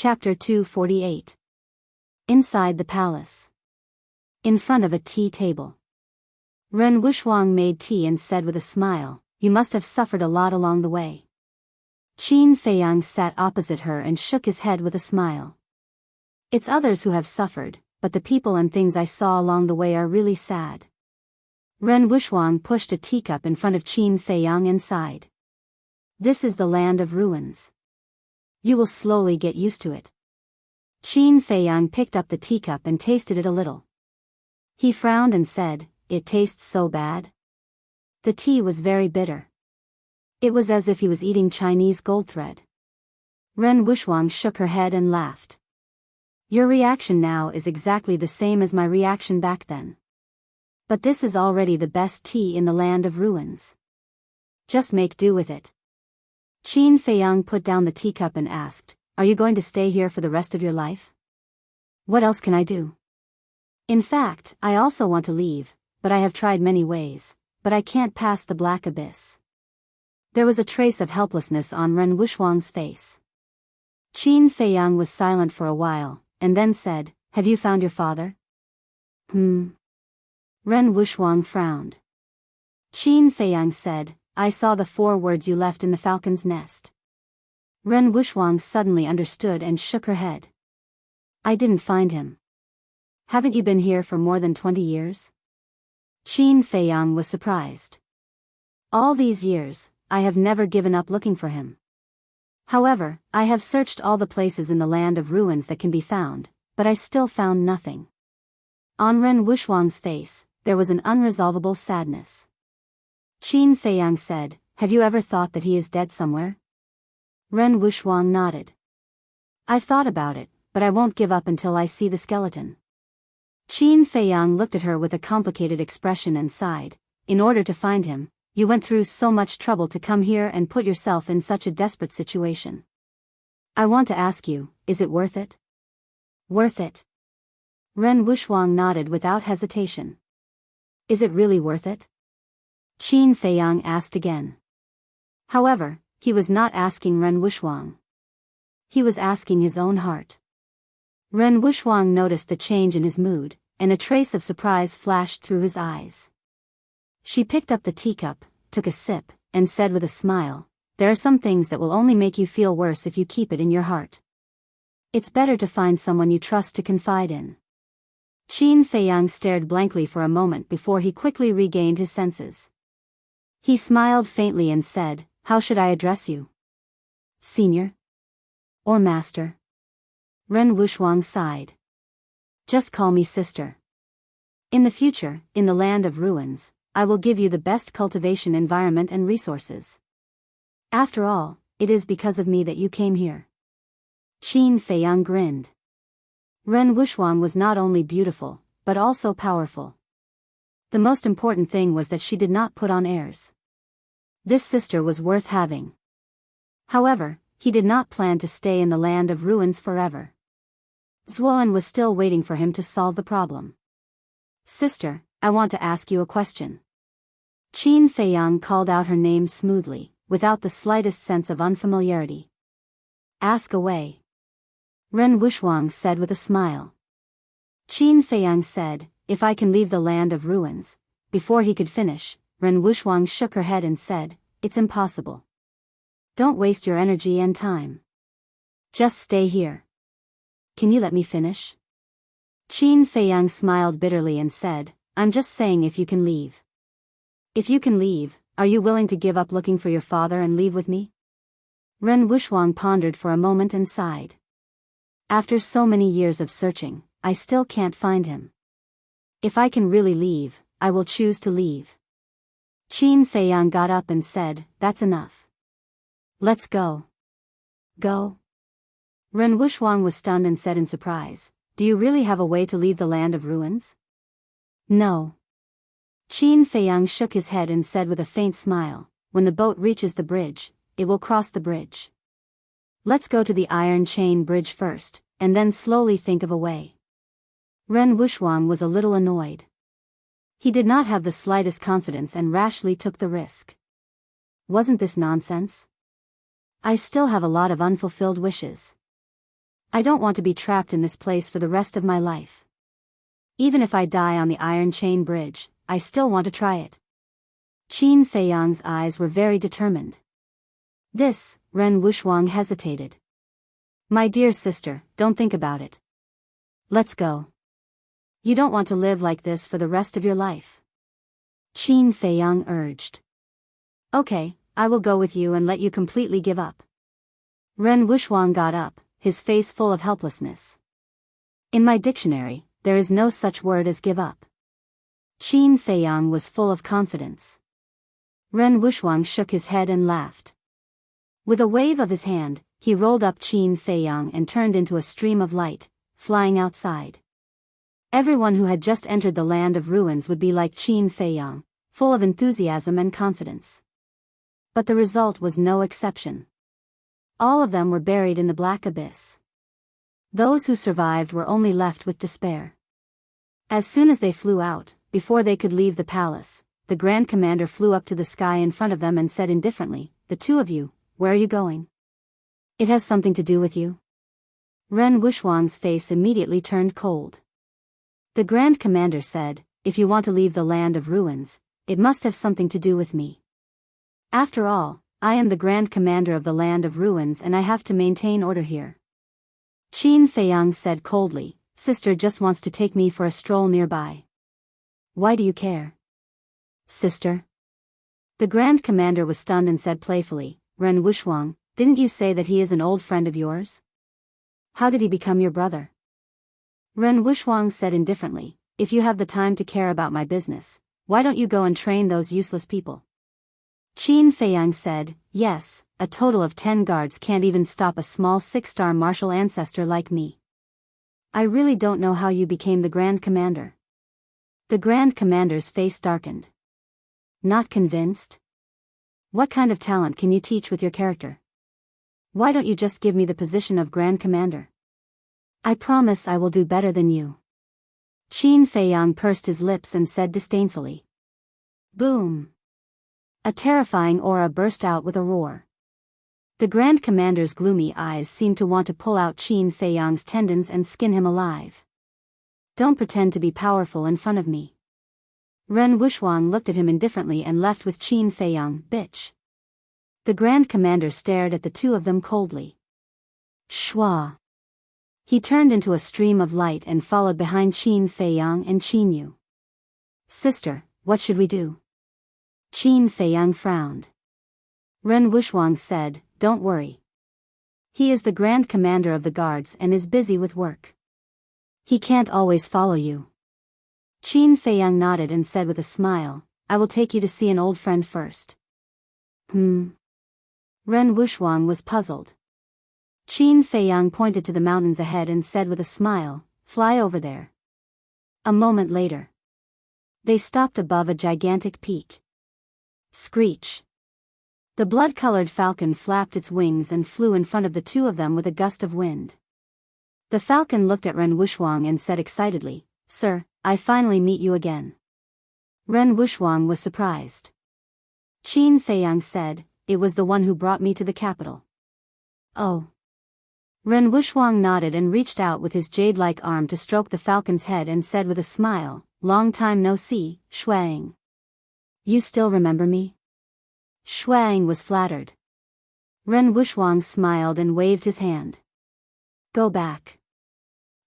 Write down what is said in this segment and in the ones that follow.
Chapter 248. Inside the palace. In front of a tea table. Ren Wuxuang made tea and said with a smile, "You must have suffered a lot along the way." Qin Feiyang sat opposite her and shook his head with a smile. "It's others who have suffered, but the people and things I saw along the way are really sad." Ren Wuxuang pushed a teacup in front of Qin Feiyang and sighed. "This is the land of ruins. You will slowly get used to it." Qin Feiyang picked up the teacup and tasted it a little. He frowned and said, "It tastes so bad." The tea was very bitter. It was as if he was eating Chinese gold thread. Ren Wuxuang shook her head and laughed. "Your reaction now is exactly the same as my reaction back then. But this is already the best tea in the land of ruins. Just make do with it." Qin Feiyang put down the teacup and asked, "Are you going to stay here for the rest of your life?" "What else can I do? In fact, I also want to leave, but I have tried many ways, but I can't pass the black abyss." There was a trace of helplessness on Ren Wuxuang's face. Qin Feiyang was silent for a while, and then said, "Have you found your father?" Ren Wuxuang frowned. Qin Feiyang said, "I saw the 4 words you left in the falcon's nest." Ren Wuxuang suddenly understood and shook her head. "I didn't find him." "Haven't you been here for more than 20 years? Qin Feiyang was surprised. "All these years, I have never given up looking for him. However, I have searched all the places in the land of ruins that can be found, but I still found nothing." On Ren Wuxuang's face, there was an unresolvable sadness. Qin Feiyang said, "Have you ever thought that he is dead somewhere?" Ren Wuxuang nodded. "I've thought about it, but I won't give up until I see the skeleton." Qin Feiyang looked at her with a complicated expression and sighed. "In order to find him, you went through so much trouble to come here and put yourself in such a desperate situation. I want to ask you, is it worth it?" "Worth it?" Ren Wuxuang nodded without hesitation. "Is it really worth it?" Qin Feiyang asked again. However, he was not asking Ren Wuxuang. He was asking his own heart. Ren Wuxuang noticed the change in his mood, and a trace of surprise flashed through his eyes. She picked up the teacup, took a sip, and said with a smile, "There are some things that will only make you feel worse if you keep it in your heart. It's better to find someone you trust to confide in." Qin Feiyang stared blankly for a moment before he quickly regained his senses. He smiled faintly and said, "How should I address you? Senior? Or master?" Ren Wuxuang sighed. "Just call me sister. In the future, in the land of ruins, I will give you the best cultivation environment and resources. After all, it is because of me that you came here." Qin Feiyang grinned. Ren Wuxuang was not only beautiful, but also powerful. The most important thing was that she did not put on airs. This sister was worth having. However, he did not plan to stay in the land of ruins forever. Zuoan was still waiting for him to solve the problem. "Sister, I want to ask you a question." Qin Feiyang called out her name smoothly, without the slightest sense of unfamiliarity. "Ask away." Ren Wuxuang said with a smile. Qin Feiyang said, "If I can leave the land of ruins." Before he could finish, Ren Wuxuang shook her head and said, "It's impossible. Don't waste your energy and time. Just stay here." "Can you let me finish?" Qin Feiyang smiled bitterly and said, "I'm just saying if you can leave. If you can leave, are you willing to give up looking for your father and leave with me?" Ren Wuxuang pondered for a moment and sighed. "After so many years of searching, I still can't find him. If I can really leave, I will choose to leave." Qin Feiyang got up and said, "That's enough. Let's go." "Go?" Ren Wuxuang was stunned and said in surprise, "Do you really have a way to leave the land of ruins?" "No." Qin Feiyang shook his head and said with a faint smile, "When the boat reaches the bridge, it will cross the bridge. Let's go to the iron chain bridge first, and then slowly think of a way." Ren Wuxuang was a little annoyed. He did not have the slightest confidence and rashly took the risk. Wasn't this nonsense? I still have a lot of unfulfilled wishes. I don't want to be trapped in this place for the rest of my life. Even if I die on the Iron Chain Bridge, I still want to try it. Qin Feiyang's eyes were very determined. This, Ren Wuxuang hesitated. My dear sister, don't think about it. Let's go. You don't want to live like this for the rest of your life. Qin Feiyang urged. Okay, I will go with you and let you completely give up. Ren Wuxuang got up, his face full of helplessness. In my dictionary, there is no such word as give up. Qin Feiyang was full of confidence. Ren Wuxuang shook his head and laughed. With a wave of his hand, he rolled up Qin Feiyang and turned into a stream of light, flying outside. Everyone who had just entered the land of ruins would be like Qin Feiyang, full of enthusiasm and confidence. But the result was no exception. All of them were buried in the black abyss. Those who survived were only left with despair. As soon as they flew out, before they could leave the palace, the Grand Commander flew up to the sky in front of them and said indifferently, "The two of you, where are you going? It has something to do with you." Ren Wuxuang's face immediately turned cold. The Grand Commander said, "If you want to leave the land of ruins, it must have something to do with me. After all, I am the Grand Commander of the land of ruins and I have to maintain order here." Qin Feiyang said coldly, "Sister just wants to take me for a stroll nearby. Why do you care? Sister?" The Grand Commander was stunned and said playfully, "Ren Wuxuang, didn't you say that he is an old friend of yours? How did he become your brother?" Ren Wuxuang said indifferently, "If you have the time to care about my business, why don't you go and train those useless people?" Qin Feiyang said, "Yes, a total of 10 guards can't even stop a small 6-star martial ancestor like me. I really don't know how you became the Grand Commander." The Grand Commander's face darkened. Not convinced? What kind of talent can you teach with your character? Why don't you just give me the position of Grand Commander? I promise I will do better than you. Qin Feiyang pursed his lips and said disdainfully. Boom! A terrifying aura burst out with a roar. The Grand Commander's gloomy eyes seemed to want to pull out Qin Feiyang's tendons and skin him alive. Don't pretend to be powerful in front of me. Ren Wuxuang looked at him indifferently and left with Qin Feiyang, bitch. The Grand Commander stared at the two of them coldly. Shua. He turned into a stream of light and followed behind Qin Feiyang and Qin Yu. Sister, what should we do? Qin Feiyang frowned. Ren Wuxuang said, "Don't worry. He is the Grand Commander of the guards and is busy with work. He can't always follow you." Qin Feiyang nodded and said with a smile, "I will take you to see an old friend first." Ren Wuxuang was puzzled. Qin Feiyang pointed to the mountains ahead and said with a smile, "Fly over there." A moment later, they stopped above a gigantic peak. Screech! The blood-colored falcon flapped its wings and flew in front of the two of them with a gust of wind. The falcon looked at Ren Wuxuang and said excitedly, "Sir, I finally meet you again." Ren Wuxuang was surprised. Qin Feiyang said, "It was the one who brought me to the capital." Oh. Ren Wuxuang nodded and reached out with his jade-like arm to stroke the falcon's head and said with a smile, "Long time no see, Shuang. You still remember me?" Shuang was flattered. Ren Wuxuang smiled and waved his hand. "Go back.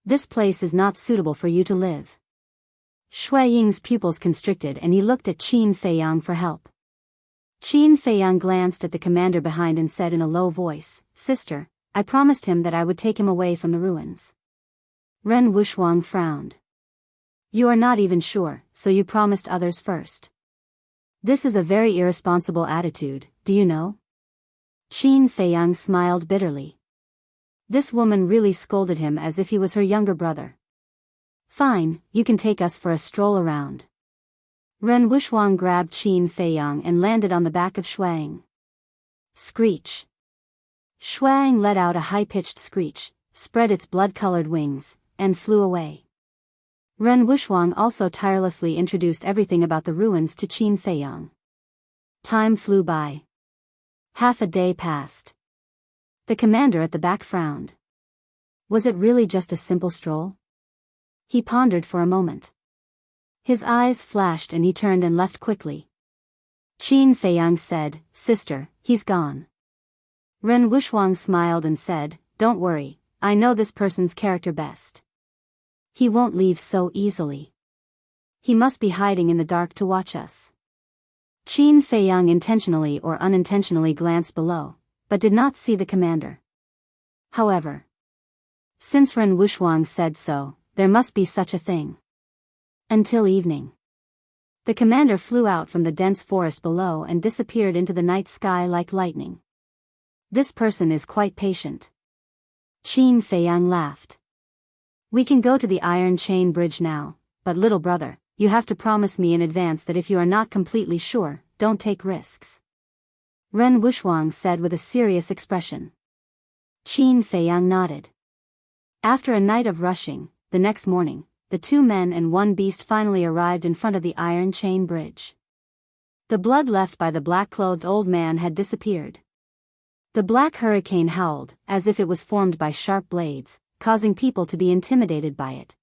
This place is not suitable for you to live." Shui Ying's pupils constricted and he looked at Qin Feiyang for help. Qin Feiyang glanced at the commander behind and said in a low voice, "Sister, I promised him that I would take him away from the ruins." Ren Wuxuang frowned. "You are not even sure, so you promised others first. This is a very irresponsible attitude, do you know?" Qin Feiyang smiled bitterly. This woman really scolded him as if he was her younger brother. "Fine, you can take us for a stroll around." Ren Wuxuang grabbed Qin Feiyang and landed on the back of Shuang. Screech! Shuang let out a high-pitched screech, spread its blood-colored wings, and flew away. Ren Wuxuang also tirelessly introduced everything about the ruins to Qin Feiyang. Time flew by. Half a day passed. The commander at the back frowned. Was it really just a simple stroll? He pondered for a moment. His eyes flashed and he turned and left quickly. Qin Feiyang said, "Sister, he's gone." Ren Wuxuang smiled and said, "Don't worry, I know this person's character best. He won't leave so easily. He must be hiding in the dark to watch us." Qin Feiyang intentionally or unintentionally glanced below, but did not see the commander. However, since Ren Wuxuang said so, there must be such a thing. Until evening. The commander flew out from the dense forest below and disappeared into the night sky like lightning. This person is quite patient. Qin Feiyang laughed. "We can go to the iron chain bridge now, but little brother, you have to promise me in advance that if you are not completely sure, don't take risks." Ren Wuxuang said with a serious expression. Qin Feiyang nodded. After a night of rushing, the next morning, the 2 men and 1 beast finally arrived in front of the iron chain bridge. The blood left by the black-clothed old man had disappeared. The black hurricane howled, as if it was formed by sharp blades, causing people to be intimidated by it.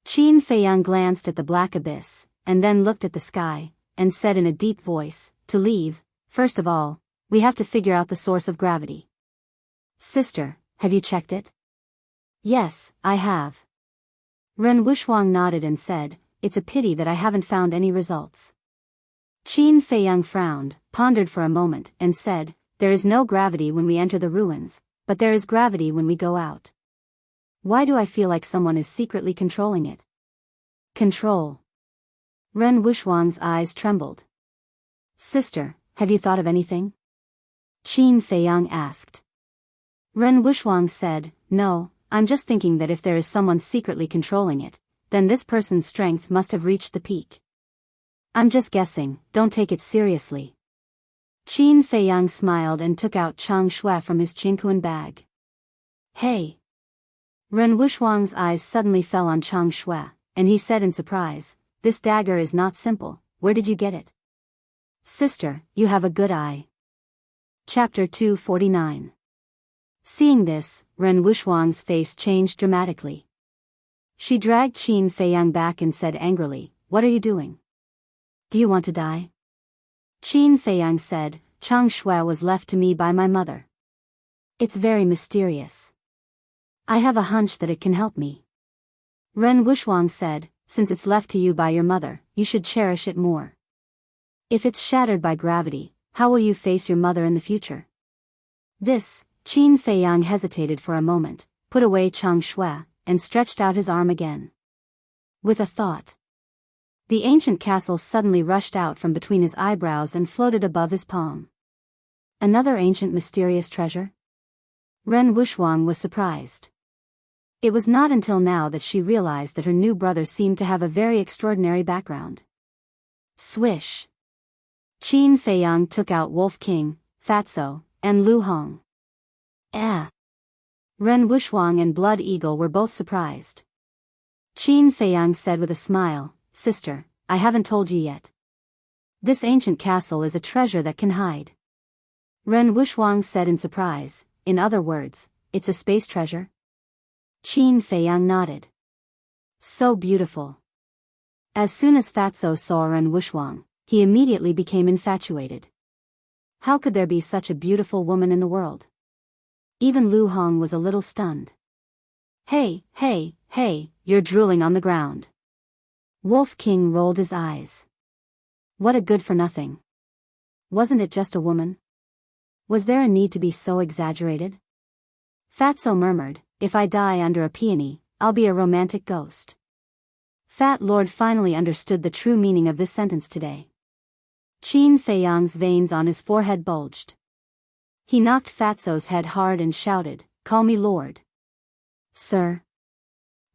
Qin Feiyang glanced at the black abyss, and then looked at the sky, and said in a deep voice, "To leave, first of all, we have to figure out the source of gravity." "Sister, have you checked it?" "Yes, I have." Ren Wuxuang nodded and said, "It's a pity that I haven't found any results." Qin Feiyang frowned, pondered for a moment, and said, "There is no gravity when we enter the ruins, but there is gravity when we go out. Why do I feel like someone is secretly controlling it?" "Control?" Ren Wuxuang's eyes trembled. "Sister, have you thought of anything?" Qin Feiyang asked. Ren Wuxuang said, "No, I'm just thinking that if there is someone secretly controlling it, then this person's strength must have reached the peak. I'm just guessing, don't take it seriously." Qin Feiyang smiled and took out Chang Shui from his Qinkuan bag. "Hey!" Ren Wuxuang's eyes suddenly fell on Chang Shui, and he said in surprise, "This dagger is not simple, where did you get it?" "Sister, you have a good eye." Chapter 249. Seeing this, Ren Wuxuang's face changed dramatically. She dragged Qin Feiyang back and said angrily, "What are you doing? Do you want to die?" Qin Feiyang said, "Chang Shui was left to me by my mother. It's very mysterious. I have a hunch that it can help me." Ren Wuxuang said, "Since it's left to you by your mother, you should cherish it more. If it's shattered by gravity, how will you face your mother in the future?" This, Qin Feiyang hesitated for a moment, put away Chang Shui, and stretched out his arm again. With a thought. The ancient castle suddenly rushed out from between his eyebrows and floated above his palm. Another ancient mysterious treasure? Ren Wuxuang was surprised. It was not until now that she realized that her new brother seemed to have a very extraordinary background. Swish! Qin Feiyang took out Wolf King, Fatso, and Lu Hong. Ren Wuxuang and Blood Eagle were both surprised. Qin Feiyang said with a smile, "Sister, I haven't told you yet. This ancient castle is a treasure that can hide." Ren Wuxuang said in surprise, "In other words, it's a space treasure?" Qin Feiyang nodded. "So beautiful." As soon as Fatso saw Ren Wuxuang, he immediately became infatuated. How could there be such a beautiful woman in the world? Even Lu Hong was a little stunned. Hey, you're drooling on the ground." Wolf King rolled his eyes. What a good-for-nothing. Wasn't it just a woman? Was there a need to be so exaggerated? Fatso murmured, "If I die under a peony, I'll be a romantic ghost." Fat Lord finally understood the true meaning of this sentence today. Qin Feiyang's veins on his forehead bulged. He knocked Fatso's head hard and shouted, "Call me Lord." "Sir?"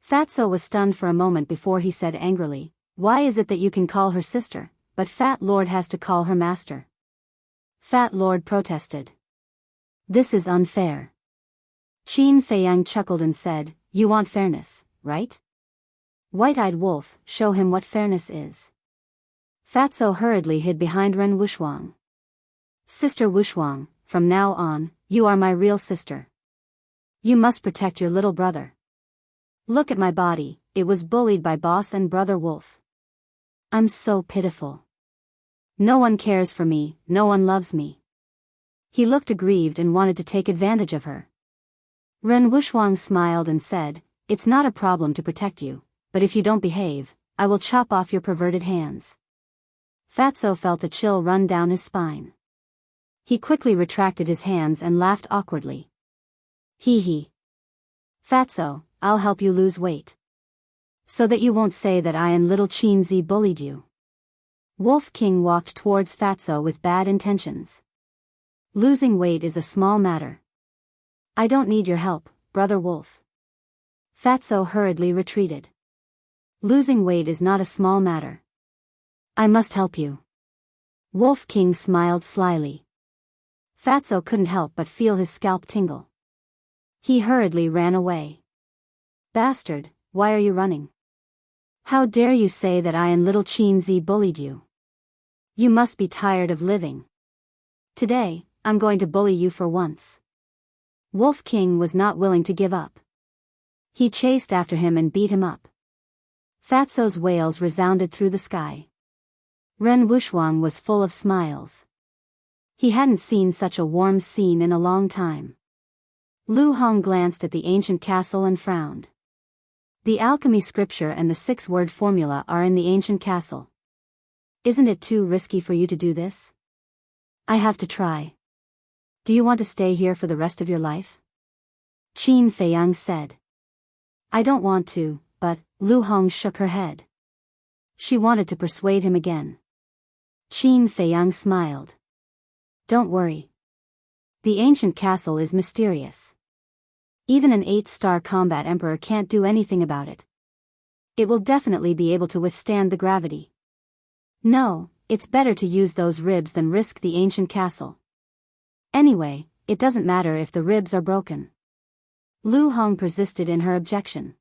Fatso was stunned for a moment before he said angrily, "Why is it that you can call her sister, but Fat Lord has to call her master?" Fat Lord protested. "This is unfair." Qin Feiyang chuckled and said, "You want fairness, right? White-eyed wolf, show him what fairness is." Fatso hurriedly hid behind Ren Wuxuang. "Sister Wuxuang, from now on, you are my real sister. You must protect your little brother. Look at my body, it was bullied by boss and brother wolf. I'm so pitiful. No one cares for me, no one loves me. He looked aggrieved and wanted to take advantage of her. Ren Wushwang smiled and said, It's not a problem to protect you, but if you don't behave, I will chop off your perverted hands. Fatso felt a chill run down his spine. He quickly retracted his hands and laughed awkwardly. Hee hee. Fatso, I'll help you lose weight. So that you won't say that I and little Chinzi bullied you. Wolf King walked towards Fatso with bad intentions. Losing weight is a small matter. I don't need your help, brother wolf. Fatso hurriedly retreated. Losing weight is not a small matter. I must help you. Wolf King smiled slyly. Fatso couldn't help but feel his scalp tingle. He hurriedly ran away. Bastard, why are you running? How dare you say that I and little Chinzi bullied you? You must be tired of living. Today, I'm going to bully you for once. Wolf King was not willing to give up. He chased after him and beat him up. Fatso's wails resounded through the sky. Ren Wushwang was full of smiles. He hadn't seen such a warm scene in a long time. Lu Hong glanced at the ancient castle and frowned. The alchemy scripture and the 6-word formula are in the ancient castle. Isn't it too risky for you to do this? I have to try. Do you want to stay here for the rest of your life? Qin Feiyang said. I don't want to, but, Lu Hong shook her head. She wanted to persuade him again. Qin Feiyang smiled. Don't worry. The ancient castle is mysterious. Even an 8-star combat emperor can't do anything about it. It will definitely be able to withstand the gravity. No, it's better to use those ribs than risk the ancient castle. Anyway, it doesn't matter if the ribs are broken. Lu Hong persisted in her objection.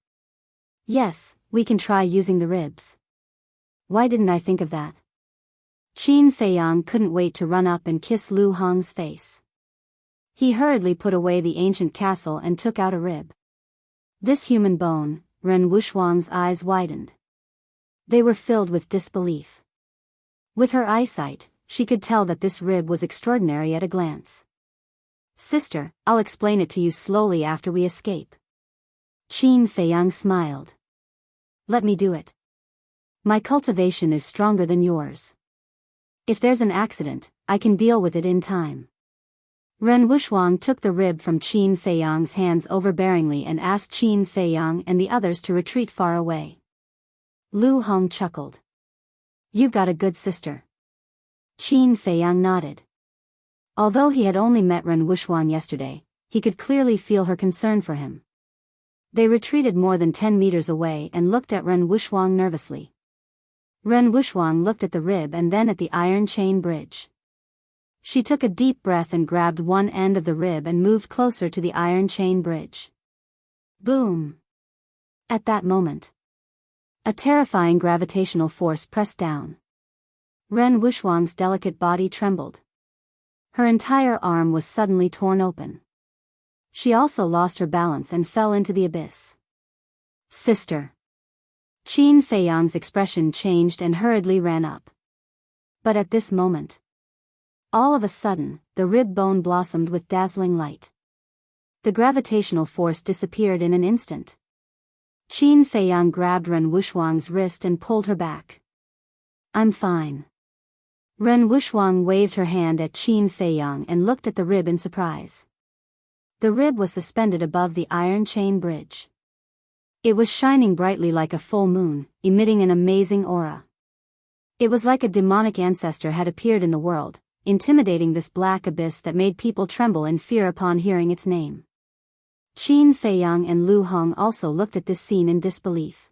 Yes, we can try using the ribs. Why didn't I think of that? Qin Feiyang couldn't wait to run up and kiss Lu Hong's face. He hurriedly put away the ancient castle and took out a rib. This human bone, Ren Wushwang's eyes widened. They were filled with disbelief. With her eyesight, she could tell that this rib was extraordinary at a glance. Sister, I'll explain it to you slowly after we escape. Qin Feiyang smiled. Let me do it. My cultivation is stronger than yours. If there's an accident, I can deal with it in time. Ren Wushwang took the rib from Qin Feiyang's hands overbearingly and asked Qin Feiyang and the others to retreat far away. Lu Hong chuckled. You've got a good sister. Qin Feiyang nodded. Although he had only met Ren Wushwang yesterday, he could clearly feel her concern for him. They retreated more than 10 meters away and looked at Ren Wushwang nervously. Ren Wushwang looked at the rib and then at the iron chain bridge. She took a deep breath and grabbed one end of the rib and moved closer to the iron chain bridge. Boom! At that moment, a terrifying gravitational force pressed down. Ren Wushwang's delicate body trembled. Her entire arm was suddenly torn open. She also lost her balance and fell into the abyss. Sister! Qin Feiyang's expression changed and hurriedly ran up. But at this moment, all of a sudden, the rib bone blossomed with dazzling light. The gravitational force disappeared in an instant. Qin Feiyang grabbed Ren Wushwang's wrist and pulled her back. I'm fine. Ren Wushwang waved her hand at Qin Feiyang and looked at the rib in surprise. The rib was suspended above the iron chain bridge. It was shining brightly like a full moon, emitting an amazing aura. It was like a demonic ancestor had appeared in the world, intimidating this black abyss that made people tremble in fear upon hearing its name. Qin Feiyang and Lu Hong also looked at this scene in disbelief.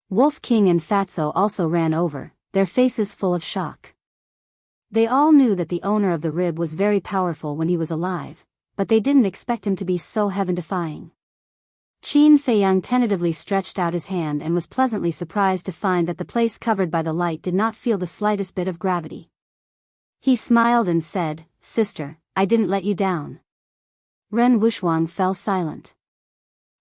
Wolf King and Fatso also ran over, their faces full of shock. They all knew that the owner of the rib was very powerful when he was alive, but they didn't expect him to be so heaven-defying. Qin Feiyang tentatively stretched out his hand and was pleasantly surprised to find that the place covered by the light did not feel the slightest bit of gravity. He smiled and said, Sister, I didn't let you down. Ren Wushwang fell silent.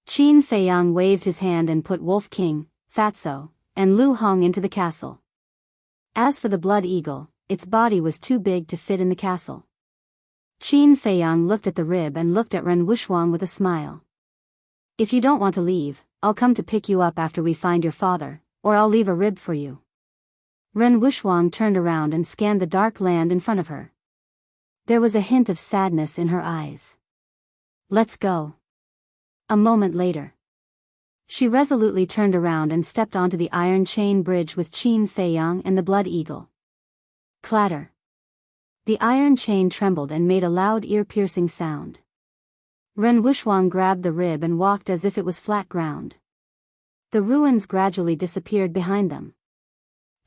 Qin Feiyang waved his hand and put Wolf King, Fatso, and Lu Hong into the castle. As for the blood eagle, its body was too big to fit in the castle. Qin Feiyang looked at the rib and looked at Ren Wushwang with a smile. If you don't want to leave, I'll come to pick you up after we find your father, or I'll leave a rib for you. Ren Wushwang turned around and scanned the dark land in front of her. There was a hint of sadness in her eyes. Let's go. A moment later, she resolutely turned around and stepped onto the iron chain bridge with Qin Feiyang and the blood eagle. Clatter. The iron chain trembled and made a loud ear-piercing sound. Ren Wushwang grabbed the rib and walked as if it was flat ground. The ruins gradually disappeared behind them.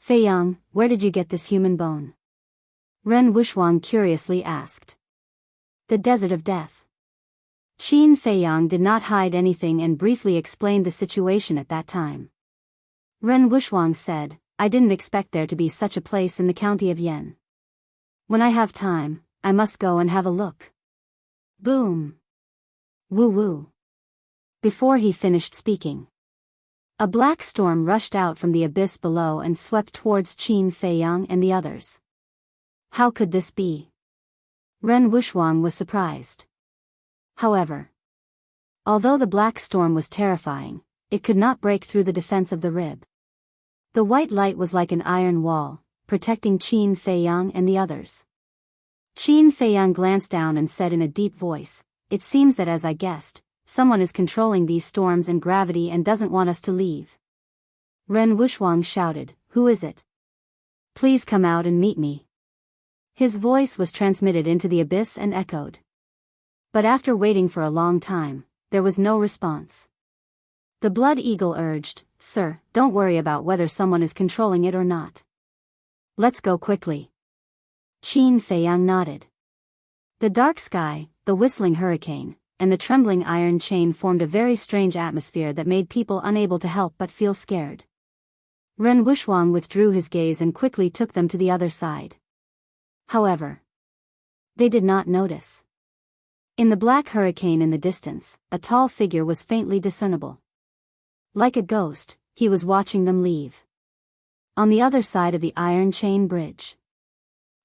Feiyang, where did you get this human bone? Ren Wushwang curiously asked. The desert of death. Qin Feiyang did not hide anything and briefly explained the situation at that time. Ren Wushwang said, I didn't expect there to be such a place in the county of Yen. When I have time, I must go and have a look. Boom. Woo woo. Before he finished speaking, a black storm rushed out from the abyss below and swept towards Qin Feiyang and the others. How could this be? Ren Wushwang was surprised. However, although the black storm was terrifying, it could not break through the defense of the rib. The white light was like an iron wall, protecting Qin Feiyang and the others. Qin Feiyang glanced down and said in a deep voice, It seems that as I guessed, someone is controlling these storms and gravity and doesn't want us to leave. Ren Wushwang shouted, Who is it? Please come out and meet me. His voice was transmitted into the abyss and echoed. But after waiting for a long time, there was no response. The blood eagle urged, Sir, don't worry about whether someone is controlling it or not. Let's go quickly. Qin Feiyang nodded. The dark sky, the whistling hurricane, and the trembling iron chain formed a very strange atmosphere that made people unable to help but feel scared. Ren Wushwang withdrew his gaze and quickly took them to the other side. However, they did not notice. In the black hurricane in the distance, a tall figure was faintly discernible. Like a ghost, he was watching them leave. On the other side of the iron chain bridge,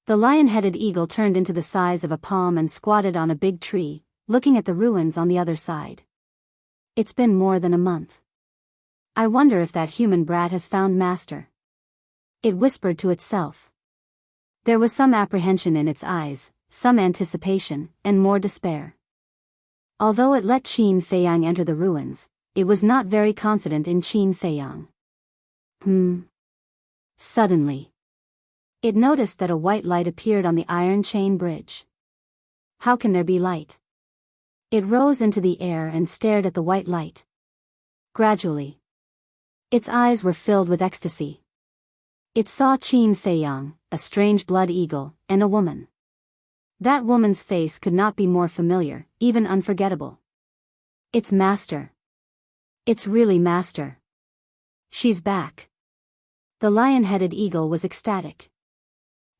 the lion-headed eagle turned into the size of a palm and squatted on a big tree, looking at the ruins on the other side. It's been more than a month. I wonder if that human brat has found Master. It whispered to itself. There was some apprehension in its eyes, some anticipation, and more despair. Although it let Qin Feiyang enter the ruins, it was not very confident in Qin Feiyang. Suddenly, it noticed that a white light appeared on the iron chain bridge. How can there be light? It rose into the air and stared at the white light. Gradually, its eyes were filled with ecstasy. It saw Qin Feiyang, a strange blood eagle, and a woman. That woman's face could not be more familiar, even unforgettable. It's Master. It's really Master. She's back. The lion-headed eagle was ecstatic.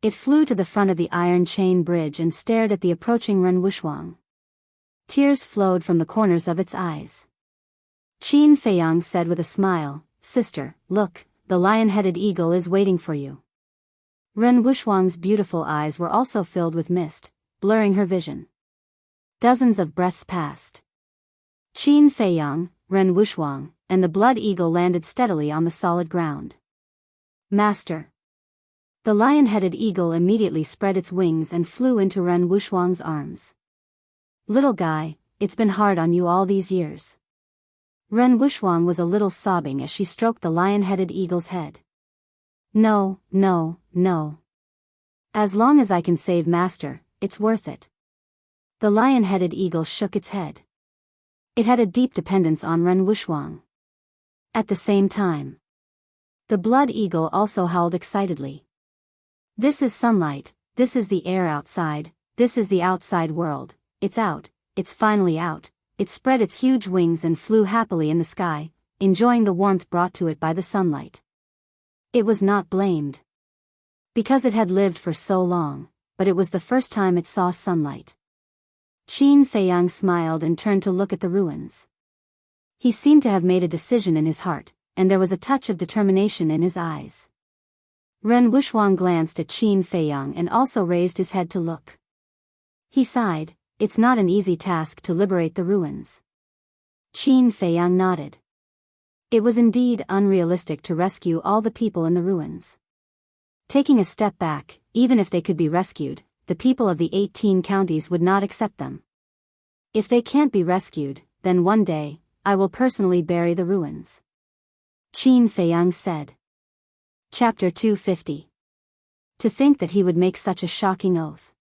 It flew to the front of the iron chain bridge and stared at the approaching Ren Wushwang. Tears flowed from the corners of its eyes. Qin Feiyang said with a smile, Sister, look, the lion-headed eagle is waiting for you. Ren Wushwang's beautiful eyes were also filled with mist, blurring her vision. Dozens of breaths passed. Qin Feiyang, Ren Wushwang, and the blood eagle landed steadily on the solid ground. Master. The lion-headed eagle immediately spread its wings and flew into Ren Wushwang's arms. Little guy, it's been hard on you all these years. Ren Wushwang was a little sobbing as she stroked the lion-headed eagle's head. No, no, no. As long as I can save Master, it's worth it. The lion-headed eagle shook its head. It had a deep dependence on Ren Wushwang. At the same time, the blood eagle also howled excitedly. This is sunlight, this is the air outside, this is the outside world, it's out, it's finally out. It spread its huge wings and flew happily in the sky, enjoying the warmth brought to it by the sunlight. It was not blamed. Because it had lived for so long, but it was the first time it saw sunlight. Qin Feiyang smiled and turned to look at the ruins. He seemed to have made a decision in his heart, and there was a touch of determination in his eyes. Ren Wuxuang glanced at Qin Feiyang and also raised his head to look. He sighed, it's not an easy task to liberate the ruins. Qin Feiyang nodded. It was indeed unrealistic to rescue all the people in the ruins. Taking a step back, even if they could be rescued, the people of the 18 counties would not accept them. If they can't be rescued, then one day, I will personally bury the ruins. Qin Feiyang said. Chapter 250. To think that he would make such a shocking oath.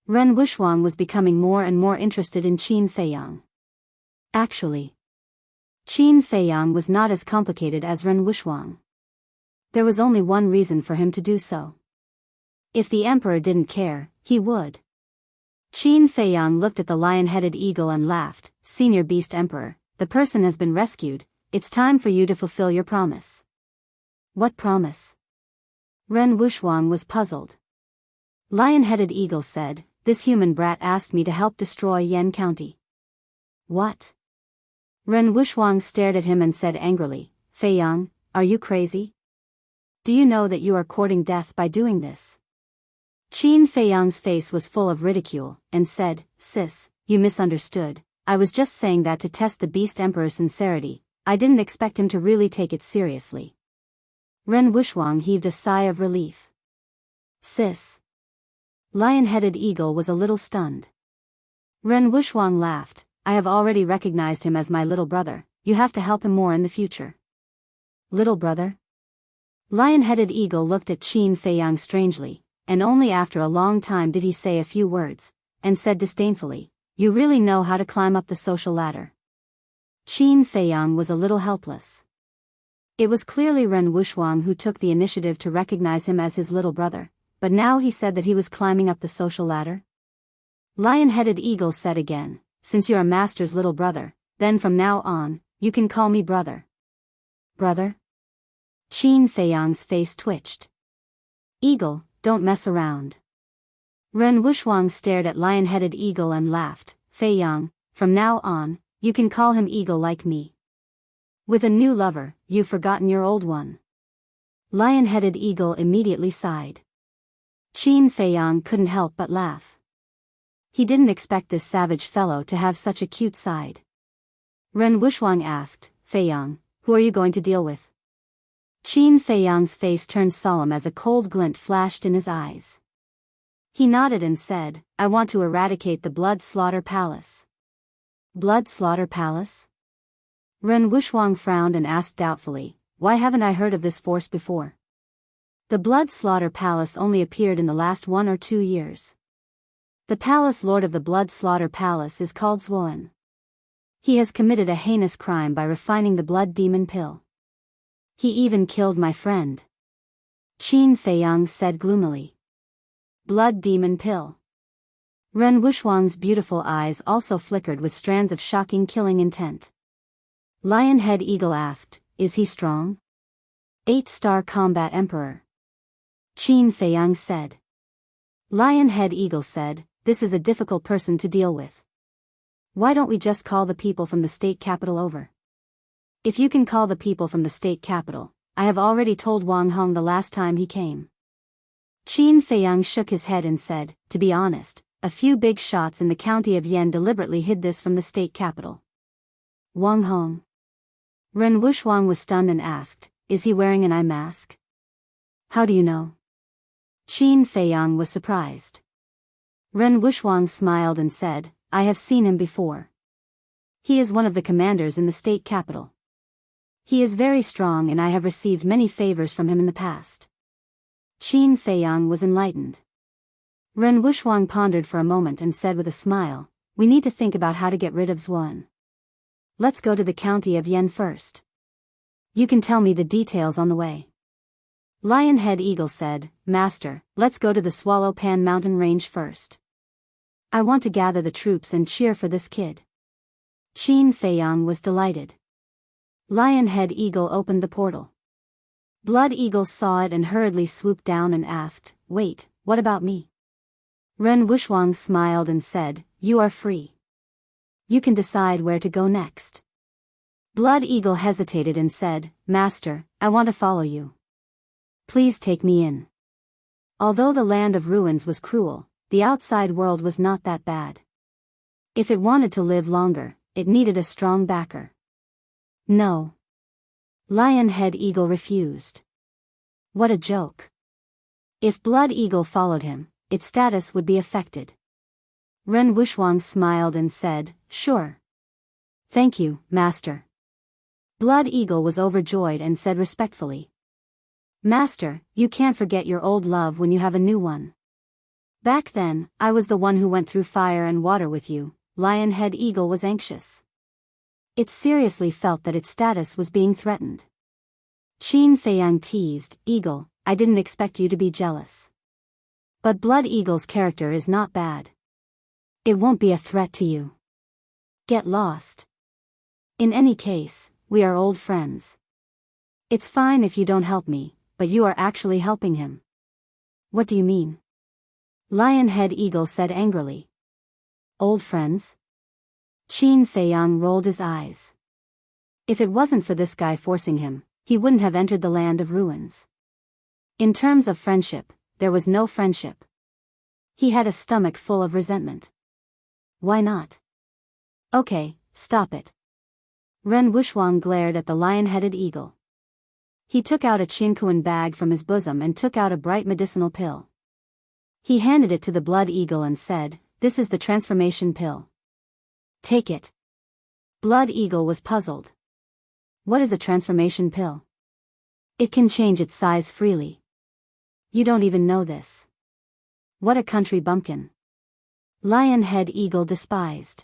Ren Wuxuang was becoming more and more interested in Qin Feiyang. Actually, Qin Feiyang was not as complicated as Ren Wuxuang. There was only one reason for him to do so. If the emperor didn't care, he would. Qin Feiyang looked at the lion-headed eagle and laughed. Senior Beast Emperor, the person has been rescued, it's time for you to fulfill your promise. What promise? Ren Wuxuang was puzzled. Lion-headed eagle said, this human brat asked me to help destroy Yan County. What? Ren Wuxuang stared at him and said angrily, Feiyang, are you crazy? Do you know that you are courting death by doing this? Qin Feiyang's face was full of ridicule, and said, Sis, you misunderstood, I was just saying that to test the Beast Emperor's sincerity, I didn't expect him to really take it seriously. Ren Wuxuang heaved a sigh of relief. Sis. Lion-headed eagle was a little stunned. Ren Wuxuang laughed, I have already recognized him as my little brother, you have to help him more in the future. Little brother? Lion-headed eagle looked at Qin Feiyang strangely, and only after a long time did he say a few words, and said disdainfully, you really know how to climb up the social ladder. Qin Feiyang was a little helpless. It was clearly Ren Wuxuang who took the initiative to recognize him as his little brother, but now he said that he was climbing up the social ladder. Lion-headed eagle said again, since you're a master's little brother, then from now on, you can call me brother. Brother? Qin Feiyang's face twitched. Eagle, don't mess around. Ren Wuxuang stared at lion-headed eagle and laughed, Feiyang, from now on, you can call him eagle like me. With a new lover, you've forgotten your old one. Lion-headed eagle immediately sighed. Qin Feiyang couldn't help but laugh. He didn't expect this savage fellow to have such a cute side. Ren Wuxuang asked, Feiyang, who are you going to deal with? Qin Feiyang's face turned solemn as a cold glint flashed in his eyes. He nodded and said, I want to eradicate the Blood Slaughter Palace. Blood Slaughter Palace? Ren Wuxuang frowned and asked doubtfully, why haven't I heard of this force before? The Blood Slaughter Palace only appeared in the last 1 or 2 years. The palace lord of the Blood Slaughter Palace is called Zhuan. He has committed a heinous crime by refining the blood demon pill. He even killed my friend. Qin Feiyang said gloomily. Blood demon pill. Ren Wuxuang's beautiful eyes also flickered with strands of shocking killing intent. Lion-head eagle asked, is he strong? 8-star combat emperor. Qin Feiyang said. Lion-head eagle said, this is a difficult person to deal with. Why don't we just call the people from the state capital over? If you can call the people from the state capital, I have already told Wang Hong the last time he came. Qin Feiyang shook his head and said, to be honest, a few big shots in the county of Yan deliberately hid this from the state capital. Wang Hong. Ren Wuxuang was stunned and asked, is he wearing an eye mask? How do you know? Qin Feiyang was surprised. Ren Wuxuang smiled and said, I have seen him before. He is one of the commanders in the state capital. He is very strong and I have received many favors from him in the past. Qin Feiyang was enlightened. Ren Wuxuang pondered for a moment and said with a smile, we need to think about how to get rid of Zhuan. Let's go to the county of Yan first. You can tell me the details on the way. Lion-head eagle said, Master, let's go to the Swallow Pan mountain range first. I want to gather the troops and cheer for this kid. Qin Feiyang was delighted. Lion-head eagle opened the portal. Blood eagle saw it and hurriedly swooped down and asked, wait, what about me? Ren Wuxuang smiled and said, you are free. You can decide where to go next. Blood Eagle hesitated and said, Master, I want to follow you. Please take me in. Although the land of ruins was cruel, the outside world was not that bad. If it wanted to live longer, it needed a strong backer. No. Lionhead Eagle refused. What a joke. If Blood Eagle followed him, its status would be affected. Ren Wushwang smiled and said, Sure. Thank you, Master. Blood Eagle was overjoyed and said respectfully, Master, you can't forget your old love when you have a new one. Back then, I was the one who went through fire and water with you. Lionhead Eagle was anxious. It seriously felt that its status was being threatened. Qin Feiyang teased, Eagle, I didn't expect you to be jealous. But Blood Eagle's character is not bad. It won't be a threat to you. Get lost. In any case, we are old friends. It's fine if you don't help me, but you are actually helping him. What do you mean? Lionhead Eagle said angrily. Old friends? Qin Feiyang rolled his eyes. If it wasn't for this guy forcing him, he wouldn't have entered the land of ruins. In terms of friendship, there was no friendship. He had a stomach full of resentment. Why not? Okay, stop it. Ren Wushwang glared at the lion-headed eagle. He took out a Qinkuan bag from his bosom and took out a bright medicinal pill. He handed it to the Blood Eagle and said, This is the transformation pill. Take it. Blood Eagle was puzzled. What is a transformation pill? It can change its size freely. You don't even know this. What a country bumpkin. Lionhead Eagle despised.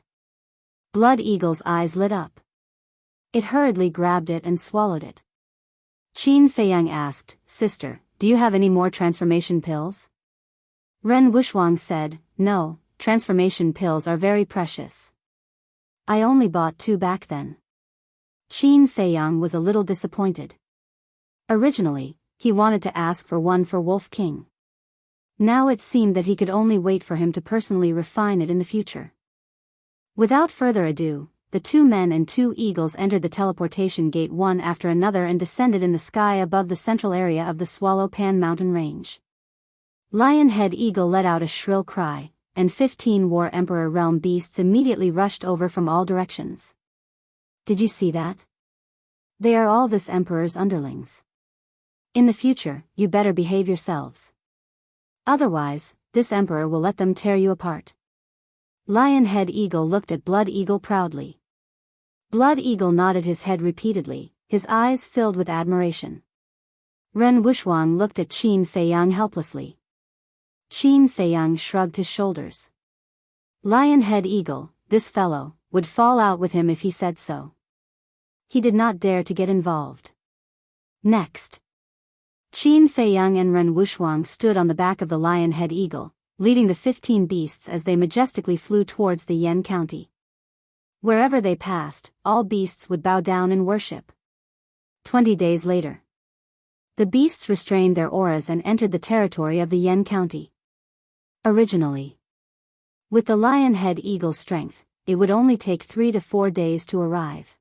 Blood Eagle's eyes lit up. It hurriedly grabbed it and swallowed it. Qin Feiyang asked, Sister, do you have any more transformation pills? Ren Wushwang said, No, transformation pills are very precious. I only bought 2 back then. Qin Feiyang was a little disappointed. Originally, he wanted to ask for one for Wolf King. Now it seemed that he could only wait for him to personally refine it in the future. Without further ado, the 2 men and 2 eagles entered the teleportation gate one after another and descended in the sky above the central area of the Swallow Pan mountain range. Lionhead Eagle let out a shrill cry, and 15 War Emperor realm beasts immediately rushed over from all directions. Did you see that? They are all this Emperor's underlings. In the future, you better behave yourselves. Otherwise, this Emperor will let them tear you apart. Lionhead Eagle looked at Blood Eagle proudly. Blood Eagle nodded his head repeatedly, his eyes filled with admiration. Ren Wushwang looked at Qin Feiyang helplessly. Qin Feiyang shrugged his shoulders. Lionhead Eagle, this fellow, would fall out with him if he said so. He did not dare to get involved. Next. Qin Feiyang and Ren Wushwang stood on the back of the Lionhead Eagle, leading the 15 beasts as they majestically flew towards the Yan County. Wherever they passed, all beasts would bow down in worship. 20 days later. The beasts restrained their auras and entered the territory of the Yan County. Originally, with the Lionhead Eagle's strength, it would only take 3 to 4 days to arrive.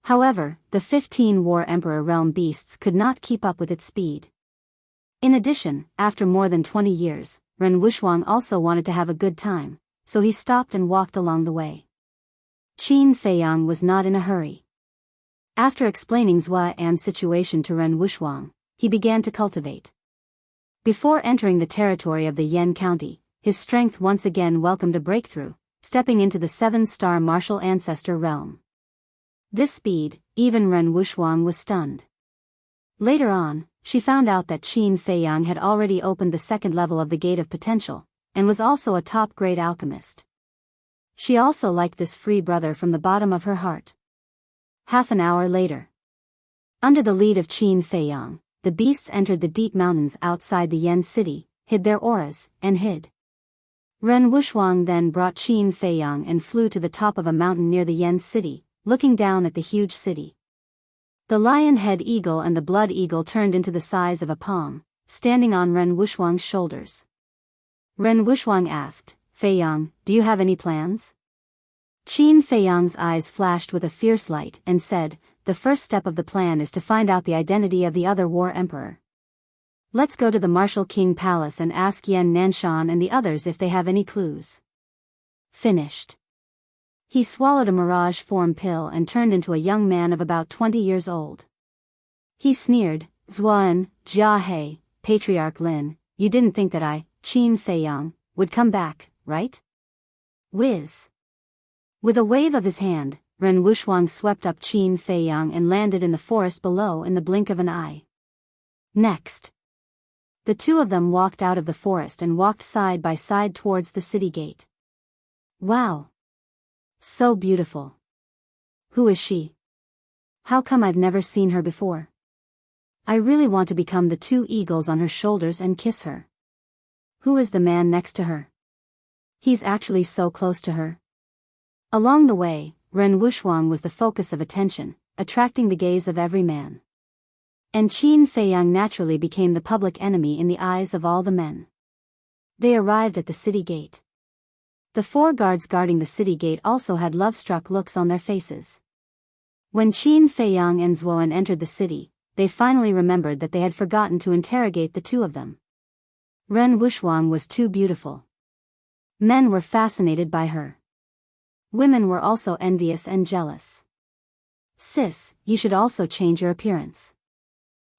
However, the 15 War Emperor realm beasts could not keep up with its speed. In addition, after more than 20 years, Ren Wushwang also wanted to have a good time, so he stopped and walked along the way. Qin Feiyang was not in a hurry. After explaining Zhua An's situation to Ren Wushwang, he began to cultivate. Before entering the territory of the Yan County, his strength once again welcomed a breakthrough, stepping into the 7-star martial ancestor realm. This speed, even Ren Wushwang was stunned. Later on, she found out that Qin Feiyang had already opened the 2nd level of the Gate of Potential, and was also a top-grade alchemist. She also liked this free brother from the bottom of her heart. Half an hour later. Under the lead of Qin Feiyang, the beasts entered the deep mountains outside the Yan city, hid their auras, and hid. Ren Wushwang then brought Qin Feiyang and flew to the top of a mountain near the Yan city, looking down at the huge city. The Lionhead Eagle and the Blood Eagle turned into the size of a palm, standing on Ren Wushwang's shoulders. Ren Wushwang asked, Feiyang, do you have any plans? Qin Feiyang's eyes flashed with a fierce light and said, the first step of the plan is to find out the identity of the other war emperor. Let's go to the Martial King Palace and ask Yan Nanshan and the others if they have any clues. Finished. He swallowed a mirage form pill and turned into a young man of about 20 years old. He sneered, Zuan, Jia He, Patriarch Lin, you didn't think that I, Qin Feiyang, would come back, right? Whiz. With a wave of his hand, Ren Wuxuang swept up Qin Feiyang and landed in the forest below in the blink of an eye. Next. The two of them walked out of the forest and walked side by side towards the city gate. Wow. So beautiful. Who is she? How come I've never seen her before? I really want to become the two eagles on her shoulders and kiss her. Who is the man next to her? He's actually so close to her. Along the way, Ren Wuxuang was the focus of attention, attracting the gaze of every man. And Qin Feiyang naturally became the public enemy in the eyes of all the men. They arrived at the city gate. The 4 guards guarding the city gate also had love-struck looks on their faces. When Qin Feiyang and Zuoan entered the city, they finally remembered that they had forgotten to interrogate the two of them. Ren Wuxuang was too beautiful. Men were fascinated by her. Women were also envious and jealous. Sis, you should also change your appearance.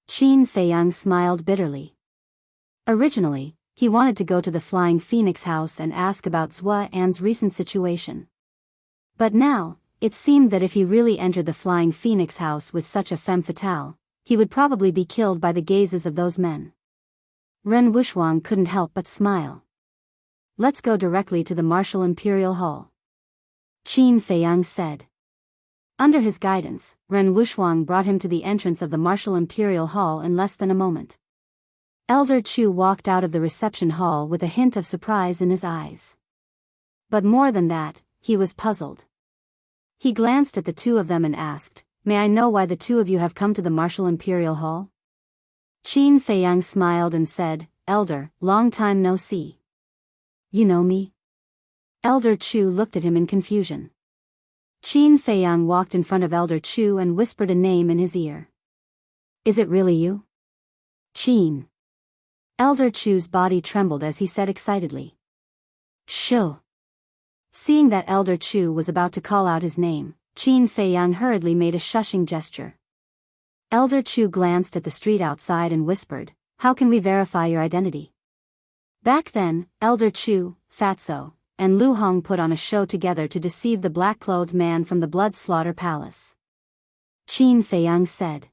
Qin Feiyang smiled bitterly. Originally, he wanted to go to the Flying Phoenix house and ask about Zhua An's recent situation. But now, it seemed that if he really entered the Flying Phoenix house with such a femme fatale, he would probably be killed by the gazes of those men. Ren Wuxuang couldn't help but smile. Let's go directly to the Martial Imperial Hall. Qin Feiyang said. Under his guidance, Ren Wuxuang brought him to the entrance of the Martial Imperial Hall in less than a moment. Elder Chu walked out of the reception hall with a hint of surprise in his eyes. But more than that, he was puzzled. He glanced at the two of them and asked, May I know why the two of you have come to the Martial Imperial Hall? Qin Feiyang smiled and said, Elder, long time no see. You know me? Elder Chu looked at him in confusion. Qin Feiyang walked in front of Elder Chu and whispered a name in his ear. Is it really you? Qin. Elder Chu's body trembled as he said excitedly. Shoo. Seeing that Elder Chu was about to call out his name, Qin Feiyang hurriedly made a shushing gesture. Elder Chu glanced at the street outside and whispered, How can we verify your identity? Back then, Elder Chu, Fatso, and Lu Hong put on a show together to deceive the black-clothed man from the Blood Slaughter Palace. Qin Feiyang said.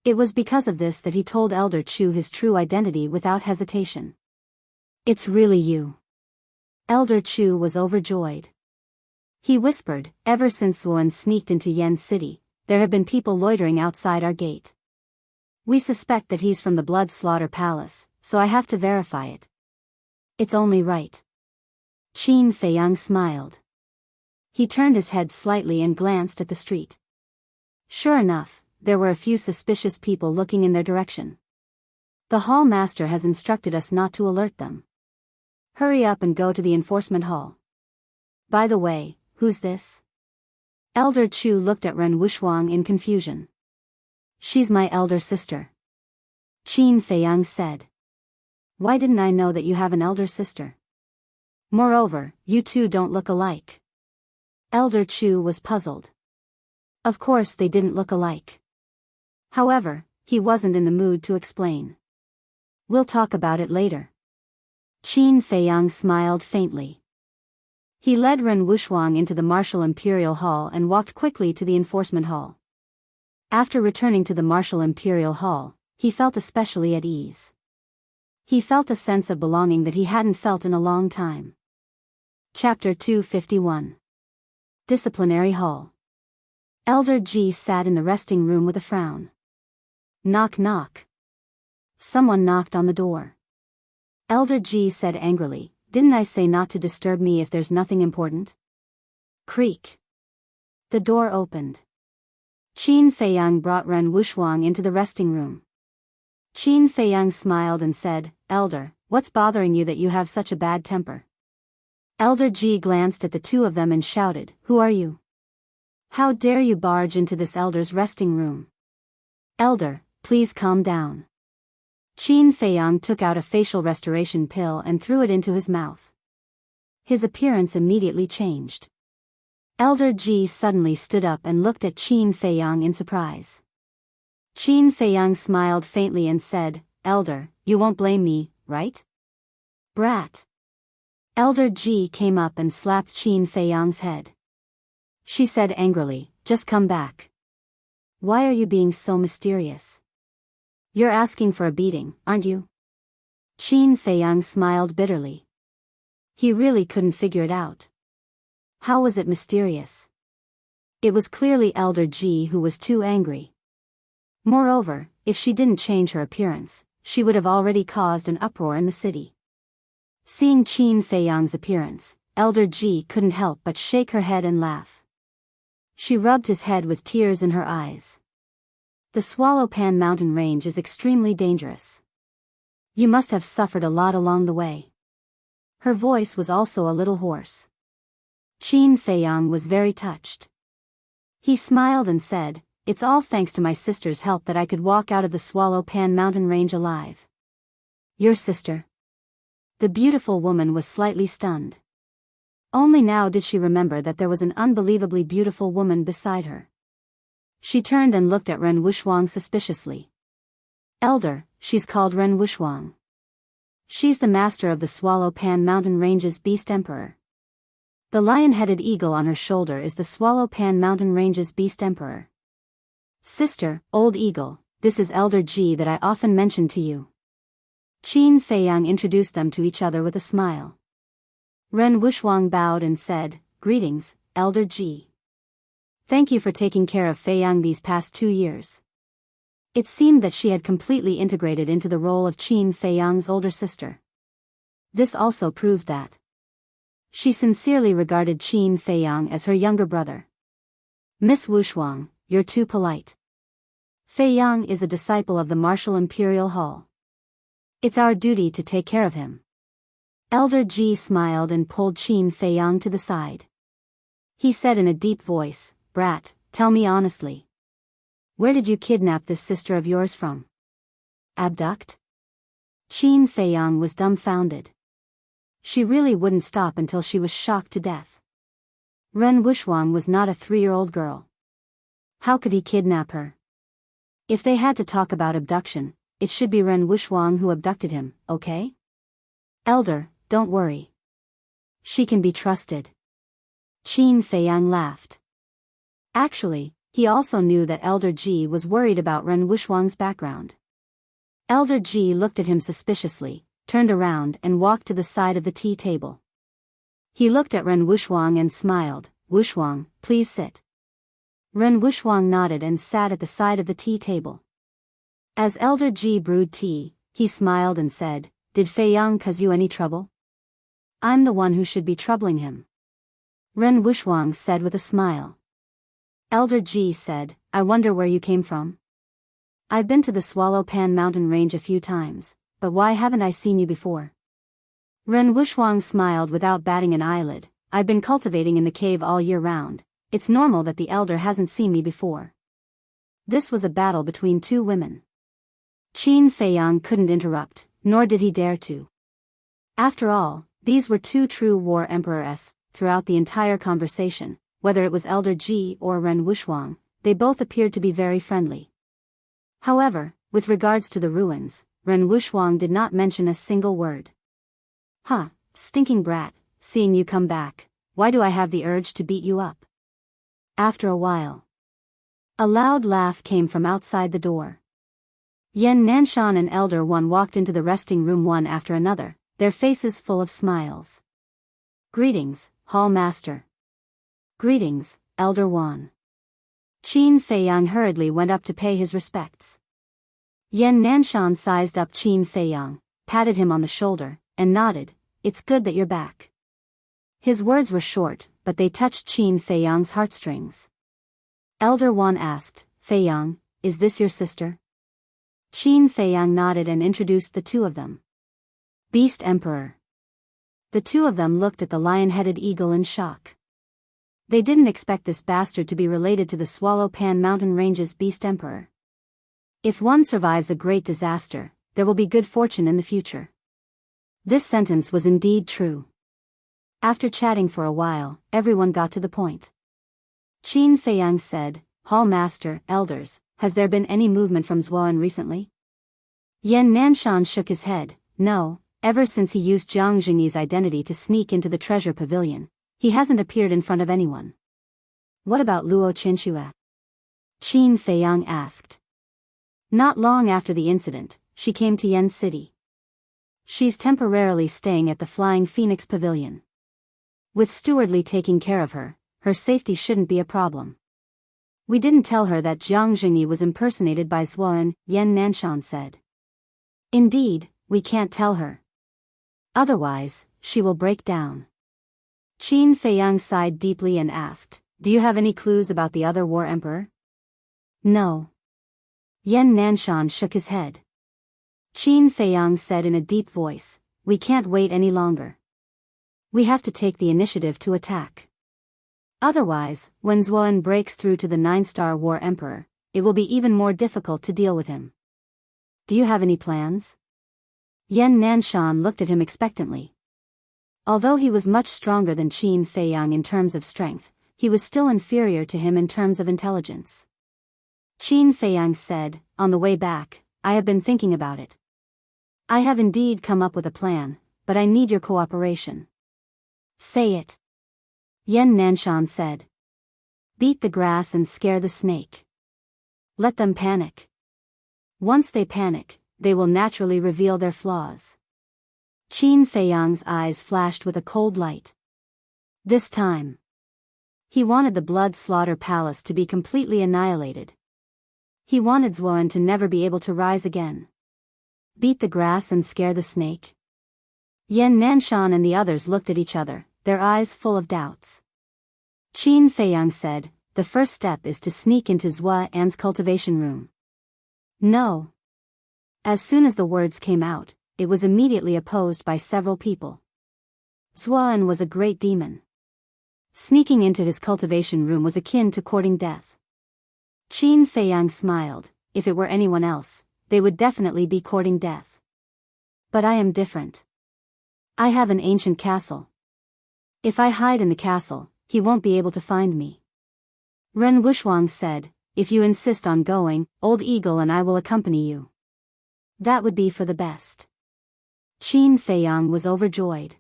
It was because of this that he told Elder Chu his true identity without hesitation. It's really you. Elder Chu was overjoyed. He whispered, Ever since Zuan sneaked into Yen City, there have been people loitering outside our gate. We suspect that he's from the Blood Slaughter Palace, so I have to verify it. It's only right. Qin Feiyang smiled. He turned his head slightly and glanced at the street. Sure enough, there were a few suspicious people looking in their direction. The hall master has instructed us not to alert them. Hurry up and go to the enforcement hall. By the way, who's this? Elder Chu looked at Ren Wuxuang in confusion. She's my elder sister. Qin Feiyang said. Why didn't I know that you have an elder sister? Moreover, you two don't look alike. Elder Chu was puzzled. Of course they didn't look alike. However, he wasn't in the mood to explain. We'll talk about it later. Qin Feiyang smiled faintly. He led Ren Wuxuang into the Martial Imperial Hall and walked quickly to the enforcement hall. After returning to the Martial Imperial Hall, he felt especially at ease. He felt a sense of belonging that he hadn't felt in a long time. Chapter 251. Disciplinary Hall. Elder Ji sat in the resting room with a frown. Knock knock. Someone knocked on the door. Elder Ji said angrily, Didn't I say not to disturb me if there's nothing important? Creak. The door opened. Qin Feiyang brought Ren Wuxuang into the resting room. Qin Feiyang smiled and said, Elder, what's bothering you that you have such a bad temper? Elder Ji glanced at the two of them and shouted, "Who are you? How dare you barge into this elder's resting room? Elder, please calm down." Qin Feiyang took out a facial restoration pill and threw it into his mouth. His appearance immediately changed. Elder Ji suddenly stood up and looked at Qin Feiyang in surprise. Qin Feiyang smiled faintly and said, "Elder, you won't blame me, right? Brat." Elder Ji came up and slapped Qin Feiyang's head. She said angrily, "Just come back. Why are you being so mysterious? You're asking for a beating, aren't you?" Qin Feiyang smiled bitterly. He really couldn't figure it out. How was it mysterious? It was clearly Elder Ji who was too angry. Moreover, if she didn't change her appearance, she would have already caused an uproar in the city. Seeing Qin Feiyang's appearance, Elder Ji couldn't help but shake her head and laugh. She rubbed his head with tears in her eyes. "The Swallow Pan mountain range is extremely dangerous. You must have suffered a lot along the way." Her voice was also a little hoarse. Qin Feiyang was very touched. He smiled and said, "It's all thanks to my sister's help that I could walk out of the Swallow Pan mountain range alive." "Your sister?" The beautiful woman was slightly stunned. Only now did she remember that there was an unbelievably beautiful woman beside her. She turned and looked at Ren Wuxuang suspiciously. "Elder, she's called Ren Wuxuang. She's the master of the Swallow Pan mountain range's beast emperor. The lion-headed eagle on her shoulder is the Swallow Pan mountain range's beast emperor. Sister, old eagle, this is Elder Ji that I often mentioned to you." Qin Feiyang introduced them to each other with a smile. Ren Wuxuang bowed and said, "Greetings, Elder Ji. Thank you for taking care of Feiyang these past 2 years." It seemed that she had completely integrated into the role of Qin Feiyang's older sister. This also proved that she sincerely regarded Qin Feiyang as her younger brother. "Miss Wuxuang, you're too polite. Feiyang is a disciple of the Martial Imperial Hall. It's our duty to take care of him." Elder Ji smiled and pulled Qin Feiyang to the side. He said in a deep voice, "Brat, tell me honestly. Where did you kidnap this sister of yours from? Abduct?" Qin Feiyang was dumbfounded. She really wouldn't stop until she was shocked to death. Ren Wuxuang was not a 3-year-old girl. How could he kidnap her? If they had to talk about abduction, it should be Ren Wuxuang who abducted him, okay? "Elder, don't worry. She can be trusted." Qin Feiyang laughed. Actually, he also knew that Elder Ji was worried about Ren Wuxuang's background. Elder Ji looked at him suspiciously, turned around and walked to the side of the tea table. He looked at Ren Wuxuang and smiled. "Wuxuang, please sit." Ren Wuxuang nodded and sat at the side of the tea table. As Elder Ji brewed tea, he smiled and said, "Did Feiyang cause you any trouble?" "I'm the one who should be troubling him," Ren Wuxuang said with a smile. Elder Ji said, "I wonder where you came from. I've been to the Swallow Pan mountain range a few times, but why haven't I seen you before?" Ren Wuxuang smiled without batting an eyelid. "I've been cultivating in the cave all year round. It's normal that the elder hasn't seen me before." This was a battle between two women. Qin Feiyang couldn't interrupt, nor did he dare to. After all, these were two true war emperors. Throughout the entire conversation, whether it was Elder Ji or Ren Wuxuang, they both appeared to be very friendly. However, with regards to the ruins, Ren Wuxuang did not mention a single word. "Huh, stinking brat, seeing you come back, why do I have the urge to beat you up?" After a while, a loud laugh came from outside the door. Yan Nanshan and Elder One walked into the resting room one after another, their faces full of smiles. "Greetings, Hall Master." "Greetings, Elder One." Qin Feiyang hurriedly went up to pay his respects. Yan Nanshan sized up Qin Feiyang, patted him on the shoulder, and nodded, "It's good that you're back." His words were short, but they touched Qin Feiyang's heartstrings. Elder One asked, "Feiyang, is this your sister?" Qin Feiyang nodded and introduced the two of them. "Beast Emperor." The two of them looked at the lion-headed eagle in shock. They didn't expect this bastard to be related to the Swallow Pan Mountain Range's Beast Emperor. If one survives a great disaster, there will be good fortune in the future. This sentence was indeed true. After chatting for a while, everyone got to the point. Qin Feiyang said, Hall Master, Elders, has there been any movement from Zhuan recently? Yan Nanshan shook his head. No, ever since he used Jiang Jingyi's identity to sneak into the treasure pavilion, he hasn't appeared in front of anyone. What about Luo Qinxue? Qin Feiyang asked. Not long after the incident, she came to Yen City. She's temporarily staying at the Flying Phoenix Pavilion. With Stewardly taking care of her, her safety shouldn't be a problem. We didn't tell her that Jiang Jingyi was impersonated by Zhuan, Yan Nanshan said. Indeed, we can't tell her. Otherwise, she will break down. Qin Feiyang sighed deeply and asked, Do you have any clues about the other war emperor? No. Yan Nanshan shook his head. Qin Feiyang said in a deep voice, We can't wait any longer. We have to take the initiative to attack. Otherwise, when Zhuan breaks through to the 9-star war emperor, it will be even more difficult to deal with him. Do you have any plans? Yan Nanshan looked at him expectantly. Although he was much stronger than Qin Feiyang in terms of strength, he was still inferior to him in terms of intelligence. Qin Feiyang said, On the way back, I have been thinking about it. I have indeed come up with a plan, but I need your cooperation. Say it. Yan Nanshan said. Beat the grass and scare the snake. Let them panic. Once they panic, they will naturally reveal their flaws. Qin Feiyang's eyes flashed with a cold light. This time, he wanted the Blood Slaughter Palace to be completely annihilated. He wanted Zhuan to never be able to rise again. Beat the grass and scare the snake. Yan Nanshan and the others looked at each other, their eyes full of doubts. Qin Feiyang said, The first step is to sneak into Zhuan's cultivation room. No. As soon as the words came out, it was immediately opposed by several people. Zhuan was a great demon. Sneaking into his cultivation room was akin to courting death. Qin Feiyang smiled. If it were anyone else, they would definitely be courting death. But I am different. I have an ancient castle. If I hide in the castle, he won't be able to find me. Ren Wushwang said, If you insist on going, Old Eagle and I will accompany you. That would be for the best. Qin Feiyang was overjoyed.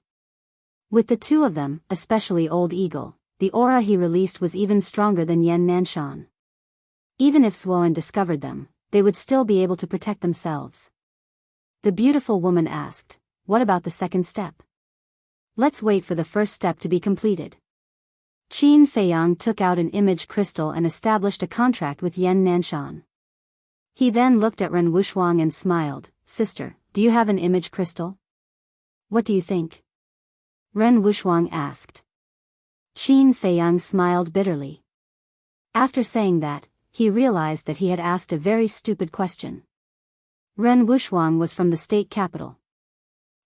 With the two of them, especially Old Eagle, the aura he released was even stronger than Yan Nanshan. Even if Zhuan discovered them, they would still be able to protect themselves. The beautiful woman asked, What about the second step? Let's wait for the first step to be completed. Qin Feiyang took out an image crystal and established a contract with Yan Nanshan. He then looked at Ren Wushwang and smiled, Sister, do you have an image crystal? What do you think? Ren Wushwang asked. Qin Feiyang smiled bitterly. After saying that, he realized that he had asked a very stupid question. Ren Wushwang was from the state capital.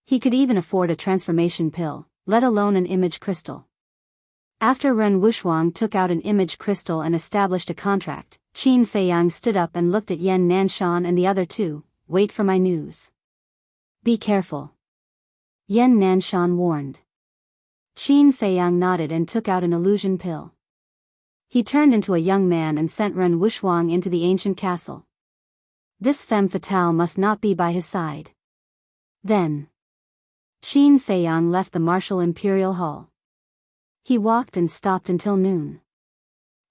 He could even afford a transformation pill, let alone an image crystal. After Ren Wushwang took out an image crystal and established a contract, Qin Feiyang stood up and looked at Yan Nanshan and the other two. Wait for my news. Be careful. Yan Nanshan warned. Qin Feiyang nodded and took out an illusion pill. He turned into a young man and sent Ren Wushwang into the ancient castle. This femme fatale must not be by his side. Then, Qin Feiyang left the martial imperial hall. He walked and stopped until noon.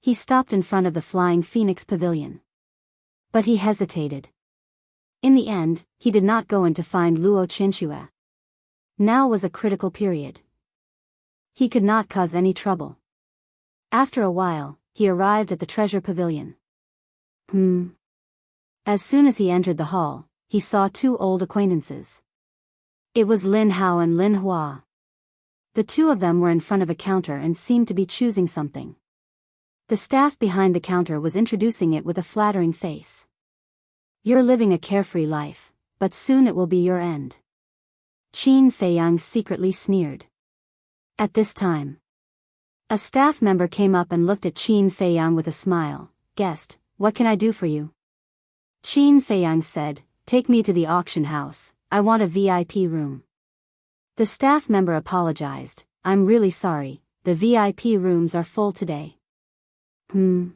He stopped in front of the Flying Phoenix Pavilion. But he hesitated. In the end, he did not go in to find Luo Qinxue. Now was a critical period. He could not cause any trouble. After a while, he arrived at the treasure pavilion. As soon as he entered the hall, he saw two old acquaintances. It was Lin Hao and Lin Hua. The two of them were in front of a counter and seemed to be choosing something. The staff behind the counter was introducing it with a flattering face. You're living a carefree life, but soon it will be your end. Qin Feiyang secretly sneered. At this time, a staff member came up and looked at Qin Feiyang with a smile. Guest, what can I do for you? Qin Feiyang said, take me to the auction house, I want a VIP room. The staff member apologized, I'm really sorry, the VIP rooms are full today. Qin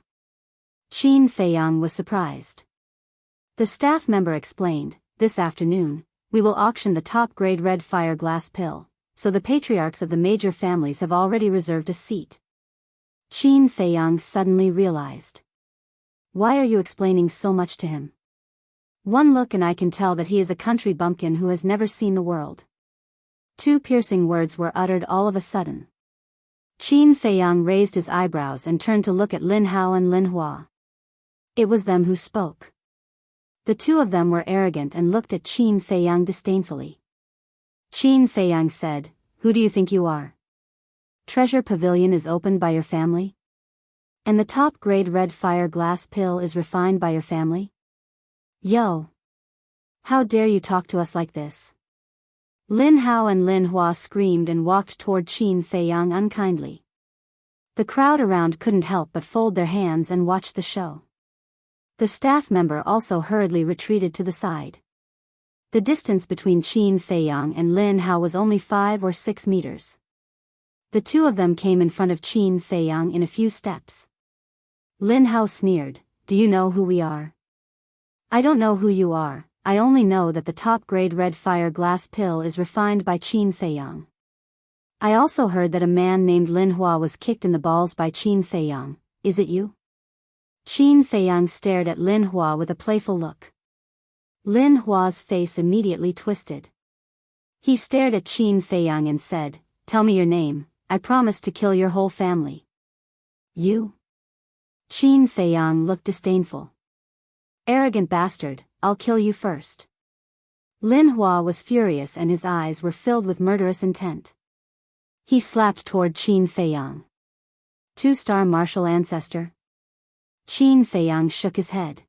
Feiyang was surprised. The staff member explained, this afternoon, we will auction the top-grade red fire glass pill, so the patriarchs of the major families have already reserved a seat. Qin Feiyang suddenly realized. Why are you explaining so much to him? One look and I can tell that he is a country bumpkin who has never seen the world. Two piercing words were uttered all of a sudden. Qin Feiyang raised his eyebrows and turned to look at Lin Hao and Lin Hua. It was them who spoke. The two of them were arrogant and looked at Qin Feiyang disdainfully. Qin Feiyang said, who do you think you are? Treasure Pavilion is opened by your family? And the top-grade red fire glass pill is refined by your family? Yo! How dare you talk to us like this? Lin Hao and Lin Hua screamed and walked toward Qin Feiyang unkindly. The crowd around couldn't help but fold their hands and watch the show. The staff member also hurriedly retreated to the side. The distance between Qin Feiyang and Lin Hao was only 5 or 6 meters. The two of them came in front of Qin Feiyang in a few steps. Lin Hao sneered, do you know who we are? I don't know who you are, I only know that the top-grade red fire glass pill is refined by Qin Feiyang. I also heard that a man named Lin Hua was kicked in the balls by Qin Feiyang, is it you? Qin Feiyang stared at Lin Hua with a playful look. Lin Hua's face immediately twisted. He stared at Qin Feiyang and said, tell me your name, I promise to kill your whole family. You? Qin Feiyang looked disdainful. Arrogant bastard, I'll kill you first. Lin Hua was furious and his eyes were filled with murderous intent. He slapped toward Qin Feiyang. 2-star martial ancestor? Qin Feiyang shook his head.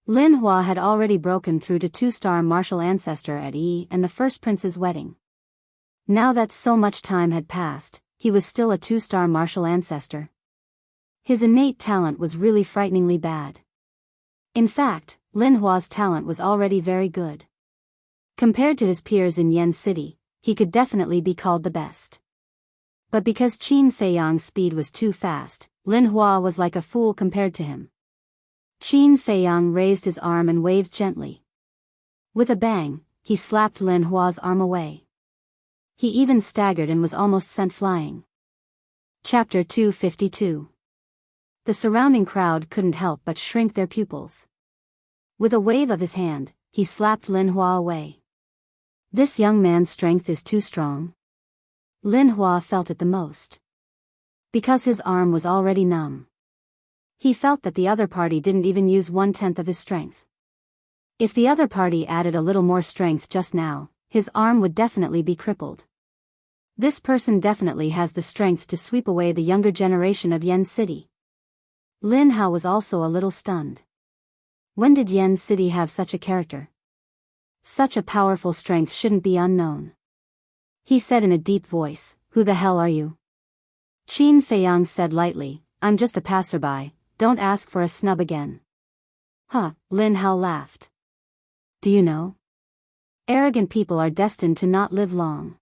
Lin Hua had already broken through to 2-star martial ancestor at Yi and the first prince's wedding. Now that so much time had passed, he was still a 2-star martial ancestor. His innate talent was really frighteningly bad. In fact, Lin Hua's talent was already very good. Compared to his peers in Yen City, he could definitely be called the best. But because Qin Feiyang's speed was too fast, Lin Hua was like a fool compared to him. Qin Feiyang raised his arm and waved gently. With a bang, he slapped Lin Hua's arm away. He even staggered and was almost sent flying. Chapter 252. The surrounding crowd couldn't help but shrink their pupils. With a wave of his hand, he slapped Lin Hua away. This young man's strength is too strong. Lin Hua felt it the most. Because his arm was already numb. He felt that the other party didn't even use 1/10 of his strength. If the other party added a little more strength just now, his arm would definitely be crippled. This person definitely has the strength to sweep away the younger generation of Yen City. Lin Hao was also a little stunned. When did Yen City have such a character? Such a powerful strength shouldn't be unknown. He said in a deep voice, who the hell are you? Qin Feiyang said lightly, I'm just a passerby, don't ask for a snub again. Huh, Lin Hao laughed. Do you know? Arrogant people are destined to not live long.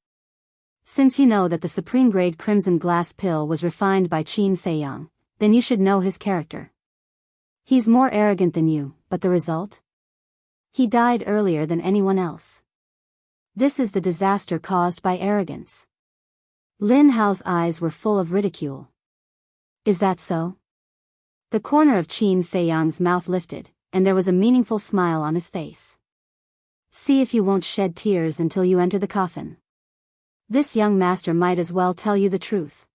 Since you know that the supreme grade crimson glass pill was refined by Qin Feiyang, then you should know his character. He's more arrogant than you, but the result? He died earlier than anyone else. This is the disaster caused by arrogance. Lin Hao's eyes were full of ridicule. Is that so? The corner of Qin Feiyang's mouth lifted, and there was a meaningful smile on his face. See if you won't shed tears until you enter the coffin. This young master might as well tell you the truth.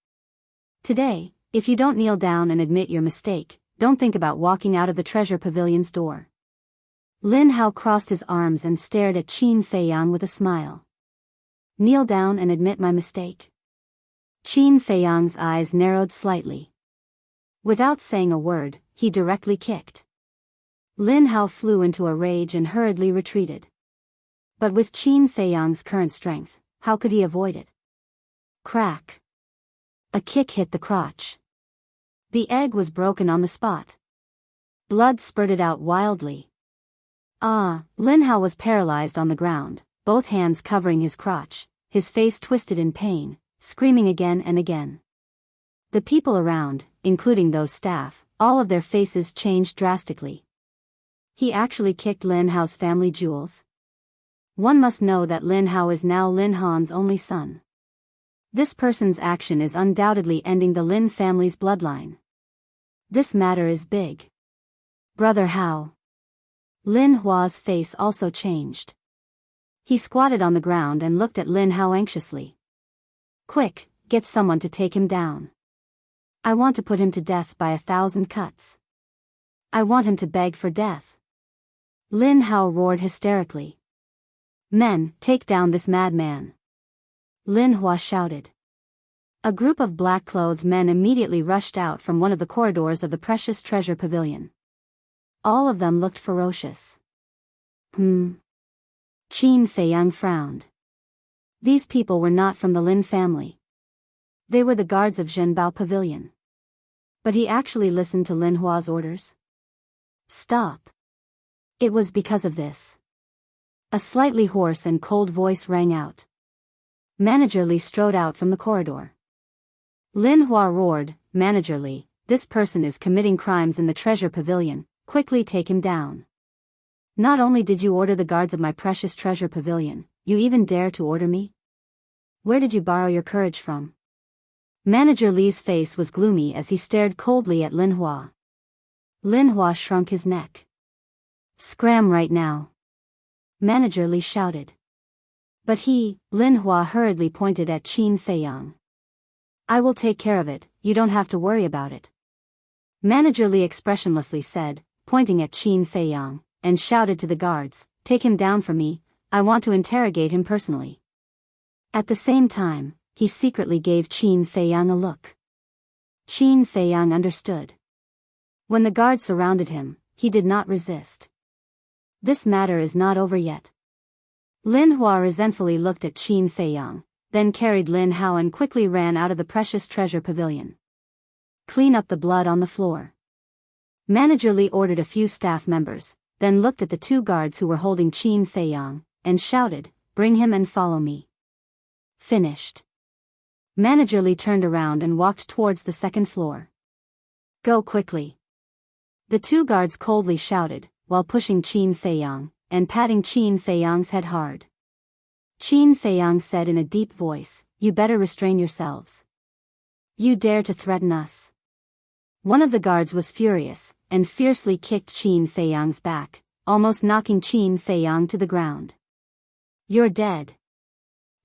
Today, if you don't kneel down and admit your mistake, don't think about walking out of the treasure pavilion's door. Lin Hao crossed his arms and stared at Qin Feiyang with a smile. Kneel down and admit my mistake. Qin Feiyang's eyes narrowed slightly. Without saying a word, he directly kicked. Lin Hao flew into a rage and hurriedly retreated. But with Qin Feiyang's current strength, how could he avoid it? Crack. A kick hit the crotch. The egg was broken on the spot. Blood spurted out wildly. Lin Hao was paralyzed on the ground, both hands covering his crotch, his face twisted in pain, screaming again and again. The people around, including those staff, all of their faces changed drastically. He actually kicked Lin Hao's family jewels? One must know that Lin Hao is now Lin Han's only son. This person's action is undoubtedly ending the Lin family's bloodline. This matter is big. Brother Hao. Lin Hua's face also changed. He squatted on the ground and looked at Lin Hao anxiously. Quick, get someone to take him down. I want to put him to death by 1,000 cuts. I want him to beg for death. Lin Hao roared hysterically. Men, take down this madman. Lin Hua shouted. A group of black-clothed men immediately rushed out from one of the corridors of the precious treasure pavilion. All of them looked ferocious. Qin Feiyang frowned. These people were not from the Lin family. They were the guards of Zhenbao Pavilion. But he actually listened to Lin Hua's orders. Stop. It was because of this. A slightly hoarse and cold voice rang out. Manager Li strode out from the corridor. Lin Hua roared, Manager Li, this person is committing crimes in the treasure pavilion, quickly take him down. Not only did you order the guards of my precious treasure pavilion, you even dare to order me? Where did you borrow your courage from? Manager Li's face was gloomy as he stared coldly at Lin Hua. Lin Hua shrunk his neck. Scram right now. Manager Li shouted. But Lin Hua hurriedly pointed at Qin Feiyang. I will take care of it, you don't have to worry about it. Manager Li expressionlessly said, pointing at Qin Feiyang, and shouted to the guards, take him down for me, I want to interrogate him personally. At the same time, he secretly gave Qin Feiyang a look. Qin Feiyang understood. When the guards surrounded him, he did not resist. This matter is not over yet. Lin Hua resentfully looked at Qin Feiyang, then carried Lin Hao and quickly ran out of the precious treasure pavilion. Clean up the blood on the floor. Manager Li ordered a few staff members, then looked at the two guards who were holding Qin Feiyang, and shouted, bring him and follow me. Finished. Manager Li turned around and walked towards the second floor. Go quickly. The two guards coldly shouted, while pushing Qin Feiyang, and patting Qin Feiyang's head hard. Qin Feiyang said in a deep voice, you better restrain yourselves. You dare to threaten us. One of the guards was furious, and fiercely kicked Qin Feiyang's back, almost knocking Qin Feiyang to the ground. You're dead.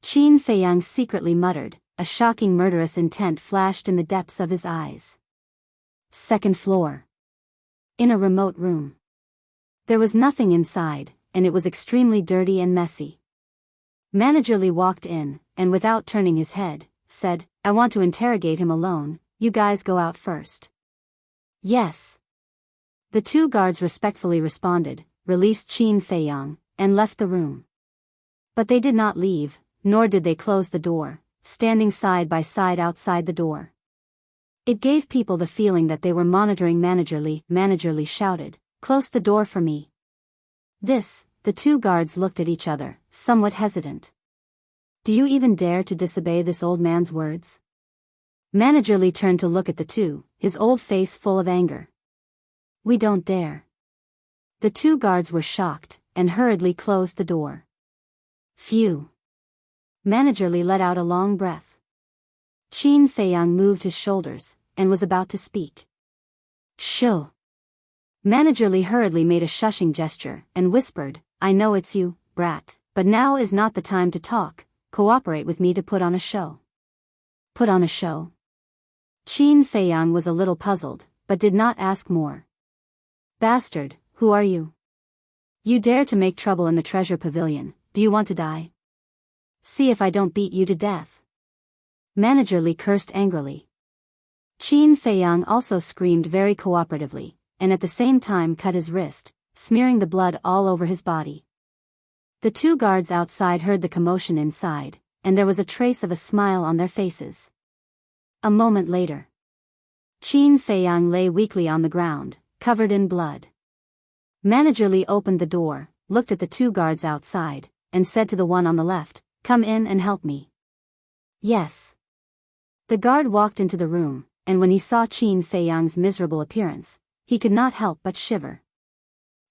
Qin Feiyang secretly muttered, a shocking murderous intent flashed in the depths of his eyes. Second floor. In a remote room. There was nothing inside, and it was extremely dirty and messy. Manager Li walked in, and without turning his head, said, I want to interrogate him alone, you guys go out first. Yes. The two guards respectfully responded, released Qin Feiyang, and left the room. But they did not leave, nor did they close the door, standing side by side outside the door. It gave people the feeling that they were monitoring Manager Li. Manager Li shouted, close the door for me. The two guards looked at each other, somewhat hesitant. Do you even dare to disobey this old man's words? Manager Li turned to look at the two, his old face full of anger. We don't dare. The two guards were shocked, and hurriedly closed the door. Phew. Manager Li let out a long breath. Qin Feiyang moved his shoulders, and was about to speak. Shoo. Manager Li hurriedly made a shushing gesture, and whispered, I know it's you, brat, but now is not the time to talk, cooperate with me to put on a show. Put on a show? Qin Feiyang was a little puzzled, but did not ask more. Bastard, who are you? You dare to make trouble in the treasure pavilion, do you want to die? See if I don't beat you to death. Manager Li cursed angrily. Qin Feiyang also screamed very cooperatively, and at the same time cut his wrist, smearing the blood all over his body. The two guards outside heard the commotion inside, and there was a trace of a smile on their faces. A moment later, Qin Feiyang lay weakly on the ground, covered in blood. Manager Li opened the door, looked at the two guards outside, and said to the one on the left, "Come in and help me." "Yes." The guard walked into the room, and when he saw Qin Feiyang's miserable appearance, he could not help but shiver.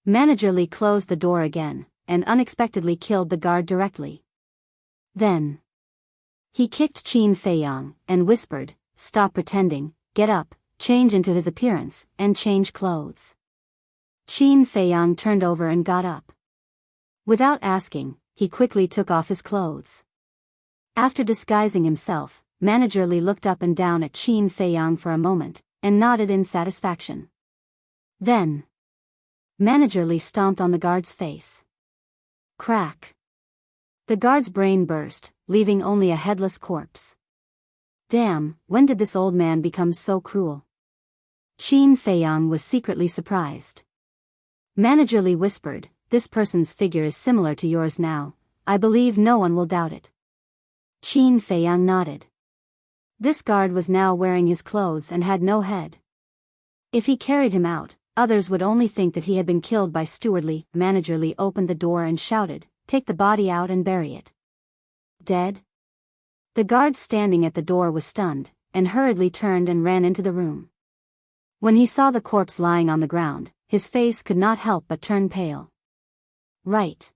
Manager Li closed the door again, and unexpectedly killed the guard directly. Then he kicked Qin Feiyang, and whispered, "Stop pretending, get up, change into his appearance, and change clothes." Qin Feiyang turned over and got up. Without asking, he quickly took off his clothes. After disguising himself, Manager Li looked up and down at Qin Feiyang for a moment, and nodded in satisfaction. Then Manager Li stomped on the guard's face. Crack! The guard's brain burst, leaving only a headless corpse. Damn, when did this old man become so cruel? Qin Feiyang was secretly surprised. Manager Li whispered, "This person's figure is similar to yours now. I believe no one will doubt it." Qin Feiyang nodded. This guard was now wearing his clothes and had no head. If he carried him out, others would only think that he had been killed by Steward Li. Manager Li opened the door and shouted, "Take the body out and bury it." Dead? The guard standing at the door was stunned, and hurriedly turned and ran into the room. When he saw the corpse lying on the ground, his face could not help but turn pale. Right.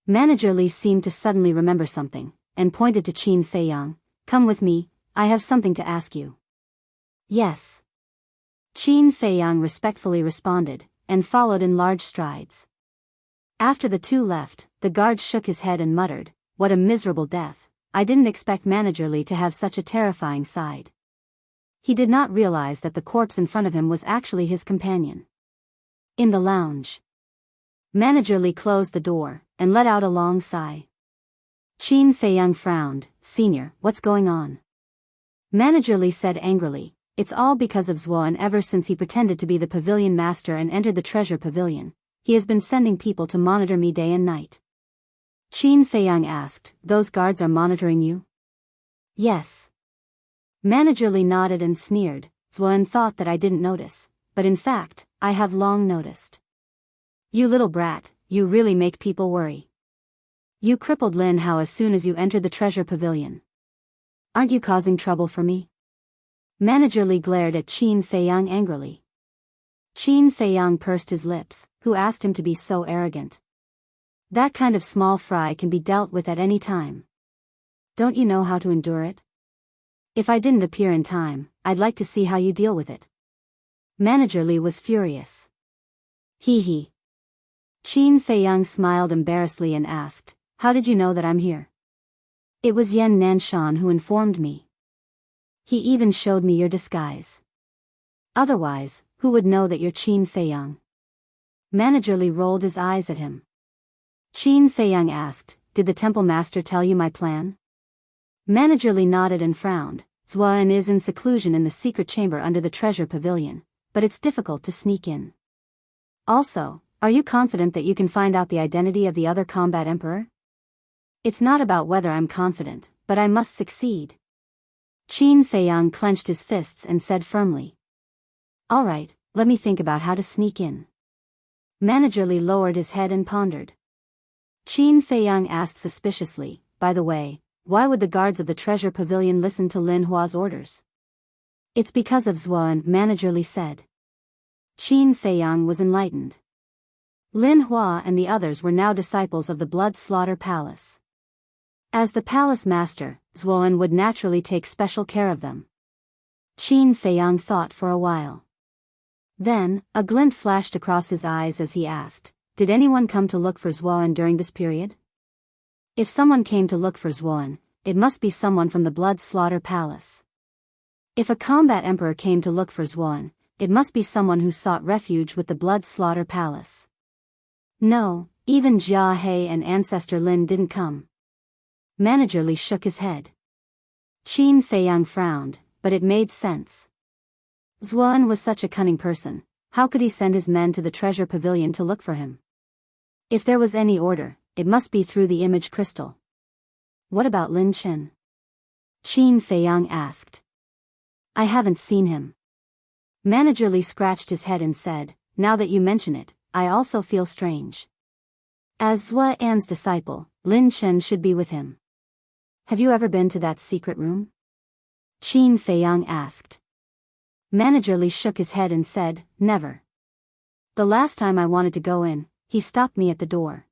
Manager Li seemed to suddenly remember something, and pointed to Qin Feiyang, "Come with me, I have something to ask you." "Yes." Qin Feiyang respectfully responded, and followed in large strides. After the two left, the guard shook his head and muttered, "What a miserable death. I didn't expect Manager Li to have such a terrifying side." He did not realize that the corpse in front of him was actually his companion. In the lounge, Manager Li closed the door, and let out a long sigh. Qin Feiyang frowned, "Senior, what's going on?" Manager Li said angrily, "It's all because of Zuan. Ever since he pretended to be the pavilion master and entered the treasure pavilion, he has been sending people to monitor me day and night." Qin Feiyang asked, "Those guards are monitoring you?" "Yes." Manager Li nodded and sneered, "Zuan thought that I didn't notice, but in fact, I have long noticed. You little brat, you really make people worry. You crippled Lin Hao as soon as you entered the treasure pavilion. Aren't you causing trouble for me?" Manager Li glared at Qin Feiyang angrily. Qin Feiyang pursed his lips, who asked him to be so arrogant? That kind of small fry can be dealt with at any time. Don't you know how to endure it? If I didn't appear in time, I'd like to see how you deal with it. Manager Li was furious. Hee hee. Qin Feiyang smiled embarrassedly and asked, "How did you know that I'm here?" "It was Yan Nanshan who informed me. He even showed me your disguise. Otherwise, who would know that you're Qin Feiyang?" Manager Li rolled his eyes at him. Qin Feiyang asked, "Did the temple master tell you my plan?" Manager Li nodded and frowned. "Zuan is in seclusion in the secret chamber under the treasure pavilion, but it's difficult to sneak in. Also, are you confident that you can find out the identity of the other combat emperor?" "It's not about whether I'm confident, but I must succeed." Qin Feiyang clenched his fists and said firmly. "All right, let me think about how to sneak in." Manager Li lowered his head and pondered. Qin Feiyang asked suspiciously, "By the way, why would the guards of the treasure pavilion listen to Lin Hua's orders?" "It's because of Zuan," Manager Li said. Qin Feiyang was enlightened. Lin Hua and the others were now disciples of the Blood Slaughter Palace. As the palace master, Zuan would naturally take special care of them. Qin Feiyang thought for a while. Then, a glint flashed across his eyes as he asked, "Did anyone come to look for Zuan during this period?" "If someone came to look for Zuan, it must be someone from the Blood Slaughter Palace. If a combat emperor came to look for Zuan, it must be someone who sought refuge with the Blood Slaughter Palace. No, even Jia He and Ancestor Lin didn't come." Manager Li shook his head. Qin Feiyang frowned, but it made sense. Zuan was such a cunning person, how could he send his men to the treasure pavilion to look for him? If there was any order, it must be through the image crystal. What about Lin Chen? Qin Feiyang asked. I haven't seen him. Manager Li scratched his head and said, now that you mention it, I also feel strange. As Zhua An's disciple, Lin Chen should be with him. Have you ever been to that secret room? Qin Feiyang asked. Manager Li shook his head and said, never. The last time I wanted to go in, he stopped me at the door.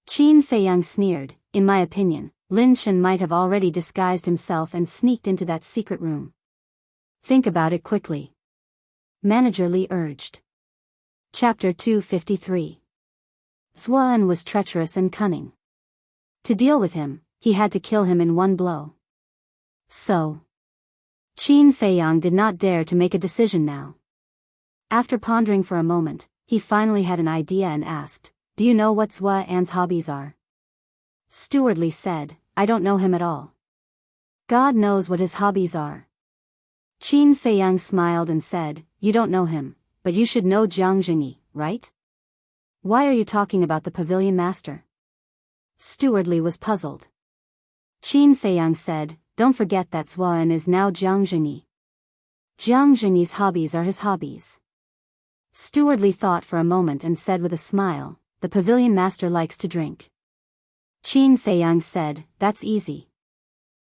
Qin Feiyang sneered, in my opinion, Lin Chen might have already disguised himself and sneaked into that secret room. Think about it quickly. Manager Li urged. Chapter 253. Zuan was treacherous and cunning. To deal with him, he had to kill him in one blow. So, Qin Feiyang did not dare to make a decision now. After pondering for a moment, he finally had an idea and asked, do you know what Zhua An's hobbies are? Steward Li said, I don't know him at all. God knows what his hobbies are. Qin Feiyang smiled and said, you don't know him, but you should know Jiang Jingyi, right? Why are you talking about the pavilion master? Steward Li was puzzled. Qin Feiyang said, don't forget that Zhua An is now Jiang Jingyi. Jiang Jingyi's hobbies are his hobbies. Steward Li thought for a moment and said with a smile, the pavilion master likes to drink. Qin Feiyang said, that's easy.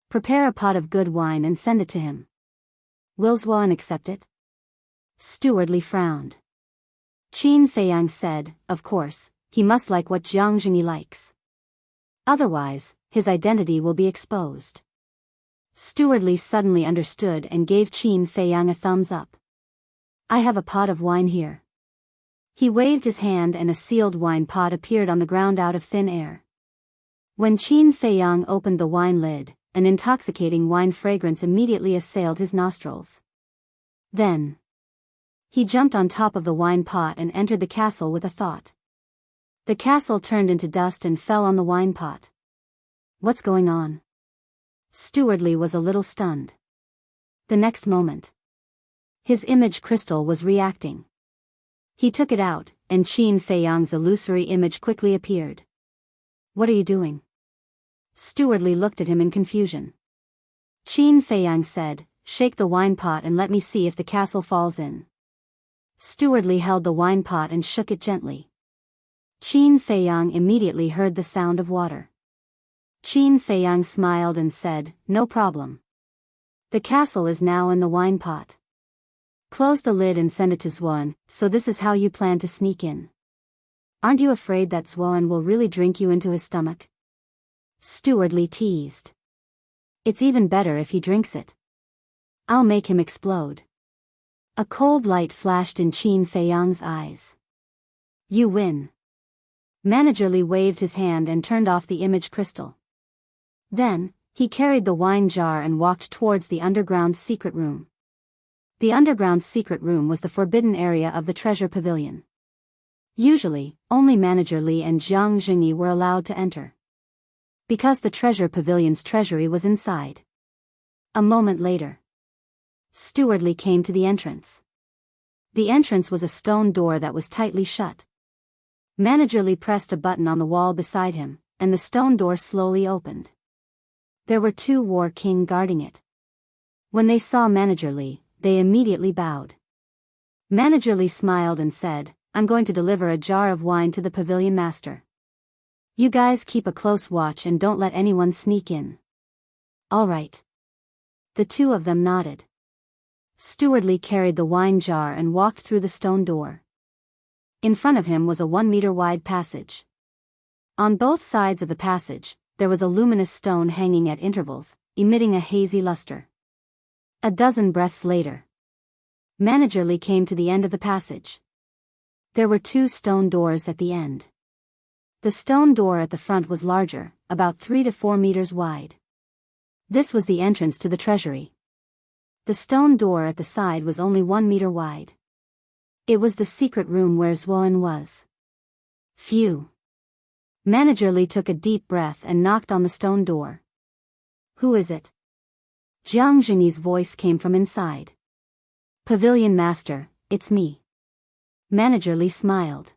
Prepare a pot of good wine and send it to him. Will Zhua An accept it? Steward Li frowned. Qin Feiyang said, of course, he must like what Jiang Jingyi likes. Otherwise, his identity will be exposed. Steward Li suddenly understood and gave Qin Feiyang a thumbs up. I have a pot of wine here. He waved his hand and a sealed wine pot appeared on the ground out of thin air. When Qin Feiyang opened the wine lid, an intoxicating wine fragrance immediately assailed his nostrils. Then, he jumped on top of the wine pot and entered the castle with a thought. The castle turned into dust and fell on the wine pot. What's going on? Steward Li was a little stunned. The next moment, his image crystal was reacting. He took it out, and Qin Feiyang's illusory image quickly appeared. What are you doing? Steward Li looked at him in confusion. Qin Feiyang said, shake the wine pot and let me see if the castle falls in. Steward Li held the wine pot and shook it gently. Qin Feiyang immediately heard the sound of water. Qin Feiyang smiled and said, no problem. The castle is now in the wine pot. Close the lid and send it to Zhuan. So this is how you plan to sneak in. Aren't you afraid that Zhuan will really drink you into his stomach? Steward Li teased. It's even better if he drinks it. I'll make him explode. A cold light flashed in Qin Feiyang's eyes. You win. Manager Li waved his hand and turned off the image crystal. Then, he carried the wine jar and walked towards the underground secret room. The underground secret room was the forbidden area of the treasure pavilion. Usually, only Manager Li and Jiang Jingyi were allowed to enter. Because the treasure pavilion's treasury was inside. A moment later, Steward Li came to the entrance. The entrance was a stone door that was tightly shut. Manager Li pressed a button on the wall beside him, and the stone door slowly opened. There were 2 war king guarding it. When they saw Manager Li, they immediately bowed. Manager Li smiled and said, I'm going to deliver a jar of wine to the pavilion master. You guys keep a close watch and don't let anyone sneak in. All right. The 2 of them nodded. Steward Li carried the wine jar and walked through the stone door. In front of him was a 1-meter wide passage. On both sides of the passage, there was a luminous stone hanging at intervals, emitting a hazy luster. A dozen breaths later, Manager Li came to the end of the passage. There were 2 stone doors at the end. The stone door at the front was larger, about 3 to 4 meters wide. This was the entrance to the treasury. The stone door at the side was only 1 meter wide. It was the secret room where Zhuan was. Phew. Manager Li took a deep breath and knocked on the stone door. Who is it? Jiang Jingyi's voice came from inside. Pavilion Master, it's me. Manager Li smiled.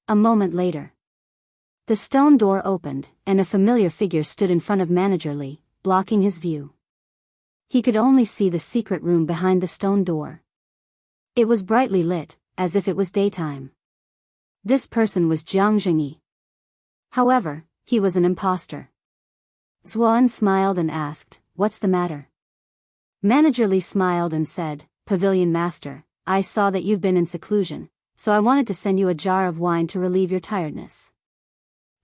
A moment later, The stone door opened, and a familiar figure stood in front of Manager Li, blocking his view. He could only see the secret room behind the stone door. It was brightly lit, as if it was daytime. This person was Jiang Zhengyi. However, he was an imposter. Zuan smiled and asked, "What's the matter?" Manager Li smiled and said, "Pavilion Master, I saw that you've been in seclusion, so I wanted to send you a jar of wine to relieve your tiredness."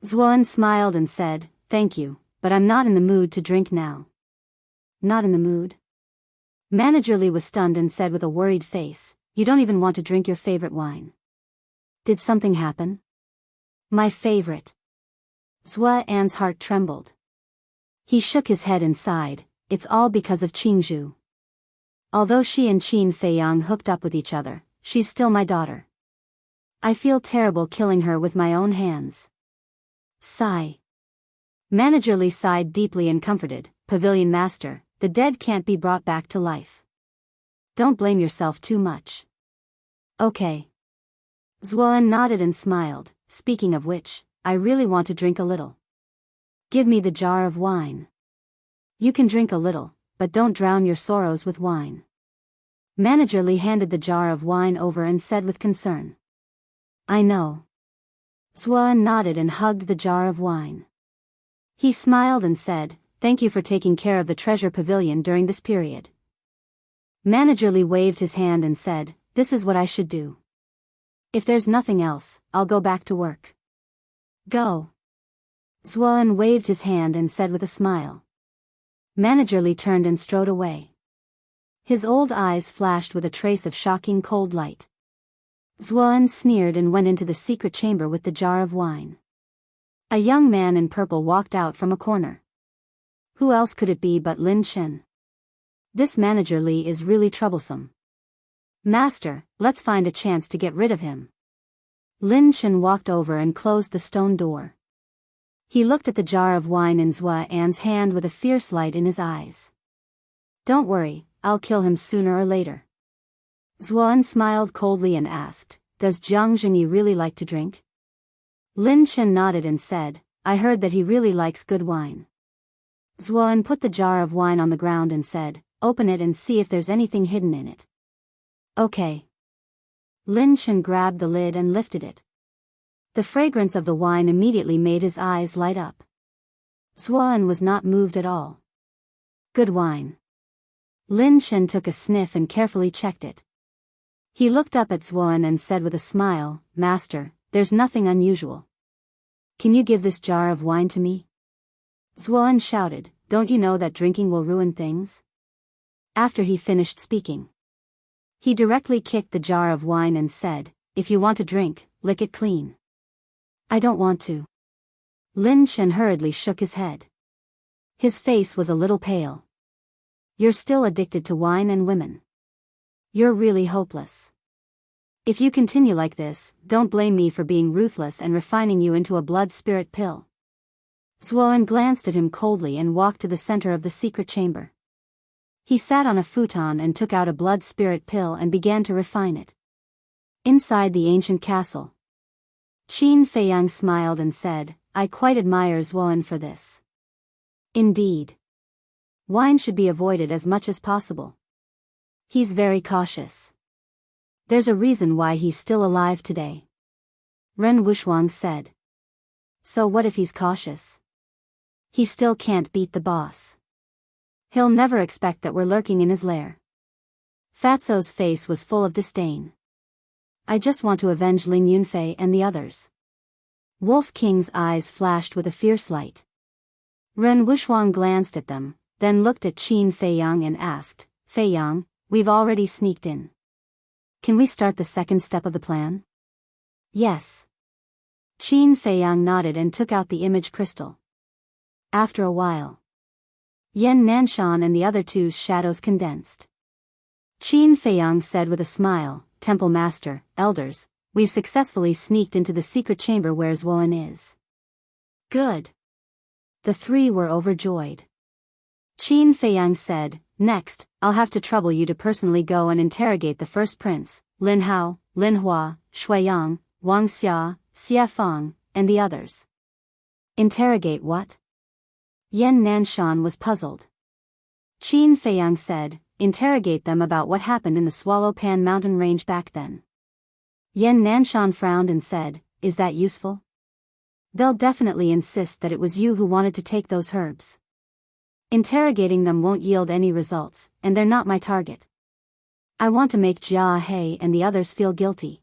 Zuan smiled and said, "Thank you, but I'm not in the mood to drink now." Not in the mood? Manager Li was stunned and said with a worried face, "You don't even want to drink your favorite wine. Did something happen?" "My favorite." Zuan's heart trembled. He shook his head and sighed, "It's all because of Qingzhu. Although she and Qin Feiyang hooked up with each other, she's still my daughter. I feel terrible killing her with my own hands." Sigh. Manager Li sighed deeply and comforted, "Pavilion Master, the dead can't be brought back to life. Don't blame yourself too much." "Okay." Zuan nodded and smiled, "Speaking of which, I really want to drink a little. Give me the jar of wine." "You can drink a little, but don't drown your sorrows with wine." Manager Li handed the jar of wine over and said with concern, "I know." Zuan nodded and hugged the jar of wine. He smiled and said, "Thank you for taking care of the treasure pavilion during this period." Manager Li waved his hand and said, "This is what I should do. If there's nothing else, I'll go back to work." "Go." Zuan waved his hand and said with a smile. Manager Li turned and strode away. His old eyes flashed with a trace of shocking cold light. Zuan sneered and went into the secret chamber with the jar of wine. A young man in purple walked out from a corner. Who else could it be but Lin Chen? This Manager Li is really troublesome. "Master, let's find a chance to get rid of him." Lin Chen walked over and closed the stone door. He looked at the jar of wine in Zuan's hand with a fierce light in his eyes. "Don't worry, I'll kill him sooner or later." Zuan smiled coldly and asked, "Does Jiang Zhengyi really like to drink?" Lin Chen nodded and said, "I heard that he really likes good wine." Zuan put the jar of wine on the ground and said, "Open it and see if there's anything hidden in it." "Okay." Lin Chen grabbed the lid and lifted it. The fragrance of the wine immediately made his eyes light up. Zuan was not moved at all. "Good wine." Lin Chen took a sniff and carefully checked it. He looked up at Zuan and said with a smile, "Master, there's nothing unusual. Can you give this jar of wine to me?" Zuan shouted, "Don't you know that drinking will ruin things?" After he finished speaking, he directly kicked the jar of wine and said, "If you want to drink, lick it clean." "I don't want to." Lin Chen hurriedly shook his head. His face was a little pale. "You're still addicted to wine and women. You're really hopeless. If you continue like this, don't blame me for being ruthless and refining you into a blood spirit pill." Zuan glanced at him coldly and walked to the center of the secret chamber. He sat on a futon and took out a blood spirit pill and began to refine it. Inside the ancient castle, Qin Feiyang smiled and said, "I quite admire Zuan for this. Indeed. Wine should be avoided as much as possible. He's very cautious. There's a reason why he's still alive today." Ren Wuxuang said. "So what if he's cautious? He still can't beat the boss. He'll never expect that we're lurking in his lair." Fatso's face was full of disdain. "I just want to avenge Ling Yunfei and the others." Wolf King's eyes flashed with a fierce light. Ren Wuxuang glanced at them, then looked at Qin Feiyang and asked, "Feiyang, we've already sneaked in. Can we start the second step of the plan?" "Yes." Qin Feiyang nodded and took out the image crystal. After a while, Yan Nanshan and the other two's shadows condensed. Qin Feiyang said with a smile, "Temple Master, Elders, we've successfully sneaked into the secret chamber where Zuan is." "Good." The three were overjoyed. Qin Feiyang said, "Next, I'll have to trouble you to personally go and interrogate the first prince, Lin Hao, Lin Hua, Shui Yang, Wang Xia, Xie Feng, and the others. Interrogate what? Yan Nanshan was puzzled. Qin Feiyang said, interrogate them about what happened in the Swallow Pan mountain range back then. Yan Nanshan frowned and said, is that useful? They'll definitely insist that it was you who wanted to take those herbs. Interrogating them won't yield any results, and they're not my target. I want to make Jia He and the others feel guilty.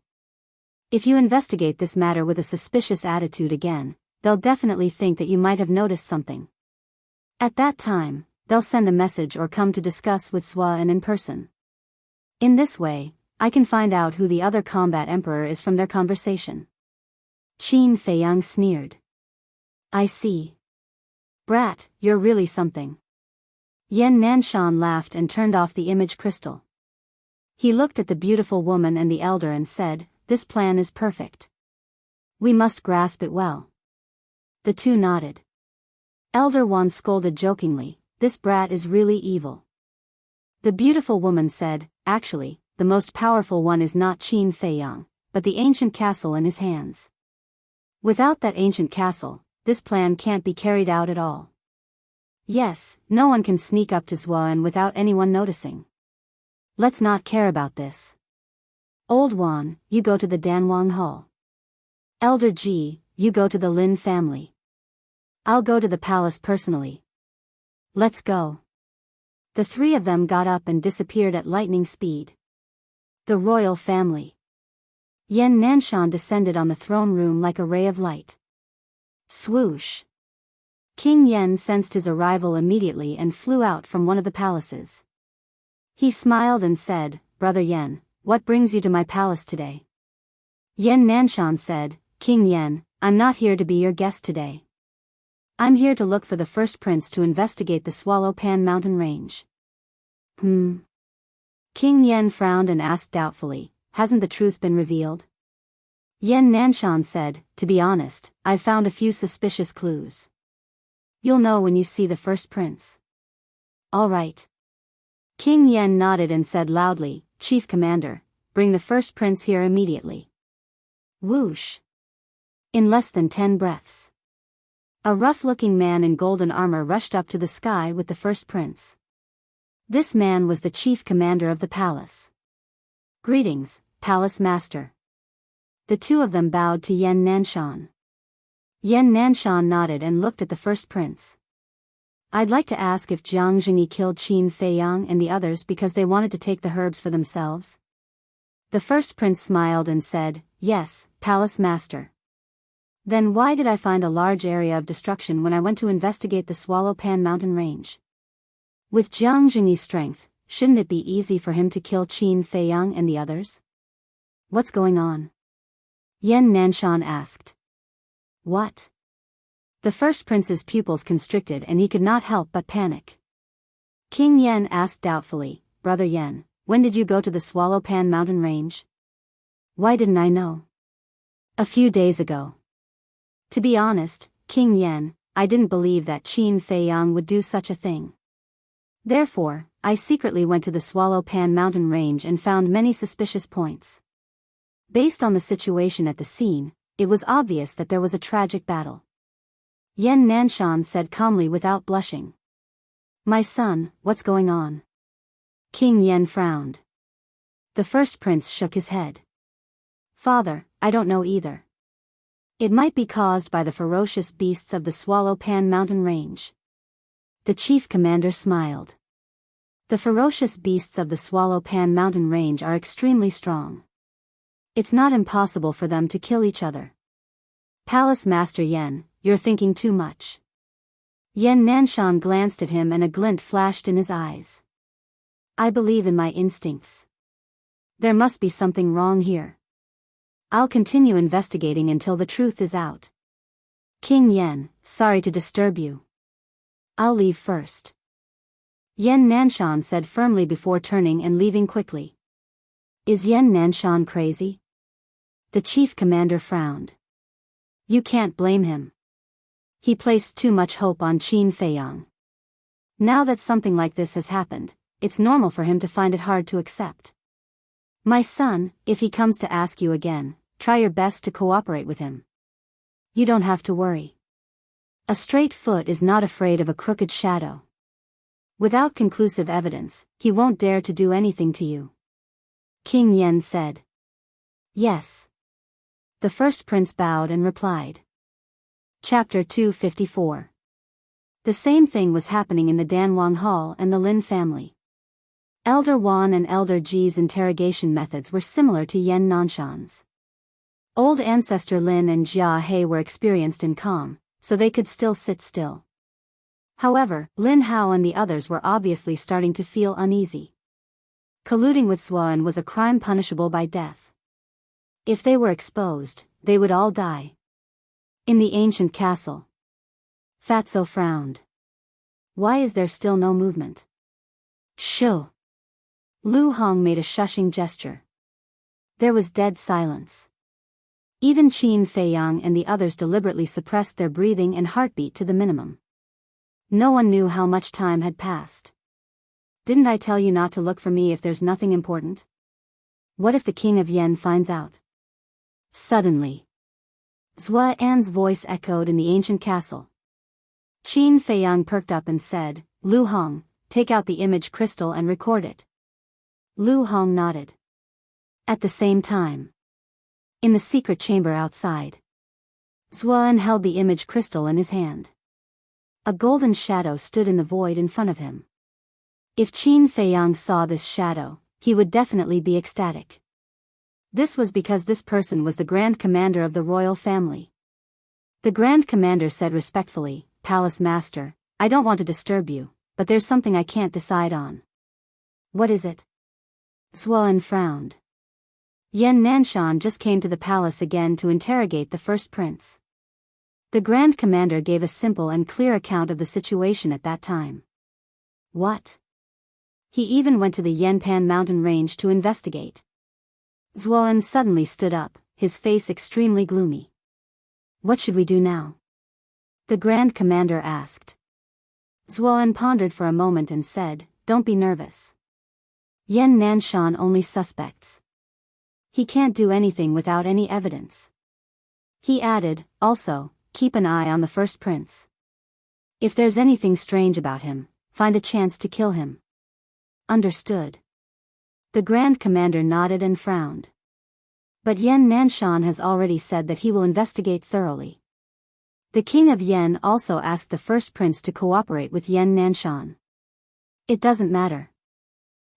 If you investigate this matter with a suspicious attitude again, they'll definitely think that you might have noticed something. At that time, they'll send a message or come to discuss with Swa and in person. In this way, I can find out who the other combat emperor is from their conversation. Qin Feiyang sneered. I see. Brat, you're really something. Yan Nanshan laughed and turned off the image crystal. He looked at the beautiful woman and the elder and said, this plan is perfect. We must grasp it well. The two nodded. Elder Wan scolded jokingly, this brat is really evil. The beautiful woman said, actually, the most powerful one is not Qin Feiyang, but the ancient castle in his hands. Without that ancient castle, this plan can't be carried out at all. Yes, no one can sneak up to Zuan without anyone noticing. Let's not care about this. Old Wan, you go to the Danwang Hall. Elder Ji, you go to the Lin family. I'll go to the palace personally. Let's go. The three of them got up and disappeared at lightning speed. The royal family. Yan Nanshan descended on the throne room like a ray of light. Swoosh. King Yen sensed his arrival immediately and flew out from one of the palaces. He smiled and said, Brother Yen, what brings you to my palace today? Yan Nanshan said, King Yen, I'm not here to be your guest today. I'm here to look for the first prince to investigate the Swallow Pan mountain range. King Yen frowned and asked doubtfully, hasn't the truth been revealed? Yan Nanshan said, to be honest, I've found a few suspicious clues. You'll know when you see the first prince. All right. King Yen nodded and said loudly, Chief Commander, bring the first prince here immediately. Whoosh. In less than 10 breaths. A rough-looking man in golden armor rushed up to the sky with the first prince. This man was the chief commander of the palace. Greetings, Palace Master. The two of them bowed to Yan Nanshan. Yan Nanshan nodded and looked at the first prince. I'd like to ask if Jiang Jingyi killed Qin Feiyang and the others because they wanted to take the herbs for themselves. The first prince smiled and said, yes, Palace Master. Then why did I find a large area of destruction when I went to investigate the Swallow Pan mountain range? With Jiang Jingyi's strength, shouldn't it be easy for him to kill Qin Feiyang and the others? What's going on? Yan Nanshan asked. What? The first prince's pupils constricted and he could not help but panic. King Yen asked doubtfully, Brother Yen, when did you go to the Swallow Pan mountain range? Why didn't I know? A few days ago. To be honest, King Yen, I didn't believe that Qin Feiyang would do such a thing. Therefore, I secretly went to the Swallow Pan mountain range and found many suspicious points. Based on the situation at the scene, it was obvious that there was a tragic battle. Yan Nanshan said calmly without blushing. My son, what's going on? King Yen frowned. The first prince shook his head. Father, I don't know either. It might be caused by the ferocious beasts of the Swallow Pan mountain range. The chief commander smiled. The ferocious beasts of the Swallow Pan mountain range are extremely strong. It's not impossible for them to kill each other. Palace Master Yen, you're thinking too much. Yan Nanshan glanced at him and a glint flashed in his eyes. I believe in my instincts. There must be something wrong here. I'll continue investigating until the truth is out. King Yen, sorry to disturb you. I'll leave first. Yan Nanshan said firmly before turning and leaving quickly. Is Yan Nanshan crazy? The chief commander frowned. You can't blame him. He placed too much hope on Qin Feiyang. Now that something like this has happened, it's normal for him to find it hard to accept. My son, if he comes to ask you again, try your best to cooperate with him. You don't have to worry. A straight foot is not afraid of a crooked shadow. Without conclusive evidence, he won't dare to do anything to you. King Yen said. Yes. The first prince bowed and replied. Chapter 254. The same thing was happening in the Danwang Hall and the Lin family. Elder Wan and Elder Ji's interrogation methods were similar to Yen Nanshan's. Old ancestor Lin and Jia He were experienced in calm, so they could still sit still. However, Lin Hao and the others were obviously starting to feel uneasy. Colluding with Zuan was a crime punishable by death. If they were exposed, they would all die. In the ancient castle. Fatso frowned. Why is there still no movement? Shoo! Lu Hong made a shushing gesture. There was dead silence. Even Qin Feiyang and the others deliberately suppressed their breathing and heartbeat to the minimum. No one knew how much time had passed. Didn't I tell you not to look for me if there's nothing important? What if the King of Yen finds out? Suddenly, Zuan's voice echoed in the ancient castle. Qin Feiyang perked up and said, Lu Hong, take out the image crystal and record it. Lu Hong nodded. At the same time, in the secret chamber outside, Zuan held the image crystal in his hand. A golden shadow stood in the void in front of him. If Qin Feiyang saw this shadow, he would definitely be ecstatic. This was because this person was the Grand Commander of the royal family. The Grand Commander said respectfully, Palace Master, I don't want to disturb you, but there's something I can't decide on. What is it? Zuan frowned. Yen Nanshan just came to the palace again to interrogate the first prince. The Grand Commander gave a simple and clear account of the situation at that time. What? He even went to the Yanpan mountain range to investigate. Zuan suddenly stood up, his face extremely gloomy. What should we do now? The Grand Commander asked. Zuan pondered for a moment and said, Don't be nervous. Yen Nanshan only suspects. He can't do anything without any evidence. He added, also, keep an eye on the first prince. If there's anything strange about him, find a chance to kill him. Understood. The Grand Commander nodded and frowned. But Yen Nanshan has already said that he will investigate thoroughly. The King of Yen also asked the first prince to cooperate with Yen Nanshan. It doesn't matter.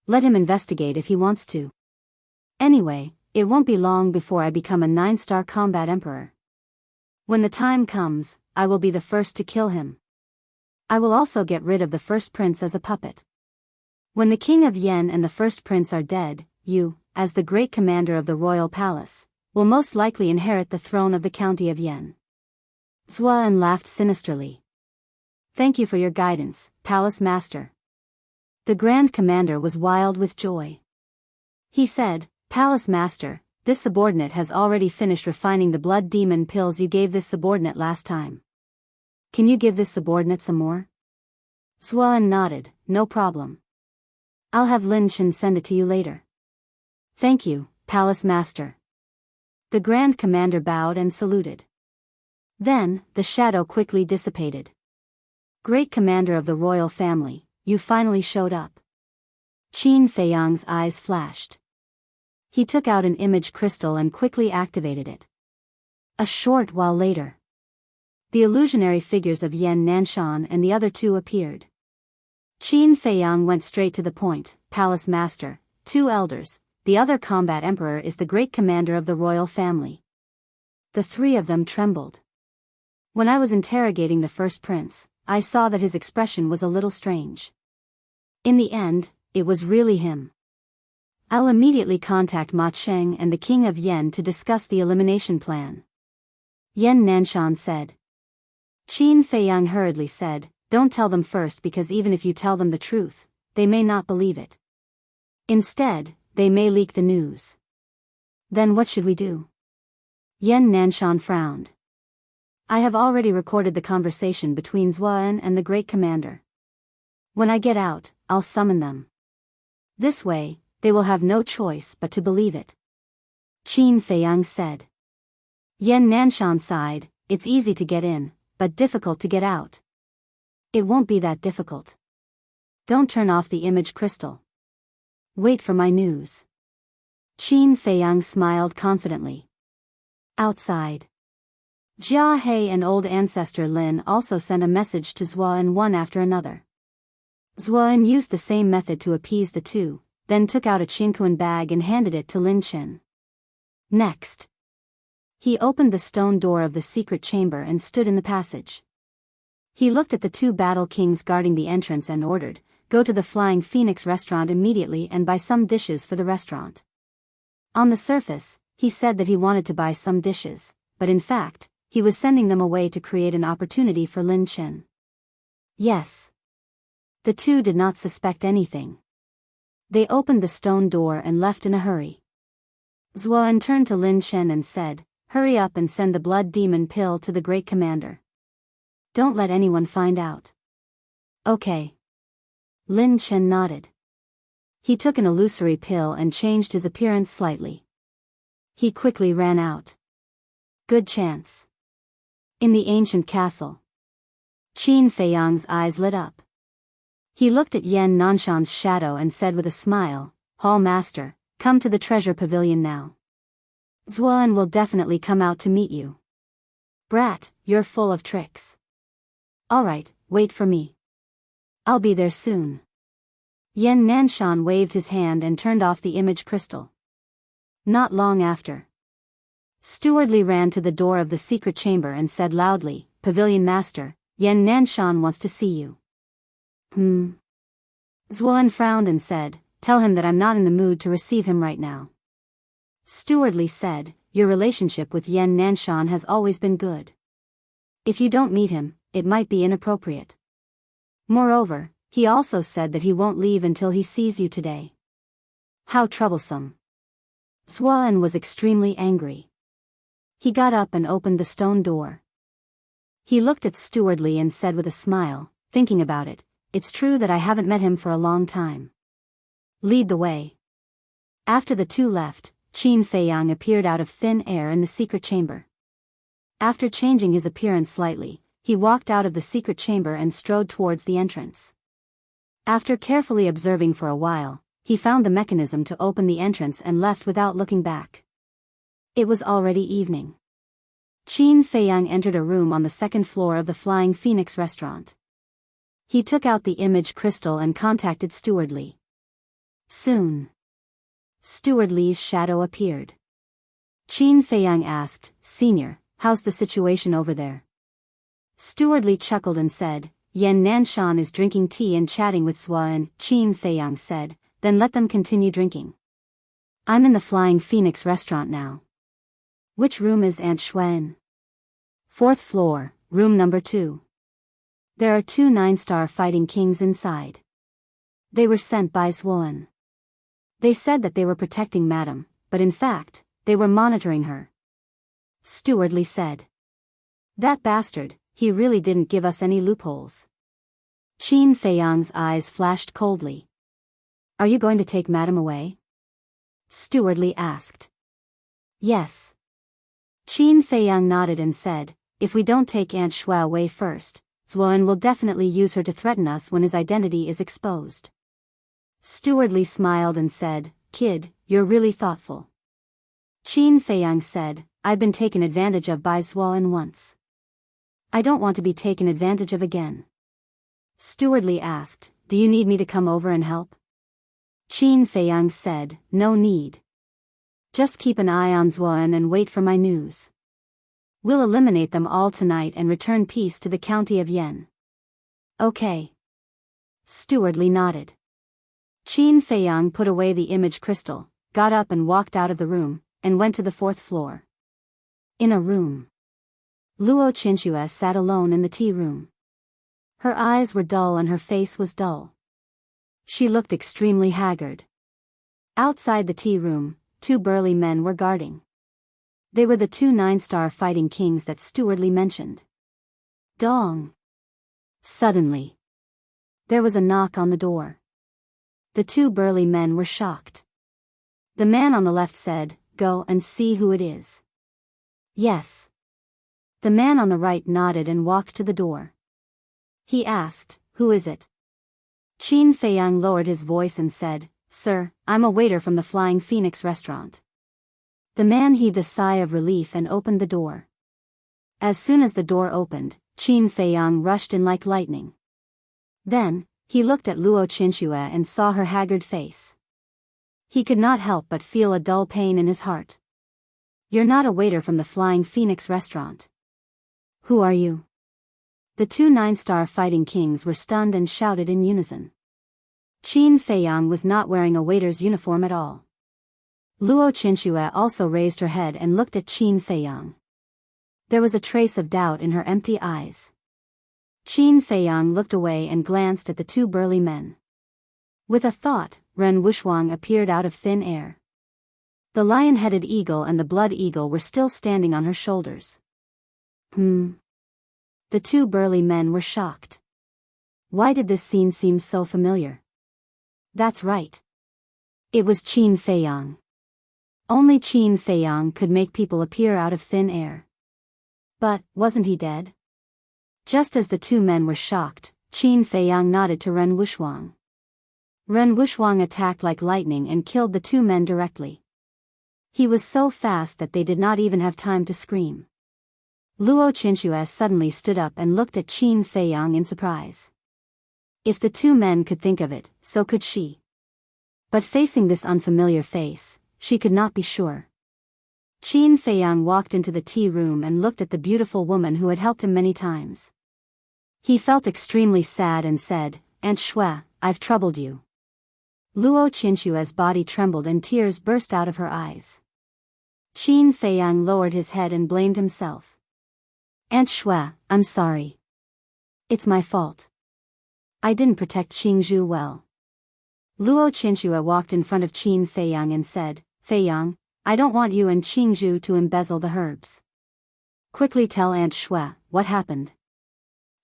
Let him investigate if he wants to. Anyway, it won't be long before I become a 9-star combat emperor. When the time comes, I will be the first to kill him. I will also get rid of the first prince as a puppet. When the King of Yen and the first prince are dead, you, as the great commander of the royal palace, will most likely inherit the throne of the county of Yen. Zuan laughed sinisterly. Thank you for your guidance, Palace Master. The Grand Commander was wild with joy. He said, Palace Master, this subordinate has already finished refining the blood demon pills you gave this subordinate last time. Can you give this subordinate some more? Zuan nodded, no problem. I'll have Lin Chen send it to you later. Thank you, Palace Master. The Grand Commander bowed and saluted. Then, the shadow quickly dissipated. Great Commander of the royal family, you finally showed up. Qin Feiyang's eyes flashed. He took out an image crystal and quickly activated it. A short while later, the illusionary figures of Yen Nanshan and the other two appeared. Qin Feiyang went straight to the point, Palace Master, 2 elders, the other combat emperor is the great commander of the royal family. The 3 of them trembled. When I was interrogating the first prince, I saw that his expression was a little strange. In the end, it was really him. I'll immediately contact Ma Cheng and the King of Yen to discuss the elimination plan. Yen Nanshan said. Qin Feiyang hurriedly said, Don't tell them first because even if you tell them the truth, they may not believe it. Instead, they may leak the news. Then what should we do? Yen Nanshan frowned. I have already recorded the conversation between Zuan and the Great Commander. When I get out, I'll summon them. This way, they will have no choice but to believe it. Qin Feiyang said. Yen Nanshan sighed, it's easy to get in, but difficult to get out. It won't be that difficult. Don't turn off the image crystal. Wait for my news. Qin Feiyang smiled confidently. Outside, Jia He and old ancestor Lin also sent a message to Zuan one after another. Zuan used the same method to appease the two, then took out a Qinquan bag and handed it to Lin Chen. Next, he opened the stone door of the secret chamber and stood in the passage. He looked at the two battle kings guarding the entrance and ordered, "Go to the Flying Phoenix restaurant immediately and buy some dishes for the restaurant." On the surface, he said that he wanted to buy some dishes, but in fact, he was sending them away to create an opportunity for Lin Chen. Yes. The two did not suspect anything. They opened the stone door and left in a hurry. Zuan turned to Lin Chen and said, "Hurry up and send the blood demon pill to the great commander. Don't let anyone find out." Okay. Lin Chen nodded. He took an illusory pill and changed his appearance slightly. He quickly ran out. Good chance. In the ancient castle, Qin Feiyang's eyes lit up. He looked at Yan Nanshan's shadow and said with a smile, "Hall Master, come to the treasure pavilion now. Zuan will definitely come out to meet you." "Brat, you're full of tricks." "All right, wait for me. I'll be there soon." Yan Nanshan waved his hand and turned off the image crystal. Not long after, Steward Li ran to the door of the secret chamber and said loudly, "Pavilion Master, Yan Nanshan wants to see you." Zuan frowned and said, "Tell him that I'm not in the mood to receive him right now." Steward Li said, "Your relationship with Yan Nanshan has always been good. If you don't meet him, it might be inappropriate. Moreover, he also said that he won't leave until he sees you today." How troublesome. Zuan was extremely angry. He got up and opened the stone door. He looked at Steward Li and said with a smile, "Thinking about it, it's true that I haven't met him for a long time. Lead the way." After the two left, Qin Feiyang appeared out of thin air in the secret chamber. After changing his appearance slightly, he walked out of the secret chamber and strode towards the entrance. After carefully observing for a while, he found the mechanism to open the entrance and left without looking back. It was already evening. Qin Feiyang entered a room on the second floor of the Flying Phoenix restaurant. He took out the image crystal and contacted Steward Li. Soon, Steward Li's shadow appeared. Qin Feiyang asked, "Senior, how's the situation over there?" Steward Li chuckled and said, "Yan Nanshan is drinking tea and chatting with Zuan." Qin Feiyang said, "Then let them continue drinking. I'm in the Flying Phoenix restaurant now." "Which room is Aunt Xuan?" "Fourth floor, room number 2. There are 2 9-star fighting kings inside. They were sent by Zuan. They said that they were protecting Madam, but in fact, they were monitoring her." Steward Li said. "That bastard, he really didn't give us any loopholes." Qin Feiyang's eyes flashed coldly. "Are you going to take Madam away?" Steward Li asked. "Yes." Qin Feiyang nodded and said, "If we don't take Aunt Xue away first, Zuan will definitely use her to threaten us when his identity is exposed." Steward Li smiled and said, "Kid, you're really thoughtful." Qin Feiyang said, "I've been taken advantage of by Zuan once. I don't want to be taken advantage of again." Steward Li asked, "Do you need me to come over and help?" Qin Feiyang said, "No need. Just keep an eye on Zuan and wait for my news. We'll eliminate them all tonight and return peace to the county of Yen." "Okay." Steward Li nodded. Qin Feiyang put away the image crystal, got up and walked out of the room, and went to the 4th floor. In a room, Luo Qinxue sat alone in the tea room. Her eyes were dull and her face was dull. She looked extremely haggard. Outside the tea room, 2 burly men were guarding. They were the 2 9-star fighting kings that Steward Li mentioned. Dong! Suddenly, there was a knock on the door. The 2 burly men were shocked. The man on the left said, "Go and see who it is." "Yes." The man on the right nodded and walked to the door. He asked, "Who is it?" Qin Feiyang lowered his voice and said, "Sir, I'm a waiter from the Flying Phoenix restaurant." The man heaved a sigh of relief and opened the door. As soon as the door opened, Qin Feiyang rushed in like lightning. Then, he looked at Luo Qinxue and saw her haggard face. He could not help but feel a dull pain in his heart. "You're not a waiter from the Flying Phoenix restaurant. Who are you?" The two 9-star fighting kings were stunned and shouted in unison. Qin Feiyang was not wearing a waiter's uniform at all. Luo Qinxue also raised her head and looked at Qin Feiyang. There was a trace of doubt in her empty eyes. Qin Feiyang looked away and glanced at the two burly men. With a thought, Ren Wushwang appeared out of thin air. The lion-headed eagle and the blood eagle were still standing on her shoulders. The two burly men were shocked. Why did this scene seem so familiar? That's right. It was Qin Feiyang. Only Qin Feiyang could make people appear out of thin air. But, wasn't he dead? Just as the two men were shocked, Qin Feiyang nodded to Ren Wushwang. Ren Wushwang attacked like lightning and killed the two men directly. He was so fast that they did not even have time to scream. Luo Qinxue suddenly stood up and looked at Qin Feiyang in surprise. If the two men could think of it, so could she. But facing this unfamiliar face, she could not be sure. Qin Feiyang walked into the tea room and looked at the beautiful woman who had helped him many times. He felt extremely sad and said, "Aunt Shui, I've troubled you." Luo Qinxue's body trembled and tears burst out of her eyes. Qin Feiyang lowered his head and blamed himself. "Aunt Shui, I'm sorry. It's my fault. I didn't protect Qingzhu well." Luo Qinxue walked in front of Qin Feiyang and said, "Feiyang, I don't want you and Qingzhu to embezzle the herbs. Quickly tell Aunt Shui what happened."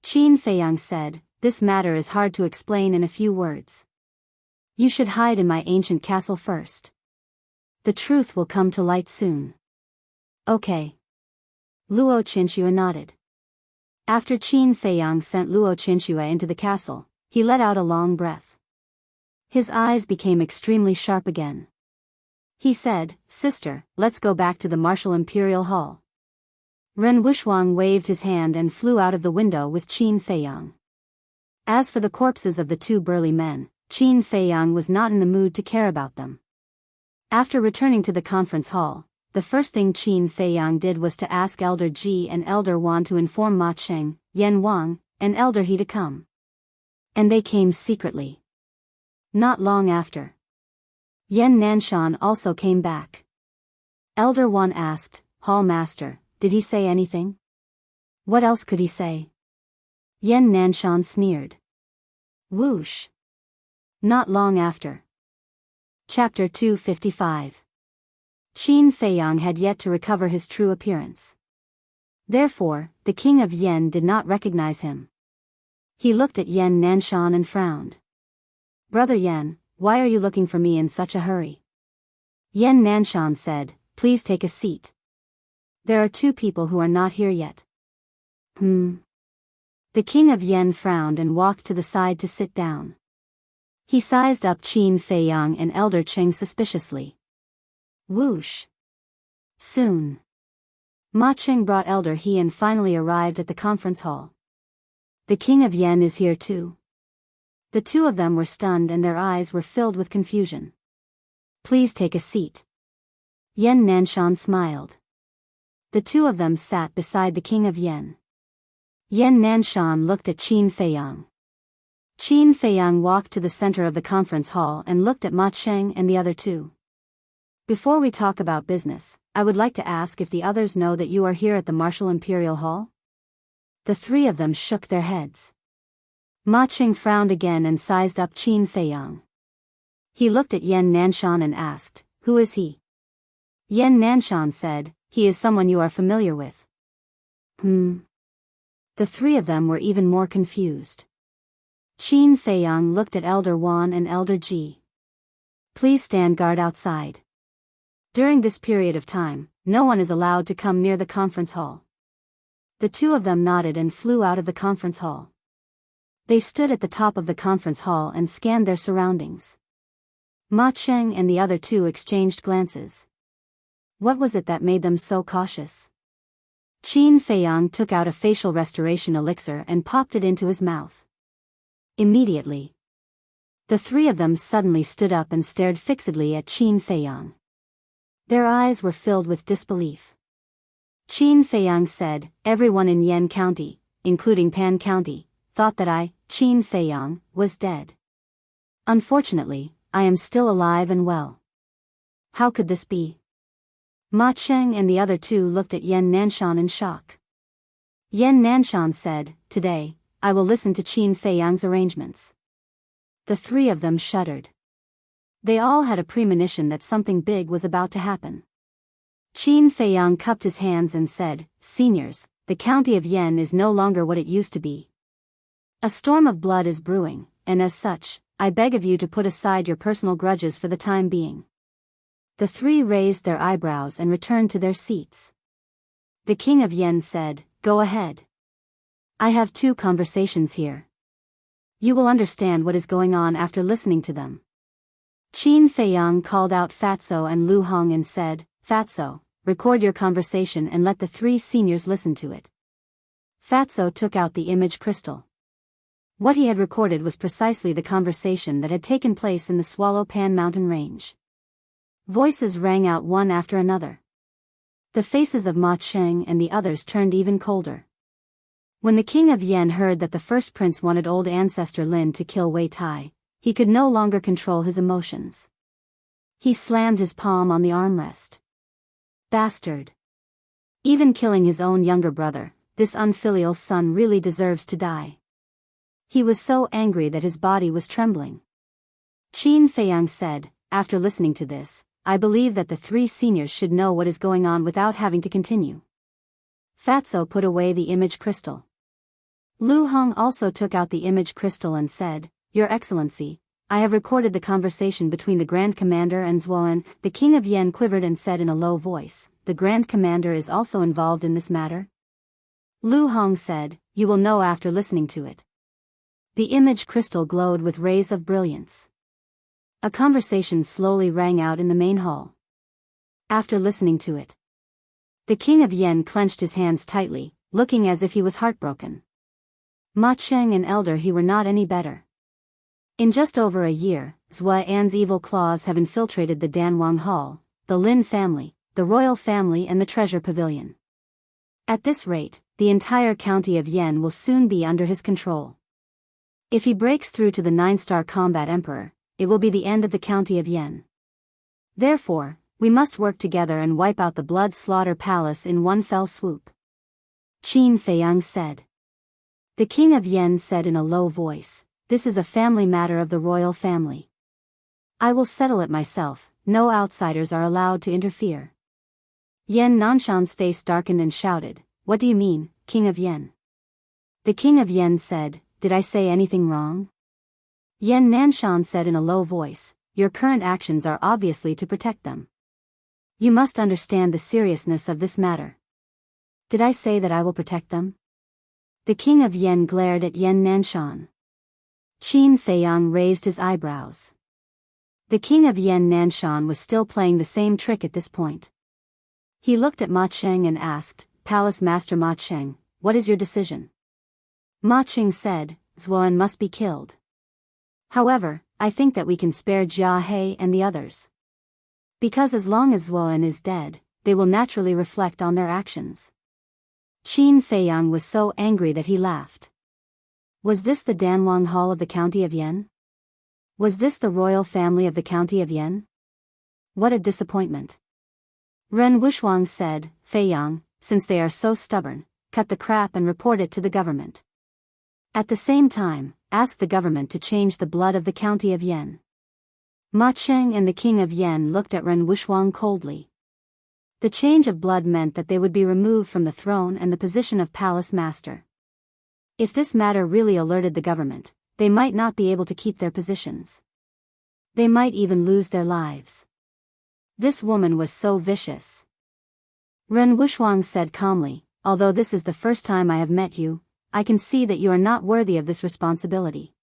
Qin Feiyang said, "This matter is hard to explain in a few words. You should hide in my ancient castle first. The truth will come to light soon." "Okay." Luo Qinxue nodded. After Qin Feiyang sent Luo Qinxue into the castle, he let out a long breath. His eyes became extremely sharp again. He said, "Sister, let's go back to the Martial Imperial Hall." Ren Wushwang waved his hand and flew out of the window with Qin Feiyang. As for the corpses of the two burly men, Qin Feiyang was not in the mood to care about them. After returning to the conference hall, the first thing Qin Feiyang did was to ask Elder Ji and Elder Wan to inform Ma Cheng, Yan Wang, and Elder He to come. And they came secretly. Not long after, Yan Nanshan also came back. Elder Wan asked, "Hall Master, did he say anything?" "What else could he say?" Yan Nanshan sneered. Whoosh. Not long after. Chapter 255. Qin Feiyang had yet to recover his true appearance. Therefore, the king of Yen did not recognize him. He looked at Yan Nanshan and frowned. "Brother Yan, why are you looking for me in such a hurry?" Yan Nanshan said, "Please take a seat. There are two people who are not here yet." The king of Yen frowned and walked to the side to sit down. He sized up Qin Feiyang and Elder Cheng suspiciously. Whoosh. Soon, Ma Cheng brought Elder He and finally arrived at the conference hall. "The king of Yen is here too." The two of them were stunned and their eyes were filled with confusion. "Please take a seat." Yan Nanshan smiled. The two of them sat beside the king of Yen. Yan Nanshan looked at Qin Feiyang. Qin Feiyang walked to the center of the conference hall and looked at Ma Cheng and the other two. "Before we talk about business, I would like to ask if the others know that you are here at the Martial Imperial Hall?" The three of them shook their heads. Ma Cheng frowned again and sized up Qin Feiyang. He looked at Yan Nanshan and asked, "Who is he?" Yan Nanshan said, "He is someone you are familiar with." The three of them were even more confused. Qin Feiyang looked at Elder Wan and Elder Ji. "Please stand guard outside. During this period of time, no one is allowed to come near the conference hall." The two of them nodded and flew out of the conference hall. They stood at the top of the conference hall and scanned their surroundings. Ma Cheng and the other two exchanged glances. What was it that made them so cautious? Qin Feiyang took out a facial restoration elixir and popped it into his mouth. Immediately, the three of them suddenly stood up and stared fixedly at Qin Feiyang. Their eyes were filled with disbelief. Qin Feiyang said, "Everyone in Yan County, including Pan County, thought that I, Qin Feiyang, was dead. Unfortunately, I am still alive and well. How could this be?" Ma Cheng and the other two looked at Yan Nanshan in shock. Yan Nanshan said, "Today, I will listen to Qin Feiyang's arrangements." The three of them shuddered. They all had a premonition that something big was about to happen. Qin Feiyang cupped his hands and said, "Seniors, the county of Yan is no longer what it used to be. A storm of blood is brewing, and as such, I beg of you to put aside your personal grudges for the time being." The three raised their eyebrows and returned to their seats. The king of Yan said, "Go ahead. I have two conversations here. You will understand what is going on after listening to them." Qin Feiyang called out Fatso and Lu Hong and said, "Fatso, record your conversation and let the three seniors listen to it." Fatso took out the image crystal. What he had recorded was precisely the conversation that had taken place in the Swallow Pan mountain range. Voices rang out one after another. The faces of Ma Cheng and the others turned even colder. When the king of Yan heard that the first prince wanted old ancestor Lin to kill Wei Tai, he could no longer control his emotions. He slammed his palm on the armrest. Bastard. Even killing his own younger brother, this unfilial son really deserves to die. He was so angry that his body was trembling. Qin Feiyang said, "After listening to this, I believe that the three seniors should know what is going on without having to continue." Fatso put away the image crystal. Lu Hong also took out the image crystal and said, "Your Excellency, I have recorded the conversation between the Grand Commander and Zuoan." The king of Yan quivered and said in a low voice, "The Grand Commander is also involved in this matter?" Lu Hong said, "You will know after listening to it." The image crystal glowed with rays of brilliance. A conversation slowly rang out in the main hall. After listening to it, the king of Yan clenched his hands tightly, looking as if he was heartbroken. Ma Cheng and Elder He were not any better. In just over a year, Zhua An's evil claws have infiltrated the Danwang Hall, the Lin family, the royal family and the treasure pavilion. At this rate, the entire county of Yan will soon be under his control. If he breaks through to the 9-star combat emperor, it will be the end of the county of Yan. Therefore, we must work together and wipe out the Blood Slaughter Palace in one fell swoop. Qin Feiyang said. The king of Yan said in a low voice, "This is a family matter of the royal family. I will settle it myself, no outsiders are allowed to interfere." Yan Nanshan's face darkened and shouted, "What do you mean, king of Yan?" The king of Yan said, "Did I say anything wrong?" Yan Nanshan said in a low voice, "Your current actions are obviously to protect them. You must understand the seriousness of this matter." "Did I say that I will protect them?" The king of Yan glared at Yan Nanshan. Qin Feiyang raised his eyebrows. The king of Yan Nanshan was still playing the same trick at this point. He looked at Ma Cheng and asked, "Palace Master Ma Cheng, what is your decision?" Ma Cheng said, "Zuoan must be killed. However, I think that we can spare Jia He and the others. Because as long as Zuoan is dead, they will naturally reflect on their actions." Qin Feiyang was so angry that he laughed. Was this the Danwang Hall of the county of Yan? Was this the royal family of the county of Yan? What a disappointment. Ren Wuxuang said, "Feiyang, since they are so stubborn, cut the crap and report it to the government. At the same time, ask the government to change the blood of the county of Yan." Ma Cheng and the king of Yan looked at Ren Wuxuang coldly. The change of blood meant that they would be removed from the throne and the position of palace master. If this matter really alerted the government, they might not be able to keep their positions. They might even lose their lives. This woman was so vicious. Ren Wuxuang said calmly, although this is the first time I have met you, I can see that you are not worthy of this responsibility.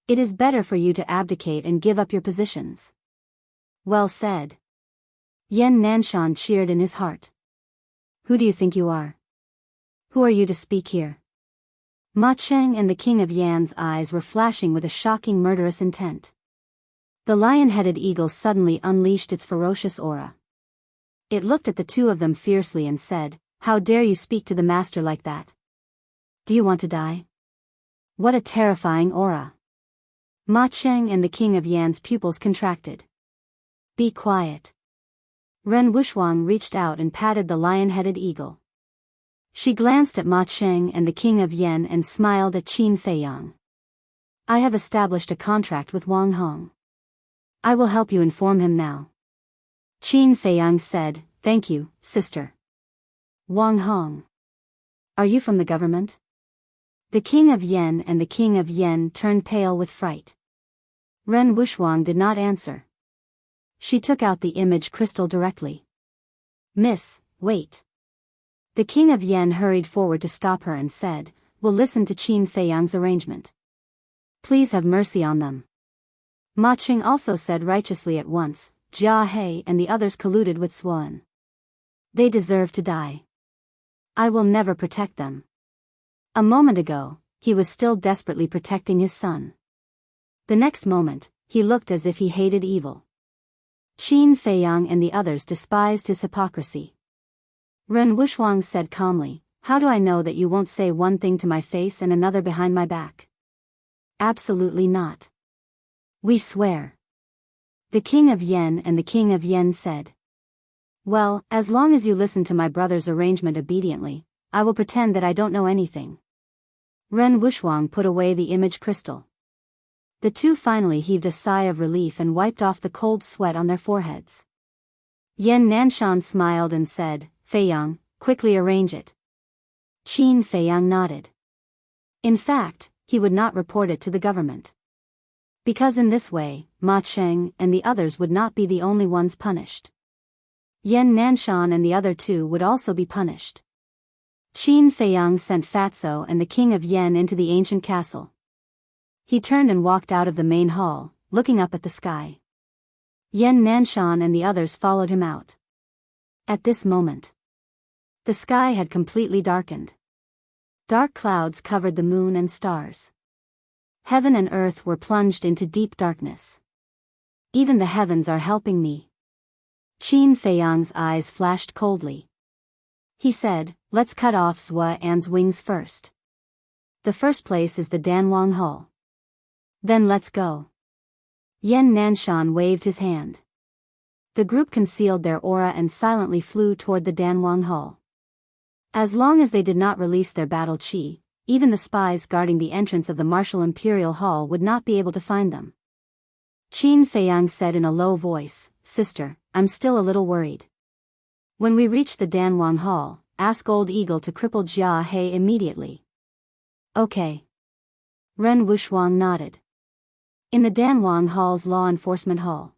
It is better for you to abdicate and give up your positions. Well said. Yan Nanshan cheered in his heart. Who do you think you are? Who are you to speak here? Ma Cheng and the king of Yan's eyes were flashing with a shocking murderous intent. The lion-headed eagle suddenly unleashed its ferocious aura. It looked at the two of them fiercely and said, "How dare you speak to the master like that? Do you want to die?" What a terrifying aura. Ma Cheng and the king of Yan's pupils contracted. Be quiet. Ren Wushwang reached out and patted the lion-headed eagle. She glanced at Ma Cheng and the king of Yan and smiled at Qin Feiyang. I have established a contract with Wang Hong. I will help you inform him now. Qin Feiyang said, Thank you, sister. Wang Hong. Are you from the government? The king of Yan and the king of Yan turned pale with fright. Ren Wushwang did not answer. She took out the image crystal directly. Miss, wait. The king of Yan hurried forward to stop her and said, We'll listen to Qin Feiyang's arrangement. Please have mercy on them. Ma Cheng also said righteously at once, Jia He and the others colluded with Swan. They deserve to die. I will never protect them. A moment ago, he was still desperately protecting his son. The next moment, he looked as if he hated evil. Qin Feiyang and the others despised his hypocrisy. Ren Wushwang said calmly, How do I know that you won't say one thing to my face and another behind my back? Absolutely not. We swear. The king of Yan and the king of Yan said. Well, as long as you listen to my brother's arrangement obediently, I will pretend that I don't know anything. Ren Wushwang put away the image crystal. The two finally heaved a sigh of relief and wiped off the cold sweat on their foreheads. Yan Nanshan smiled and said, Feiyang, quickly arrange it. Qin Feiyang nodded. In fact, he would not report it to the government. Because in this way, Ma Cheng and the others would not be the only ones punished. Yan Nanshan and the other two would also be punished. Qin Feiyang sent Fatso and the king of Yan into the ancient castle. He turned and walked out of the main hall, looking up at the sky. Yan Nanshan and the others followed him out. At this moment, the sky had completely darkened. Dark clouds covered the moon and stars. Heaven and earth were plunged into deep darkness. Even the heavens are helping me. Qin Feiyang's eyes flashed coldly. He said, Let's cut off Zhua An's wings first. The first place is the Danwang Hall. Then let's go. Yan Nanshan waved his hand. The group concealed their aura and silently flew toward the Danwang Hall. As long as they did not release their battle chi, even the spies guarding the entrance of the Martial Imperial Hall would not be able to find them. Qin Feiyang said in a low voice, Sister, I'm still a little worried. When we reach the Danwang Hall, ask Old Eagle to cripple Jia He immediately. Okay. Ren Wushwang nodded. In the Danwang Hall's law enforcement hall,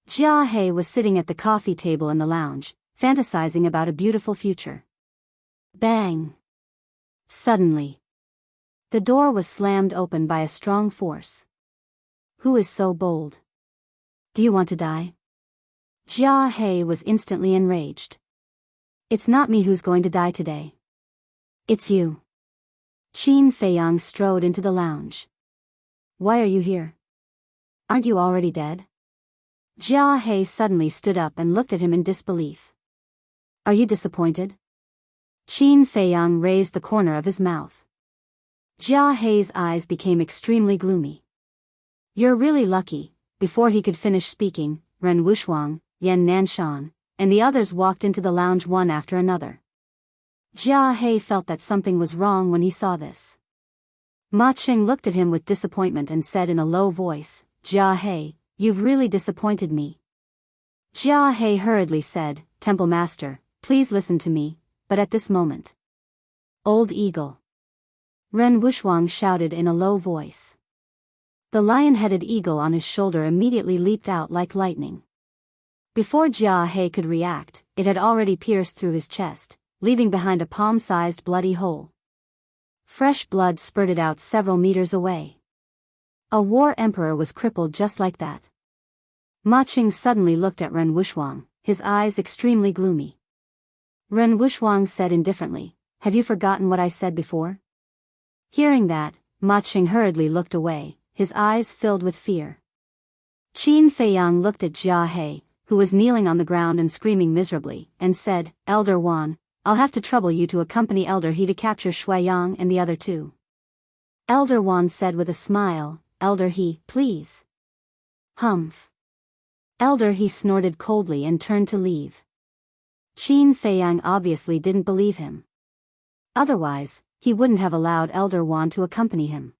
Jia He was sitting at the coffee table in the lounge, fantasizing about a beautiful future. Bang! Suddenly, the door was slammed open by a strong force. Who is so bold? Do you want to die? Jia He was instantly enraged. It's not me who's going to die today. It's you. Qin Feiyang strode into the lounge. Why are you here? Aren't you already dead? Jia He suddenly stood up and looked at him in disbelief. Are you disappointed? Qin Feiyang raised the corner of his mouth. Jia He's eyes became extremely gloomy. You're really lucky. Before he could finish speaking, Ren Wushwang, Yan Nanshan, and the others walked into the lounge one after another. Jia He felt that something was wrong when he saw this. Ma Cheng looked at him with disappointment and said in a low voice, Jia He, you've really disappointed me. Jia He hurriedly said, Temple Master, please listen to me, but at this moment. Old Eagle. Ren Wushwang shouted in a low voice. The lion-headed eagle on his shoulder immediately leaped out like lightning. Before Jia He could react, it had already pierced through his chest, leaving behind a palm-sized bloody hole. Fresh blood spurted out several meters away. A war emperor was crippled just like that. Ma Qing suddenly looked at Ren Wushang, his eyes extremely gloomy. Ren Wushang said indifferently, "Have you forgotten what I said before?" Hearing that, Ma Qing hurriedly looked away, his eyes filled with fear. Qin Feiyang looked at Jia He, who was kneeling on the ground and screaming miserably, and said, "Elder Wan, I'll have to trouble you to accompany Elder He to capture Shui Yang and the other two." Elder Wan said with a smile, "Elder He, please." Humph. Elder He snorted coldly and turned to leave. Qin Feiyang obviously didn't believe him. Otherwise, he wouldn't have allowed Elder Wan to accompany him.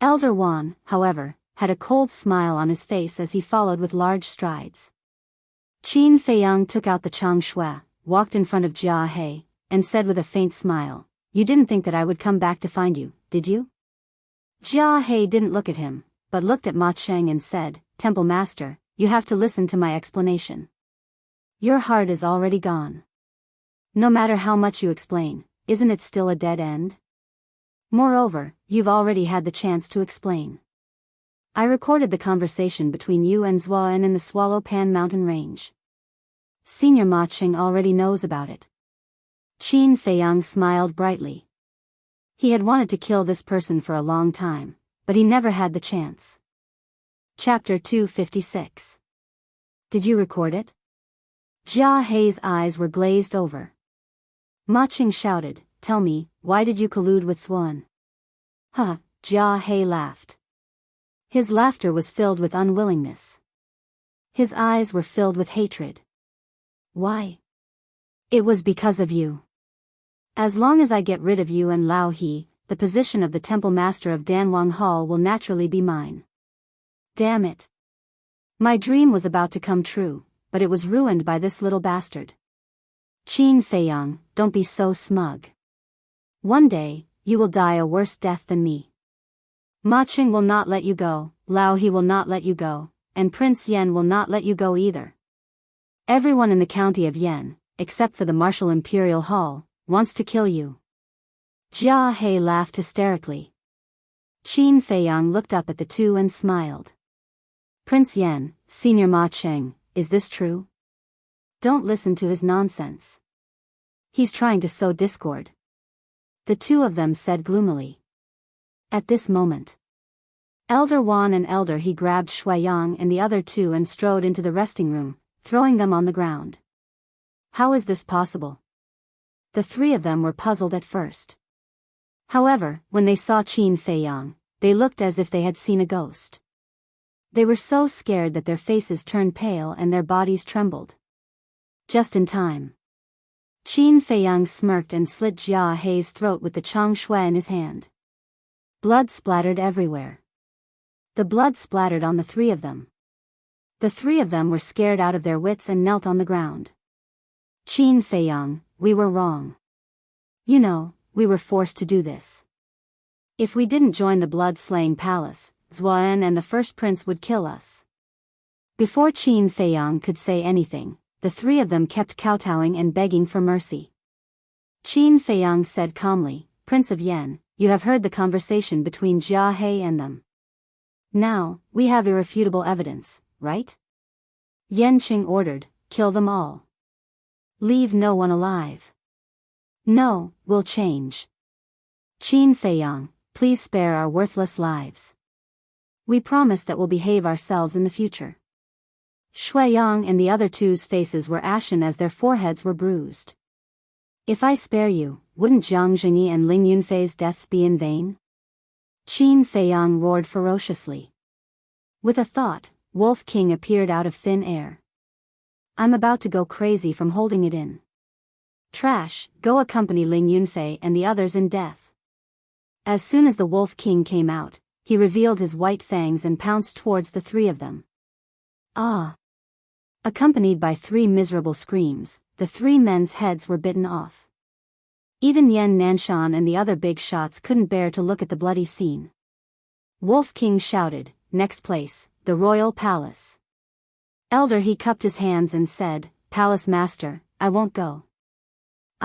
Elder Wan, however, had a cold smile on his face as he followed with large strides. Qin Feiyang took out the Chang Shui, walked in front of Jia He, and said with a faint smile, "You didn't think that I would come back to find you, did you?" Jia He didn't look at him, but looked at Ma Qing and said, "Temple Master, you have to listen to my explanation. Your heart is already gone. No matter how much you explain, isn't it still a dead end? Moreover, you've already had the chance to explain. I recorded the conversation between you and Zhuan in the Swallow Pan mountain range. Senior Ma Qing already knows about it." Qin Feiyang smiled brightly. He had wanted to kill this person for a long time, but he never had the chance. Chapter 256. Did you record it? Jia He's eyes were glazed over. Ma Qing shouted, "Tell me, why did you collude with Zhuan?" "Huh," Jia He laughed. His laughter was filled with unwillingness. His eyes were filled with hatred. "Why? It was because of you. As long as I get rid of you and Lao He, the position of the Temple Master of Danwang Hall will naturally be mine. Damn it. My dream was about to come true, but it was ruined by this little bastard. Qin Feiyang, don't be so smug. One day, you will die a worse death than me. Ma Qing will not let you go, Lao He will not let you go, and Prince Yan will not let you go either. Everyone in the county of Yan, except for the Martial Imperial Hall, wants to kill you." Jia He laughed hysterically. Qin Feiyang looked up at the two and smiled. "Prince Yan, Senior Ma Qing, is this true? Don't listen to his nonsense. He's trying to sow discord." The two of them said gloomily. At this moment, Elder Wan and Elder He grabbed Shui Yang and the other two and strode into the resting room, throwing them on the ground. How is this possible? The three of them were puzzled at first. However, when they saw Qin Feiyang, they looked as if they had seen a ghost. They were so scared that their faces turned pale and their bodies trembled. Just in time. Qin Feiyang smirked and slit Jia He's throat with the Chang Shui in his hand. Blood splattered everywhere. The blood splattered on the three of them. The three of them were scared out of their wits and knelt on the ground. "Qin Feiyang, we were wrong. You know, we were forced to do this. If we didn't join the blood-slaying palace, Zhuan and the first prince would kill us." Before Qin Feiyang could say anything, the three of them kept kowtowing and begging for mercy. Qin Feiyang said calmly, "Prince of Yan, you have heard the conversation between Jia He and them. Now, we have irrefutable evidence, right? Yan Qing ordered, kill them all. Leave no one alive. No, we'll change. Qin Feiyang, please spare our worthless lives. We promise that we'll behave ourselves in the future." Shui Yang and the other two's faces were ashen as their foreheads were bruised. "If I spare you, wouldn't Jiang Jingyi and Ling Yunfei's deaths be in vain?" Qin Feiyang roared ferociously. With a thought, Wolf King appeared out of thin air. "I'm about to go crazy from holding it in. Trash, go accompany Ling Yunfei and the others in death." As soon as the Wolf King came out, he revealed his white fangs and pounced towards the three of them. "Ah!" Accompanied by three miserable screams, the three men's heads were bitten off. Even Yan Nanshan and the other big shots couldn't bear to look at the bloody scene. Wolf King shouted, "Next place, the royal palace." Elder He cupped his hands and said, "Palace Master, I won't go.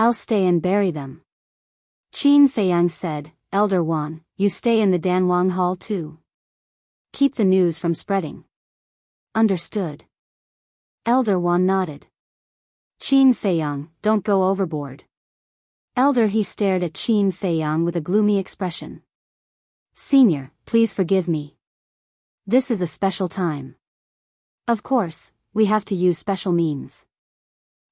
I'll stay and bury them. Qin Feiyang said, Elder Wan, you stay in the Danwang Hall too. Keep the news from spreading. Understood. Elder Wan nodded. Qin Feiyang, don't go overboard. Elder He stared at Qin Feiyang with a gloomy expression. Senior, please forgive me. This is a special time. Of course, we have to use special means.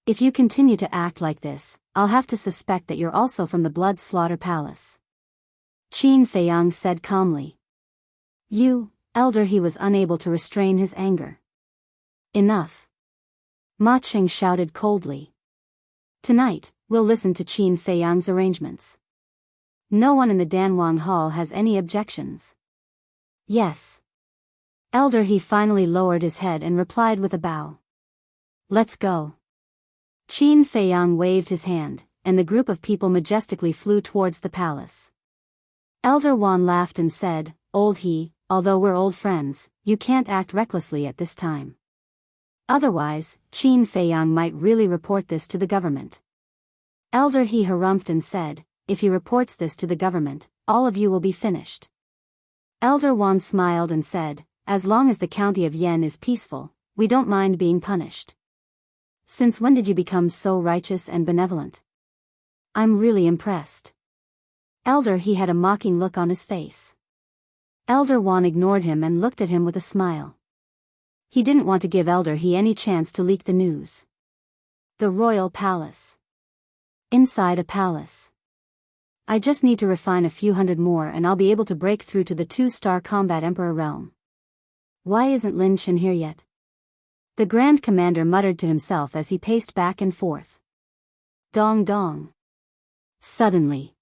If you continue to act like this, I'll have to suspect that you're also from the Blood Slaughter Palace. Qin Feiyang said calmly. You, Elder He was unable to restrain his anger. Enough. Ma Qing shouted coldly. Tonight, we'll listen to Qin Feiyang's arrangements. No one in the Danwang Hall has any objections. Yes. Elder He finally lowered his head and replied with a bow. Let's go. Qin Feiyang waved his hand, and the group of people majestically flew towards the palace. Elder Wan laughed and said, Old He, although we're old friends, you can't act recklessly at this time. Otherwise, Qin Feiyang might really report this to the government. Elder He harumphed and said, if he reports this to the government, all of you will be finished. Elder Wan smiled and said, as long as the county of Yen is peaceful, we don't mind being punished. Since when did you become so righteous and benevolent? I'm really impressed. Elder He had a mocking look on his face. Elder Wan ignored him and looked at him with a smile. He didn't want to give Elder He any chance to leak the news. The royal palace. Inside a palace. I just need to refine a few hundred more and I'll be able to break through to the 2-star combat emperor realm. Why isn't Lin Chen here yet? The Grand Commander muttered to himself as he paced back and forth. Dong dong. Suddenly.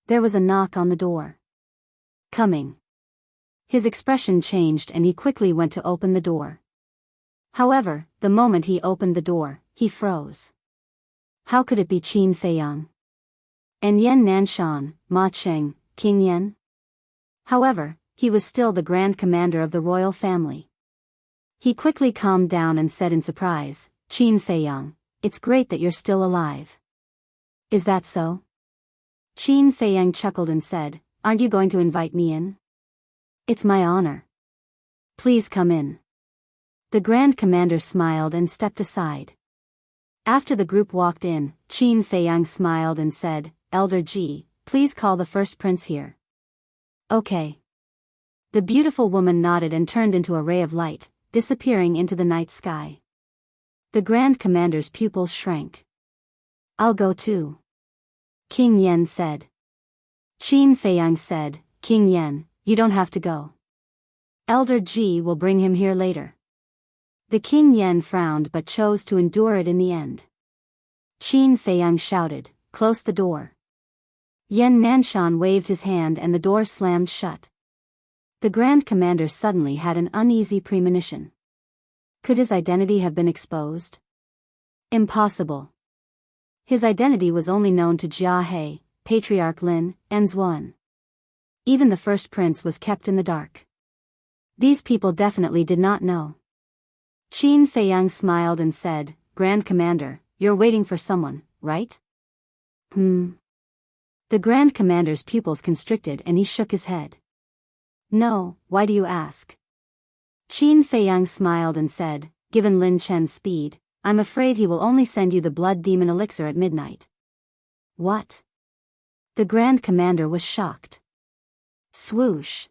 There was a knock on the door. Coming. His expression changed and he quickly went to open the door. However, the moment he opened the door, he froze. How could it be Qin Feiyang? And Yan Nanshan, Ma Qing, King Yan? However, he was still the Grand Commander of the royal family. He quickly calmed down and said in surprise, Qin Feiyang, it's great that you're still alive. Is that so? Qin Feiyang chuckled and said, aren't you going to invite me in? It's my honor. Please come in. The Grand Commander smiled and stepped aside. After the group walked in, Qin Feiyang smiled and said, Elder Ji, please call the first prince here. Okay. The beautiful woman nodded and turned into a ray of light, disappearing into the night sky. The Grand Commander's pupils shrank. I'll go too. King Yan said. Qin Feiyang said, King Yan, you don't have to go. Elder Ji will bring him here later. The King Yan frowned but chose to endure it in the end. Qin Feiyang shouted, close the door. Yan Nanshan waved his hand and the door slammed shut. The Grand Commander suddenly had an uneasy premonition. Could his identity have been exposed? Impossible. His identity was only known to Jia He, Patriarch Lin, and Zuan. Even the first prince was kept in the dark. These people definitely did not know. Qin Feiyang smiled and said, Grand Commander, you're waiting for someone, right? The Grand Commander's pupils constricted and he shook his head. No, why do you ask? Qin Feiyang smiled and said, given Lin Chen's speed, I'm afraid he will only send you the blood demon elixir at midnight. What? The Grand Commander was shocked. Swoosh.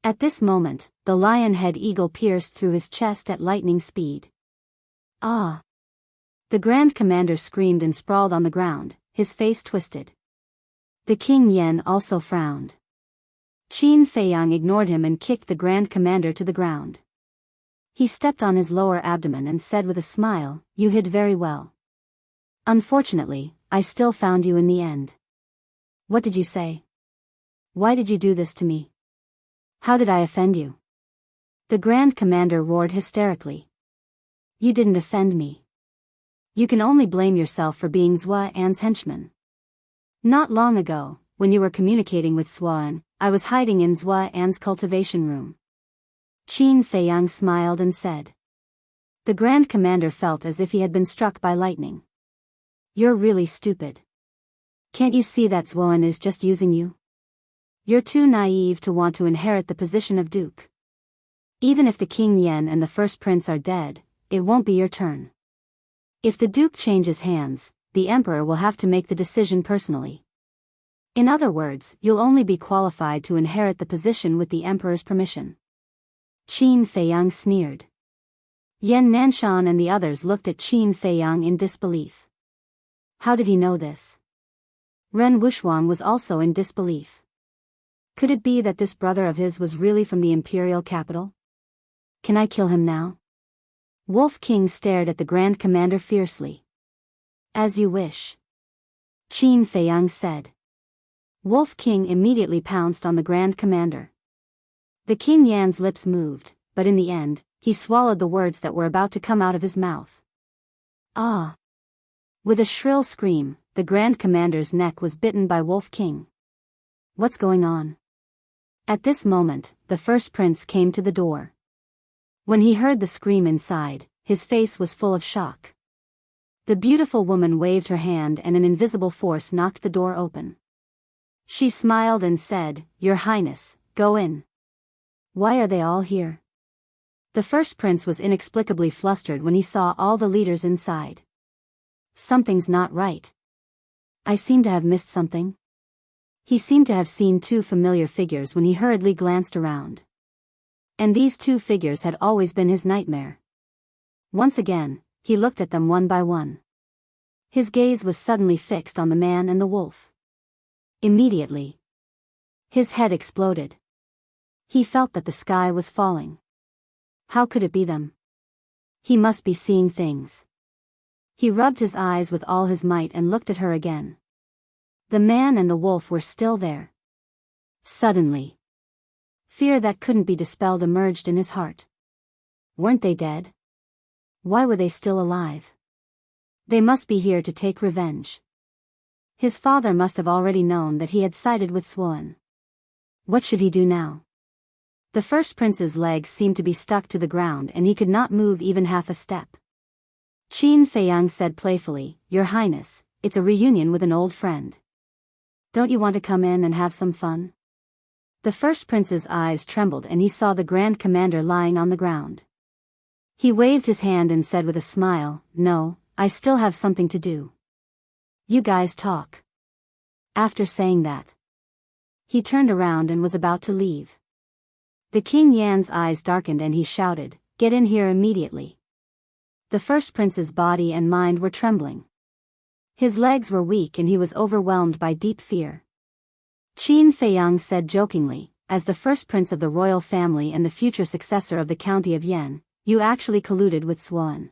At this moment, the lion-head eagle pierced through his chest at lightning speed. Ah! The Grand Commander screamed and sprawled on the ground, his face twisted. The King Yan also frowned. Qin Feiyang ignored him and kicked the Grand Commander to the ground. He stepped on his lower abdomen and said with a smile, you hid very well. Unfortunately, I still found you in the end. What did you say? Why did you do this to me? How did I offend you? The Grand Commander roared hysterically. You didn't offend me. You can only blame yourself for being Zhua An's henchman. Not long ago, when you were communicating with Zhua An, I was hiding in Zhua An's cultivation room. Qin Feiyang smiled and said. The Grand Commander felt as if he had been struck by lightning. You're really stupid. Can't you see that Zhuan is just using you? You're too naive to want to inherit the position of duke. Even if the King Yen and the first prince are dead, it won't be your turn. If the duke changes hands, the emperor will have to make the decision personally. In other words, you'll only be qualified to inherit the position with the emperor's permission. Qin Feiyang sneered. Yan Nanshan and the others looked at Qin Feiyang in disbelief. How did he know this? Ren Wuxuang was also in disbelief. Could it be that this brother of his was really from the imperial capital? Can I kill him now? Wolf King stared at the Grand Commander fiercely. As you wish. Qin Feiyang said. Wolf King immediately pounced on the Grand Commander. The King Yan's lips moved, but in the end, he swallowed the words that were about to come out of his mouth. Ah! With a shrill scream, the Grand Commander's neck was bitten by Wolf King. What's going on? At this moment, the first prince came to the door. When he heard the scream inside, his face was full of shock. The beautiful woman waved her hand and an invisible force knocked the door open. She smiled and said, "Your Highness, go in." Why are they all here? The first prince was inexplicably flustered when he saw all the leaders inside. Something's not right. I seem to have missed something. He seemed to have seen two familiar figures when he hurriedly glanced around. And these two figures had always been his nightmare. Once again, he looked at them one by one. His gaze was suddenly fixed on the man and the wolf. Immediately, his head exploded. He felt that the sky was falling. How could it be them? He must be seeing things. He rubbed his eyes with all his might and looked at her again. The man and the wolf were still there. Suddenly, fear that couldn't be dispelled emerged in his heart. Weren't they dead? Why were they still alive? They must be here to take revenge. His father must have already known that he had sided with Zhuan. What should he do now? The first prince's legs seemed to be stuck to the ground and he could not move even half a step. Qin Feiyang said playfully, "Your Highness, it's a reunion with an old friend. Don't you want to come in and have some fun?" The first prince's eyes trembled and he saw the Grand Commander lying on the ground. He waved his hand and said with a smile, "No, I still have something to do. You guys talk." After saying that, he turned around and was about to leave. The King Yan's eyes darkened and he shouted, "Get in here immediately." The first prince's body and mind were trembling. His legs were weak and he was overwhelmed by deep fear. Qin Feiyang said jokingly, "As the first prince of the royal family and the future successor of the county of Yan, you actually colluded with Zhuan.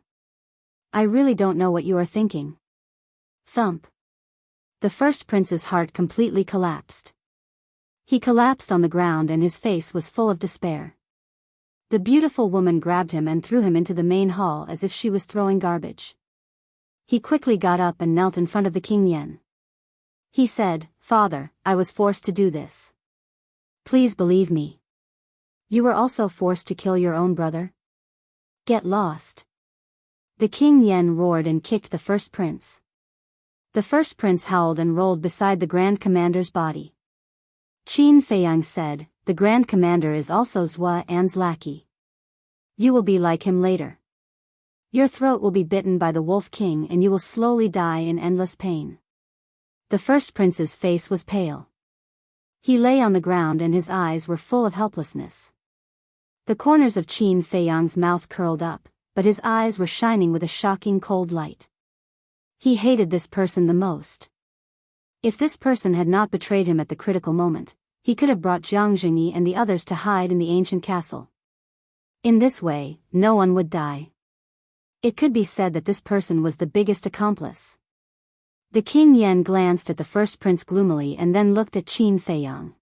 I really don't know what you are thinking." Thump. The first prince's heart completely collapsed. He collapsed on the ground and his face was full of despair. The beautiful woman grabbed him and threw him into the main hall as if she was throwing garbage. He quickly got up and knelt in front of the King Yen. He said, "Father, I was forced to do this. Please believe me. You were also forced to kill your own brother? Get lost." The King Yen roared and kicked the first prince. The first prince howled and rolled beside the Grand Commander's body. Qin Feiyang said, "The Grand Commander is also Zhuan's lackey. You will be like him later. Your throat will be bitten by the Wolf King and you will slowly die in endless pain." The first prince's face was pale. He lay on the ground and his eyes were full of helplessness. The corners of Qin Feiyang's mouth curled up, but his eyes were shining with a shocking cold light. He hated this person the most. If this person had not betrayed him at the critical moment, he could have brought Jiang Jingyi and the others to hide in the ancient castle. In this way, no one would die. It could be said that this person was the biggest accomplice. The King Yen glanced at the first prince gloomily and then looked at Qin Feiyang.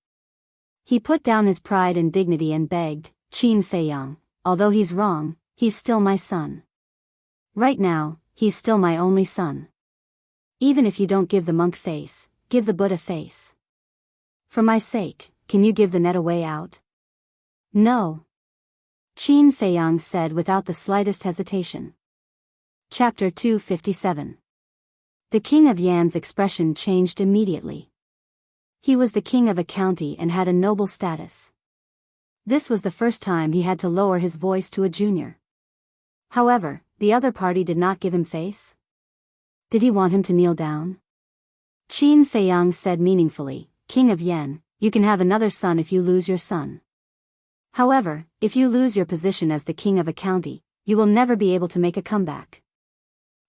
He put down his pride and dignity and begged, "Qin Feiyang, although he's wrong, he's still my son. Right now, he's still my only son. Even if you don't give the monk face, give the Buddha face. For my sake, can you give the net a way out?" "No," Qin Feiyang said without the slightest hesitation. Chapter 257. The king of Yan's expression changed immediately. He was the king of a county and had a noble status. This was the first time he had to lower his voice to a junior. However, the other party did not give him face. Did he want him to kneel down? Qin Feiyang said meaningfully, King of Yan, you can have another son if you lose your son. However, if you lose your position as the king of a county, you will never be able to make a comeback.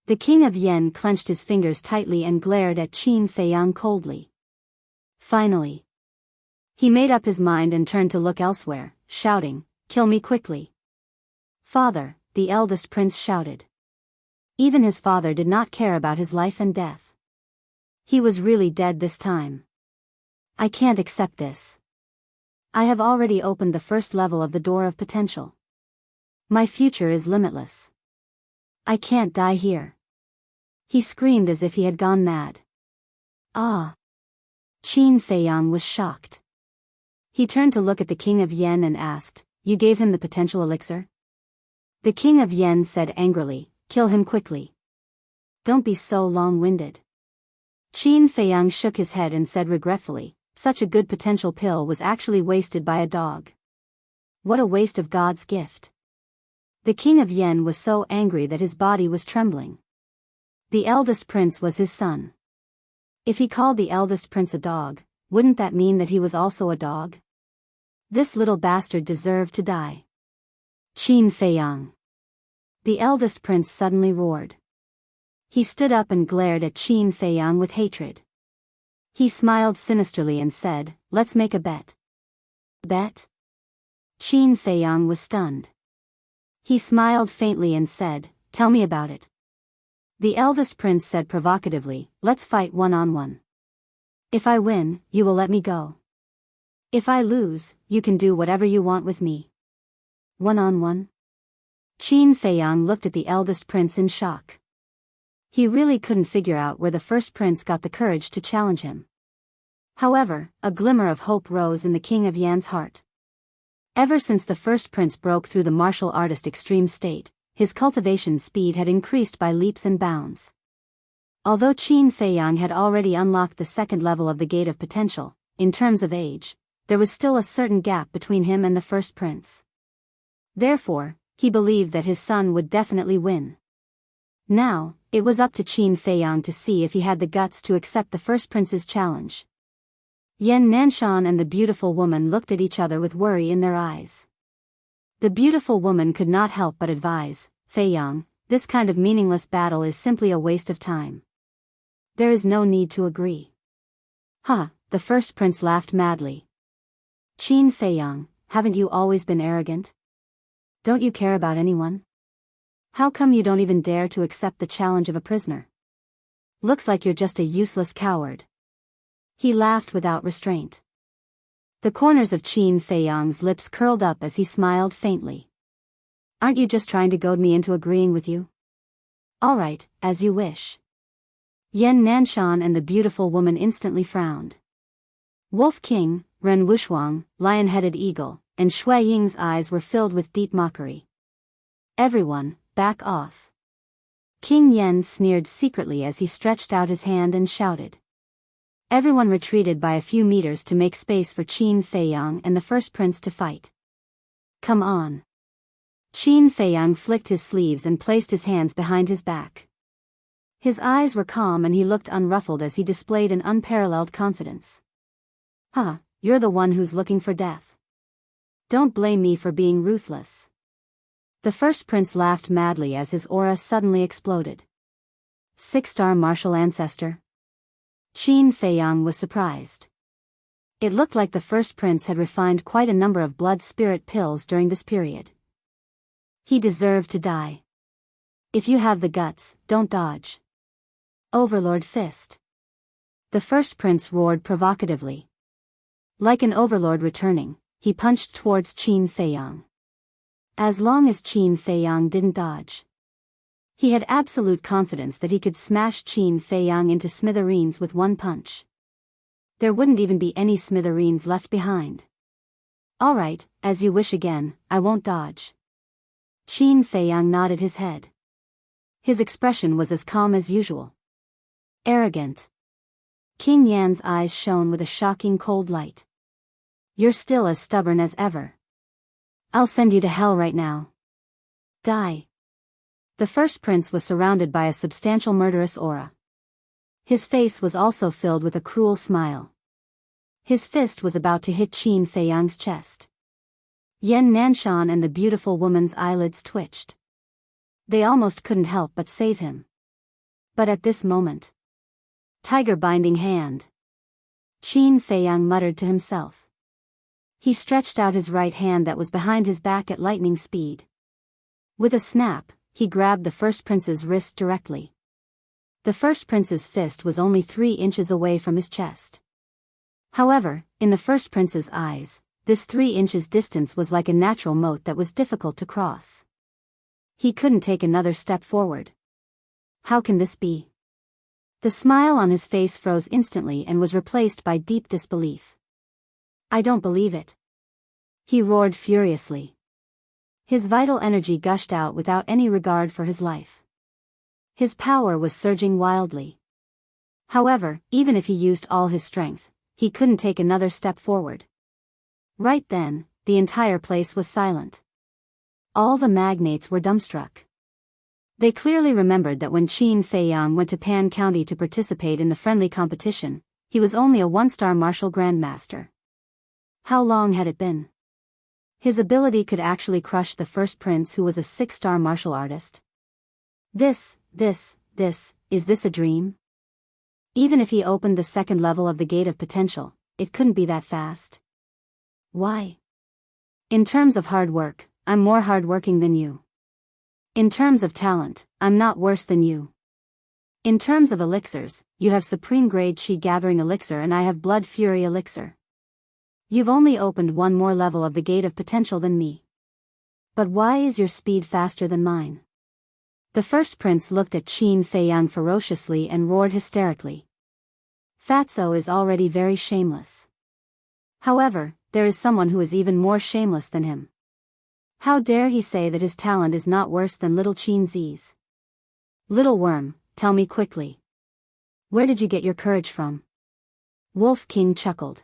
The king of Yan clenched his fingers tightly and glared at Qin Feiyang coldly. Finally, he made up his mind and turned to look elsewhere, shouting, Kill me quickly. Father, the eldest prince shouted. Even his father did not care about his life and death. He was really dead this time. I can't accept this. I have already opened the first level of the door of potential. My future is limitless. I can't die here. He screamed as if he had gone mad. Ah! Qin Feiyang was shocked. He turned to look at the king of Yan and asked, You gave him the potential elixir? The king of Yan said angrily, Kill him quickly. Don't be so long-winded. Qin Feiyang shook his head and said regretfully, Such a good potential pill was actually wasted by a dog. What a waste of God's gift. The king of Yan was so angry that his body was trembling. The eldest prince was his son. If he called the eldest prince a dog, wouldn't that mean that he was also a dog? This little bastard deserved to die. Qin Feiyang. The eldest prince suddenly roared. He stood up and glared at Qin Feiyang with hatred. He smiled sinisterly and said, Let's make a bet. Bet? Qin Feiyang was stunned. He smiled faintly and said, Tell me about it. The eldest prince said provocatively, Let's fight one-on-one. If I win, you will let me go. If I lose, you can do whatever you want with me. One-on-one? Qin Feiyang looked at the eldest prince in shock. He really couldn't figure out where the first prince got the courage to challenge him. However, a glimmer of hope rose in the king of Yan's heart. Ever since the first prince broke through the martial artist extreme state, his cultivation speed had increased by leaps and bounds. Although Qin Feiyang had already unlocked the second level of the Gate of Potential, in terms of age, there was still a certain gap between him and the first prince. Therefore, he believed that his son would definitely win. Now, it was up to Qin Feiyang to see if he had the guts to accept the first prince's challenge. Yan Nanshan and the beautiful woman looked at each other with worry in their eyes. The beautiful woman could not help but advise, Feiyang, this kind of meaningless battle is simply a waste of time. There is no need to agree. The first prince laughed madly. Qin Feiyang, haven't you always been arrogant? Don't you care about anyone? How come you don't even dare to accept the challenge of a prisoner? Looks like you're just a useless coward. He laughed without restraint. The corners of Qin Feiyang's lips curled up as he smiled faintly. Aren't you just trying to goad me into agreeing with you? All right, as you wish. Yan Nanshan and the beautiful woman instantly frowned. Wolf King, Ren Wuxuang, lion-headed eagle, and Shui Ying's eyes were filled with deep mockery. Everyone, back off. King Yan sneered secretly as he stretched out his hand and shouted. Everyone retreated by a few meters to make space for Qin Feiyang and the first prince to fight. Come on. Qin Feiyang flicked his sleeves and placed his hands behind his back. His eyes were calm and he looked unruffled as he displayed an unparalleled confidence. You're the one who's looking for death. Don't blame me for being ruthless. The first prince laughed madly as his aura suddenly exploded. 6-star martial ancestor. Qin Feiyang was surprised. It looked like the first prince had refined quite a number of blood spirit pills during this period. He deserved to die. If you have the guts, don't dodge. Overlord Fist. The first prince roared provocatively. Like an overlord returning, he punched towards Qin Feiyang. As long as Qin Feiyang didn't dodge, he had absolute confidence that he could smash Qin Feiyang into smithereens with one punch. There wouldn't even be any smithereens left behind. All right, as you wish again, I won't dodge. Qin Feiyang nodded his head. His expression was as calm as usual. Arrogant. King Yan's eyes shone with a shocking cold light. You're still as stubborn as ever. I'll send you to hell right now. Die. The first prince was surrounded by a substantial murderous aura. His face was also filled with a cruel smile. His fist was about to hit Qin Feiyang's chest. Yan Nanshan and the beautiful woman's eyelids twitched. They almost couldn't help but save him. But at this moment, tiger binding hand. Qin Feiyang muttered to himself. He stretched out his right hand that was behind his back at lightning speed. With a snap, he grabbed the first prince's wrist directly. The first prince's fist was only 3 inches away from his chest. However, in the first prince's eyes, this 3 inches distance was like a natural moat that was difficult to cross. He couldn't take another step forward. How can this be? The smile on his face froze instantly and was replaced by deep disbelief. I don't believe it. He roared furiously. His vital energy gushed out without any regard for his life. His power was surging wildly. However, even if he used all his strength, he couldn't take another step forward. Right then, the entire place was silent. All the magnates were dumbstruck. They clearly remembered that when Qin Feiyang went to Pan County to participate in the friendly competition, he was only a 1-star martial grandmaster. How long had it been? His ability could actually crush the first prince who was a 6-star martial artist. Is this a dream? Even if he opened the second level of the Gate of Potential, it couldn't be that fast. Why? In terms of hard work, I'm more hardworking than you. In terms of talent, I'm not worse than you. In terms of elixirs, you have Supreme Grade Chi Gathering Elixir and I have Blood Fury Elixir. You've only opened one more level of the Gate of Potential than me. But why is your speed faster than mine? The first prince looked at Qin Feiyang ferociously and roared hysterically. Fatso is already very shameless. However, there is someone who is even more shameless than him. How dare he say that his talent is not worse than little Qin Zi's? Little worm, tell me quickly. Where did you get your courage from? Wolf King chuckled.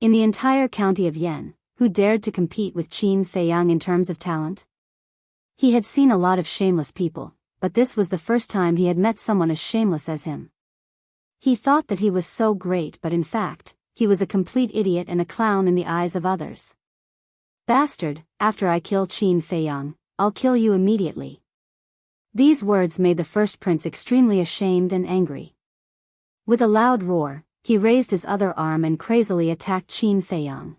In the entire county of Yan, who dared to compete with Qin Feiyang in terms of talent? He had seen a lot of shameless people, but this was the first time he had met someone as shameless as him. He thought that he was so great, but in fact, he was a complete idiot and a clown in the eyes of others. Bastard, after I kill Qin Feiyang, I'll kill you immediately. These words made the first prince extremely ashamed and angry. With a loud roar, he raised his other arm and crazily attacked Qin Feiyang.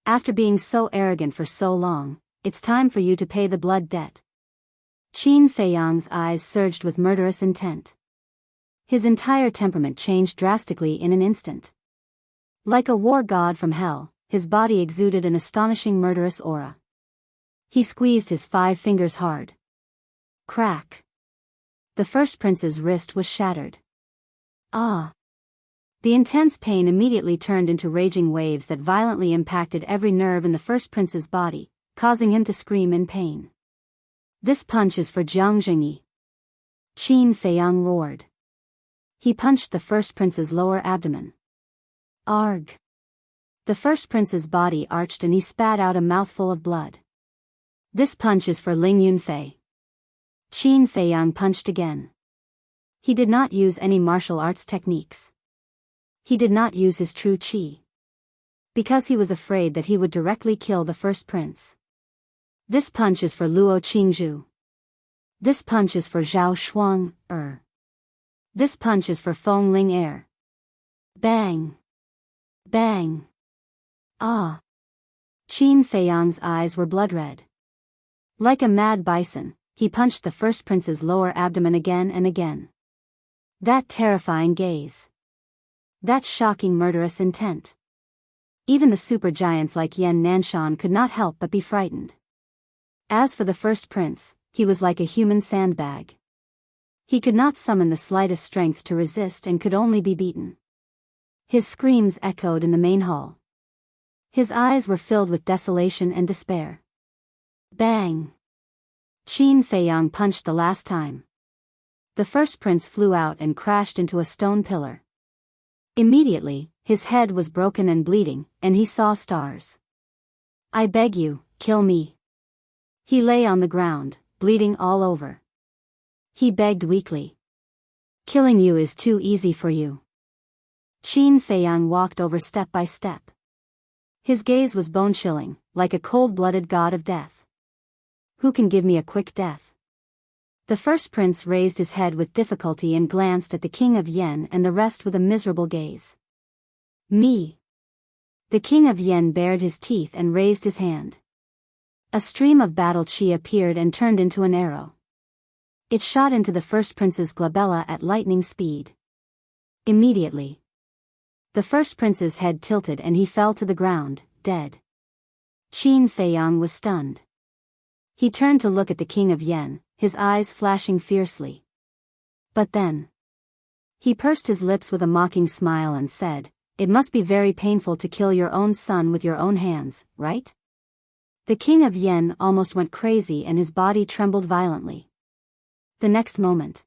After being so arrogant for so long, it's time for you to pay the blood debt. Qin Feiyang's eyes surged with murderous intent. His entire temperament changed drastically in an instant. Like a war god from hell, his body exuded an astonishing murderous aura. He squeezed his 5 fingers hard. Crack. The first prince's wrist was shattered. Ah! The intense pain immediately turned into raging waves that violently impacted every nerve in the first prince's body, causing him to scream in pain. This punch is for Jiang Jingyi. Qin Feiyang roared. He punched the first prince's lower abdomen. Arg! The first prince's body arched and he spat out a mouthful of blood. This punch is for Ling Yunfei. Qin Feiyang punched again. He did not use any martial arts techniques. He did not use his true qi. Because he was afraid that he would directly kill the first prince. This punch is for Luo Qingzhu. This punch is for Zhao Shuang, This punch is for Feng Ling Er. Bang! Bang! Ah! Qin Feiyang's eyes were blood red. Like a mad bison, he punched the first prince's lower abdomen again and again. That terrifying gaze. That shocking murderous intent. Even the supergiants like Yan Nanshan could not help but be frightened. As for the first prince, he was like a human sandbag. He could not summon the slightest strength to resist and could only be beaten. His screams echoed in the main hall. His eyes were filled with desolation and despair. Bang! Qin Feiyang punched the last time. The first prince flew out and crashed into a stone pillar. Immediately, his head was broken and bleeding, and he saw stars. "I beg you, kill me." He lay on the ground, bleeding all over. He begged weakly. "Killing you is too easy for you." Qin Feiyang walked over step by step. His gaze was bone-chilling, like a cold-blooded god of death. "Who can give me a quick death?" The first prince raised his head with difficulty and glanced at the king of Yen and the rest with a miserable gaze. "Me." The king of Yen bared his teeth and raised his hand. A stream of battle chi appeared and turned into an arrow. It shot into the first prince's glabella at lightning speed. Immediately, the first prince's head tilted and he fell to the ground, dead. Qin Feiyang was stunned. He turned to look at the king of Yen, his eyes flashing fiercely. But then, he pursed his lips with a mocking smile and said, "It must be very painful to kill your own son with your own hands, right?" The king of Yen almost went crazy and his body trembled violently. The next moment,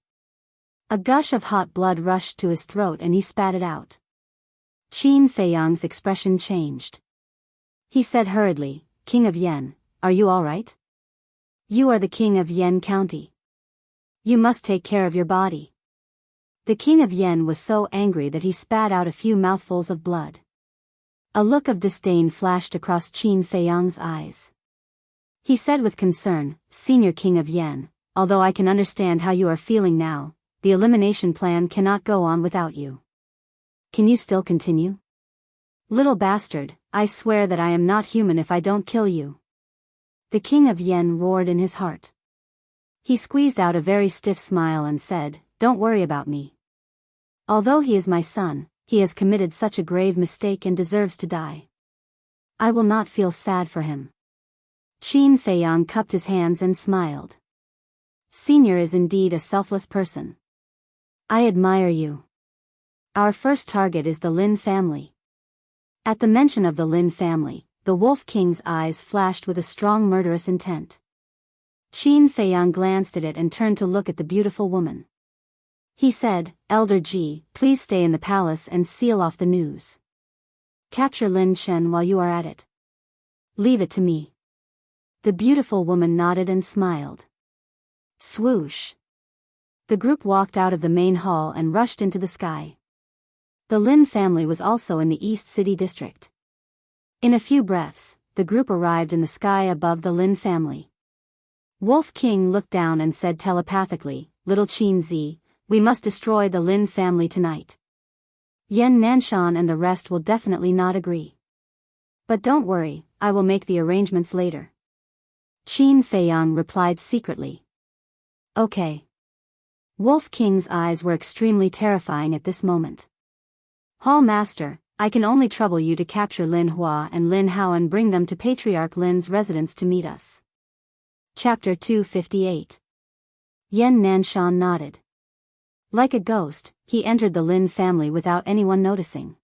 a gush of hot blood rushed to his throat and he spat it out. Qin Feiyang's expression changed. He said hurriedly, "King of Yen, are you all right? You are the king of Yen County. You must take care of your body." The king of Yen was so angry that he spat out a few mouthfuls of blood. A look of disdain flashed across Qin Feiyang's eyes. He said with concern, "Senior King of Yen, although I can understand how you are feeling now, the elimination plan cannot go on without you. Can you still continue? Little bastard, I swear that I am not human if I don't kill you." The king of Yen roared in his heart. He squeezed out a very stiff smile and said, "Don't worry about me. Although he is my son, he has committed such a grave mistake and deserves to die. I will not feel sad for him." Qin Feiyang cupped his hands and smiled. "Senior is indeed a selfless person. I admire you. Our first target is the Lin family." At the mention of the Lin family, the Wolf King's eyes flashed with a strong murderous intent. Qin Feiyang glanced at it and turned to look at the beautiful woman. He said, "Elder Ji, please stay in the palace and seal off the news. Capture Lin Shen while you are at it. Leave it to me." The beautiful woman nodded and smiled. Swoosh! The group walked out of the main hall and rushed into the sky. The Lin family was also in the East City district. In a few breaths, the group arrived in the sky above the Lin family. Wolf King looked down and said telepathically, "Little Qin Zi, we must destroy the Lin family tonight. Yan Nanshan and the rest will definitely not agree. But don't worry, I will make the arrangements later." Qin Feiyang replied secretly. "Okay." Wolf King's eyes were extremely terrifying at this moment. "Hall Master, I can only trouble you to capture Lin Hua and Lin Hao and bring them to Patriarch Lin's residence to meet us." Chapter 258. Yan Nanshan nodded. Like a ghost, he entered the Lin family without anyone noticing.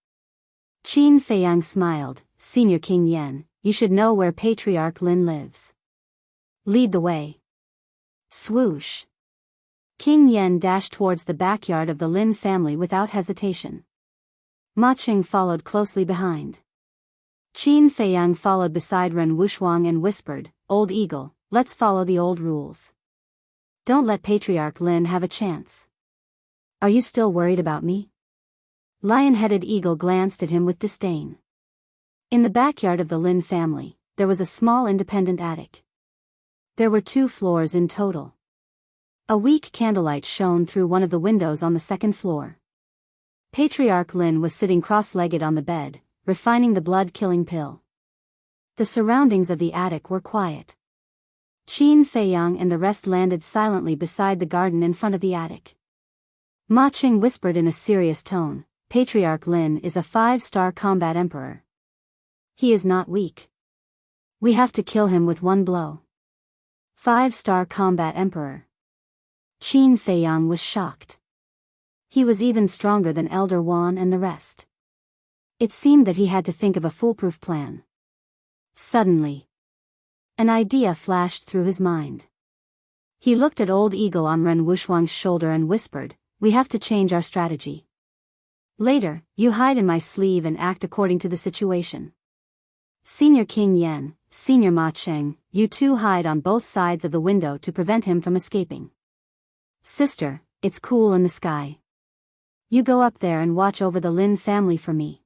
Qin Feiyang smiled, "Senior King Yan, you should know where Patriarch Lin lives. Lead the way." Swoosh! King Yan dashed towards the backyard of the Lin family without hesitation. Ma Qing followed closely behind. Qin Feiyang followed beside Ren Wuxuang and whispered, "Old Eagle, let's follow the old rules. Don't let Patriarch Lin have a chance." "Are you still worried about me?" Lion-headed Eagle glanced at him with disdain. In the backyard of the Lin family, there was a small independent attic. There were 2 floors in total. A weak candlelight shone through one of the windows on the second floor. Patriarch Lin was sitting cross-legged on the bed, refining the blood-killing pill. The surroundings of the attic were quiet. Qin Feiyang and the rest landed silently beside the garden in front of the attic. Ma Qing whispered in a serious tone, "Patriarch Lin is a 5-star combat emperor. He is not weak. We have to kill him with one blow." 5-star combat emperor. Qin Feiyang was shocked. He was even stronger than Elder Wan and the rest. It seemed that he had to think of a foolproof plan. Suddenly, an idea flashed through his mind. He looked at Old Eagle on Ren Wushwang's shoulder and whispered, "We have to change our strategy. Later, you hide in my sleeve and act according to the situation. Senior King Yen, Senior Ma Cheng, you two hide on both sides of the window to prevent him from escaping. Sister, it's cool in the sky. You go up there and watch over the Lin family for me.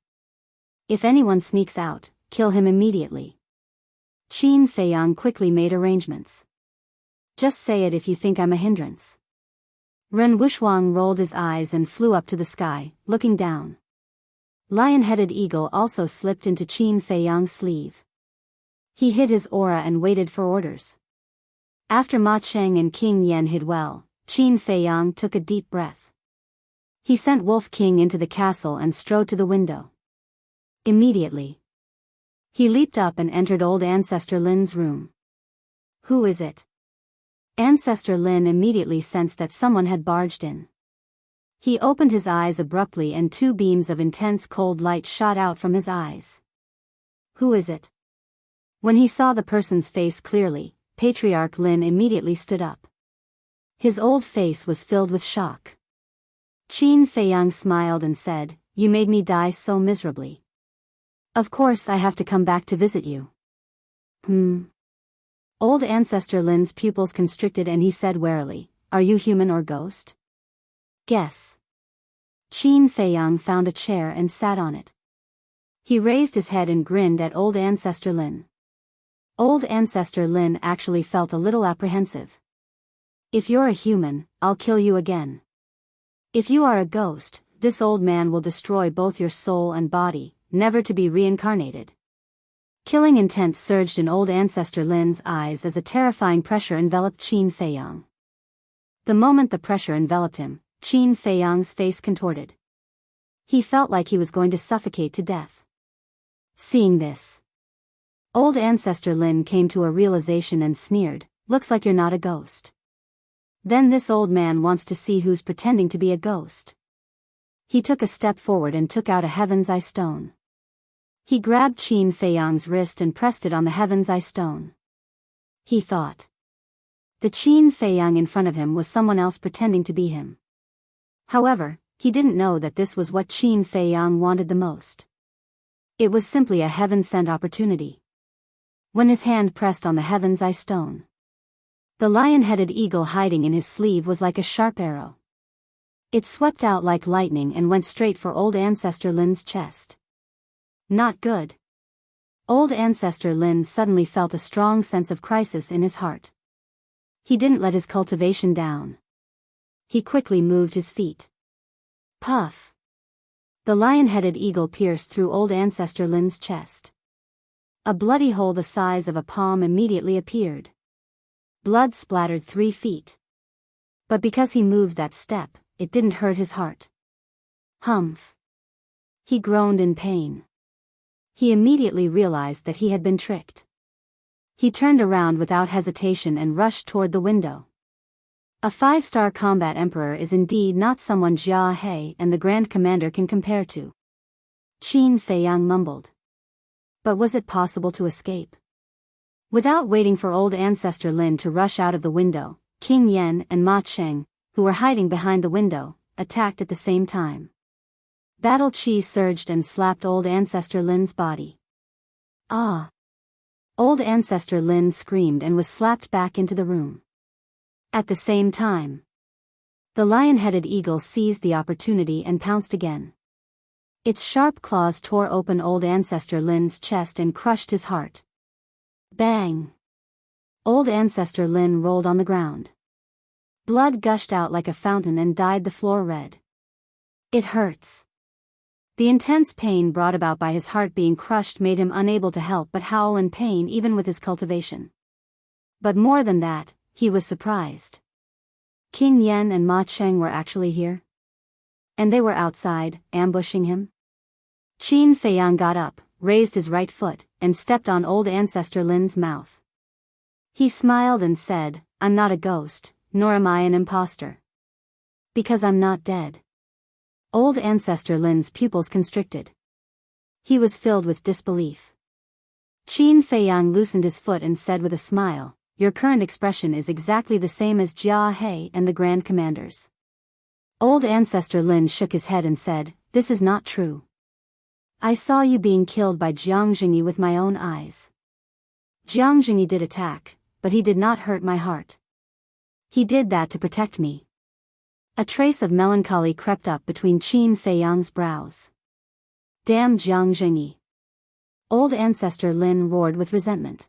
If anyone sneaks out, kill him immediately." Qin Feiyang quickly made arrangements. "Just say it if you think I'm a hindrance." Ren Wushwang rolled his eyes and flew up to the sky, looking down. Lion-headed Eagle also slipped into Qin Feiyang's sleeve. He hid his aura and waited for orders. After Ma Cheng and King Yen hid well, Qin Feiyang took a deep breath. He sent Wolf King into the castle and strode to the window. Immediately, he leaped up and entered old Ancestor Lin's room. "Who is it?" Ancestor Lin immediately sensed that someone had barged in. He opened his eyes abruptly and two beams of intense cold light shot out from his eyes. "Who is it?" When he saw the person's face clearly, Patriarch Lin immediately stood up. His old face was filled with shock. Qin Feiyang smiled and said, "You made me die so miserably. Of course I have to come back to visit you." Old Ancestor Lin's pupils constricted and he said warily, "Are you human or ghost?" "Guess." Qin Feiyang found a chair and sat on it. He raised his head and grinned at Old Ancestor Lin. Old Ancestor Lin actually felt a little apprehensive. "If you're a human, I'll kill you again. If you are a ghost, this old man will destroy both your soul and body, never to be reincarnated." Killing intent surged in Old Ancestor Lin's eyes as a terrifying pressure enveloped Qin Feiyang. The moment the pressure enveloped him, Qin Feiyang's face contorted. He felt like he was going to suffocate to death. Seeing this, Old Ancestor Lin came to a realization and sneered, "Looks like you're not a ghost. Then this old man wants to see who's pretending to be a ghost." He took a step forward and took out a Heaven's Eye stone. He grabbed Qin Feiyang's wrist and pressed it on the Heaven's Eye stone. He thought. The Qin Feiyang in front of him was someone else pretending to be him. However, he didn't know that this was what Qin Feiyang wanted the most. It was simply a heaven-sent opportunity. When his hand pressed on the Heaven's Eye stone, the lion-headed eagle hiding in his sleeve was like a sharp arrow. It swept out like lightning and went straight for Old Ancestor Lin's chest. Not good. Old Ancestor Lin suddenly felt a strong sense of crisis in his heart. He didn't let his cultivation down. He quickly moved his feet. Puff! The lion-headed eagle pierced through Old Ancestor Lin's chest. A bloody hole the size of a palm immediately appeared. Blood splattered 3 feet. But because he moved that step, it didn't hurt his heart. Humph! He groaned in pain. He immediately realized that he had been tricked. He turned around without hesitation and rushed toward the window. A 5-star combat emperor is indeed not someone Jia He and the Grand Commander can compare to. Qin Feiyang mumbled. But was it possible to escape? Without waiting for Old Ancestor Lin to rush out of the window, King Yen and Ma Cheng, who were hiding behind the window, attacked at the same time. Battle chi surged and slapped Old Ancestor Lin's body. Ah! Old Ancestor Lin screamed and was slapped back into the room. At the same time, the lion-headed eagle seized the opportunity and pounced again. Its sharp claws tore open Old Ancestor Lin's chest and crushed his heart. Bang! Old Ancestor Lin rolled on the ground. Blood gushed out like a fountain and dyed the floor red. It hurts. The intense pain brought about by his heart being crushed made him unable to help but howl in pain even with his cultivation. But more than that, he was surprised. King Yen and Ma Cheng were actually here. And they were outside, ambushing him. Qin Feiyang got up, raised his right foot, and stepped on Old Ancestor Lin's mouth. He smiled and said, "I'm not a ghost, nor am I an imposter. Because I'm not dead." Old Ancestor Lin's pupils constricted. He was filled with disbelief. Qin Feiyang loosened his foot and said with a smile, your current expression is exactly the same as Jia He and the Grand Commanders. Old Ancestor Lin shook his head and said, "This is not true. I saw you being killed by Jiang Jingyi with my own eyes. Jiang Jingyi did attack, but he did not hurt my heart. He did that to protect me." A trace of melancholy crept up between Qin Feiyang's brows. "Damn Jiang Jingyi!" Old Ancestor Lin roared with resentment.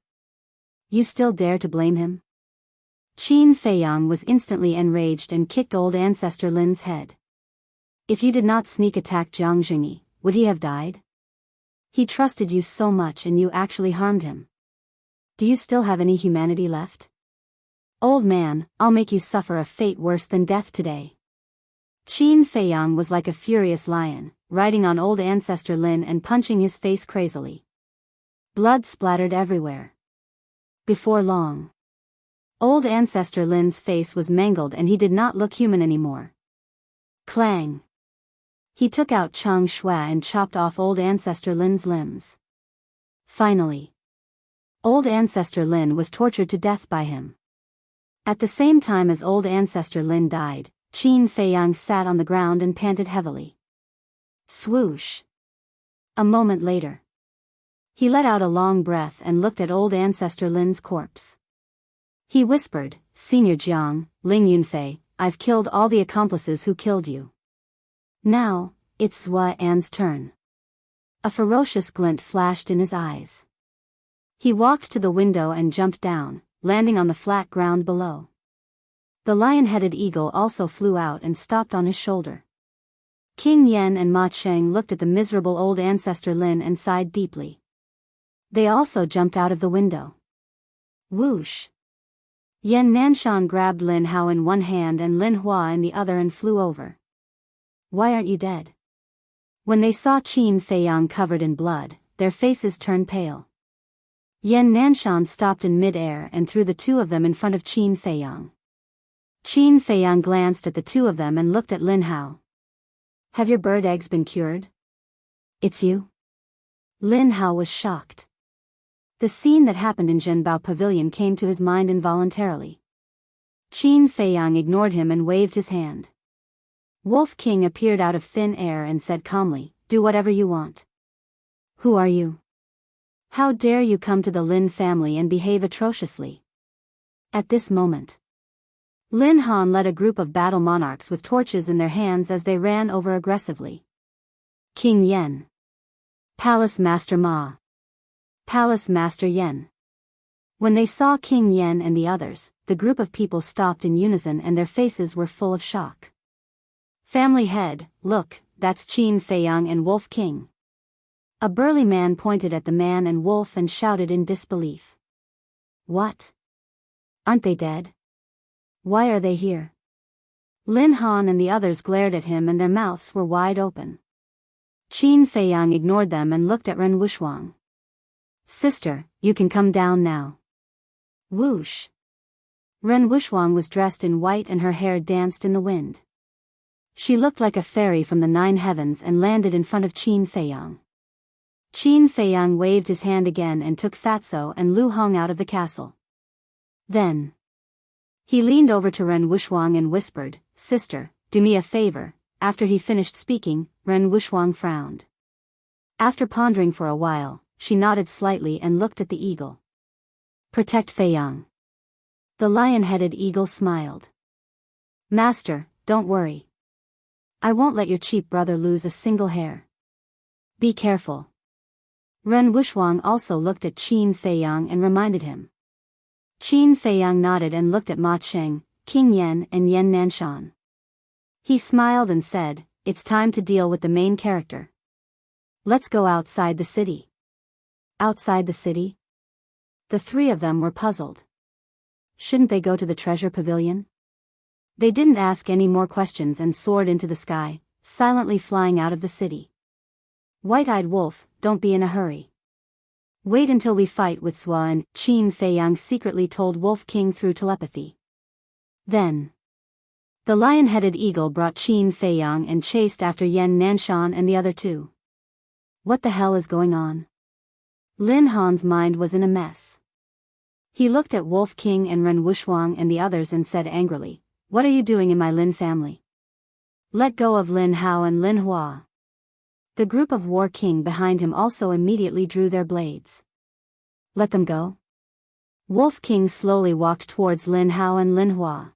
"You still dare to blame him?" Qin Feiyang was instantly enraged and kicked Old Ancestor Lin's head. "If you did not sneak attack Jiang Jingyi, would he have died? He trusted you so much and you actually harmed him. Do you still have any humanity left? Old man, I'll make you suffer a fate worse than death today." Qin Feiyang was like a furious lion, riding on Old Ancestor Lin and punching his face crazily. Blood splattered everywhere. Before long, Old Ancestor Lin's face was mangled and he did not look human anymore. Clang! He took out Chang Shui and chopped off Old Ancestor Lin's limbs. Finally, Old Ancestor Lin was tortured to death by him. At the same time as Old Ancestor Lin died, Qin Feiyang sat on the ground and panted heavily. Swoosh! A moment later, he let out a long breath and looked at Old Ancestor Lin's corpse. He whispered, "Senior Jiang, Ling Yunfei, I've killed all the accomplices who killed you. Now, it's Zhua An's turn." A ferocious glint flashed in his eyes. He walked to the window and jumped down, landing on the flat ground below. The lion-headed eagle also flew out and stopped on his shoulder. King Yan and Ma Cheng looked at the miserable Old Ancestor Lin and sighed deeply. They also jumped out of the window. Whoosh! Yan Nanshan grabbed Lin Hao in one hand and Lin Hua in the other and flew over. "Why aren't you dead?" When they saw Qin Feiyang covered in blood, their faces turned pale. Yan Nanshan stopped in mid-air and threw the two of them in front of Qin Feiyang. Qin Feiyang glanced at the two of them and looked at Lin Hao. "Have your bird eggs been cured?" "It's you?" Lin Hao was shocked. The scene that happened in Zhenbao Pavilion came to his mind involuntarily. Qin Feiyang ignored him and waved his hand. Wolf King appeared out of thin air and said calmly, "Do whatever you want." "Who are you? How dare you come to the Lin family and behave atrociously?" At this moment, Lin Han led a group of battle monarchs with torches in their hands as they ran over aggressively. King Yen. Palace Master Ma. Palace Master Yen. When they saw King Yen and the others, the group of people stopped in unison and their faces were full of shock. "Family head, look, that's Qin Feiyang and Wolf King." A burly man pointed at the man and wolf and shouted in disbelief. "What? Aren't they dead? Why are they here?" Lin Han and the others glared at him and their mouths were wide open. Qin Feiyang ignored them and looked at Ren Wushwang. "Sister, you can come down now." Whoosh! Ren Wushwang was dressed in white and her hair danced in the wind. She looked like a fairy from the 9 heavens and landed in front of Qin Feiyang. Qin Feiyang waved his hand again and took Fatso and Lu Hong out of the castle. Then he leaned over to Ren Wushwang and whispered, "Sister, do me a favor." After he finished speaking, Ren Wushwang frowned. After pondering for a while, she nodded slightly and looked at the eagle. "Protect Feiyang." The lion-headed eagle smiled. "Master, don't worry. I won't let your cheap brother lose a single hair. Be careful." Ren Wushwang also looked at Qin Feiyang and reminded him. Qin Feiyang nodded and looked at Ma Cheng, King Yen and Yan Nanshan. He smiled and said, "It's time to deal with the main character. Let's go outside the city." Outside the city? The three of them were puzzled. Shouldn't they go to the treasure pavilion? They didn't ask any more questions and soared into the sky, silently flying out of the city. "White-eyed wolf, don't be in a hurry. Wait until we fight with Zhua," and Qin Feiyang secretly told Wolf King through telepathy. Then the lion-headed eagle brought Qin Feiyang and chased after Yan Nanshan and the other two. What the hell is going on? Lin Han's mind was in a mess. He looked at Wolf King and Ren Wushwang and the others and said angrily, "What are you doing in my Lin family? Let go of Lin Hao and Lin Hua." The group of War King behind him also immediately drew their blades. "Let them go?" Wolf King slowly walked towards Lin Hao and Lin Hua.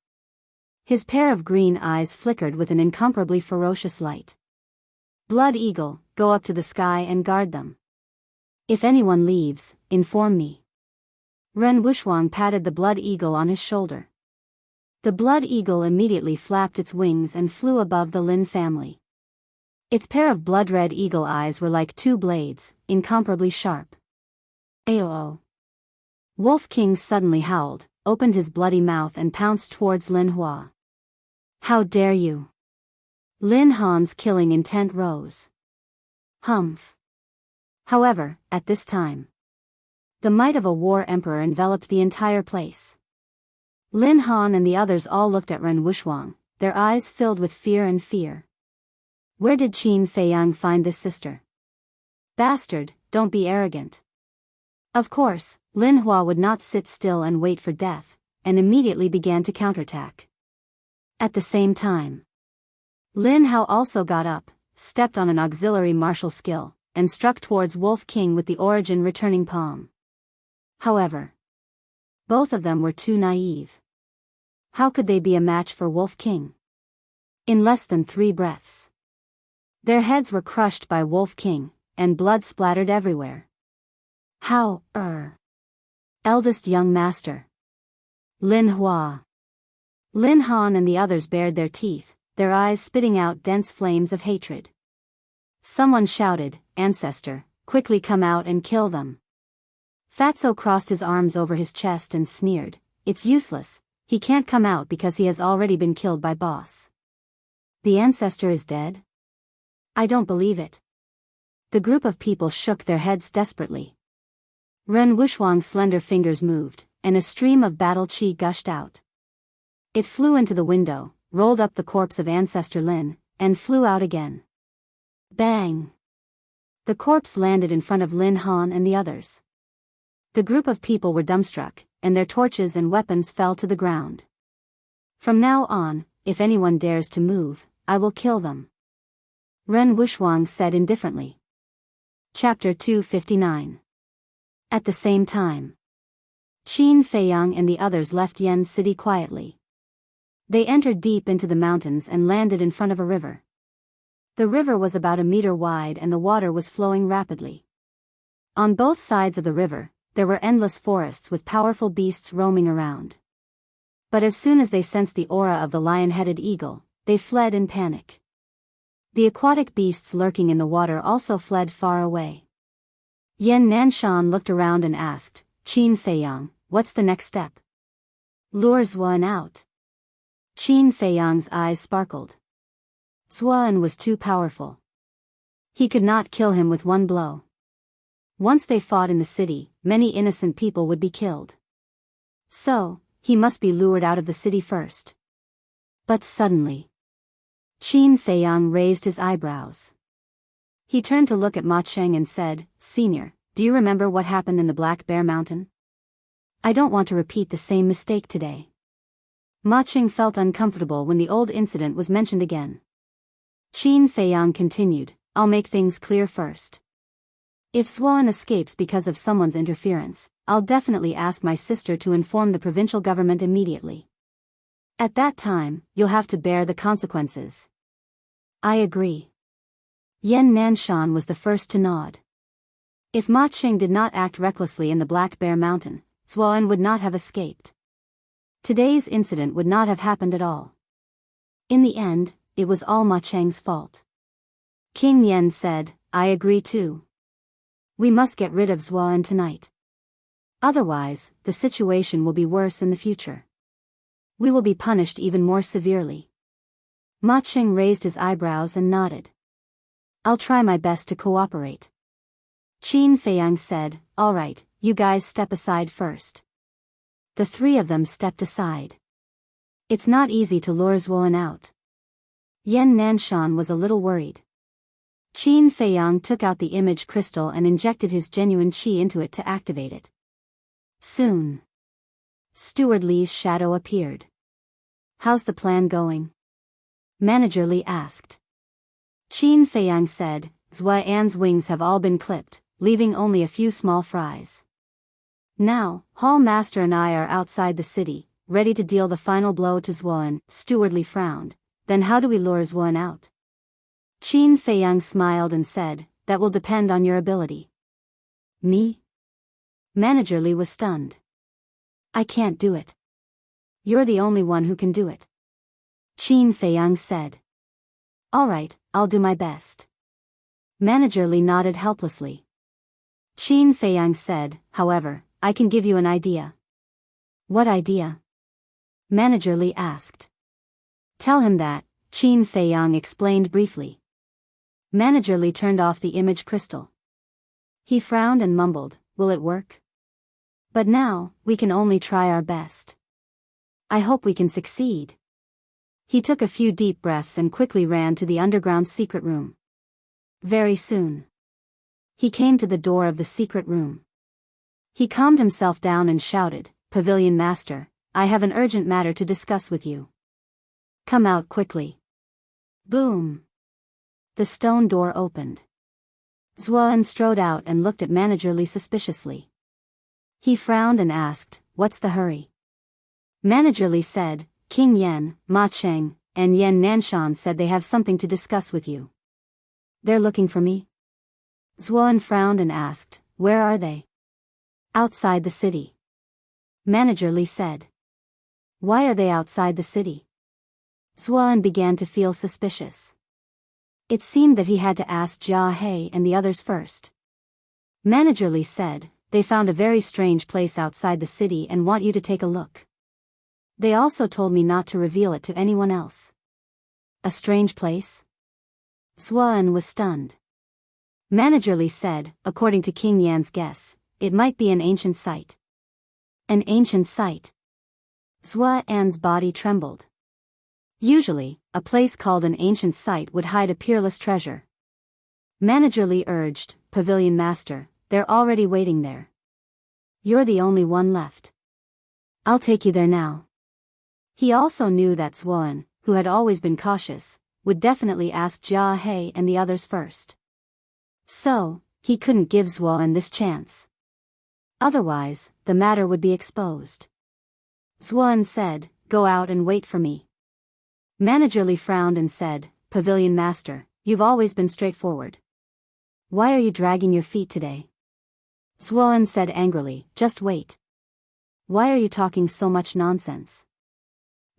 His pair of green eyes flickered with an incomparably ferocious light. "Blood Eagle, go up to the sky and guard them. If anyone leaves, inform me." Ren Wushwang patted the Blood Eagle on his shoulder. The Blood Eagle immediately flapped its wings and flew above the Lin family. Its pair of blood-red eagle eyes were like two blades, incomparably sharp. "Aoo!" Wolf King suddenly howled, opened his bloody mouth and pounced towards Lin Hua. "How dare you!" Lin Han's killing intent rose. Humph. However, at this time, the might of a war emperor enveloped the entire place. Lin Han and the others all looked at Ren Wushwang, their eyes filled with fear and fear. Where did Qin Feiyang find this sister? Bastard, don't be arrogant. Of course, Lin Hua would not sit still and wait for death, and immediately began to counterattack. At the same time, Lin Hao also got up, stepped on an auxiliary martial skill, and struck towards Wolf King with the origin returning palm. However, both of them were too naive. How could they be a match for Wolf King? In less than 3 breaths, their heads were crushed by Wolf King, and blood splattered everywhere. How, Eldest young master. Lin Hua. Lin Han and the others bared their teeth, their eyes spitting out dense flames of hatred. Someone shouted, "Ancestor, quickly come out and kill them." Fatso crossed his arms over his chest and sneered, "It's useless, he can't come out because he has already been killed by boss." "The ancestor is dead?" "I don't believe it." The group of people shook their heads desperately. Ren Wushwang's slender fingers moved, and a stream of battle chi gushed out. It flew into the window, rolled up the corpse of Ancestor Lin, and flew out again. Bang! The corpse landed in front of Lin Han and the others. The group of people were dumbstruck, and their torches and weapons fell to the ground. "From now on, if anyone dares to move, I will kill them," Ren Wushwang said indifferently. Chapter 259. At the same time, Qin Feiyang and the others left Yen City quietly. They entered deep into the mountains and landed in front of a river. The river was about 1 meter wide and the water was flowing rapidly. On both sides of the river, there were endless forests with powerful beasts roaming around. But as soon as they sensed the aura of the lion-headed eagle, they fled in panic. The aquatic beasts lurking in the water also fled far away. Yen Nanshan looked around and asked, "Qin Feiyang, what's the next step?" "Lure Zuan out." Qin Feiyang's eyes sparkled. Zuan was too powerful. He could not kill him with one blow. Once they fought in the city, many innocent people would be killed. So, he must be lured out of the city first. But suddenly, Qin Feiyang raised his eyebrows. He turned to look at Ma Cheng and said, "Senior, do you remember what happened in the Black Bear Mountain? I don't want to repeat the same mistake today." Ma Cheng felt uncomfortable when the old incident was mentioned again. Qin Feiyang continued, "I'll make things clear first. If Zuan escapes because of someone's interference, I'll definitely ask my sister to inform the provincial government immediately. At that time, you'll have to bear the consequences." "I agree." Yen Nanshan was the first to nod. If Ma Cheng did not act recklessly in the Black Bear Mountain, Zuan would not have escaped. Today's incident would not have happened at all. In the end, it was all Ma Cheng's fault. King Yen said, "I agree too. We must get rid of Zuan tonight. Otherwise, the situation will be worse in the future. We will be punished even more severely." Ma Cheng raised his eyebrows and nodded. "I'll try my best to cooperate." Qin Feiyang said, "All right, you guys step aside first." The 3 of them stepped aside. It's not easy to lure Zuan out. Yen Nanshan was a little worried. Qin Feiyang took out the image crystal and injected his genuine qi into it to activate it. Soon, Steward Li's shadow appeared. How's the plan going? Manager Li asked. Qin Feiyang said, Zhua An's wings have all been clipped, leaving only a few small fries. Now, Hall Master and I are outside the city, ready to deal the final blow to Zhuan. Steward Li frowned. Then how do we lure Zhuan out? Qin Feiyang smiled and said, that will depend on your ability. Me? Manager Li was stunned. I can't do it. You're the only one who can do it. Qin Feiyang said. All right, I'll do my best. Manager Li nodded helplessly. Qin Feiyang said, however, I can give you an idea. What idea? Manager Li asked. Tell him that, Qin Feiyang explained briefly. Manager Li turned off the image crystal. He frowned and mumbled, will it work? But now, we can only try our best. I hope we can succeed. He took a few deep breaths and quickly ran to the underground secret room. Very soon, he came to the door of the secret room. He calmed himself down and shouted, Pavilion Master, I have an urgent matter to discuss with you. Come out quickly. Boom. The stone door opened. Zhuan strode out and looked at Manager Li suspiciously. He frowned and asked, what's the hurry? Manager Li said, King Yan, Ma Cheng, and Yan Nanshan said they have something to discuss with you. They're looking for me? Zhuan frowned and asked, where are they? Outside the city. Manager Li said. Why are they outside the city? Zhuan began to feel suspicious. It seemed that he had to ask Jia He and the others first. Manager Li said, they found a very strange place outside the city and want you to take a look. They also told me not to reveal it to anyone else. A strange place? Zhuan was stunned. Manager Li said, according to King Yan's guess, it might be an ancient site. An ancient site. Zhuan's body trembled. Usually, a place called an ancient site would hide a peerless treasure. Manager Li urged, Pavilion Master, they're already waiting there. You're the only one left. I'll take you there now. He also knew that Zhuan, who had always been cautious, would definitely ask Jia He and the others first. So, he couldn't give Zhuan this chance. Otherwise, the matter would be exposed. Zhuan said, go out and wait for me. Manager Li frowned and said, Pavilion Master, you've always been straightforward. Why are you dragging your feet today? Zhuan said angrily, just wait. Why are you talking so much nonsense?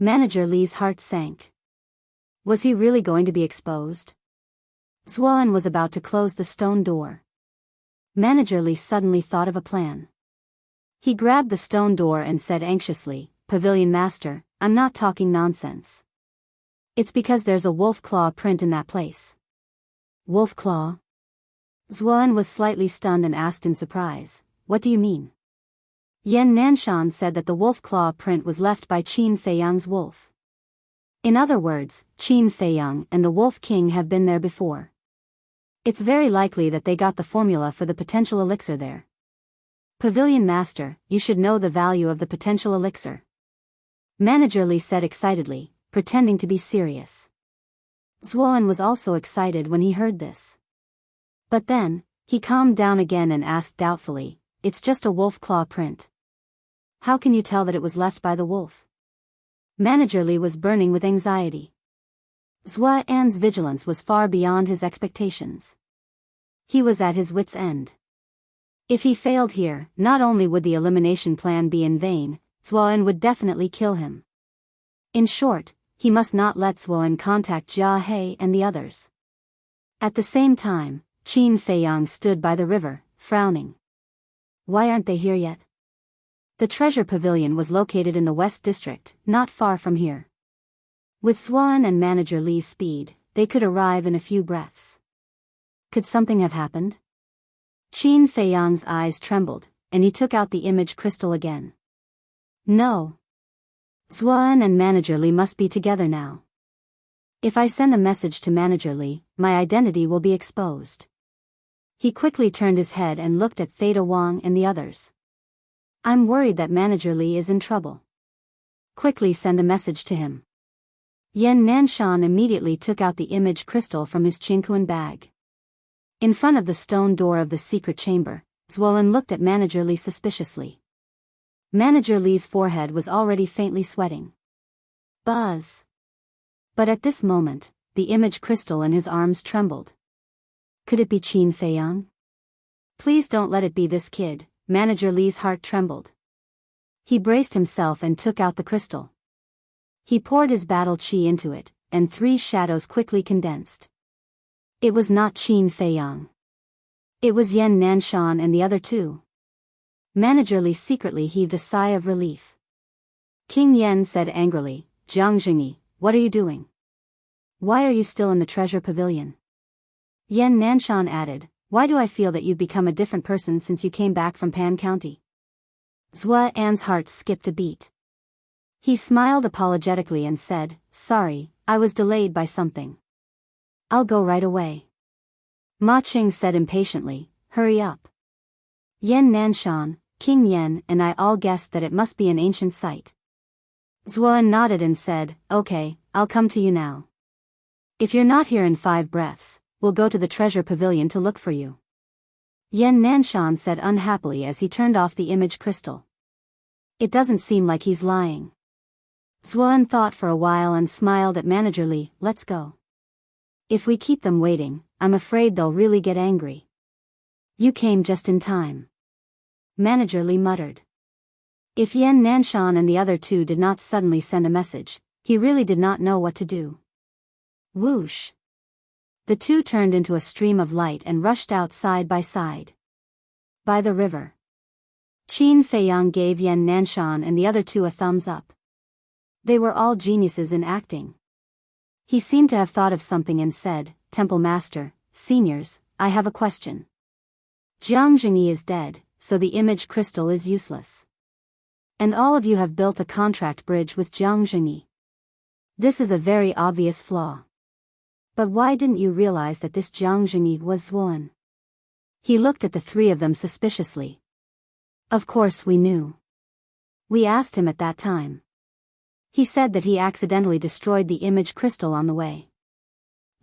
Manager Li's heart sank. Was he really going to be exposed? Zhuan was about to close the stone door. Manager Li suddenly thought of a plan. He grabbed the stone door and said anxiously, Pavilion Master, I'm not talking nonsense. It's because there's a wolf claw print in that place. Wolf claw? Zhuan was slightly stunned and asked in surprise, what do you mean? Yan Nanshan said that the wolf claw print was left by Qin Feiyang's wolf. In other words, Qin Feiyang and the Wolf King have been there before. It's very likely that they got the formula for the potential elixir there. Pavilion Master, you should know the value of the potential elixir. Manager Li said excitedly, pretending to be serious. Zhuan was also excited when he heard this. But then, he calmed down again and asked doubtfully, it's just a wolf claw print. How can you tell that it was left by the wolf? Manager Li was burning with anxiety. Zhuan's vigilance was far beyond his expectations. He was at his wits' end. If he failed here, not only would the elimination plan be in vain, Zhuan would definitely kill him. In short, he must not let Zhuan contact Jia He and the others. At the same time, Qin Feiyang stood by the river, frowning. Why aren't they here yet? The treasure pavilion was located in the West District, not far from here. With Zhuan and Manager Li's speed, they could arrive in a few breaths. Could something have happened? Qin Feiyang's eyes trembled, and he took out the image crystal again. No. Zhuan and Manager Li must be together now. If I send a message to Manager Li, my identity will be exposed. He quickly turned his head and looked at Theta Wang and the others. I'm worried that Manager Li is in trouble. Quickly send a message to him. Yan Nanshan immediately took out the image crystal from his Qingquan bag. In front of the stone door of the secret chamber, Zuoan looked at Manager Li suspiciously. Manager Li's forehead was already faintly sweating. Buzz! But at this moment, the image crystal in his arms trembled. Could it be Qin Feiyang? Please don't let it be this kid. Manager Li's heart trembled. He braced himself and took out the crystal. He poured his battle qi into it, and 3 shadows quickly condensed. It was not Qin Feiyang. It was Yan Nanshan and the other 2. Manager Li secretly heaved a sigh of relief. King Yan said angrily, Jiang Jingyi, what are you doing? Why are you still in the treasure pavilion? Yan Nanshan added, why do I feel that you've become a different person since you came back from Pan County? Zuoan's heart skipped a beat. He smiled apologetically and said, sorry, I was delayed by something. I'll go right away. Ma Qing said impatiently, hurry up. Yan Nanshan, King Yan and I all guessed that it must be an ancient site. Zuoan nodded and said, okay, I'll come to you now. If you're not here in 5 breaths, we'll go to the treasure pavilion to look for you. Yan Nanshan said unhappily as he turned off the image crystal. It doesn't seem like he's lying. Zuoan thought for a while and smiled at Manager Li, let's go. If we keep them waiting, I'm afraid they'll really get angry. You came just in time. Manager Li muttered. If Yan Nanshan and the other 2 did not suddenly send a message, he really did not know what to do. Whoosh! The 2 turned into a stream of light and rushed out side by side. By the river. Qin Feiyang gave Yan Nanshan and the other 2 a thumbs up. They were all geniuses in acting. He seemed to have thought of something and said, Temple Master, seniors, I have a question. Jiang Jingyi is dead, so the image crystal is useless. And all of you have built a contract bridge with Jiang Jingyi. This is a very obvious flaw. But why didn't you realize that this Jiang Jingyi was Zuoan? He looked at the 3 of them suspiciously. Of course we knew. We asked him at that time. He said that he accidentally destroyed the image crystal on the way.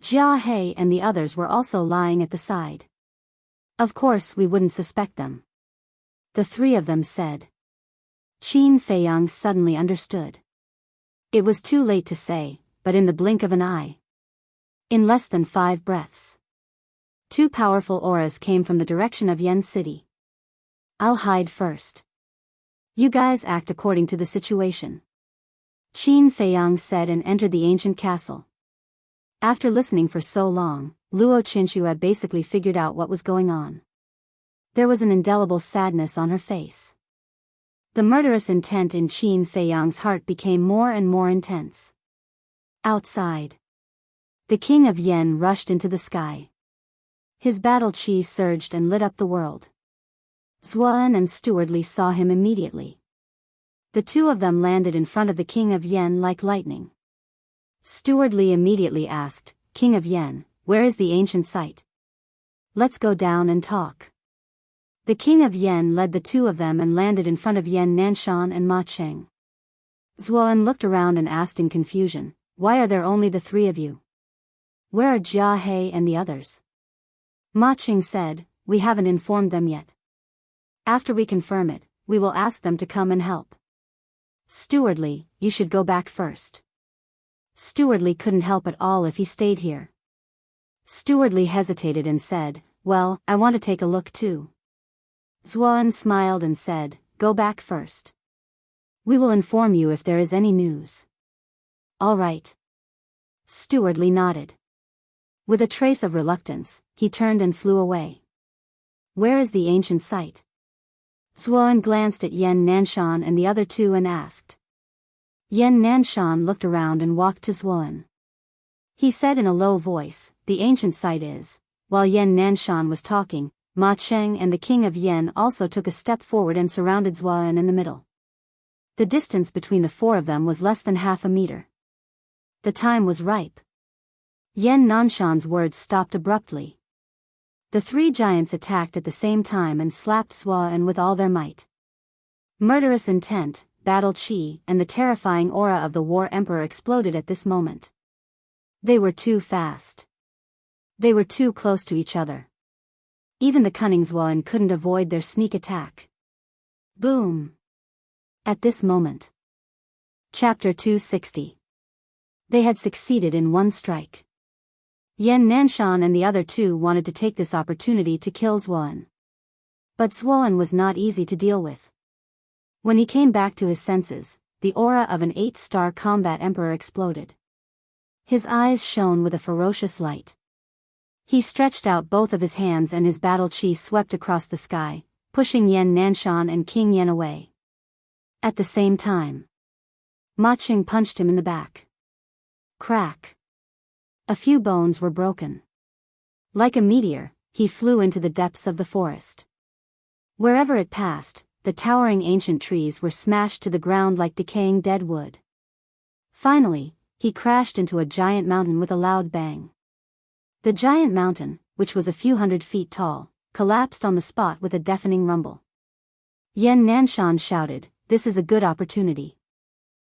Jia He and the others were also lying at the side. Of course we wouldn't suspect them. The 3 of them said. Qin Feiyang suddenly understood. It was too late to say, but in the blink of an eye. In less than 5 breaths. 2 powerful auras came from the direction of Yen City. I'll hide first. You guys act according to the situation. Qin Feiyang said and entered the ancient castle. After listening for so long, Luo Qinshu had basically figured out what was going on. There was an indelible sadness on her face. The murderous intent in Qin Feiyang's heart became more and more intense. Outside. The king of Yen rushed into the sky. His battle qi surged and lit up the world. Zuoan and Steward Li saw him immediately. The 2 of them landed in front of the king of Yen like lightning. Steward Li immediately asked, King of Yen, where is the ancient site? Let's go down and talk. The king of Yen led the 2 of them and landed in front of Yan Nanshan and Ma Cheng. Zuoan looked around and asked in confusion, why are there only the 3 of you? Where are Jia He and the others? Ma Cheng said, we haven't informed them yet. After we confirm it, we will ask them to come and help. Steward Li, you should go back first. Steward Li couldn't help at all if he stayed here. Steward Li hesitated and said, well, I want to take a look too. Zuoan smiled and said, go back first. We will inform you if there is any news. All right. Steward Li nodded. With a trace of reluctance, he turned and flew away. Where is the ancient site? Zuoan glanced at Yan Nanshan and the other 2 and asked. Yan Nanshan looked around and walked to Zuoan. He said in a low voice, the ancient site is. While Yan Nanshan was talking, Ma Cheng and the king of Yen also took a step forward and surrounded Zuoan in the middle. The distance between the 4 of them was less than half a meter. The time was ripe. Yan Nanshan's words stopped abruptly. The 3 giants attacked at the same time and slapped Zuoan with all their might. Murderous intent, battle chi, and the terrifying aura of the War Emperor exploded at this moment. They were too fast. They were too close to each other. Even the cunning Zhuan couldn't avoid their sneak attack. Boom! At this moment. Chapter 260. They had succeeded in one strike. Yan Nanshan and the other two wanted to take this opportunity to kill Zhuan. But Zhuan was not easy to deal with. When he came back to his senses, the aura of an 8-star combat emperor exploded. His eyes shone with a ferocious light. He stretched out both of his hands and his battle chi swept across the sky, pushing Yan Nanshan and King Yan away. At the same time, Ma Qing punched him in the back. Crack. A few bones were broken. Like a meteor, he flew into the depths of the forest. Wherever it passed, the towering ancient trees were smashed to the ground like decaying dead wood. Finally, he crashed into a giant mountain with a loud bang. The giant mountain, which was a few hundred feet tall, collapsed on the spot with a deafening rumble. Yan Nanshan shouted, "This is a good opportunity.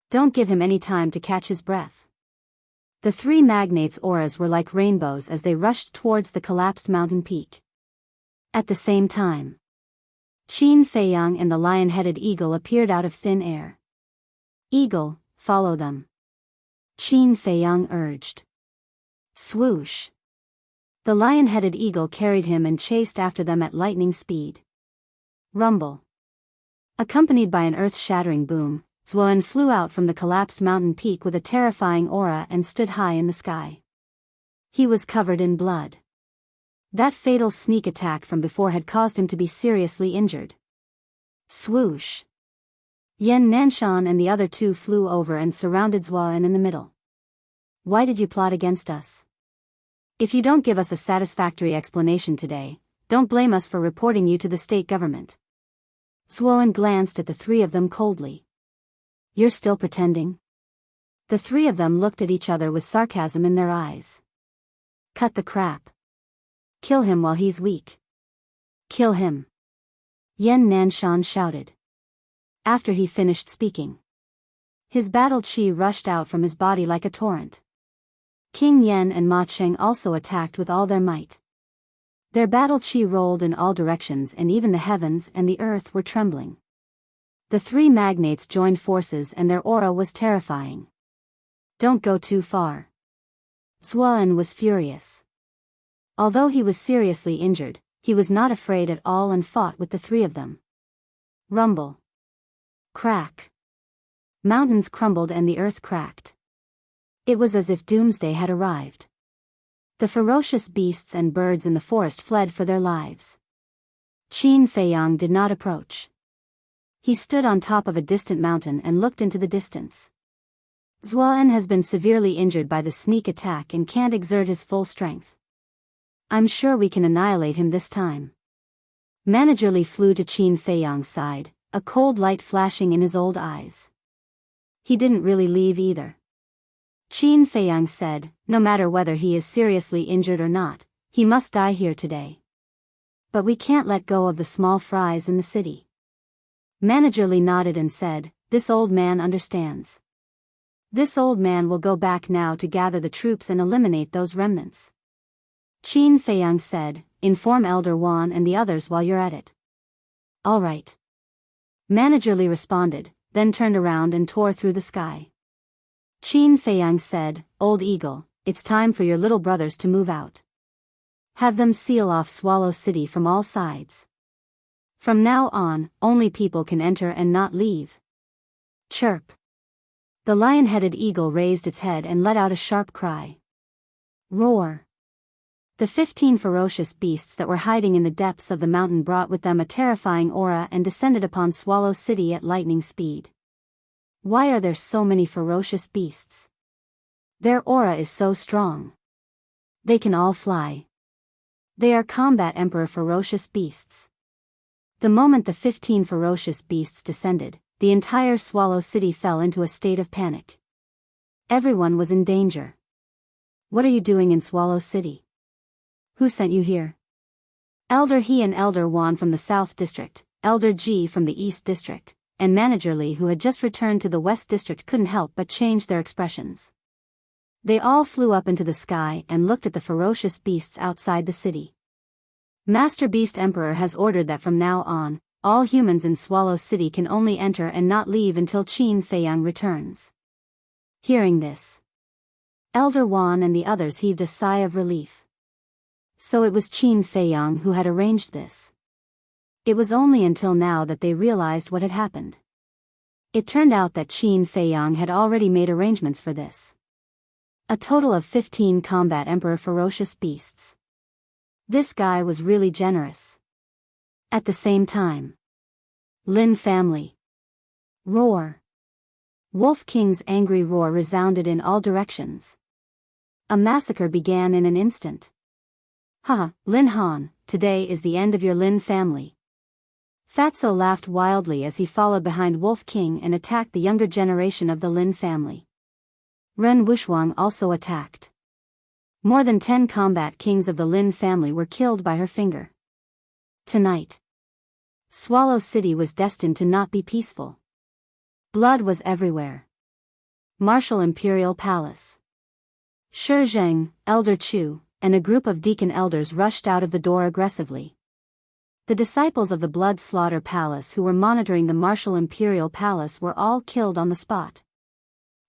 Don't give him any time to catch his breath." The three magnates' auras were like rainbows as they rushed towards the collapsed mountain peak. At the same time, Qin Feiyang and the lion-headed eagle appeared out of thin air. "Eagle, follow them," Qin Feiyang urged. Swoosh! The lion-headed eagle carried him and chased after them at lightning speed. Rumble! Accompanied by an earth-shattering boom, Zhuan flew out from the collapsed mountain peak with a terrifying aura and stood high in the sky. He was covered in blood. That fatal sneak attack from before had caused him to be seriously injured. Swoosh! Yan Nanshan and the other two flew over and surrounded Zhuan in the middle. "Why did you plot against us? If you don't give us a satisfactory explanation today, don't blame us for reporting you to the state government." Zhuan glanced at the three of them coldly. "You're still pretending?" The three of them looked at each other with sarcasm in their eyes. "Cut the crap. Kill him while he's weak. Kill him," Yan Nanshan shouted. After he finished speaking, his battle chi rushed out from his body like a torrent. King Yan and Ma Qing also attacked with all their might. Their battle chi rolled in all directions and even the heavens and the earth were trembling. The three magnates joined forces and their aura was terrifying. "Don't go too far." Zhuan was furious. Although he was seriously injured, he was not afraid at all and fought with the three of them. Rumble! Crack! Mountains crumbled and the earth cracked. It was as if doomsday had arrived. The ferocious beasts and birds in the forest fled for their lives. Qin Feiyang did not approach. He stood on top of a distant mountain and looked into the distance. Zhuan has been severely injured by the sneak attack and can't exert his full strength. I'm sure we can annihilate him this time. Manager Li flew to Qin Feiyang's side, a cold light flashing in his old eyes. He didn't really leave either. Qin Feiyang said, "No matter whether he is seriously injured or not, he must die here today. But we can't let go of the small fries in the city." Manager Li nodded and said, "This old man understands. This old man will go back now to gather the troops and eliminate those remnants." Qin Feiyang said, "Inform Elder Wan and the others while you're at it." "All right." Manager Li responded, then turned around and tore through the sky. Qin Feiyang said, "Old Eagle, it's time for your little brothers to move out. Have them seal off Swallow City from all sides. From now on, only people can enter and not leave." Chirp! The lion-headed eagle raised its head and let out a sharp cry. Roar! The 15 ferocious beasts that were hiding in the depths of the mountain brought with them a terrifying aura and descended upon Swallow City at lightning speed. Why are there so many ferocious beasts? Their aura is so strong. They can all fly. They are combat emperor ferocious beasts. The moment the 15 ferocious beasts descended, the entire Swallow City fell into a state of panic. Everyone was in danger. "What are you doing in Swallow City? Who sent you here?" Elder He and Elder Wan from the South District, Elder Ji from the East District, and Manager Li, who had just returned to the West District, couldn't help but change their expressions. They all flew up into the sky and looked at the ferocious beasts outside the city. Master Beast Emperor has ordered that from now on, all humans in Swallow City can only enter and not leave until Qin Feiyang returns. Hearing this, Elder Wan and the others heaved a sigh of relief. So it was Qin Feiyang who had arranged this. It was only until now that they realized what had happened. It turned out that Qin Feiyang had already made arrangements for this. A total of 15 combat Emperor ferocious beasts. This guy was really generous. At the same time, Lin family. Roar. Wolf King's angry roar resounded in all directions. A massacre began in an instant. Haha, Lin Han, today is the end of your Lin family. Fatso laughed wildly as he followed behind Wolf King and attacked the younger generation of the Lin family. Ren Wushwang also attacked. More than 10 combat kings of the Lin family were killed by her finger. Tonight, Swallow City was destined to not be peaceful. Blood was everywhere. Martial Imperial Palace. Shi Zheng, Elder Chu, and a group of deacon elders rushed out of the door aggressively. The disciples of the Blood Slaughter Palace who were monitoring the Martial Imperial Palace were all killed on the spot.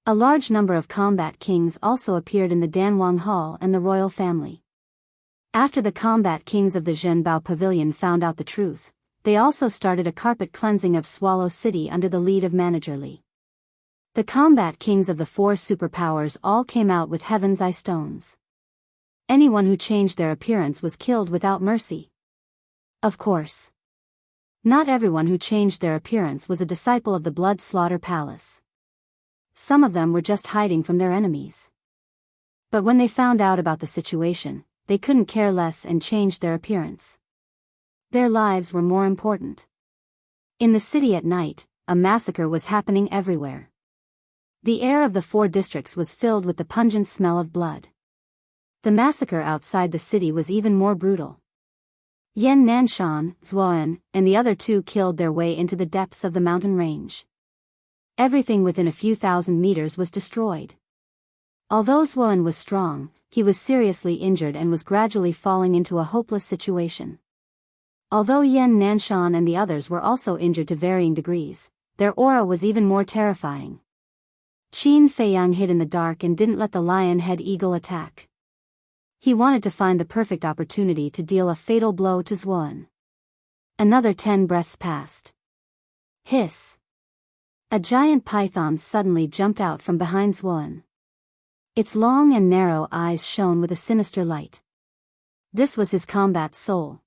A large number of combat kings also appeared in the Danwang Hall and the royal family. After the combat kings of the Zhenbao Pavilion found out the truth, they also started a carpet cleansing of Swallow City under the lead of Manager Li. The combat kings of the 4 superpowers all came out with Heaven's Eye stones. Anyone who changed their appearance was killed without mercy. Of course, not everyone who changed their appearance was a disciple of the Blood Slaughter Palace. Some of them were just hiding from their enemies. But when they found out about the situation, they couldn't care less and changed their appearance. Their lives were more important. In the city at night, a massacre was happening everywhere. The air of the 4 districts was filled with the pungent smell of blood. The massacre outside the city was even more brutal. Yan Nanshan, Zuoan, and the other 2 killed their way into the depths of the mountain range. Everything within a few thousand meters was destroyed. Although Zuoan was strong, he was seriously injured and was gradually falling into a hopeless situation. Although Yan Nanshan and the others were also injured to varying degrees, their aura was even more terrifying. Qin Feiyang hid in the dark and didn't let the lion-head eagle attack. He wanted to find the perfect opportunity to deal a fatal blow to Zuoan. Another 10 breaths passed. Hiss! A giant python suddenly jumped out from behind Zuoan. Its long and narrow eyes shone with a sinister light. This was his combat soul.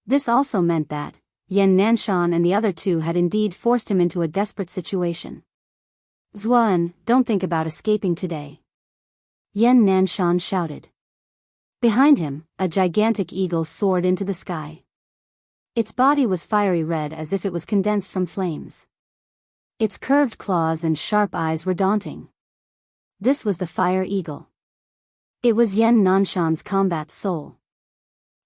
This also meant that Yan Nanshan and the other 2 had indeed forced him into a desperate situation. Zuoan, don't think about escaping today. Yan Nanshan shouted. Behind him, a gigantic eagle soared into the sky. Its body was fiery red as if it was condensed from flames. Its curved claws and sharp eyes were daunting. This was the Fire Eagle. It was Yan Nanshan's combat soul.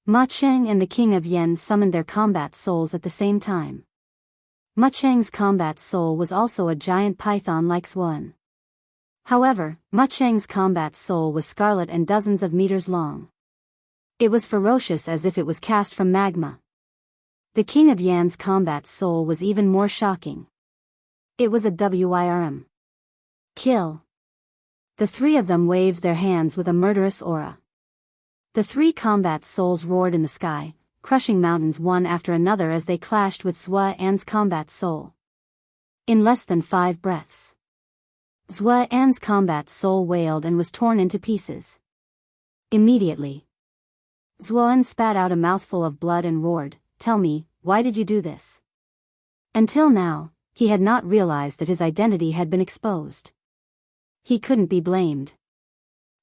Ma Cheng and the King of Yen summoned their combat souls at the same time. Ma Cheng's combat soul was also a giant python like Zuoan. However, Ma Cheng's combat soul was scarlet and dozens of meters long. It was ferocious as if it was cast from magma. The King of Yan's combat soul was even more shocking. It was a Wyrm. Kill. The 3 of them waved their hands with a murderous aura. The 3 combat souls roared in the sky, crushing mountains one after another as they clashed with Zuoan's combat soul. In less than 5 breaths, Zuoan's combat soul wailed and was torn into pieces. Immediately, Zuoan spat out a mouthful of blood and roared, "Tell me, why did you do this?" Until now, he had not realized that his identity had been exposed. He couldn't be blamed.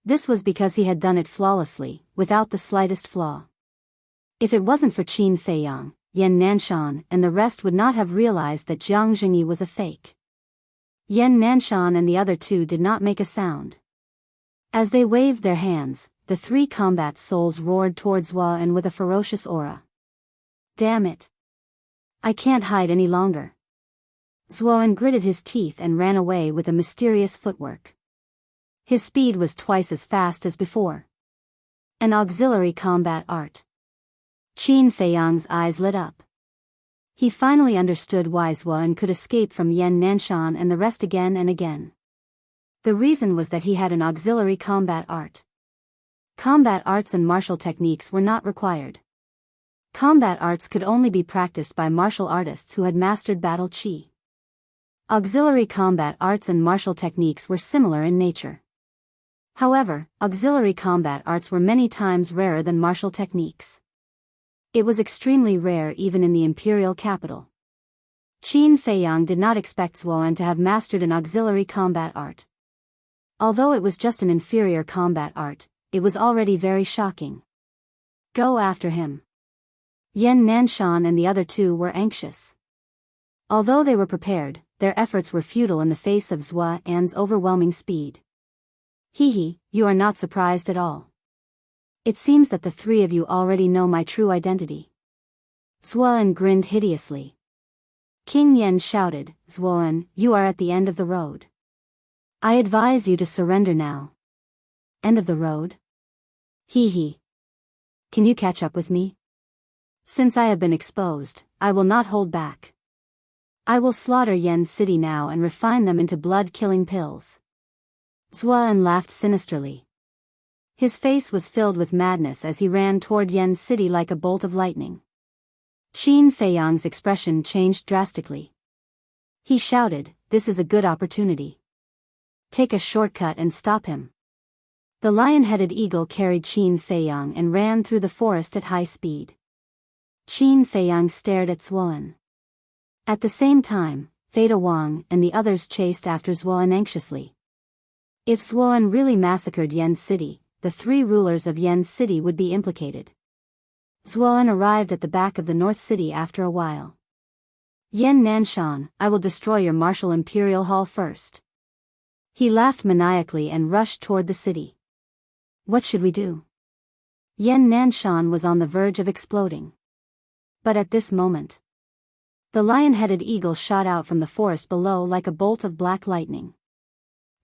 This was because he had done it flawlessly, without the slightest flaw. If it wasn't for Qin Feiyang, Yan Nanshan and the rest would not have realized that Jiang Jingyi was a fake. Yan Nanshan and the other 2 did not make a sound. As they waved their hands, the 3 combat souls roared towards Zuoan with a ferocious aura. Damn it! I can't hide any longer. Zuoan gritted his teeth and ran away with a mysterious footwork. His speed was twice as fast as before. An auxiliary combat art. Qin Feiyang's eyes lit up. He finally understood why Zuoan could escape from Yan Nanshan and the rest again and again. The reason was that he had an auxiliary combat art. Combat arts and martial techniques were not required. Combat arts could only be practiced by martial artists who had mastered battle qi. Auxiliary combat arts and martial techniques were similar in nature. However, auxiliary combat arts were many times rarer than martial techniques. It was extremely rare even in the imperial capital. Qin Feiyang did not expect Zuoan to have mastered an auxiliary combat art. Although it was just an inferior combat art, it was already very shocking. Go after him. Yan Nanshan and the other two were anxious. Although they were prepared, their efforts were futile in the face of Zuoan's overwhelming speed. You are not surprised at all. It seems that the three of you already know my true identity. Zuoan grinned hideously. King Yan shouted, Zuoan, you are at the end of the road. I advise you to surrender now. End of the road? Can you catch up with me? Since I have been exposed, I will not hold back. I will slaughter Yen City now and refine them into blood-killing pills. Zuoan laughed sinisterly. His face was filled with madness as he ran toward Yen City like a bolt of lightning. Qin Feiyang's expression changed drastically. He shouted, this is a good opportunity. Take a shortcut and stop him. The lion-headed eagle carried Qin Feiyang and ran through the forest at high speed. Qin Feiyang stared at Zuoan. At the same time, Theta Wang and the others chased after Zuoan anxiously. If Zuoan really massacred Yen City, the three rulers of Yen City would be implicated. Zuoan arrived at the back of the North City after a while. Yan Nanshan, I will destroy your martial imperial hall first. He laughed maniacally and rushed toward the city. What should we do? Yan Nanshan was on the verge of exploding. But at this moment, the lion-headed eagle shot out from the forest below like a bolt of black lightning.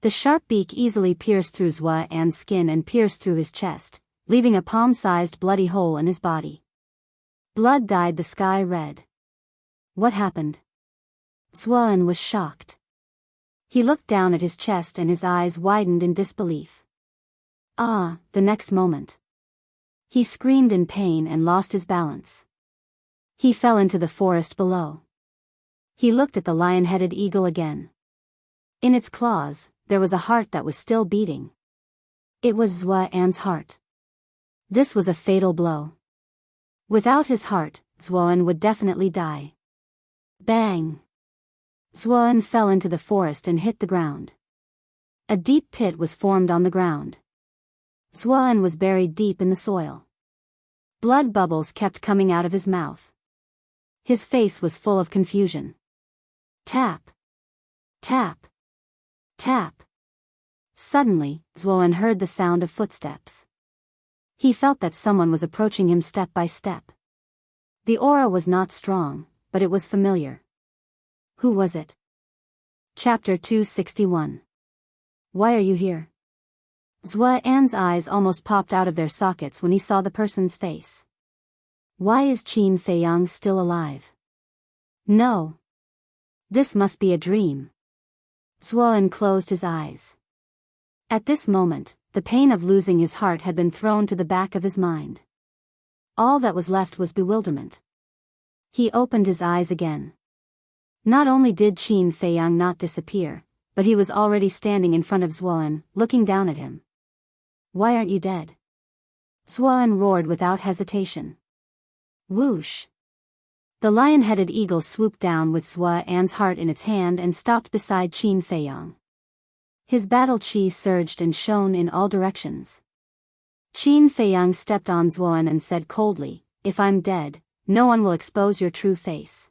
The sharp beak easily pierced through Zuoan's skin and pierced through his chest, leaving a palm-sized bloody hole in his body. Blood dyed the sky red. What happened? Zuoan was shocked. He looked down at his chest and his eyes widened in disbelief. The next moment, he screamed in pain and lost his balance. He fell into the forest below. He looked at the lion-headed eagle again. In its claws, there was a heart that was still beating. It was Zuoan's heart. This was a fatal blow. Without his heart, Zuoan would definitely die. Bang! Zuoan fell into the forest and hit the ground. A deep pit was formed on the ground. Zuoan was buried deep in the soil. Blood bubbles kept coming out of his mouth. His face was full of confusion. Tap! Tap! Tap! Suddenly, Zuoan heard the sound of footsteps. He felt that someone was approaching him step by step. The aura was not strong, but it was familiar. Who was it? Chapter 261. Why are you here? Zuoan's eyes almost popped out of their sockets when he saw the person's face. Why is Qin Feiyang still alive? No. This must be a dream. Zuoan closed his eyes. At this moment, the pain of losing his heart had been thrown to the back of his mind. All that was left was bewilderment. He opened his eyes again. Not only did Qin Feiyang not disappear, but he was already standing in front of Zuoan, looking down at him. Why aren't you dead? Zuoan roared without hesitation. Whoosh! The lion-headed eagle swooped down with Zuoan's heart in its hand and stopped beside Qin Feiyang. His battle qi surged and shone in all directions. Qin Feiyang stepped on Zuoan and said coldly, If I'm dead, no one will expose your true face.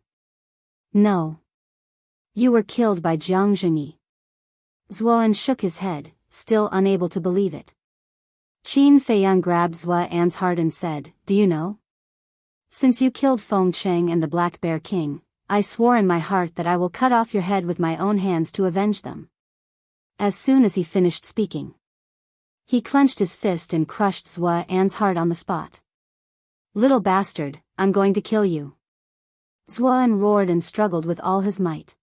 No. You were killed by Jiang Zhengyi. Zuoan shook his head, still unable to believe it. Qin Feiyang grabbed Zuoan's heart and said, Do you know? Since you killed Feng Cheng and the Black Bear King, I swore in my heart that I will cut off your head with my own hands to avenge them. As soon as he finished speaking, he clenched his fist and crushed Zhua An's heart on the spot. Little bastard, I'm going to kill you. Zhua An roared and struggled with all his might.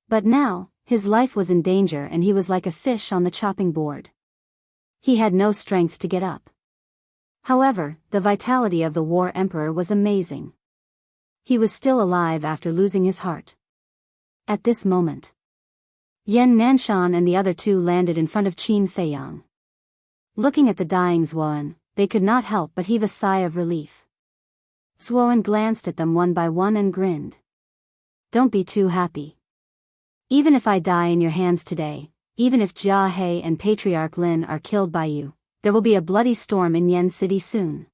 But now, his life was in danger and he was like a fish on the chopping board. He had no strength to get up. However, the vitality of the War Emperor was amazing. He was still alive after losing his heart. At this moment, Yan Nanshan and the other two landed in front of Qin Feiyang. Looking at the dying Zhua An, they could not help but heave a sigh of relief. Zhua An glanced at them one by one and grinned. Don't be too happy. Even if I die in your hands today, even if Jia He and Patriarch Lin are killed by you, there will be a bloody storm in Yen City soon.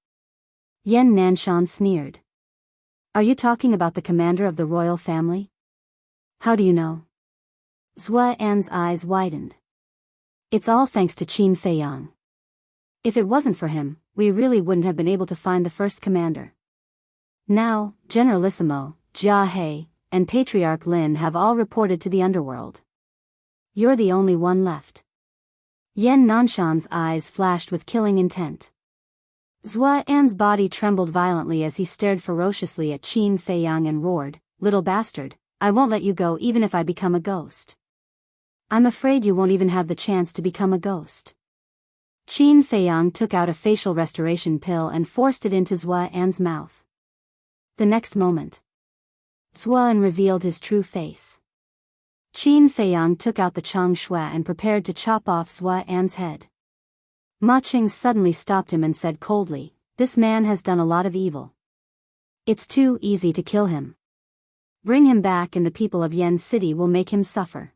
Yan Nanshan sneered. Are you talking about the commander of the royal family? How do you know? Zhua An's eyes widened. It's all thanks to Qin Feiyang. If it wasn't for him, we really wouldn't have been able to find the first commander. Now, Generalissimo, Jia He, and Patriarch Lin have all reported to the underworld. You're the only one left. Yan Nanshan's eyes flashed with killing intent. Zhua An's body trembled violently as he stared ferociously at Qin Feiyang and roared, Little bastard, I won't let you go even if I become a ghost. I'm afraid you won't even have the chance to become a ghost. Qin Feiyang took out a facial restoration pill and forced it into Zhua An's mouth. The next moment, Zhua An revealed his true face. Qin Feiyang took out the Chang Shua and prepared to chop off Zhua An's head. Ma Qing suddenly stopped him and said coldly, This man has done a lot of evil. It's too easy to kill him. Bring him back and the people of Yen City will make him suffer.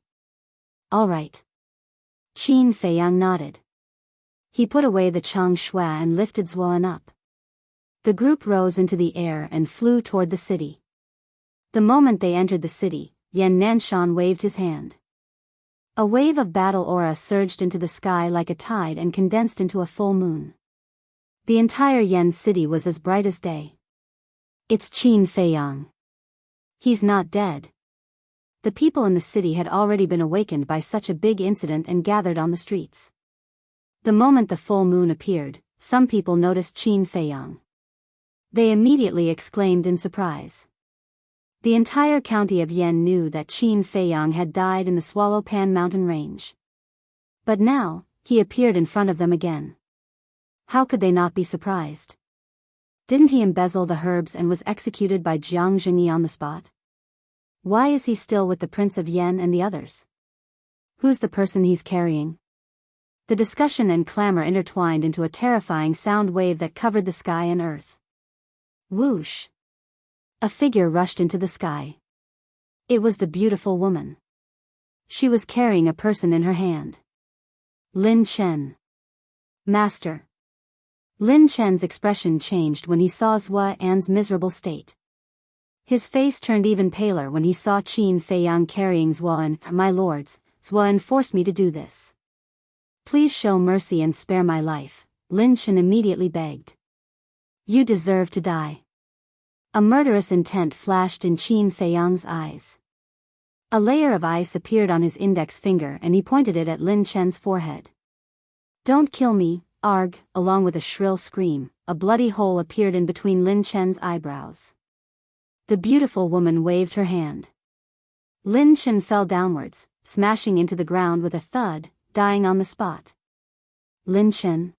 All right. Qin Feiyang nodded. He put away the Chang Shua and lifted Zhua An up. The group rose into the air and flew toward the city. The moment they entered the city, Yan Nanshan waved his hand. A wave of battle aura surged into the sky like a tide and condensed into a full moon. The entire Yen city was as bright as day. It's Qin Feiyang. He's not dead. The people in the city had already been awakened by such a big incident and gathered on the streets. The moment the full moon appeared, some people noticed Qin Feiyang. They immediately exclaimed in surprise. The entire county of Yen knew that Qin Feiyang had died in the Swallow Pan mountain range. But now, he appeared in front of them again. How could they not be surprised? Didn't he embezzle the herbs and was executed by Jiang Zhengyi on the spot? Why is he still with the Prince of Yen and the others? Who's the person he's carrying? The discussion and clamor intertwined into a terrifying sound wave that covered the sky and earth. Whoosh! A figure rushed into the sky. It was the beautiful woman. She was carrying a person in her hand. Lin Chen. Master. Lin Chen's expression changed when he saw Zhua An's miserable state. His face turned even paler when he saw Qin Feiyang carrying Zhua An. My lords, Zhua An forced me to do this. Please show mercy and spare my life, Lin Chen immediately begged. You deserve to die. A murderous intent flashed in Qin Feiyang's eyes. A layer of ice appeared on his index finger and he pointed it at Lin Chen's forehead. Don't kill me, arg, along with a shrill scream, a bloody hole appeared in between Lin Chen's eyebrows. The beautiful woman waved her hand. Lin Chen fell downwards, smashing into the ground with a thud, dying on the spot. Lin Chen?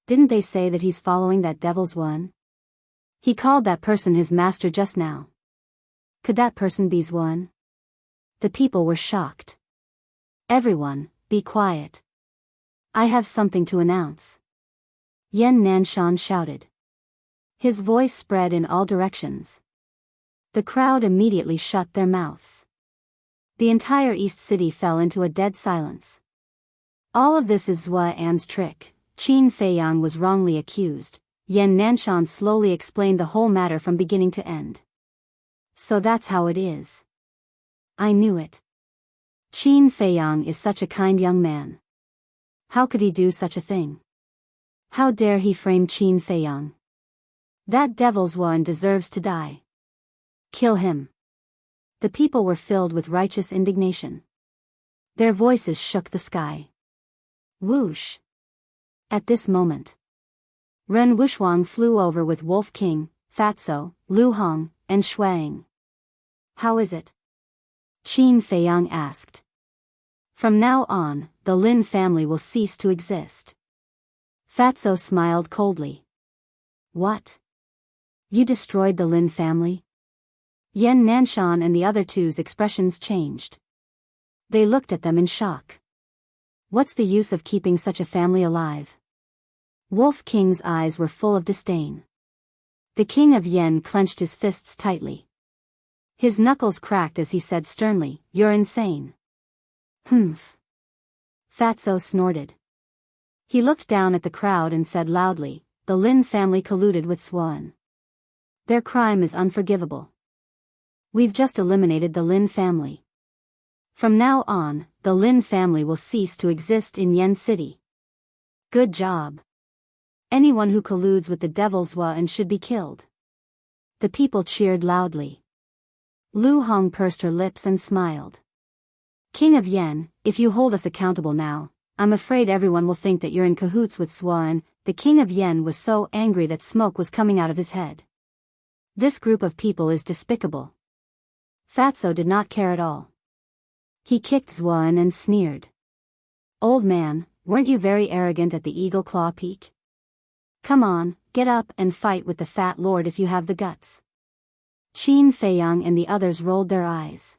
Didn't they say that he's following that devil's one? He called that person his master just now. Could that person be Zhuan? The people were shocked. Everyone, be quiet. I have something to announce. Yan Nanshan shouted. His voice spread in all directions. The crowd immediately shut their mouths. The entire East City fell into a dead silence. All of this is Zhua An's trick. Qin Feiyang was wrongly accused. Yan Nanshan slowly explained the whole matter from beginning to end. So that's how it is. I knew it. Qin Feiyang is such a kind young man. How could he do such a thing? How dare he frame Qin Feiyang? That devil Zhuan deserves to die. Kill him. The people were filled with righteous indignation. Their voices shook the sky. Whoosh! At this moment, Ren Wushwang flew over with Wolf King, Fatso, Lu Hong, and Shuang. How is it? Qin Feiyang asked. From now on, the Lin family will cease to exist. Fatso smiled coldly. What? You destroyed the Lin family? Yan Nanshan and the other two's expressions changed. They looked at them in shock. What's the use of keeping such a family alive? Wolf King's eyes were full of disdain. The king of Yen clenched his fists tightly. His knuckles cracked as he said sternly, "You're insane." Humph. Fatso snorted. He looked down at the crowd and said loudly, "The Lin family colluded with Swan. Their crime is unforgivable. We've just eliminated the Lin family. From now on, the Lin family will cease to exist in Yen City. Good job. Anyone who colludes with the devil Zhuan should be killed." The people cheered loudly. Lu Hong pursed her lips and smiled. "King of Yen, if you hold us accountable now, I'm afraid everyone will think that you're in cahoots with Zhuan." The king of Yen was so angry that smoke was coming out of his head. This group of people is despicable. Fatso did not care at all. He kicked Zhuan and sneered. "Old man, weren't you very arrogant at the Eagle Claw Peak? Come on, get up and fight with the Fat Lord if you have the guts." Qin Feiyang and the others rolled their eyes.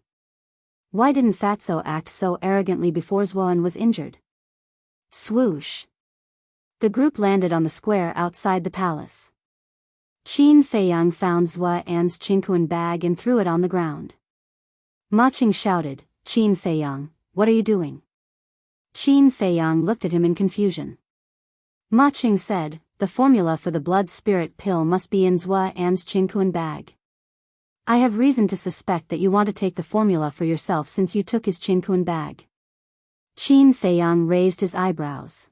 Why didn't Fatso act so arrogantly before Zhuan was injured? Swoosh! The group landed on the square outside the palace. Qin Feiyang found Zhuan's Qingquan bag and threw it on the ground. Ma Qing shouted, "Qin Feiyang, what are you doing?" Qin Feiyang looked at him in confusion. Ma Qing said, "The formula for the blood spirit pill must be in Zhuan's Qingquan bag. I have reason to suspect that you want to take the formula for yourself since you took his Qingquan bag." Qin Feiyang raised his eyebrows.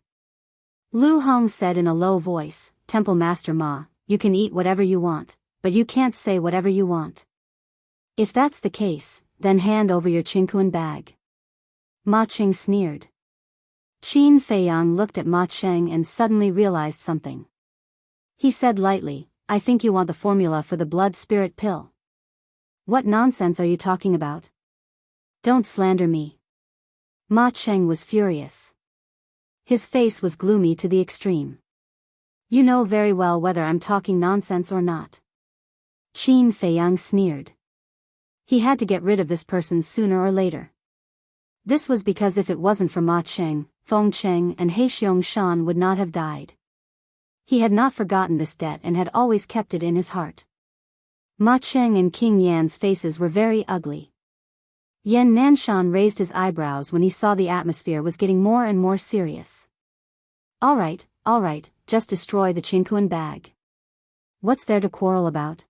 Lu Hong said in a low voice, "Temple Master Ma, you can eat whatever you want, but you can't say whatever you want. If that's the case, then hand over your Qingquan bag." Ma Qing sneered. Qin Feiyang looked at Ma Qing and suddenly realized something. He said lightly, "I think you want the formula for the blood spirit pill." "What nonsense are you talking about? Don't slander me." Ma Qing was furious. His face was gloomy to the extreme. "You know very well whether I'm talking nonsense or not." Qin Feiyang sneered. He had to get rid of this person sooner or later. This was because if it wasn't for Ma Qing, Feng Cheng and Heixiong Shan would not have died. He had not forgotten this debt and had always kept it in his heart. Ma Qing and King Yan's faces were very ugly. Yan Nanshan raised his eyebrows when he saw the atmosphere was getting more and more serious. All right, just destroy the Qingquan bag. What's there to quarrel about?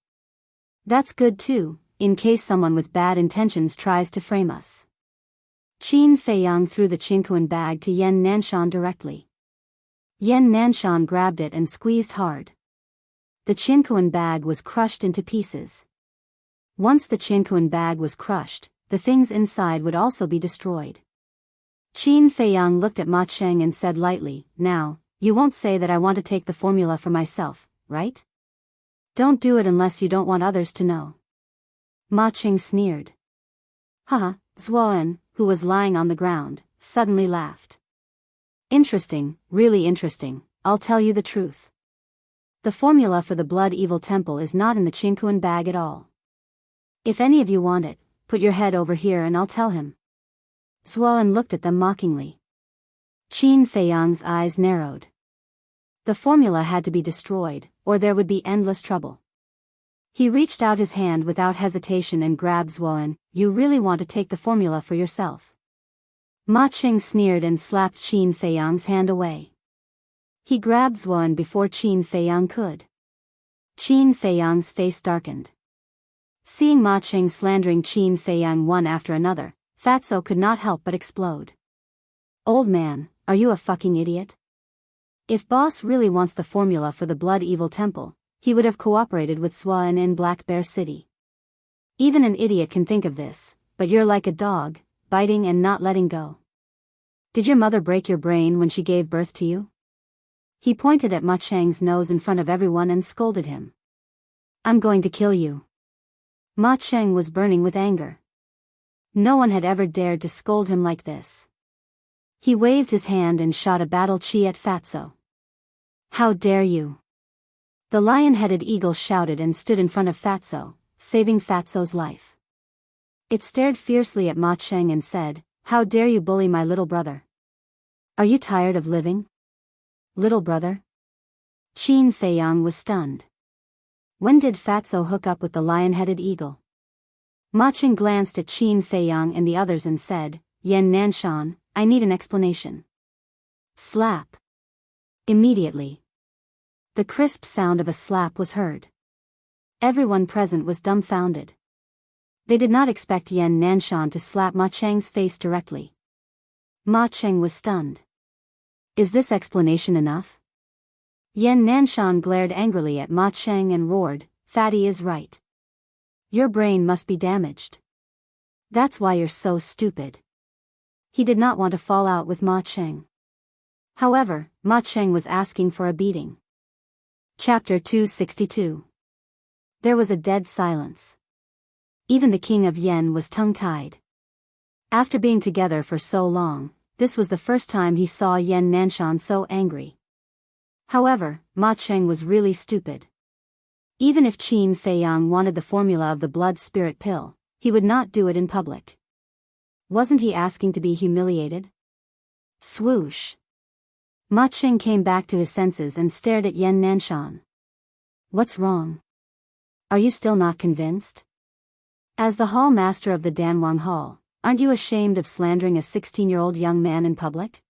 That's good too, in case someone with bad intentions tries to frame us." Qin Feiyang threw the Qingquan bag to Yan Nanshan directly. Yan Nanshan grabbed it and squeezed hard. The Qingquan bag was crushed into pieces. Once the Qingquan bag was crushed, the things inside would also be destroyed. Qin Feiyang looked at Ma Qing and said lightly, "Now, you won't say that I want to take the formula for myself, right? Don't do it unless you don't want others to know." Ma Qing sneered. Haha, Zhuan, who was lying on the ground, suddenly laughed. "Interesting, really interesting, I'll tell you the truth. The formula for the Blood Evil Temple is not in the Qingquan bag at all. If any of you want it, put your head over here and I'll tell him." Zhuan looked at them mockingly. Qin Feiyang's eyes narrowed. The formula had to be destroyed, or there would be endless trouble. He reached out his hand without hesitation and grabbed Zhuan. "You really want to take the formula for yourself?" Ma Qing sneered and slapped Qin Feiyang's hand away. He grabbed Zhuan before Qin Feiyang could. Qin Feiyang's face darkened. Seeing Ma Qing slandering Qin Feiyang one after another, Fatso could not help but explode. "Old man, are you a fucking idiot? If boss really wants the formula for the Blood Evil Temple, he would have cooperated with Zhuan in Black Bear City. Even an idiot can think of this, but you're like a dog, biting and not letting go. Did your mother break your brain when she gave birth to you? He pointed at Ma Cheng's nose in front of everyone and scolded him. I'm going to kill you. Ma Cheng was burning with anger. No one had ever dared to scold him like this. He waved his hand and shot a battle chi at Fatso. How dare you? The lion-headed eagle shouted and stood in front of Fatso, saving Fatso's life. It stared fiercely at Ma Cheng and said, How dare you bully my little brother? Are you tired of living? Little brother? Qin Feiyang was stunned. When did Fatso hook up with the lion-headed eagle? Ma Cheng glanced at Qin Feiyang and the others and said, Yan Nanshan, I need an explanation. Slap. Immediately. The crisp sound of a slap was heard. Everyone present was dumbfounded. They did not expect Yan Nanshan to slap Ma Cheng's face directly. Ma Cheng was stunned. Is this explanation enough? Yan Nanshan glared angrily at Ma Cheng and roared, Fatty is right. Your brain must be damaged. That's why you're so stupid. He did not want to fall out with Ma Cheng. However, Ma Cheng was asking for a beating. Chapter 262. There was a dead silence. Even the king of Yen was tongue-tied. After being together for so long, this was the first time he saw Yan Nanshan so angry. However, Ma Cheng was really stupid. Even if Qin Feiyang wanted the formula of the blood spirit pill, he would not do it in public. Wasn't he asking to be humiliated? Swoosh. Ma Cheng came back to his senses and stared at Yan Nanshan. What's wrong? Are you still not convinced? As the hall master of the Danwang Hall, aren't you ashamed of slandering a 16-year-old young man in public?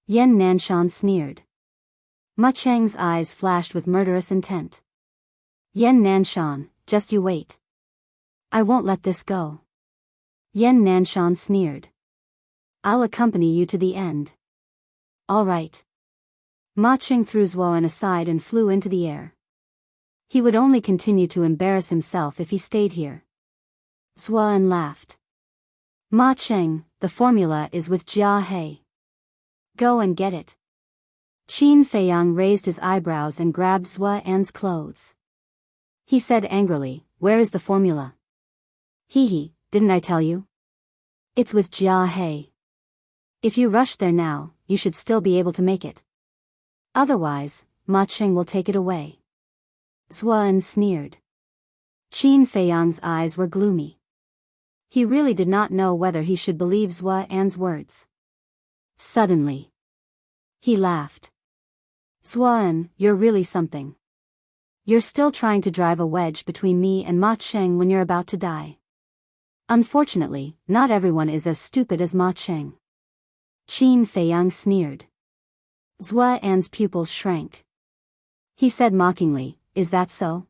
Yan Nanshan sneered. Ma Cheng's eyes flashed with murderous intent. Yan Nanshan, just you wait. I won't let this go. Yan Nanshan sneered. I'll accompany you to the end. All right. Ma Cheng threw Zuoan aside and flew into the air. He would only continue to embarrass himself if he stayed here. Zuoan laughed. Ma Cheng, the formula is with Jia He. Go and get it. Qin Feiyang raised his eyebrows and grabbed Zuoan's clothes. He said angrily, Where is the formula? Hee, didn't I tell you? It's with Jia He. If you rush there now, you should still be able to make it. Otherwise, Ma Cheng will take it away. Zuoan sneered. Qin Feiyang's eyes were gloomy. He really did not know whether he should believe Zuoan's words. Suddenly, he laughed. Zuoan, you're really something. You're still trying to drive a wedge between me and Ma Cheng when you're about to die. Unfortunately, not everyone is as stupid as Ma Cheng. Qin Feiyang sneered. Zuoan's pupils shrank. He said mockingly, Is that so?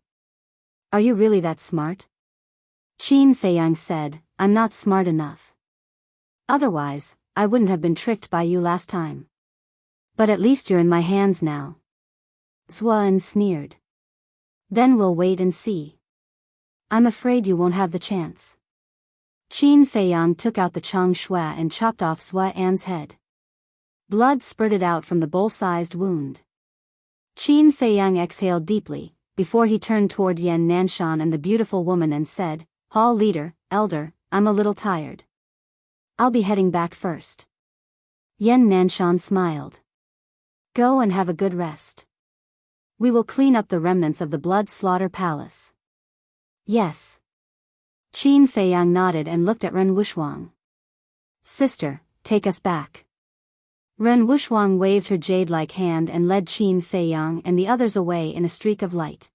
Are you really that smart? Qin Feiyang said, I'm not smart enough. Otherwise, I wouldn't have been tricked by you last time. But at least you're in my hands now. Zuoan sneered. Then we'll wait and see. I'm afraid you won't have the chance. Qin Feiyang took out the Chang Shua and chopped off Zuoan's head. Blood spurted out from the bowl-sized wound. Qin Feiyang exhaled deeply, before he turned toward Yan Nanshan and the beautiful woman and said, Hall leader, elder, I'm a little tired. I'll be heading back first. Yan Nanshan smiled. Go and have a good rest. We will clean up the remnants of the blood slaughter palace. Yes. Qin Feiyang nodded and looked at Ren Wushwang. Sister, take us back. Ren Wushwang waved her jade-like hand and led Qin Feiyang and the others away in a streak of light.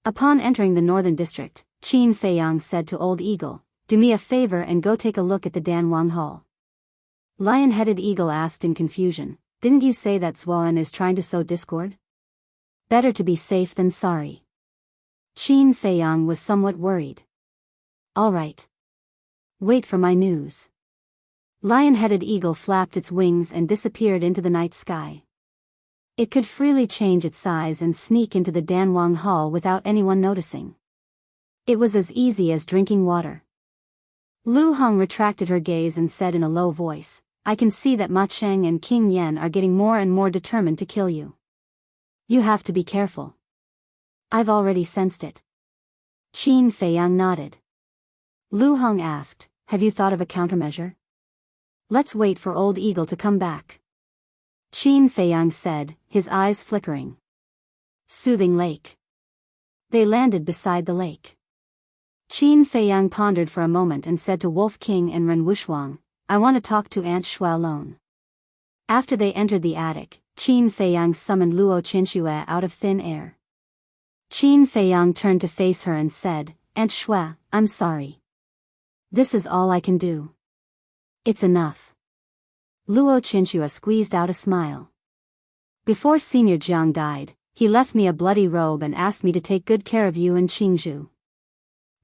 Upon entering the northern district, Qin Feiyang said to Old Eagle, Do me a favor and go take a look at the Danwang Hall. Lion-headed Eagle asked in confusion, Didn't you say that Zuoan is trying to sow discord? Better to be safe than sorry. Qin Feiyang was somewhat worried. All right. Wait for my news. Lion-headed Eagle flapped its wings and disappeared into the night sky. It could freely change its size and sneak into the Danwang Hall without anyone noticing. It was as easy as drinking water. Lu Hong retracted her gaze and said in a low voice, I can see that Ma Cheng and King Yen are getting more and more determined to kill you. You have to be careful. I've already sensed it. Qin Feiyang nodded. Lu Hong asked, have you thought of a countermeasure? Let's wait for Old Eagle to come back. Qin Feiyang said, his eyes flickering. Soothing Lake. They landed beside the lake. Qin Feiyang pondered for a moment and said to Wolf King and Ren Wuxuang, I want to talk to Aunt Shui alone. After they entered the attic, Qin Feiyang summoned Luo Qinxue out of thin air. Qin Feiyang turned to face her and said, Aunt Shui, I'm sorry. This is all I can do. It's enough. Luo Qinxue squeezed out a smile. Before Senior Jiang died, he left me a bloody robe and asked me to take good care of you and Qingzhu.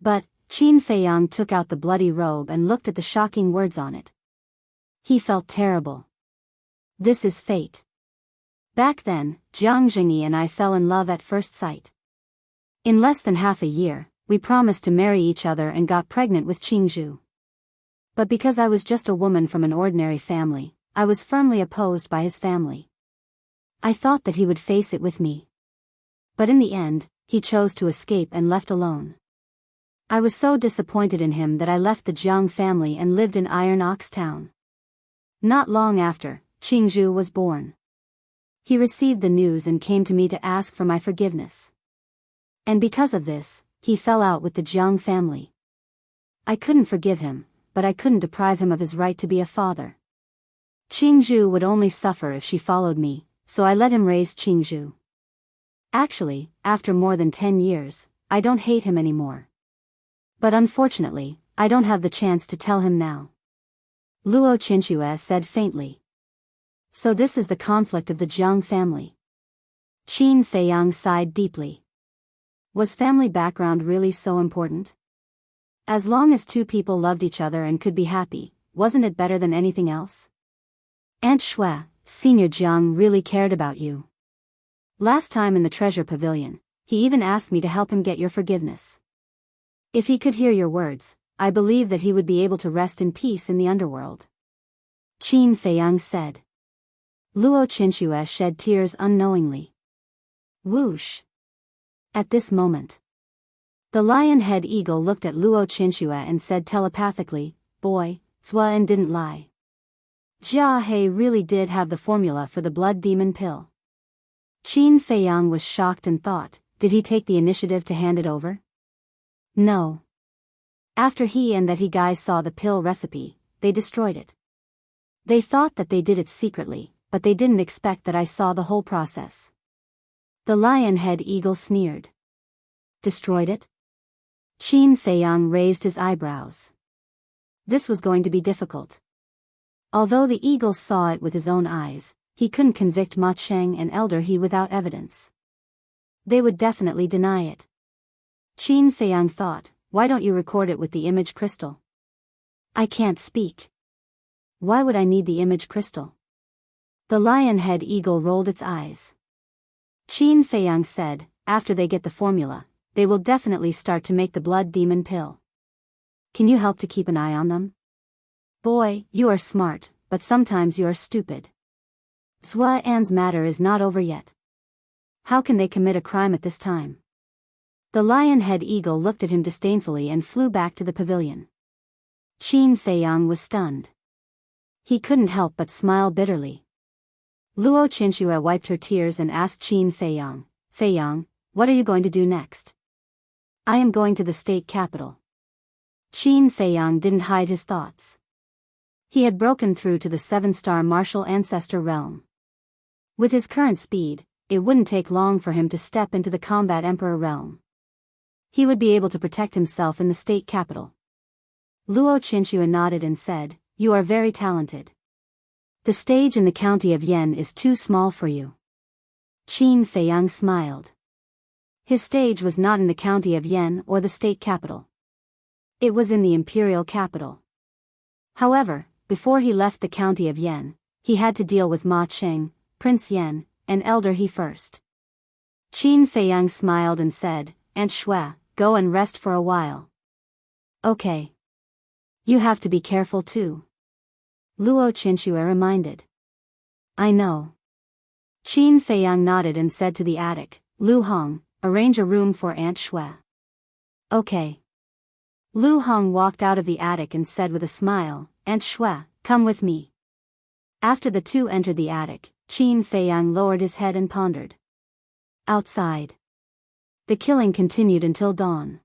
But, Qin Feiyang took out the bloody robe and looked at the shocking words on it. He felt terrible. This is fate. Back then, Jiang Jingyi and I fell in love at first sight. In less than half a year, we promised to marry each other and got pregnant with Qingzhu. But because I was just a woman from an ordinary family, I was firmly opposed by his family. I thought that he would face it with me. But in the end, he chose to escape and left alone. I was so disappointed in him that I left the Jiang family and lived in Iron Ox Town. Not long after, Qingzhu was born. He received the news and came to me to ask for my forgiveness. And because of this, he fell out with the Jiang family. I couldn't forgive him, but I couldn't deprive him of his right to be a father. Qingzhu would only suffer if she followed me, so I let him raise Qingzhu. Actually, after more than 10 years, I don't hate him anymore. But unfortunately, I don't have the chance to tell him now. Luo Qinxue said faintly. So this is the conflict of the Jiang family. Qin Feiyang sighed deeply. Was family background really so important? As long as two people loved each other and could be happy, wasn't it better than anything else? Aunt Shui, Senior Jiang really cared about you. Last time in the treasure pavilion, he even asked me to help him get your forgiveness. If he could hear your words, I believe that he would be able to rest in peace in the underworld. Qin Feiyang said. Luo Qinxue shed tears unknowingly. Whoosh. At this moment, the lion-head eagle looked at Luo Qinxue and said telepathically, Boy, Zuan didn't lie. Jia He really did have the formula for the blood demon pill. Qin Feiyang was shocked and thought, did he take the initiative to hand it over? No. After he and that he guy saw the pill recipe, they destroyed it. They thought that they did it secretly, but they didn't expect that I saw the whole process. The lion-head eagle sneered. Destroyed it? Qin Feiyang raised his eyebrows. This was going to be difficult. Although the eagle saw it with his own eyes, he couldn't convict Ma Cheng and Elder He without evidence. They would definitely deny it. Qin Feiyang thought, why don't you record it with the image crystal? I can't speak. Why would I need the image crystal? The lion-head eagle rolled its eyes. Qin Feiyang said, after they get the formula, they will definitely start to make the blood demon pill. Can you help to keep an eye on them? Boy, you are smart, but sometimes you are stupid. Zuan's matter is not over yet. How can they commit a crime at this time? The lion-head eagle looked at him disdainfully and flew back to the pavilion. Qin Feiyang was stunned. He couldn't help but smile bitterly. Luo Qinxue wiped her tears and asked Qin Feiyang, Feiyang, what are you going to do next? I am going to the state capital. Qin Feiyang didn't hide his thoughts. He had broken through to the 7-star martial ancestor realm. With his current speed, it wouldn't take long for him to step into the combat emperor realm. He would be able to protect himself in the state capital. Luo Qinxue nodded and said, You are very talented. The stage in the county of Yen is too small for you. Qin Feiyang smiled. His stage was not in the county of Yen or the state capital. It was in the imperial capital. However, before he left the county of Yen, he had to deal with Ma Cheng, Prince Yen, and Elder He first. Qin Feiyang smiled and said, Aunt Shui, go and rest for a while. Okay. You have to be careful too. Luo Qinxue reminded. I know. Qin Feiyang nodded and said to the attic, Lu Hong, arrange a room for Aunt Shui. Okay. Lu Hong walked out of the attic and said with a smile, Aunt Shui, come with me. After the two entered the attic, Qin Feiyang lowered his head and pondered. Outside. The killing continued until dawn.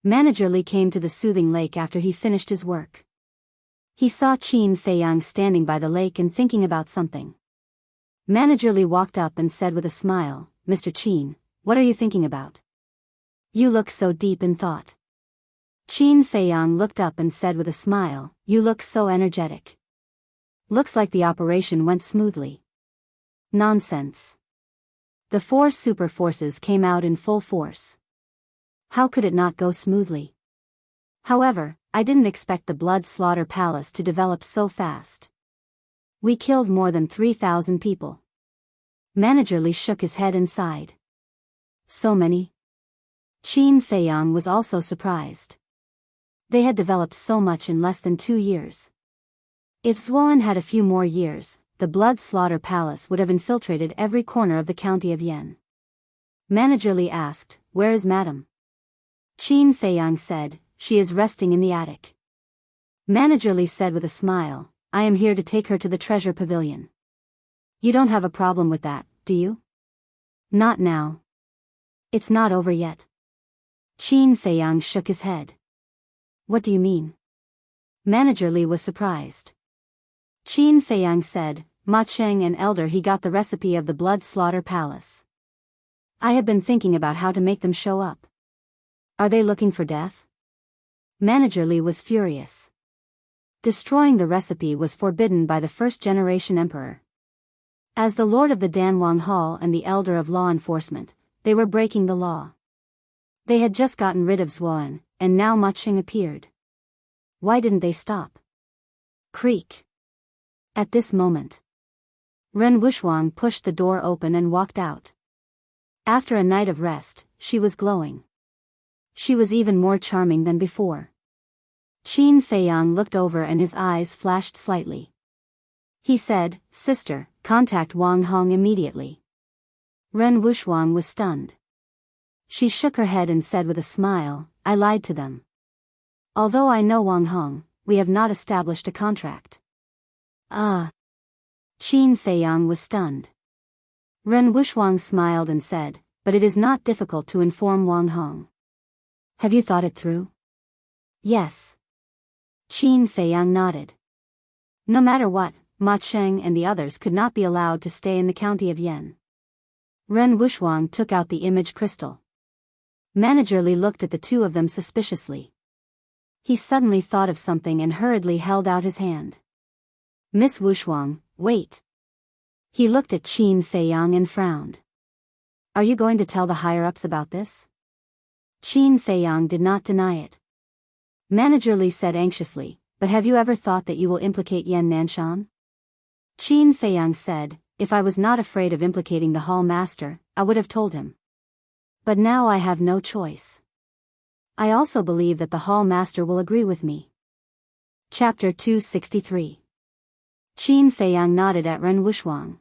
Manager Li came to the soothing lake after he finished his work. He saw Qin Feiyang standing by the lake and thinking about something. Manager Li walked up and said with a smile, Mr. Qin, what are you thinking about? You look so deep in thought. Qin Feiyang looked up and said with a smile, you look so energetic. Looks like the operation went smoothly. Nonsense. The 4 super forces came out in full force. How could it not go smoothly? However, I didn't expect the Blood Slaughter Palace to develop so fast. We killed more than 3,000 people. Manager Li shook his head and sighed. So many? Qin Feiyang was also surprised. They had developed so much in less than 2 years. If Zhuan had a few more years, the Blood Slaughter Palace would have infiltrated every corner of the county of Yan. Manager Li asked, where is Madam? Qin Feiyang said, she is resting in the attic. Manager Li said with a smile, I am here to take her to the treasure pavilion. You don't have a problem with that, do you? Not now. It's not over yet. Qin Feiyang shook his head. What do you mean? Manager Li was surprised. Qin Feiyang said, Ma Cheng and Elder he got the recipe of the Blood Slaughter Palace. I have been thinking about how to make them show up. Are they looking for death? Manager Li was furious. Destroying the recipe was forbidden by the first-generation emperor. As the Lord of the Danwang Hall and the Elder of Law Enforcement, they were breaking the law. They had just gotten rid of Zhuan, and now Ma Cheng appeared. Why didn't they stop? Creak. At this moment, Ren Wuxuang pushed the door open and walked out. After a night of rest, she was glowing. She was even more charming than before. Qin Feiyang looked over and his eyes flashed slightly. He said, Sister, contact Wang Hong immediately. Ren Wuxuang was stunned. She shook her head and said with a smile, I lied to them. Although I know Wang Hong, we have not established a contract. Ah. Qin Feiyang was stunned. Ren Wuxuang smiled and said, but it is not difficult to inform Wang Hong. Have you thought it through? Yes. Qin Feiyang nodded. No matter what, Ma Cheng and the others could not be allowed to stay in the county of Yan. Ren Wuxuang took out the image crystal. Manager Li looked at the two of them suspiciously. He suddenly thought of something and hurriedly held out his hand. Miss Wuxuang, wait. He looked at Qin Feiyang and frowned. Are you going to tell the higher-ups about this? Qin Feiyang did not deny it. Manager Li said anxiously, but have you ever thought that you will implicate Yan Nanshan? Qin Feiyang said, if I was not afraid of implicating the hall master, I would have told him. But now I have no choice. I also believe that the hall master will agree with me. Chapter 263. Qin Feiyang nodded at Ren Wuxuang.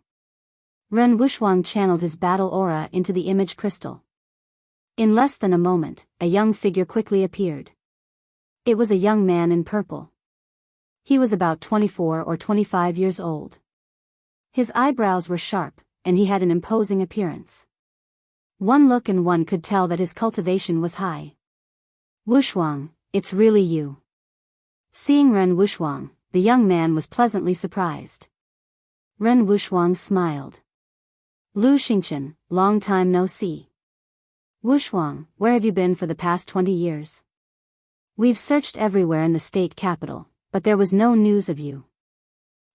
Ren Wuxuang channeled his battle aura into the image crystal. In less than a moment, a young figure quickly appeared. It was a young man in purple. He was about 24 or 25 years old. His eyebrows were sharp, and he had an imposing appearance. One look and one could tell that his cultivation was high. Wuxuang, it's really you. Seeing Ren Wuxuang, the young man was pleasantly surprised. Ren Wuxuang smiled. Lu Xingchen, long time no see. Wuxuang, where have you been for the past 20 years? We've searched everywhere in the state capital, but there was no news of you.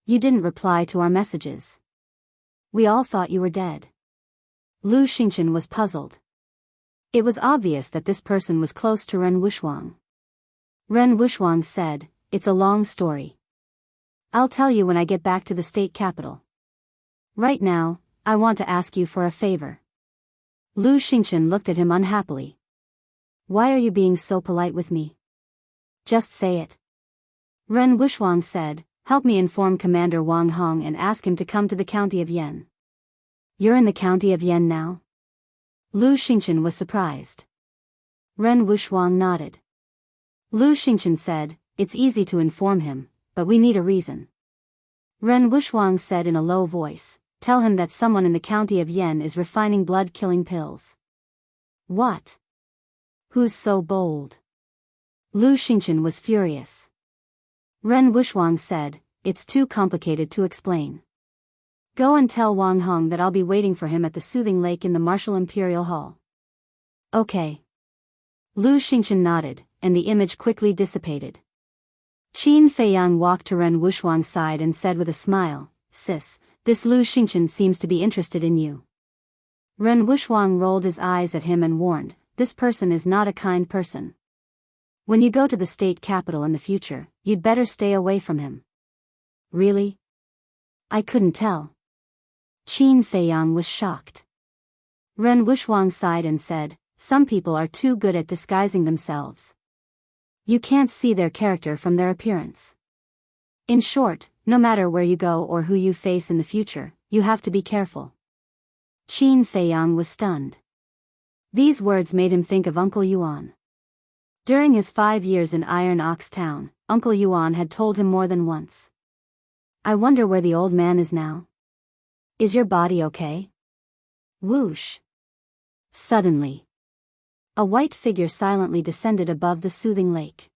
You didn't reply to our messages. We all thought you were dead. Lu Xingchen was puzzled. It was obvious that this person was close to Ren Wuxuang. Ren Wuxuang said, it's a long story. I'll tell you when I get back to the state capital. Right now, I want to ask you for a favor. Lu Xingchen looked at him unhappily. Why are you being so polite with me? Just say it. Ren Wushwang said, help me inform Commander Wang Hong and ask him to come to the county of Yen. You're in the county of Yen now? Lu Xingchen was surprised. Ren Wushwang nodded. Lu Xingchen said, it's easy to inform him, but we need a reason. Ren Wushwang said in a low voice, tell him that someone in the county of Yen is refining blood-killing pills. What? Who's so bold? Lu Xingchen was furious. Ren Wushwang said, it's too complicated to explain. Go and tell Wang Hong that I'll be waiting for him at the Soothing Lake in the Martial Imperial Hall. Okay. Lu Xingchen nodded, and the image quickly dissipated. Qin Feiyang walked to Ren Wushwang's side and said with a smile, sis, this Lu Xingchen seems to be interested in you. Ren Wushwang rolled his eyes at him and warned, this person is not a kind person. When you go to the state capital in the future, you'd better stay away from him. Really? I couldn't tell. Qin Feiyang was shocked. Ren Wushwang sighed and said, some people are too good at disguising themselves. You can't see their character from their appearance. In short, no matter where you go or who you face in the future, you have to be careful. Qin Feiyang was stunned. These words made him think of Uncle Yuan. During his 5 years in Iron Ox Town, Uncle Yuan had told him more than once. I wonder where the old man is now. Is your body okay? Whoosh. Suddenly, a white figure silently descended above the Soothing Lake.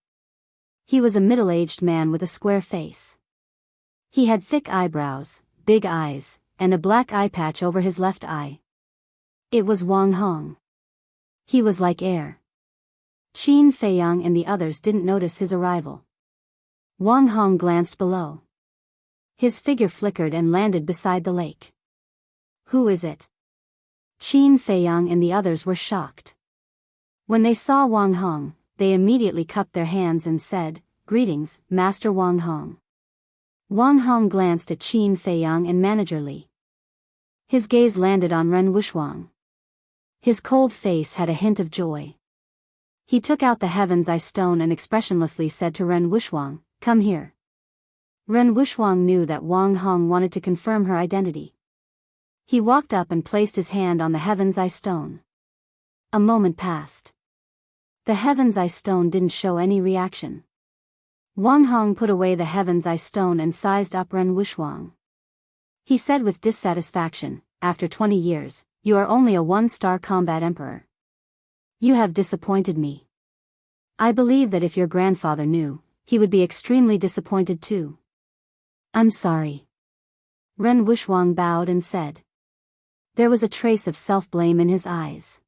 He was a middle-aged man with a square face. He had thick eyebrows, big eyes, and a black eye patch over his left eye. It was Wang Hong. He was like air. Qin Feiyang and the others didn't notice his arrival. Wang Hong glanced below. His figure flickered and landed beside the lake. Who is it? Qin Feiyang and the others were shocked. When they saw Wang Hong, they immediately cupped their hands and said, greetings, Master Wang Hong. Wang Hong glanced at Qin Feiyang and Manager Li. His gaze landed on Ren Wushwang. His cold face had a hint of joy. He took out the Heaven's Eye Stone and expressionlessly said to Ren Wushwang, come here. Ren Wushwang knew that Wang Hong wanted to confirm her identity. He walked up and placed his hand on the Heaven's Eye Stone. A moment passed. The Heaven's Eye Stone didn't show any reaction. Wang Hong put away the Heaven's Eye Stone and sized up Ren Wushwang. He said with dissatisfaction, after 20 years, you are only a 1-star combat emperor. You have disappointed me. I believe that if your grandfather knew, he would be extremely disappointed too. I'm sorry. Ren Wushwang bowed and said. There was a trace of self-blame in his eyes.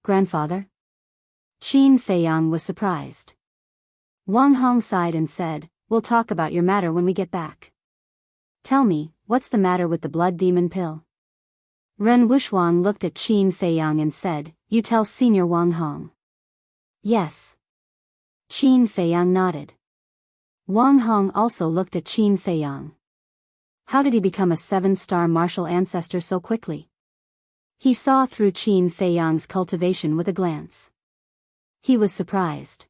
Grandfather? Qin Feiyang was surprised. Wang Hong sighed and said, we'll talk about your matter when we get back. Tell me, what's the matter with the blood demon pill? Ren Wushwang looked at Qin Feiyang and said, you tell Senior Wang Hong. Yes. Qin Feiyang nodded. Wang Hong also looked at Qin Feiyang. How did he become a 7-star martial ancestor so quickly? He saw through Qin Feiyang's cultivation with a glance. He was surprised.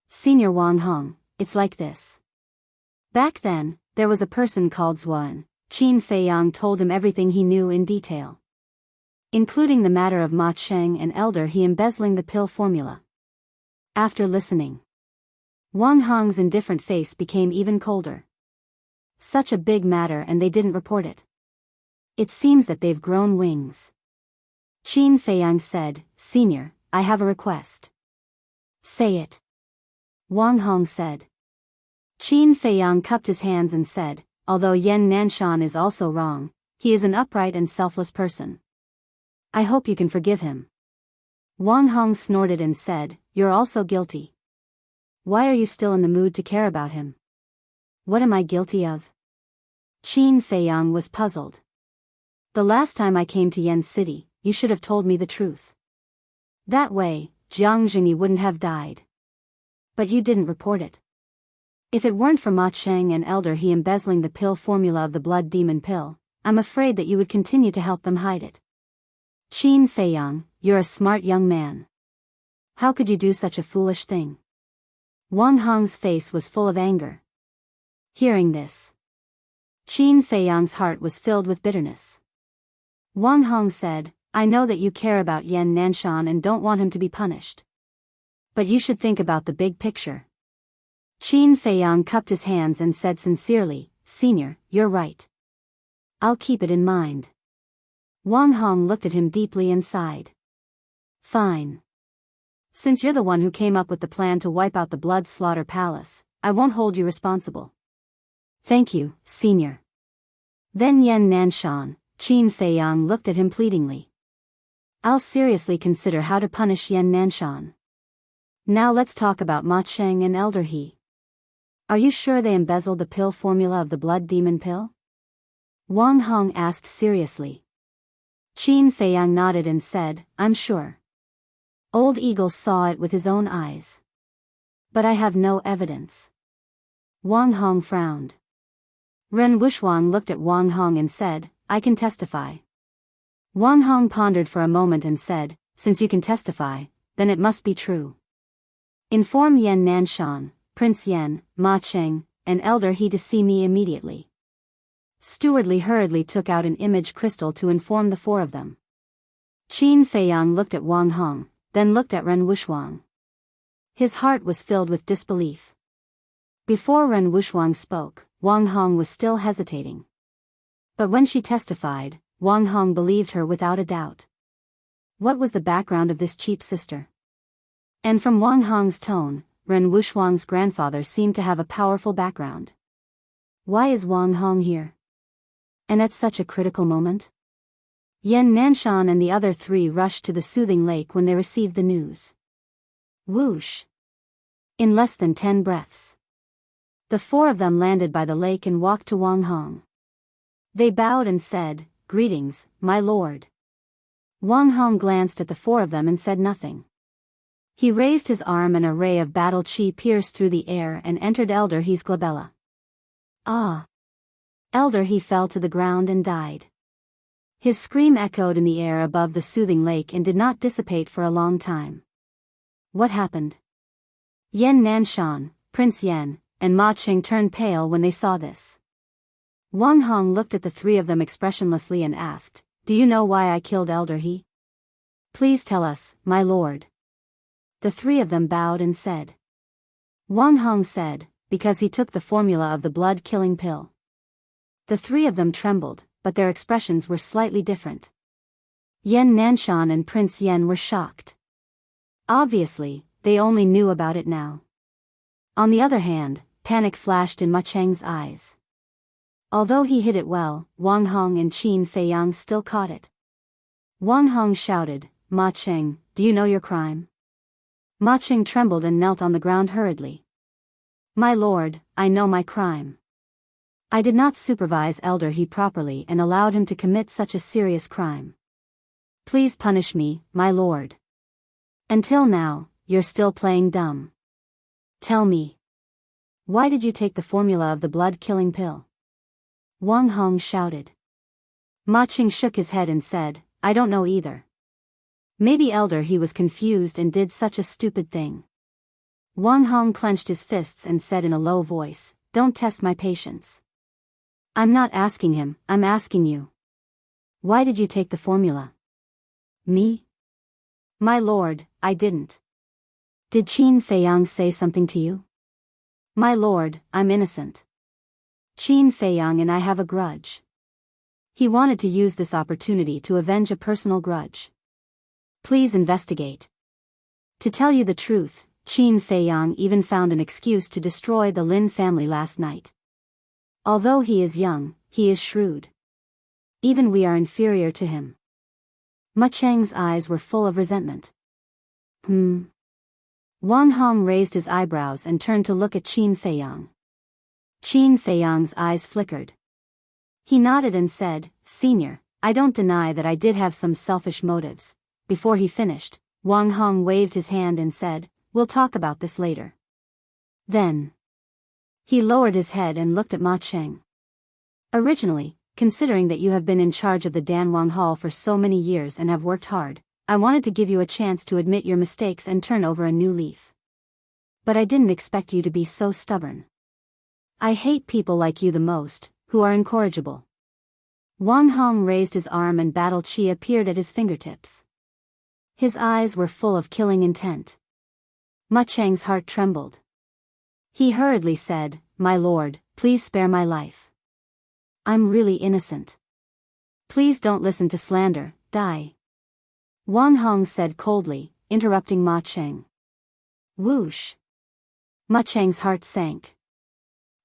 Senior Wang Hong, it's like this. Back then, there was a person called Zuan. Qin Feiyang told him everything he knew in detail, including the matter of Ma Cheng and Elder He embezzling the pill formula. After listening, Wang Hong's indifferent face became even colder. Such a big matter and they didn't report it. It seems that they've grown wings. Qin Feiyang said, Senior, I have a request. Say it. Wang Hong said. Qin Feiyang cupped his hands and said, although Yan Nanshan is also wrong, he is an upright and selfless person. I hope you can forgive him. Wang Hong snorted and said, you're also guilty. Why are you still in the mood to care about him? What am I guilty of? Qin Feiyang was puzzled. The last time I came to Yen City, you should have told me the truth. That way, Jiang Jingyi wouldn't have died. But you didn't report it. If it weren't for Ma Cheng and Elder He embezzling the pill formula of the blood demon pill, I'm afraid that you would continue to help them hide it. Qin Feiyang, you're a smart young man. How could you do such a foolish thing? Wang Hong's face was full of anger. Hearing this, Qin Feiyang's heart was filled with bitterness. Wang Hong said, I know that you care about Yan Nanshan and don't want him to be punished. But you should think about the big picture. Qin Feiyang cupped his hands and said sincerely, Senior, you're right. I'll keep it in mind. Wang Hong looked at him deeply and sighed. Fine. Since you're the one who came up with the plan to wipe out the Blood Slaughter Palace, I won't hold you responsible. Thank you, Senior. Then Yan Nanshan, Qin Feiyang looked at him pleadingly. I'll seriously consider how to punish Yan Nanshan. Now let's talk about Ma Cheng and Elder He. Are you sure they embezzled the pill formula of the Blood Demon Pill? Wang Hong asked seriously. Qin Feiyang nodded and said, I'm sure. Old Eagle saw it with his own eyes. But I have no evidence. Wang Hong frowned. Ren Wushwang looked at Wang Hong and said, I can testify. Wang Hong pondered for a moment and said, Since you can testify, then it must be true. Inform Yan Nanshan, Prince Yan, Ma Cheng, and Elder He to see me immediately. Steward Li hurriedly took out an image crystal to inform the four of them. Qin Feiyang looked at Wang Hong, then looked at Ren Wushwang. His heart was filled with disbelief. Before Ren Wushwang spoke, Wang Hong was still hesitating. But when she testified, Wang Hong believed her without a doubt. What was the background of this cheap sister? And from Wang Hong's tone, Ren Wushwang's grandfather seemed to have a powerful background. Why is Wang Hong here? And at such a critical moment? Yan Nanshan and the other three rushed to the soothing lake when they received the news. Whoosh! In less than 10 breaths, the four of them landed by the lake and walked to Wang Hong. They bowed and said, Greetings, my lord. Wang Hong glanced at the four of them and said nothing. He raised his arm and a ray of battle chi pierced through the air and entered Elder He's glabella. Ah! Elder He fell to the ground and died. His scream echoed in the air above the soothing lake and did not dissipate for a long time. What happened? Yan Nanshan, Prince Yan, and Ma Cheng turned pale when they saw this. Wang Hong looked at the three of them expressionlessly and asked, Do you know why I killed Elder He? Please tell us, my lord. The three of them bowed and said. Wang Hong said, Because he took the formula of the blood-killing pill. The three of them trembled, but their expressions were slightly different. Yan Nanshan and Prince Yan were shocked. Obviously, they only knew about it now. On the other hand, panic flashed in Ma Cheng's eyes. Although he hid it well, Wang Hong and Qin Feiyang still caught it. Wang Hong shouted, Ma Cheng, do you know your crime? Ma Cheng trembled and knelt on the ground hurriedly. My lord, I know my crime. I did not supervise Elder He properly and allowed him to commit such a serious crime. Please punish me, my lord. Until now, you're still playing dumb. Tell me. Why did you take the formula of the blood-killing pill? Wang Hong shouted. Ma Cheng shook his head and said, I don't know either. Maybe Elder He was confused and did such a stupid thing. Wang Hong clenched his fists and said in a low voice, Don't test my patience. I'm not asking him, I'm asking you. Why did you take the formula? Me? My lord, I didn't. Did Qin Feiyang say something to you? My lord, I'm innocent. Qin Feiyang and I have a grudge. He wanted to use this opportunity to avenge a personal grudge. Please investigate. To tell you the truth, Qin Feiyang even found an excuse to destroy the Lin family last night. Although he is young, he is shrewd. Even we are inferior to him. Ma Cheng's eyes were full of resentment. Wang Hong raised his eyebrows and turned to look at Qin Feiyang. Qin Feiyang's eyes flickered. He nodded and said, Senior, I don't deny that I did have some selfish motives. Before he finished, Wang Hong waved his hand and said, We'll talk about this later. Then he lowered his head and looked at Ma Cheng. Originally, considering that you have been in charge of the Danwang Hall for so many years and have worked hard, I wanted to give you a chance to admit your mistakes and turn over a new leaf. But I didn't expect you to be so stubborn. I hate people like you the most, who are incorrigible. Wang Hong raised his arm and battle chi appeared at his fingertips. His eyes were full of killing intent. Ma Cheng's heart trembled. He hurriedly said, "My lord, please spare my life. I'm really innocent. Please don't listen to slander, die." Wang Hong said coldly, interrupting Ma Cheng. Whoosh! Ma Cheng's heart sank.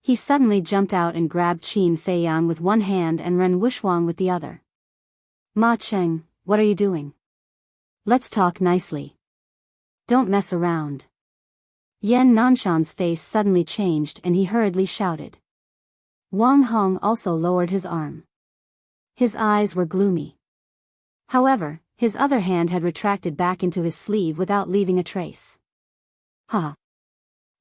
He suddenly jumped out and grabbed Qin Feiyang with one hand and Ren Wushwang with the other. "Ma Cheng, what are you doing? Let's talk nicely. Don't mess around." Yan Nanshan's face suddenly changed and he hurriedly shouted. Wang Hong also lowered his arm. His eyes were gloomy. However, his other hand had retracted back into his sleeve without leaving a trace. "Ha!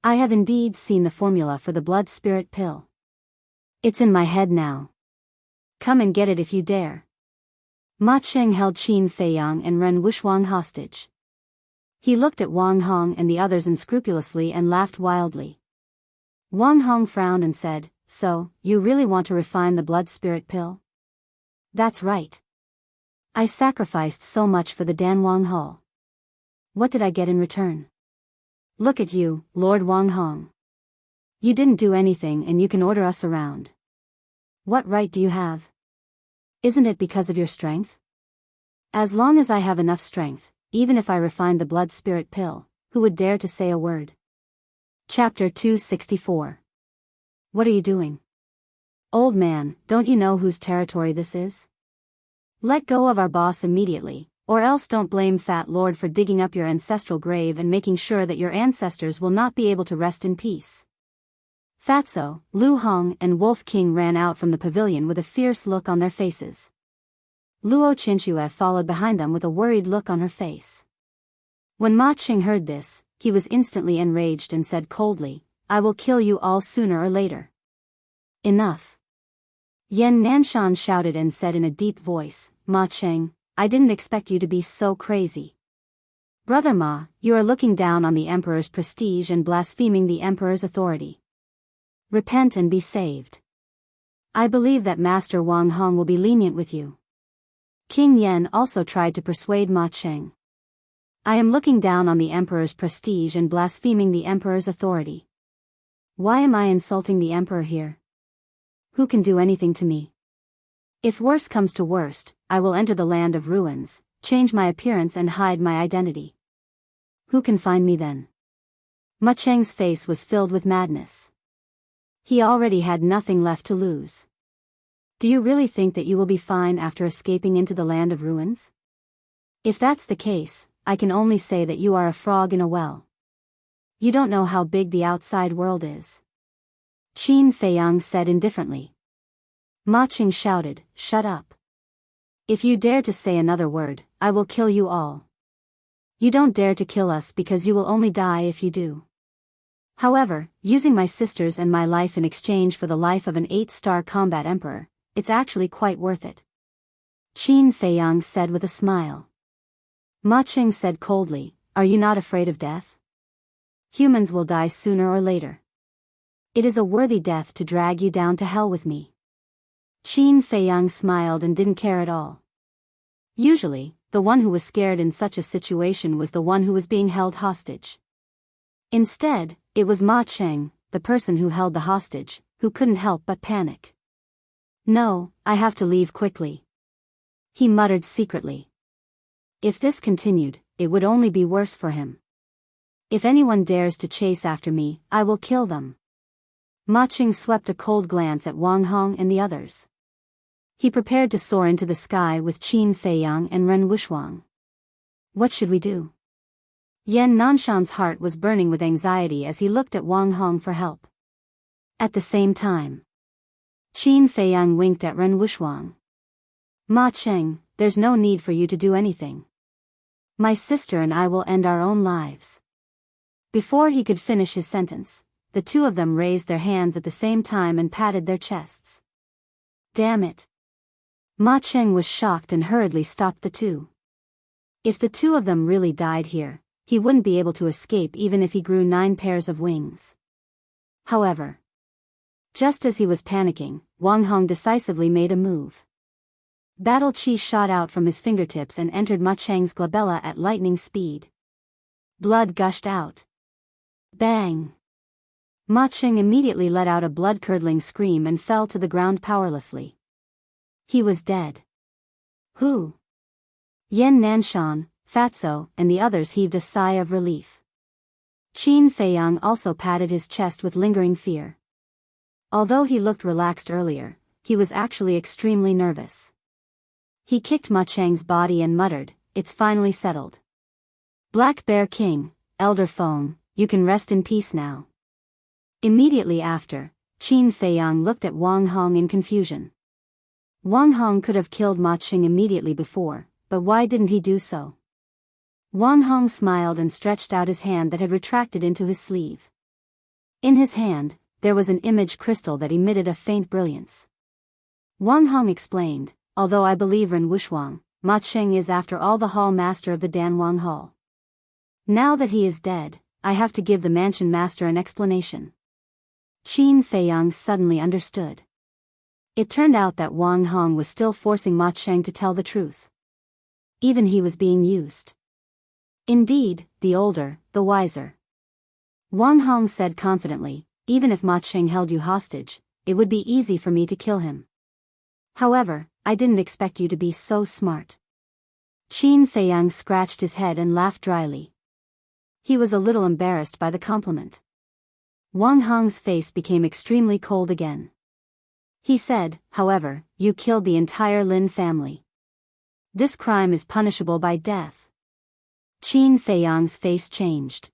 I have indeed seen the formula for the blood spirit pill. It's in my head now. Come and get it if you dare." Ma Cheng held Qin Feiyang and Ren Wushwang hostage. He looked at Wang Hong and the others unscrupulously and laughed wildly. Wang Hong frowned and said, "So, you really want to refine the blood spirit pill?" "That's right. I sacrificed so much for the Danwang Hall. What did I get in return? Look at you, Lord Wang Hong. You didn't do anything and you can order us around. What right do you have? Isn't it because of your strength? As long as I have enough strength, even if I refined the blood spirit pill, who would dare to say a word?" Chapter 264. What are you doing? Old man, don't you know whose territory this is? Let go of our boss immediately, or else don't blame Fat Lord for digging up your ancestral grave and making sure that your ancestors will not be able to rest in peace. Fatso, Lu Hong and Wolf King ran out from the pavilion with a fierce look on their faces. Luo Qinxue followed behind them with a worried look on her face. When Ma Qing heard this, he was instantly enraged and said coldly, "I will kill you all sooner or later." "Enough." Yan Nanshan shouted and said in a deep voice, "Ma Cheng, I didn't expect you to be so crazy. Brother Ma, you are looking down on the Emperor's prestige and blaspheming the Emperor's authority. Repent and be saved. I believe that Master Wang Hong will be lenient with you." King Yen also tried to persuade Ma Cheng. "I am looking down on the Emperor's prestige and blaspheming the Emperor's authority. Why am I insulting the Emperor here? Who can do anything to me? If worse comes to worst, I will enter the land of ruins, change my appearance and hide my identity. Who can find me then?" Ma Cheng's face was filled with madness. He already had nothing left to lose. "Do you really think that you will be fine after escaping into the land of ruins? If that's the case, I can only say that you are a frog in a well. You don't know how big the outside world is." Qin Feiyang said indifferently. Ma Cheng shouted, "Shut up. If you dare to say another word, I will kill you all. You don't dare to kill us because you will only die if you do. However, using my sisters and my life in exchange for the life of an 8-star combat emperor, it's actually quite worth it." Qin Feiyang said with a smile. Ma Cheng said coldly, "Are you not afraid of death? Humans will die sooner or later. It is a worthy death to drag you down to hell with me." Qin Feiyang smiled and didn't care at all. Usually, the one who was scared in such a situation was the one who was being held hostage. Instead, it was Ma Cheng, the person who held the hostage, who couldn't help but panic. "No, I have to leave quickly," he muttered secretly. If this continued, it would only be worse for him. "If anyone dares to chase after me, I will kill them." Ma Cheng swept a cold glance at Wang Hong and the others. He prepared to soar into the sky with Qin Feiyang and Ren Wushwang. What should we do? Yan Nanshan's heart was burning with anxiety as he looked at Wang Hong for help. At the same time, Qin Feiyang winked at Ren Wushwang. "Ma Cheng, there's no need for you to do anything. My sister and I will end our own lives." Before he could finish his sentence, the two of them raised their hands at the same time and patted their chests. "Damn it." Ma Cheng was shocked and hurriedly stopped the two. If the two of them really died here, he wouldn't be able to escape even if he grew 9 pairs of wings. However, just as he was panicking, Wang Hong decisively made a move. Battle Chi shot out from his fingertips and entered Ma Cheng's glabella at lightning speed. Blood gushed out. Bang! Ma Cheng immediately let out a blood-curdling scream and fell to the ground powerlessly. He was dead. Who? Yan Nanshan, Fatso, and the others heaved a sigh of relief. Qin Feiyang also patted his chest with lingering fear. Although he looked relaxed earlier, he was actually extremely nervous. He kicked Ma Cheng's body and muttered, "It's finally settled. Black Bear King, Elder Feng, you can rest in peace now." Immediately after, Qin Feiyang looked at Wang Hong in confusion. Wang Hong could have killed Ma Cheng immediately before, but why didn't he do so? Wang Hong smiled and stretched out his hand that had retracted into his sleeve. In his hand, there was an image crystal that emitted a faint brilliance. Wang Hong explained, "Although I believe Ren Wuxuang, Ma Cheng is after all the hall master of the Danwang Hall. Now that he is dead, I have to give the mansion master an explanation." Qin Feiyang suddenly understood. It turned out that Wang Hong was still forcing Ma Cheng to tell the truth. Even he was being used. Indeed, the older, the wiser. Wang Hong said confidently, "Even if Ma Cheng held you hostage, it would be easy for me to kill him. However, I didn't expect you to be so smart." Qin Feiyang scratched his head and laughed dryly. He was a little embarrassed by the compliment. Wang Hong's face became extremely cold again. He said, "However, you killed the entire Lin family. This crime is punishable by death." Qin Feiyang's face changed.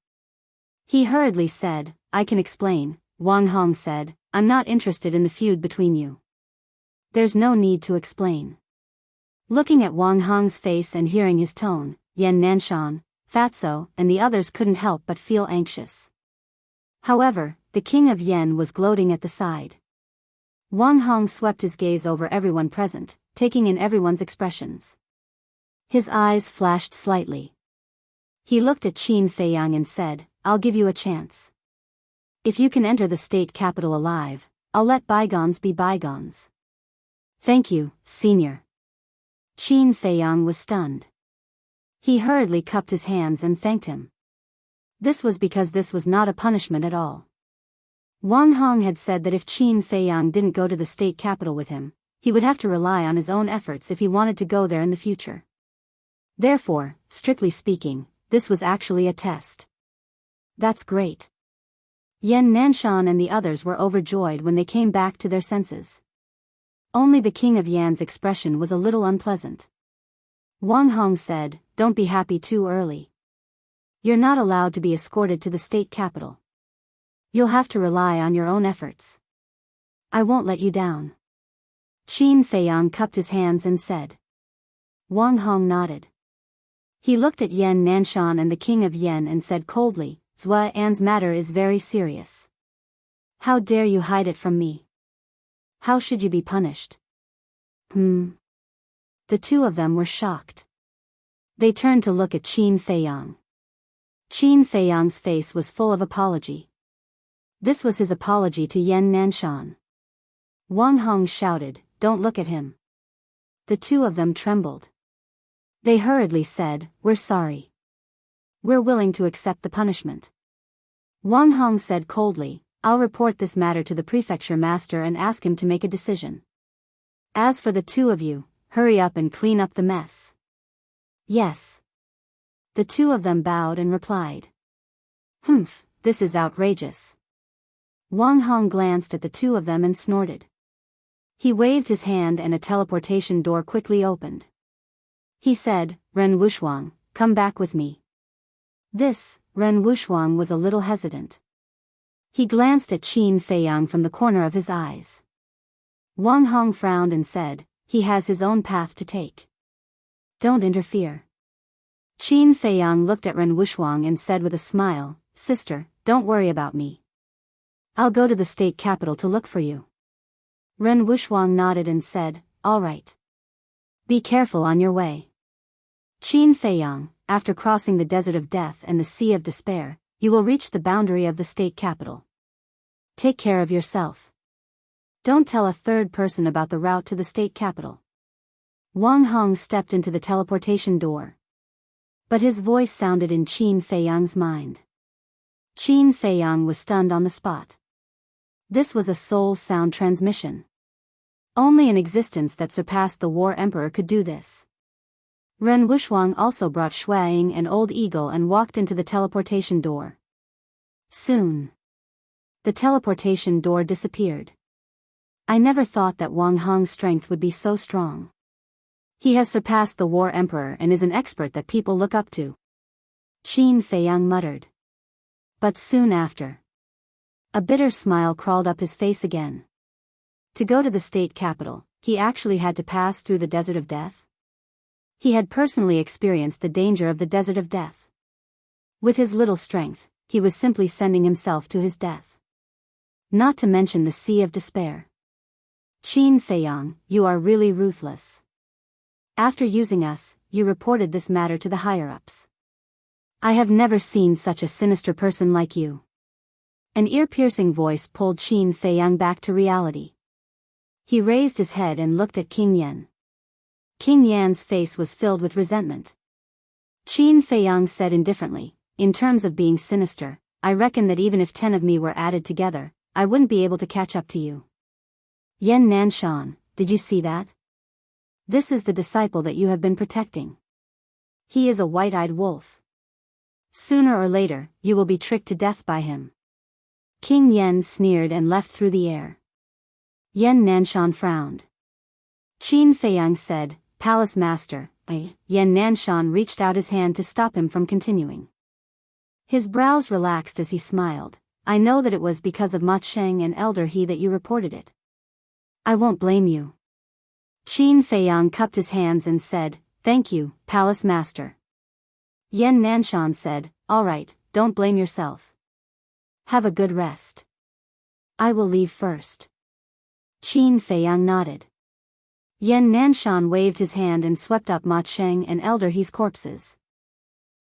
He hurriedly said, "I can explain." Wang Hong said, "I'm not interested in the feud between you. There's no need to explain." Looking at Wang Hong's face and hearing his tone, Yan Nanshan, Fatso, and the others couldn't help but feel anxious. However, the king of Yen was gloating at the side. Wang Hong swept his gaze over everyone present, taking in everyone's expressions. His eyes flashed slightly. He looked at Qin Feiyang and said, "I'll give you a chance. If you can enter the state capital alive, I'll let bygones be bygones." "Thank you, senior." Qin Feiyang was stunned. He hurriedly cupped his hands and thanked him. This was because this was not a punishment at all. Wang Hong had said that if Qin Feiyang didn't go to the state capital with him, he would have to rely on his own efforts if he wanted to go there in the future. Therefore, strictly speaking, this was actually a test. That's great. Yan Nanshan and the others were overjoyed when they came back to their senses. Only the king of Yan's expression was a little unpleasant. Wang Hong said, "Don't be happy too early. You're not allowed to be escorted to the state capital. You'll have to rely on your own efforts. I won't let you down." Qin Feiyang cupped his hands and said. Wang Hong nodded. He looked at Yan Nanshan and the king of Yen and said coldly, "Zhua An's matter is very serious. How dare you hide it from me? How should you be punished?" The two of them were shocked. They turned to look at Qin Feiyang. Qin Feiyang's face was full of apology. This was his apology to Yan Nanshan. Wang Hong shouted, "Don't look at him." The two of them trembled. They hurriedly said, "We're sorry. We're willing to accept the punishment." Wang Hong said coldly, "I'll report this matter to the prefecture master and ask him to make a decision. As for the two of you, hurry up and clean up the mess." "Yes." The two of them bowed and replied. This is outrageous." Wang Hong glanced at the two of them and snorted. He waved his hand and a teleportation door quickly opened. He said, "Ren Wuxuang, come back with me." Ren Wuxuang was a little hesitant. He glanced at Qin Feiyang from the corner of his eyes. Wang Hong frowned and said, "He has his own path to take. Don't interfere." Qin Feiyang looked at Ren Wuxuang and said with a smile, "Sister, don't worry about me. I'll go to the state capital to look for you." Ren Wuxuang nodded and said, "All right. Be careful on your way." Qin Feiyang, after crossing the desert of death and the sea of despair, you will reach the boundary of the state capital. Take care of yourself. Don't tell a third person about the route to the state capital. Wang Hong stepped into the teleportation door. But his voice sounded in Qin Feiyang's mind. Qin Feiyang was stunned on the spot. This was a soul sound transmission. Only an existence that surpassed the War Emperor could do this. Ren Wuxuang also brought Shuaying and Old Eagle and walked into the teleportation door. Soon, the teleportation door disappeared. I never thought that Wang Hong's strength would be so strong. He has surpassed the War Emperor and is an expert that people look up to. Qin Feiyang muttered. But soon after, a bitter smile crawled up his face again. To go to the state capital, he actually had to pass through the desert of death? He had personally experienced the danger of the desert of death. With his little strength, he was simply sending himself to his death. Not to mention the sea of despair. Qin Feiyang, you are really ruthless. After using us, you reported this matter to the higher-ups. I have never seen such a sinister person like you. An ear-piercing voice pulled Qin Feiyang back to reality. He raised his head and looked at King Yan. King Yan's face was filled with resentment. Qin Feiyang said indifferently, in terms of being sinister, I reckon that even if 10 of me were added together, I wouldn't be able to catch up to you. Yan Nanshan, did you see that? This is the disciple that you have been protecting. He is a white-eyed wolf. Sooner or later, you will be tricked to death by him. King Yan sneered and left through the air. Yan Nanshan frowned. Qin Feiyang said, Palace Master, Yan Nanshan reached out his hand to stop him from continuing. His brows relaxed as he smiled. I know that it was because of Ma Cheng and Elder He that you reported it. I won't blame you. Qin Feiyang cupped his hands and said, Thank you, Palace Master. Yan Nanshan said, All right, don't blame yourself. Have a good rest. I will leave first. Qin Feiyang nodded. Yan Nanshan waved his hand and swept up Ma Cheng and Elder He's corpses.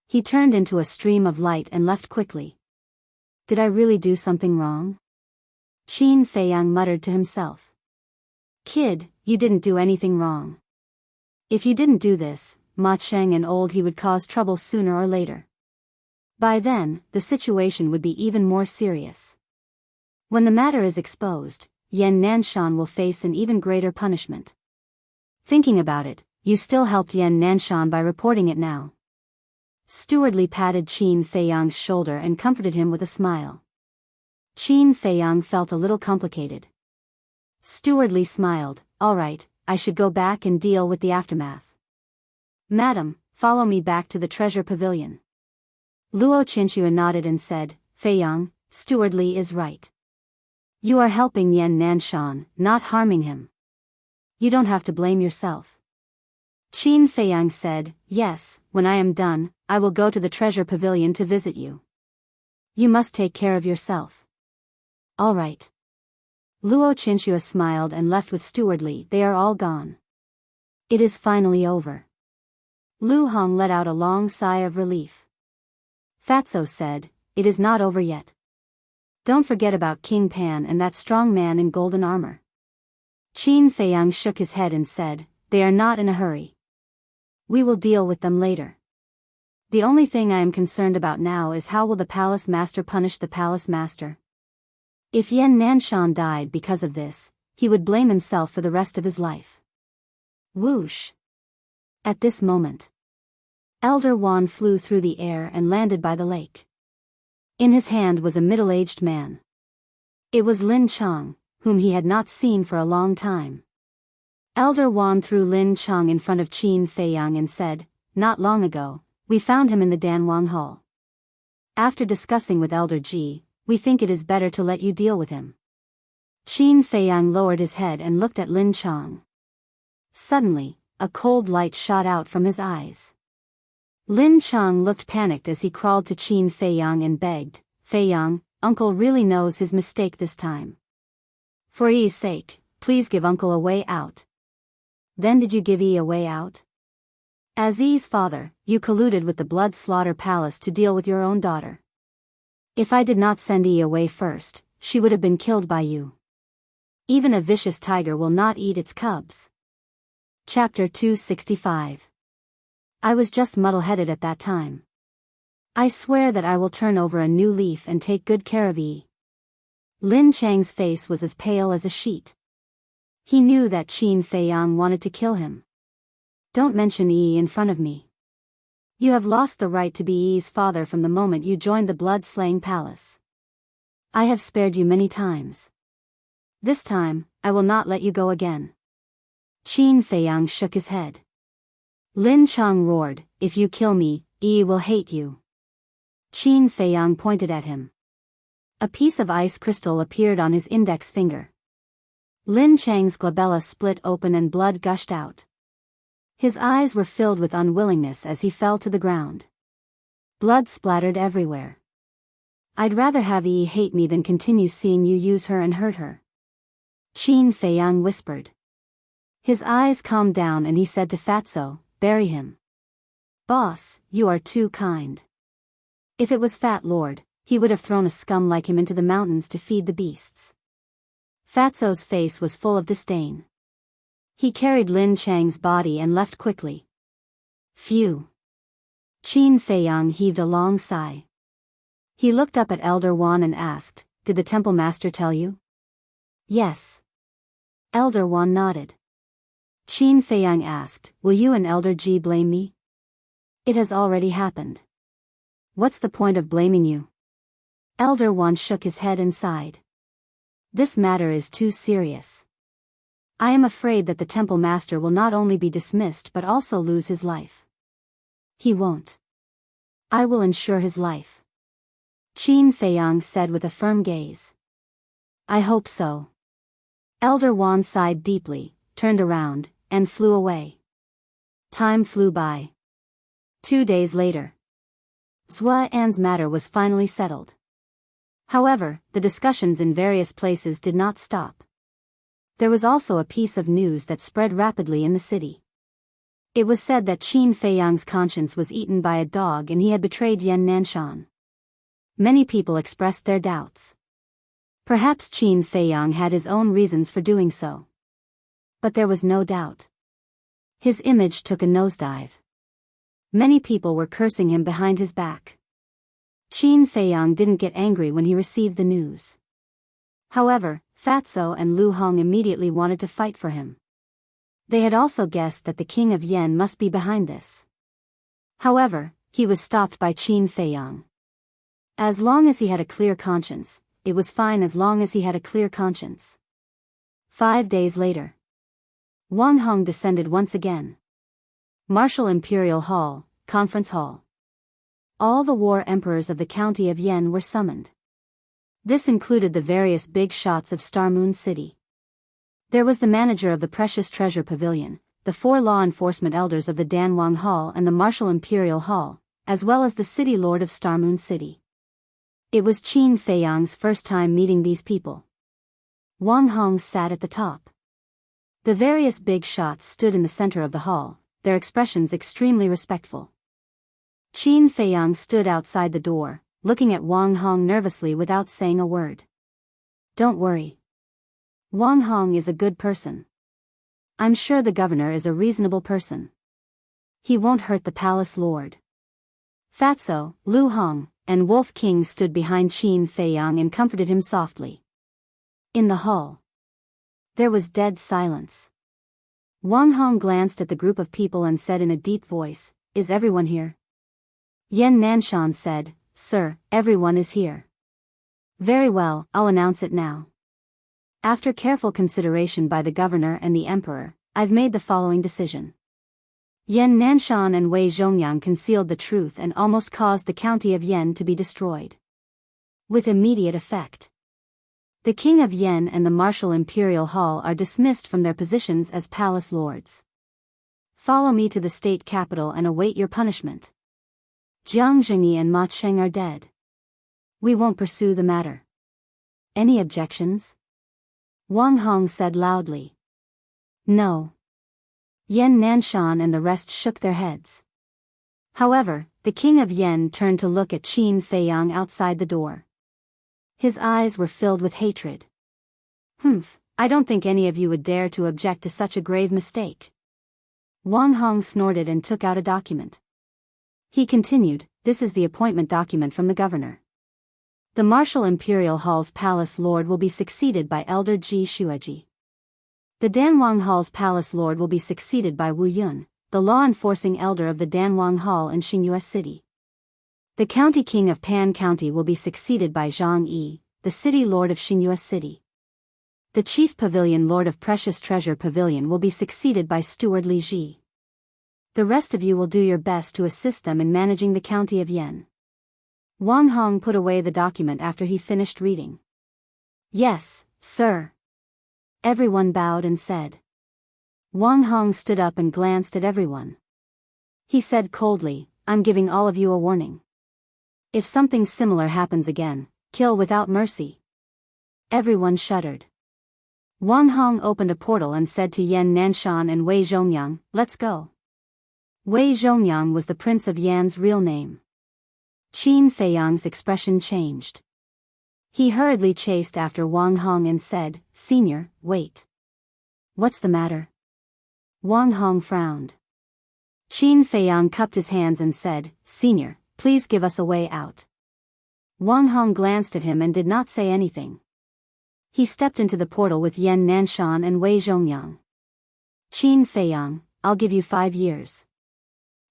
He turned into a stream of light and left quickly. Did I really do something wrong? Qin Feiyang muttered to himself. Kid, you didn't do anything wrong. If you didn't do this, Ma Cheng and Old He would cause trouble sooner or later. By then, the situation would be even more serious. When the matter is exposed, Yan Nanshan will face an even greater punishment. Thinking about it, you still helped Yan Nanshan by reporting it now. Stewardly patted Qin Feiyang's shoulder and comforted him with a smile. Qin Feiyang felt a little complicated. Stewardly smiled, All right, I should go back and deal with the aftermath. Madam, follow me back to the treasure pavilion. Luo Qinxue nodded and said, Feiyang, Stewardly is right. You are helping Yan Nanshan, not harming him. You don't have to blame yourself. Qin Feiyang said, Yes, when I am done, I will go to the treasure pavilion to visit you. You must take care of yourself. All right. Luo Qinxue smiled and left with Stewardly. They are all gone. It is finally over. Lu Hong let out a long sigh of relief. Fatso said, It is not over yet. Don't forget about King Pan and that strong man in golden armor. Qin Feiyang shook his head and said, They are not in a hurry. We will deal with them later. The only thing I am concerned about now is how will the Palace Master punish the Palace Master? If Yan Nanshan died because of this, he would blame himself for the rest of his life. Whoosh! At this moment, Elder Wan flew through the air and landed by the lake. In his hand was a middle-aged man. It was Lin Chang, whom he had not seen for a long time. Elder Wan threw Lin Chang in front of Qin Feiyang and said, Not long ago, we found him in the Danwang Hall. After discussing with Elder Ji, we think it is better to let you deal with him. Qin Feiyang lowered his head and looked at Lin Chang. Suddenly, a cold light shot out from his eyes. Lin Chang looked panicked as he crawled to Qin Feiyang and begged, Feiyang, Uncle really knows his mistake this time. For Yi's sake, please give Uncle a way out. Then did you give Yi a way out? As Yi's father, you colluded with the Blood Slaughter Palace to deal with your own daughter. If I did not send Yi away first, she would have been killed by you. Even a vicious tiger will not eat its cubs. Chapter 265. I was just muddle-headed at that time. I swear that I will turn over a new leaf and take good care of Yi. Lin Chang's face was as pale as a sheet. He knew that Qin Feiyang wanted to kill him. Don't mention Yi in front of me. You have lost the right to be Yi's father from the moment you joined the blood-slaying palace. I have spared you many times. This time, I will not let you go again. Qin Feiyang shook his head. Lin Chang roared, if you kill me, Yi will hate you. Qin Feiyang pointed at him. A piece of ice crystal appeared on his index finger. Lin Chang's glabella split open and blood gushed out. His eyes were filled with unwillingness as he fell to the ground. Blood splattered everywhere. I'd rather have Yi hate me than continue seeing you use her and hurt her. Qin Feiyang whispered. His eyes calmed down and he said to Fatso, bury him. Boss, you are too kind. If it was Fat Lord, he would have thrown a scum like him into the mountains to feed the beasts. Fatso's face was full of disdain. He carried Lin Chang's body and left quickly. Phew. Qin Feiyang heaved a long sigh. He looked up at Elder Wan and asked, did the temple master tell you? Yes. Elder Wan nodded. Qin Feiyang asked, will you and Elder Ji blame me? It has already happened. What's the point of blaming you? Elder Wan shook his head and sighed. This matter is too serious. I am afraid that the temple master will not only be dismissed but also lose his life. He won't. I will ensure his life. Qin Feiyang said with a firm gaze. I hope so. Elder Wan sighed deeply, turned around, and flew away. Time flew by. 2 days later. Zhua An's matter was finally settled. However, the discussions in various places did not stop. There was also a piece of news that spread rapidly in the city. It was said that Qin Feiyang's conscience was eaten by a dog and he had betrayed Yan Nanshan. Many people expressed their doubts. Perhaps Qin Feiyang had his own reasons for doing so. But there was no doubt. His image took a nosedive. Many people were cursing him behind his back. Qin Feiyang didn't get angry when he received the news. However, Fatso and Lu Hong immediately wanted to fight for him. They had also guessed that the king of Yen must be behind this. However, he was stopped by Qin Feiyang. As long as he had a clear conscience, it was fine as long as he had a clear conscience. 5 days later. Wang Hong descended once again. Martial Imperial Hall, Conference Hall. All the war emperors of the county of Yen were summoned. This included the various big shots of Star Moon City. There was the manager of the Precious Treasure Pavilion, the 4 law enforcement elders of the Danwang Hall and the Martial Imperial Hall, as well as the city lord of Star Moon City. It was Qin Feiyang's first time meeting these people. Wang Hong sat at the top. The various big shots stood in the center of the hall, their expressions extremely respectful. Qin Feiyang stood outside the door, looking at Wang Hong nervously without saying a word. Don't worry. Wang Hong is a good person. I'm sure the governor is a reasonable person. He won't hurt the palace lord. Fatso, Lu Hong, and Wolf King stood behind Qin Feiyang and comforted him softly. In the hall, there was dead silence. Wang Hong glanced at the group of people and said in a deep voice, is everyone here? Yan Nanshan said, Sir, everyone is here. Very well, I'll announce it now. After careful consideration by the governor and the emperor, I've made the following decision. Yan Nanshan and Wei Zhongyang concealed the truth and almost caused the county of Yen to be destroyed. With immediate effect. The king of Yen and the Martial Imperial Hall are dismissed from their positions as palace lords. Follow me to the state capital and await your punishment. Jiang Zhengyi and Ma Cheng are dead. We won't pursue the matter. Any objections? Wang Hong said loudly. No. Yan Nanshan and the rest shook their heads. However, the king of Yen turned to look at Qin Feiyang outside the door. His eyes were filled with hatred. I don't think any of you would dare to object to such a grave mistake. Wang Hong snorted and took out a document. He continued, this is the appointment document from the governor. The Martial Imperial Hall's Palace Lord will be succeeded by Elder Ji Shueji. The Danwang Hall's Palace Lord will be succeeded by Wu Yun, the law-enforcing elder of the Danwang Hall in Xingyue City. The County King of Pan County will be succeeded by Zhang Yi, the City Lord of Xingyue City. The Chief Pavilion Lord of Precious Treasure Pavilion will be succeeded by Steward Li Ji. The rest of you will do your best to assist them in managing the county of Yen. Wang Hong put away the document after he finished reading. Yes, sir. Everyone bowed and said. Wang Hong stood up and glanced at everyone. He said coldly, I'm giving all of you a warning. If something similar happens again, kill without mercy. Everyone shuddered. Wang Hong opened a portal and said to Yan Nanshan and Wei Zhongyang, let's go. Wei Zhongyang was the prince of Yan's real name. Qin Feiyang's expression changed. He hurriedly chased after Wang Hong and said, Senior, wait. What's the matter? Wang Hong frowned. Qin Feiyang cupped his hands and said, Senior, please give us a way out. Wang Hong glanced at him and did not say anything. He stepped into the portal with Yan Nanshan and Wei Zhongyang. Qin Feiyang, I'll give you 5 years.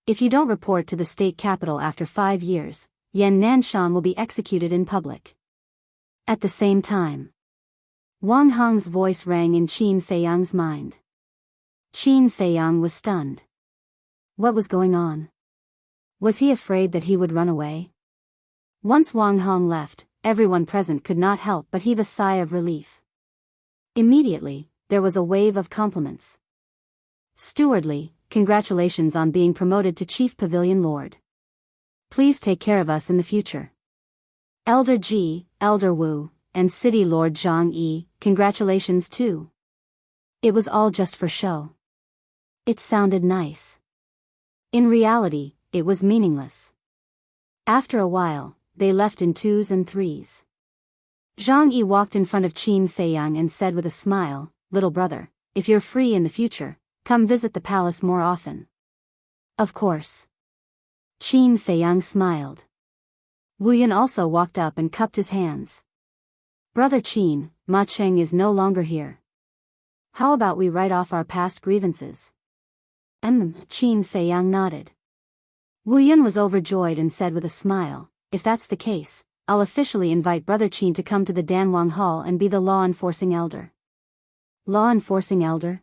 If you don't report to the state capital after 5 years, Yan Nanshan will be executed in public. At the same time, Wang Hong's voice rang in Qin Feiyang's mind. Qin Feiyang was stunned. What was going on? Was he afraid that he would run away? Once Wang Hong left, everyone present could not help but heave a sigh of relief. Immediately, there was a wave of compliments. Steward Li, congratulations on being promoted to Chief Pavilion Lord. Please take care of us in the future. Elder Ji, Elder Wu, and City Lord Zhang Yi, congratulations too. It was all just for show. It sounded nice. In reality, it was meaningless. After a while, they left in 2s and 3s. Zhang Yi walked in front of Qin Feiyang and said with a smile, Little brother, if you're free in the future, come visit the palace more often. Of course. Qin Feiyang smiled. Wu Yun also walked up and cupped his hands. Brother Qin, Ma Cheng is no longer here. How about we write off our past grievances? Qin Feiyang nodded. Wu Yun was overjoyed and said with a smile, if that's the case, I'll officially invite Brother Qin to come to the Danwang Hall and be the law-enforcing elder. Law-enforcing elder?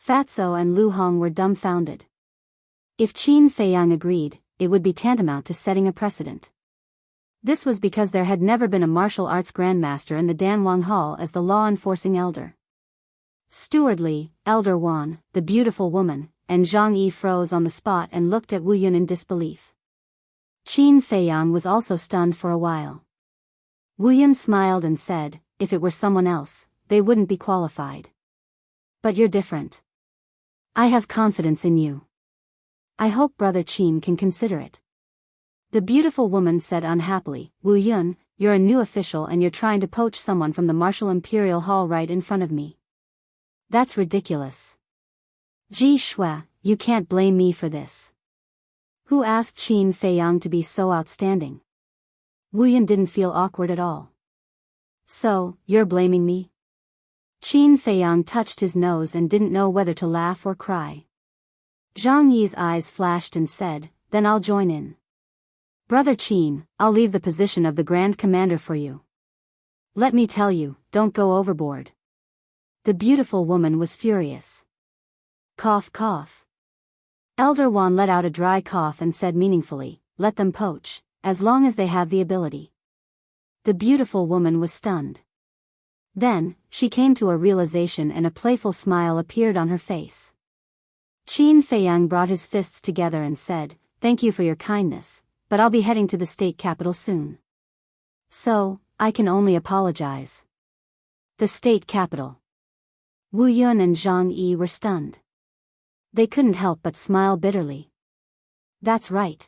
Fatso and Lu Hong were dumbfounded. If Qin Feiyang agreed, it would be tantamount to setting a precedent. This was because there had never been a martial arts grandmaster in the Danwang Hall as the law-enforcing elder. Steward Li, Elder Wan, the beautiful woman, and Zhang Yi froze on the spot and looked at Wu Yun in disbelief. Qin Feiyang was also stunned for a while. Wu Yun smiled and said, if it were someone else, they wouldn't be qualified. But you're different. I have confidence in you. I hope Brother Qin can consider it. The beautiful woman said unhappily, Wu Yun, you're a new official and you're trying to poach someone from the Martial Imperial Hall right in front of me. That's ridiculous. Ji Shui, you can't blame me for this. Who asked Qin Feiyang to be so outstanding? Wu Yun didn't feel awkward at all. So, you're blaming me? Qin Feiyang touched his nose and didn't know whether to laugh or cry. Zhang Yi's eyes flashed and said, then I'll join in. Brother Qin, I'll leave the position of the Grand Commander for you. Let me tell you, don't go overboard. The beautiful woman was furious. Cough cough. Elder Wan let out a dry cough and said meaningfully, let them poach, as long as they have the ability. The beautiful woman was stunned. Then, she came to a realization and a playful smile appeared on her face. Qin Feiyang brought his fists together and said, thank you for your kindness, but I'll be heading to the state capital soon. So, I can only apologize. The state capital. Wu Yun and Zhang Yi were stunned. They couldn't help but smile bitterly. That's right.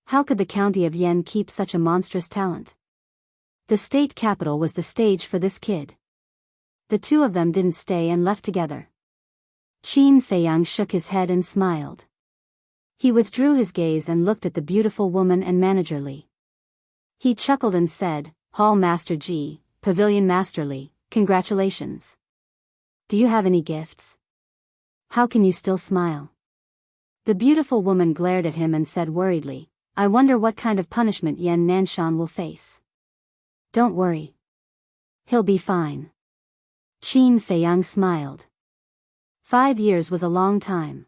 How could the county of Yen keep such a monstrous talent? The state capital was the stage for this kid. The two of them didn't stay and left together. Qin Feiyang shook his head and smiled. He withdrew his gaze and looked at the beautiful woman and Manager Li. He chuckled and said, Hall Master Ji, Pavilion Master Li, congratulations. Do you have any gifts? How can you still smile? The beautiful woman glared at him and said worriedly, I wonder what kind of punishment Yan Nanshan will face. Don't worry. He'll be fine. Qin Feiyang smiled. 5 years was a long time.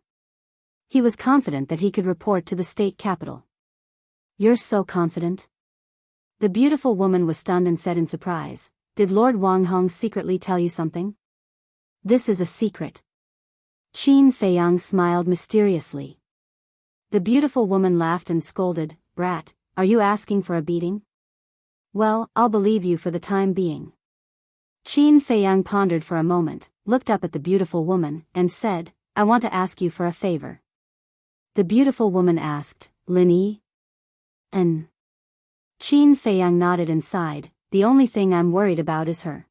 He was confident that he could report to the state capital. You're so confident? The beautiful woman was stunned and said in surprise, Did Lord Wang Hong secretly tell you something? This is a secret. Qin Feiyang smiled mysteriously. The beautiful woman laughed and scolded, Brat, are you asking for a beating? Well, I'll believe you for the time being. Qin Feiyang pondered for a moment, looked up at the beautiful woman, and said, I want to ask you for a favor. The beautiful woman asked, Lin Yi? Qin Feiyang nodded and sighed, the only thing I'm worried about is her.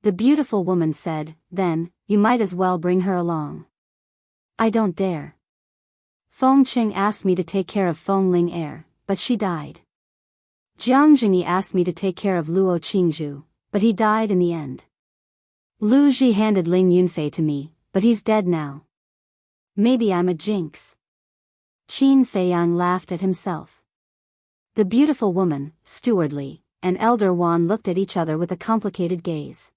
The beautiful woman said, Then, you might as well bring her along. I don't dare. Feng Qing asked me to take care of Feng Ling Er, but she died. Jiang Jingyi asked me to take care of Luo Qingzhu, but he died in the end. Lu Ji handed Ling Yunfei to me, but he's dead now. Maybe I'm a jinx. Qin Feiyang laughed at himself. The beautiful woman, Steward Li, and Elder Wan looked at each other with a complicated gaze.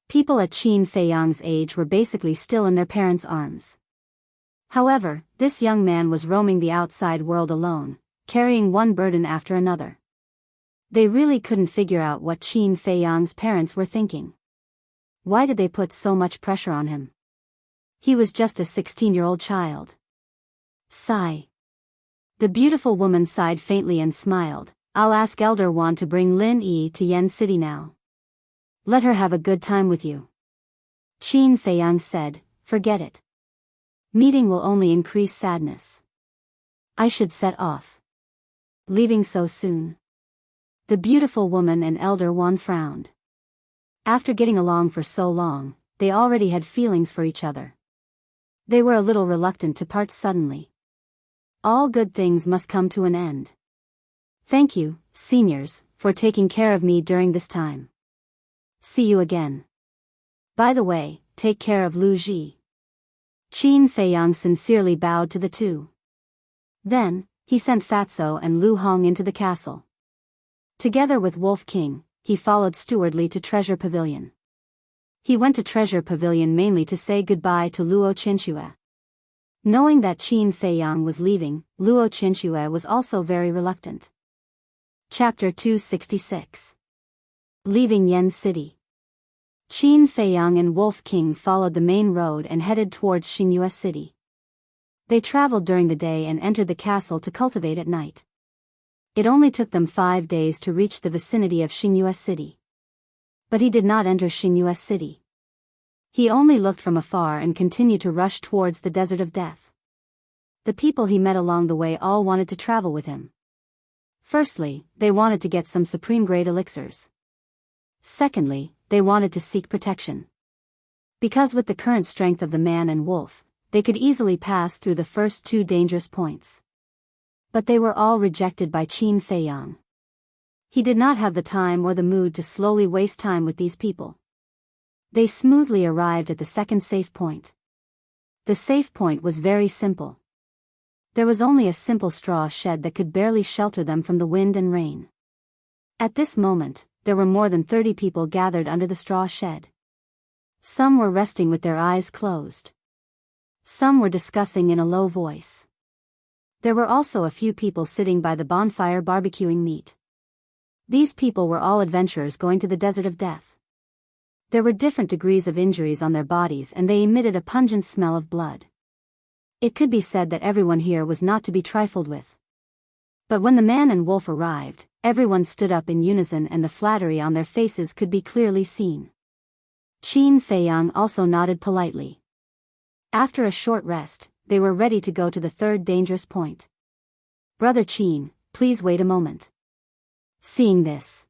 People at Qin Feiyang's age were basically still in their parents' arms. However, this young man was roaming the outside world alone, carrying one burden after another. They really couldn't figure out what Qin Feiyang's parents were thinking. Why did they put so much pressure on him? He was just a 16-year-old child. Sigh. The beautiful woman sighed faintly and smiled. I'll ask Elder Wan to bring Lin Yi to Yen City now. Let her have a good time with you. Qin Feiyang said, Forget it. Meeting will only increase sadness. I should set off. Leaving so soon. The beautiful woman and Elder Wan frowned. After getting along for so long, they already had feelings for each other. They were a little reluctant to part suddenly. All good things must come to an end. Thank you, seniors, for taking care of me during this time. See you again. By the way, take care of Lu Ji. Qin Feiyang sincerely bowed to the two. Then, he sent Fatso and Lu Hong into the castle. Together with Wolf King, he followed Steward Li to Treasure Pavilion. He went to Treasure Pavilion mainly to say goodbye to Luo Qinxue. Knowing that Qin Feiyang was leaving, Luo Qinxue was also very reluctant. Chapter 266. Leaving Yen City. Qin Feiyang and Wolf King followed the main road and headed towards Xingyue City. They traveled during the day and entered the castle to cultivate at night. It only took them 5 days to reach the vicinity of Xingyue City. But he did not enter Xingyue City. He only looked from afar and continued to rush towards the Desert of Death. The people he met along the way all wanted to travel with him. Firstly, they wanted to get some supreme-grade elixirs. Secondly, they wanted to seek protection. Because with the current strength of the man and wolf, they could easily pass through the first 2 dangerous points. But they were all rejected by Qin Feiyang. He did not have the time or the mood to slowly waste time with these people. They smoothly arrived at the second safe point. The safe point was very simple. There was only a simple straw shed that could barely shelter them from the wind and rain. At this moment, there were more than 30 people gathered under the straw shed. Some were resting with their eyes closed. Some were discussing in a low voice. There were also a few people sitting by the bonfire barbecuing meat. These people were all adventurers going to the Desert of Death. There were different degrees of injuries on their bodies and they emitted a pungent smell of blood. It could be said that everyone here was not to be trifled with. But when the man and wolf arrived, everyone stood up in unison and the flattery on their faces could be clearly seen. Qin Feiyang also nodded politely. After a short rest, they were ready to go to the third dangerous point. Brother Qin, please wait a moment. Seeing this,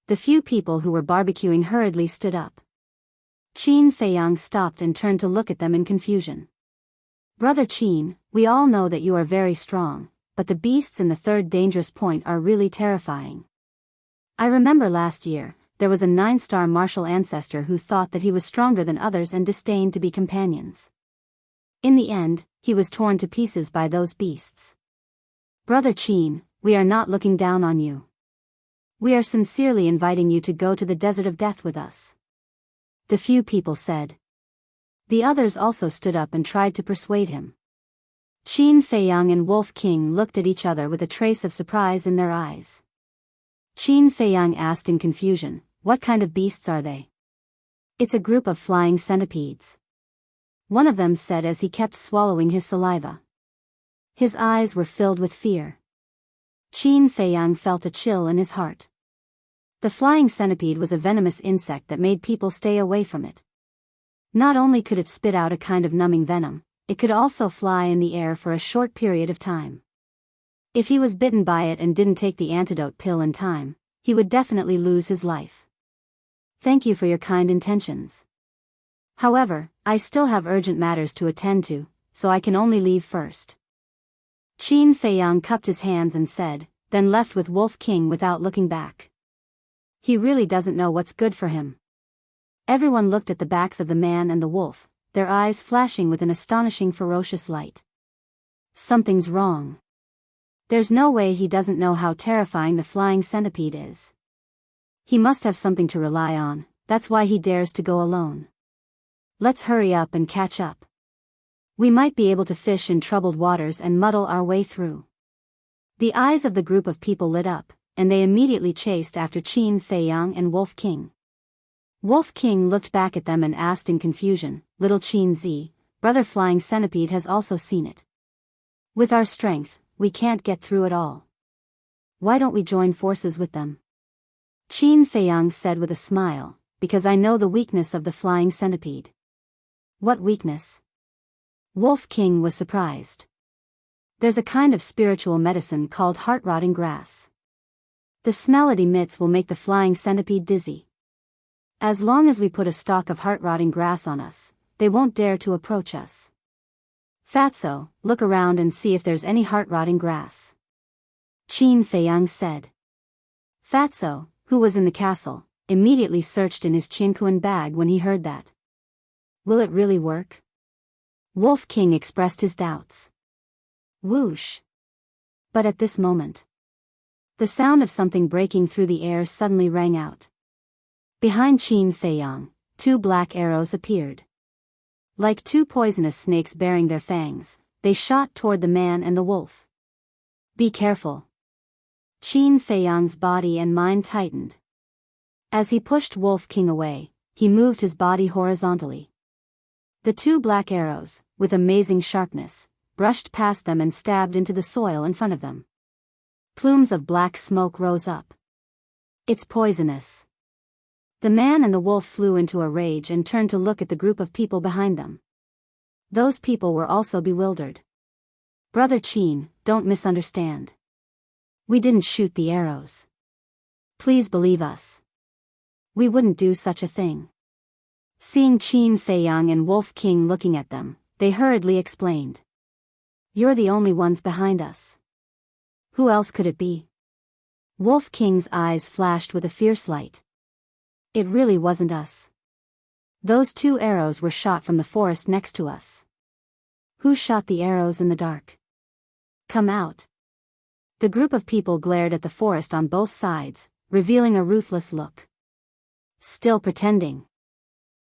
the few people who were barbecuing hurriedly stood up. Qin Feiyang stopped and turned to look at them in confusion. Brother Qin, we all know that you are very strong, but the beasts in the third dangerous point are really terrifying. I remember last year, there was a 9-star martial ancestor who thought that he was stronger than others and disdained to be companions. In the end, he was torn to pieces by those beasts. Brother Qin, we are not looking down on you. We are sincerely inviting you to go to the desert of death with us. The few people said. The others also stood up and tried to persuade him. Qin Feiyang and Wolf King looked at each other with a trace of surprise in their eyes. Qin Feiyang asked in confusion, what kind of beasts are they? It's a group of flying centipedes. One of them said as he kept swallowing his saliva. His eyes were filled with fear. Qin Feiyang felt a chill in his heart. The flying centipede was a venomous insect that made people stay away from it. Not only could it spit out a kind of numbing venom, it could also fly in the air for a short period of time. If he was bitten by it and didn't take the antidote pill in time, he would definitely lose his life. Thank you for your kind intentions. However, I still have urgent matters to attend to, so I can only leave first. Qin Feiyang cupped his hands and said, then left with Wolf King without looking back. He really doesn't know what's good for him. Everyone looked at the backs of the man and the wolf, their eyes flashing with an astonishing ferocious light. Something's wrong. There's no way he doesn't know how terrifying the flying centipede is. He must have something to rely on, that's why he dares to go alone. Let's hurry up and catch up. We might be able to fish in troubled waters and muddle our way through. The eyes of the group of people lit up, and they immediately chased after Qin Feiyang and Wolf King. Wolf King looked back at them and asked in confusion, Little Qin Zi, Brother Flying Centipede has also seen it. With our strength, we can't get through it all. Why don't we join forces with them? Qin Feiyang said with a smile, because I know the weakness of the flying centipede. What weakness? Wolf King was surprised. There's a kind of spiritual medicine called heart-rotting grass. The smell it emits will make the flying centipede dizzy. As long as we put a stalk of heart-rotting grass on us, they won't dare to approach us. Fatso, look around and see if there's any heart-rotting grass. Qin Feiyang said. Fatso, who was in the castle, immediately searched in his Qinkuan bag when he heard that. Will it really work? Wolf King expressed his doubts. Whoosh. But at this moment, the sound of something breaking through the air suddenly rang out. Behind Qin Feiyang, 2 black arrows appeared. Like 2 poisonous snakes bearing their fangs, they shot toward the man and the wolf. Be careful. Qin Feiyang's body and mind tightened. As he pushed Wolf King away, he moved his body horizontally. The 2 black arrows, with amazing sharpness, brushed past them and stabbed into the soil in front of them. Plumes of black smoke rose up. It's poisonous. The man and the wolf flew into a rage and turned to look at the group of people behind them. Those people were also bewildered. Brother Qin, don't misunderstand. We didn't shoot the arrows. Please believe us. We wouldn't do such a thing. Seeing Qin Feiyang and Wolf King looking at them, they hurriedly explained. You're the only ones behind us. Who else could it be? Wolf King's eyes flashed with a fierce light. It really wasn't us. Those 2 arrows were shot from the forest next to us. Who shot the arrows in the dark? Come out. The group of people glared at the forest on both sides, revealing a ruthless look. Still pretending.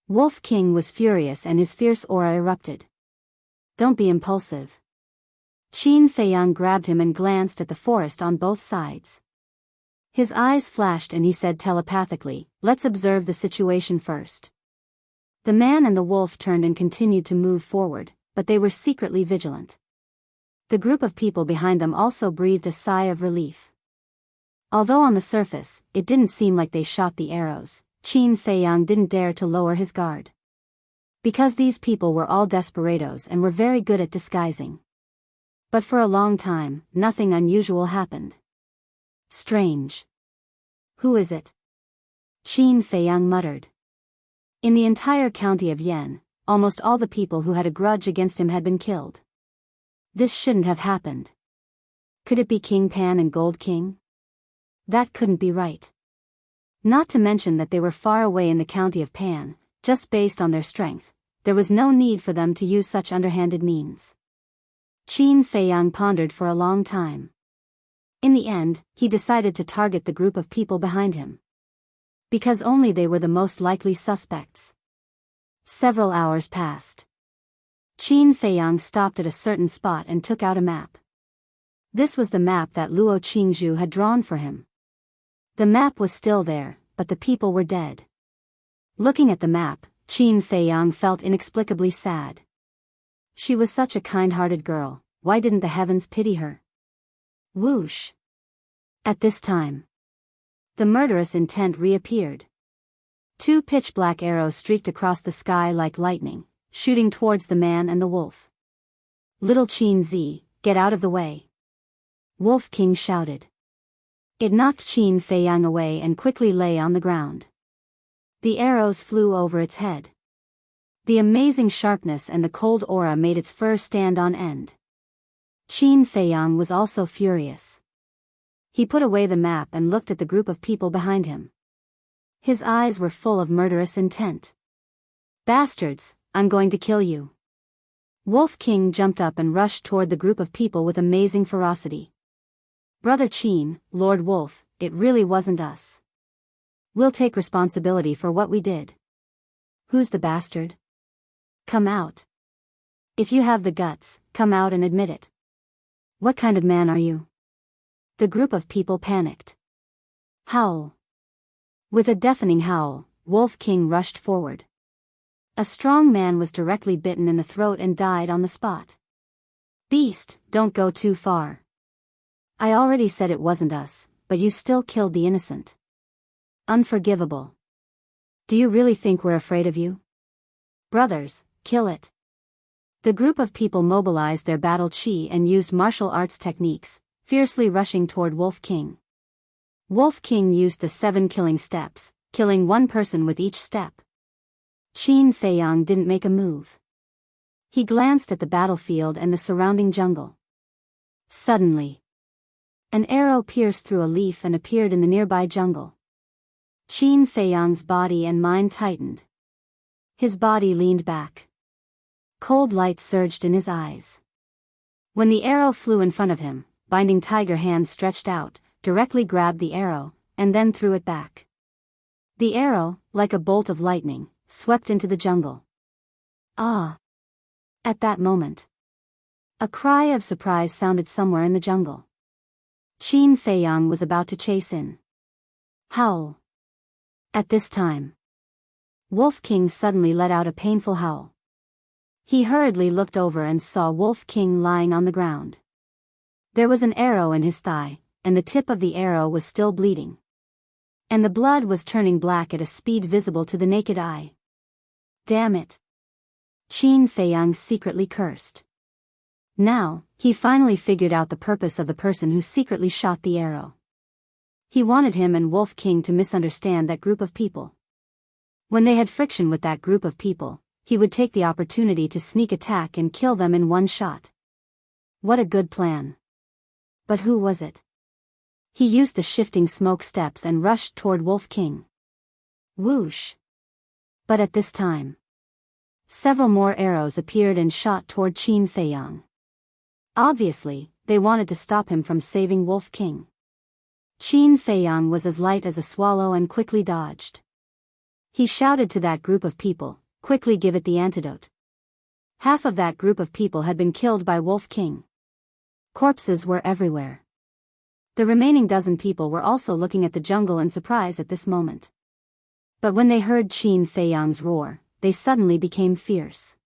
Wolf King was furious and his fierce aura erupted. Don't be impulsive. Qin Feiyang grabbed him and glanced at the forest on both sides. His eyes flashed and he said telepathically, let's observe the situation first. The man and the wolf turned and continued to move forward, but they were secretly vigilant. The group of people behind them also breathed a sigh of relief. Although on the surface, it didn't seem like they shot the arrows, Qin Feiyang didn't dare to lower his guard. Because these people were all desperados and were very good at disguising. But for a long time, nothing unusual happened. Strange. Who is it? Qin Feiyang muttered. In the entire county of Yan, almost all the people who had a grudge against him had been killed. This shouldn't have happened. Could it be King Pan and Gold King? That couldn't be right. Not to mention that they were far away in the county of Pan, just based on their strength, there was no need for them to use such underhanded means. Qin Feiyang pondered for a long time. In the end, he decided to target the group of people behind him. Because only they were the most likely suspects. Several hours passed. Qin Feiyang stopped at a certain spot and took out a map. This was the map that Luo Qingzhu had drawn for him. The map was still there, but the people were dead. Looking at the map, Qin Feiyang felt inexplicably sad. She was such a kind-hearted girl, why didn't the heavens pity her? Whoosh! At this time, the murderous intent reappeared. 2 pitch-black arrows streaked across the sky like lightning, shooting towards the man and the wolf. Little Qin Zi, get out of the way! Wolf King shouted. It knocked Qin Feiyang away and quickly lay on the ground. The arrows flew over its head. The amazing sharpness and the cold aura made its fur stand on end. Qin Feiyang was also furious. He put away the map and looked at the group of people behind him. His eyes were full of murderous intent. Bastards, I'm going to kill you. Wolf King jumped up and rushed toward the group of people with amazing ferocity. Brother Qin, Lord Wolf, it really wasn't us. We'll take responsibility for what we did. Who's the bastard? Come out. If you have the guts, come out and admit it. What kind of man are you? The group of people panicked. Howl. With a deafening howl, Wolf King rushed forward. A strong man was directly bitten in the throat and died on the spot. Beast, don't go too far. I already said it wasn't us, but you still killed the innocent. Unforgivable. Do you really think we're afraid of you? Brothers, kill it. The group of people mobilized their battle chi and used martial arts techniques, fiercely rushing toward Wolf King. Wolf King used the 7 killing steps, killing 1 person with each step. Qin Feiyang didn't make a move. He glanced at the battlefield and the surrounding jungle. Suddenly, an arrow pierced through a leaf and appeared in the nearby jungle. Qin Feiyang's body and mind tightened. His body leaned back. Cold light surged in his eyes. When the arrow flew in front of him, binding tiger hands stretched out, directly grabbed the arrow, and then threw it back. The arrow, like a bolt of lightning, swept into the jungle. Ah! At that moment, a cry of surprise sounded somewhere in the jungle. Qin Feiyang was about to chase in. Howl! At this time, Wolf King suddenly let out a painful howl. He hurriedly looked over and saw Wolf King lying on the ground. There was an arrow in his thigh, and the tip of the arrow was still bleeding. And the blood was turning black at a speed visible to the naked eye. Damn it! Qin Feiyang secretly cursed. Now, he finally figured out the purpose of the person who secretly shot the arrow. He wanted him and Wolf King to misunderstand that group of people. When they had friction with that group of people, he would take the opportunity to sneak attack and kill them in one shot. What a good plan. But who was it? He used the shifting smoke steps and rushed toward Wolf King. Whoosh! But at this time, several more arrows appeared and shot toward Qin Feiyang. Obviously, they wanted to stop him from saving Wolf King. Qin Feiyang was as light as a swallow and quickly dodged. He shouted to that group of people, quickly give it the antidote. Half of that group of people had been killed by Wolf King. Corpses were everywhere. The remaining dozen people were also looking at the jungle in surprise at this moment. But when they heard Qin Feiyang's roar, they suddenly became fierce.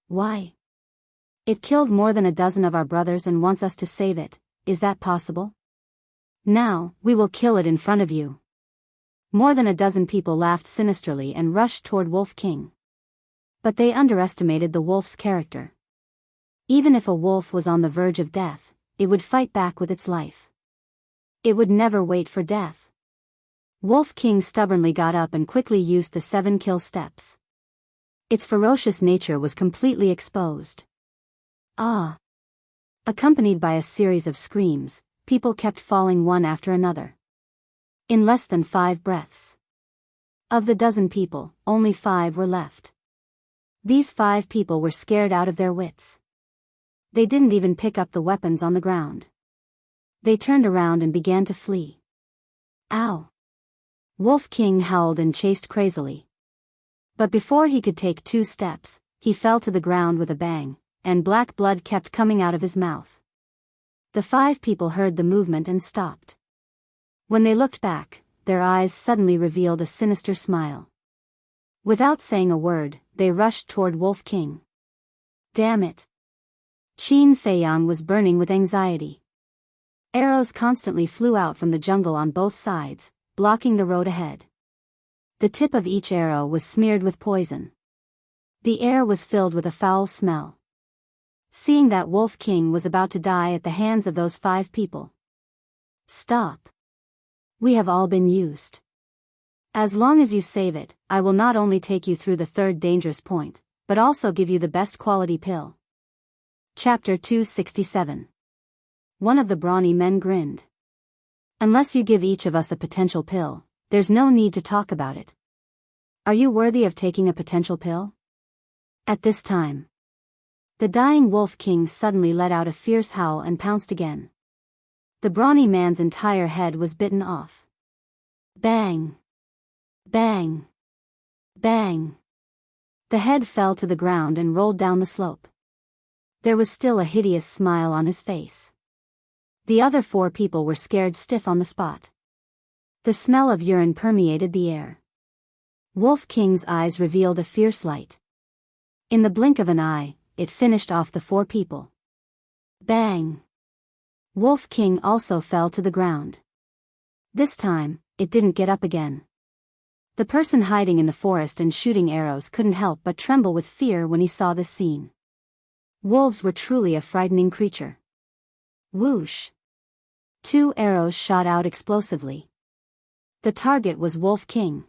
Why? It killed more than a dozen of our brothers and wants us to save it, is that possible? Now, we will kill it in front of you. More than a dozen people laughed sinisterly and rushed toward Wolf King. But they underestimated the wolf's character. Even if a wolf was on the verge of death, it would fight back with its life. It would never wait for death. Wolf King stubbornly got up and quickly used the 7 kill steps. Its ferocious nature was completely exposed. Ah! Accompanied by a series of screams, people kept falling one after another. In less than 5 breaths. Of the dozen people, only 5 were left. These 5 people were scared out of their wits. They didn't even pick up the weapons on the ground. They turned around and began to flee. Ow! Wolf King howled and chased crazily. But before he could take 2 steps, he fell to the ground with a bang, and black blood kept coming out of his mouth. The 5 people heard the movement and stopped. When they looked back, their eyes suddenly revealed a sinister smile. Without saying a word, they rushed toward Wolf King. Damn it! Qin Feiyang was burning with anxiety. Arrows constantly flew out from the jungle on both sides, blocking the road ahead. The tip of each arrow was smeared with poison. The air was filled with a foul smell. Seeing that Wolf King was about to die at the hands of those 5 people. Stop. We have all been used. As long as you save it, I will not only take you through the 3rd dangerous point, but also give you the best quality pill. Chapter 267. One of the brawny men grinned. Unless you give each of us a potential pill, there's no need to talk about it. Are you worthy of taking a potential pill? At this time, the dying Wolf King suddenly let out a fierce howl and pounced again. The brawny man's entire head was bitten off. Bang! Bang! Bang! The head fell to the ground and rolled down the slope. There was still a hideous smile on his face. The other 4 people were scared stiff on the spot. The smell of urine permeated the air. Wolf King's eyes revealed a fierce light. In the blink of an eye, it finished off the 4 people. Bang! Wolf King also fell to the ground. This time, it didn't get up again. The person hiding in the forest and shooting arrows couldn't help but tremble with fear when he saw this scene. Wolves were truly a frightening creature. Whoosh! 2 arrows shot out explosively. The target was Wolf King.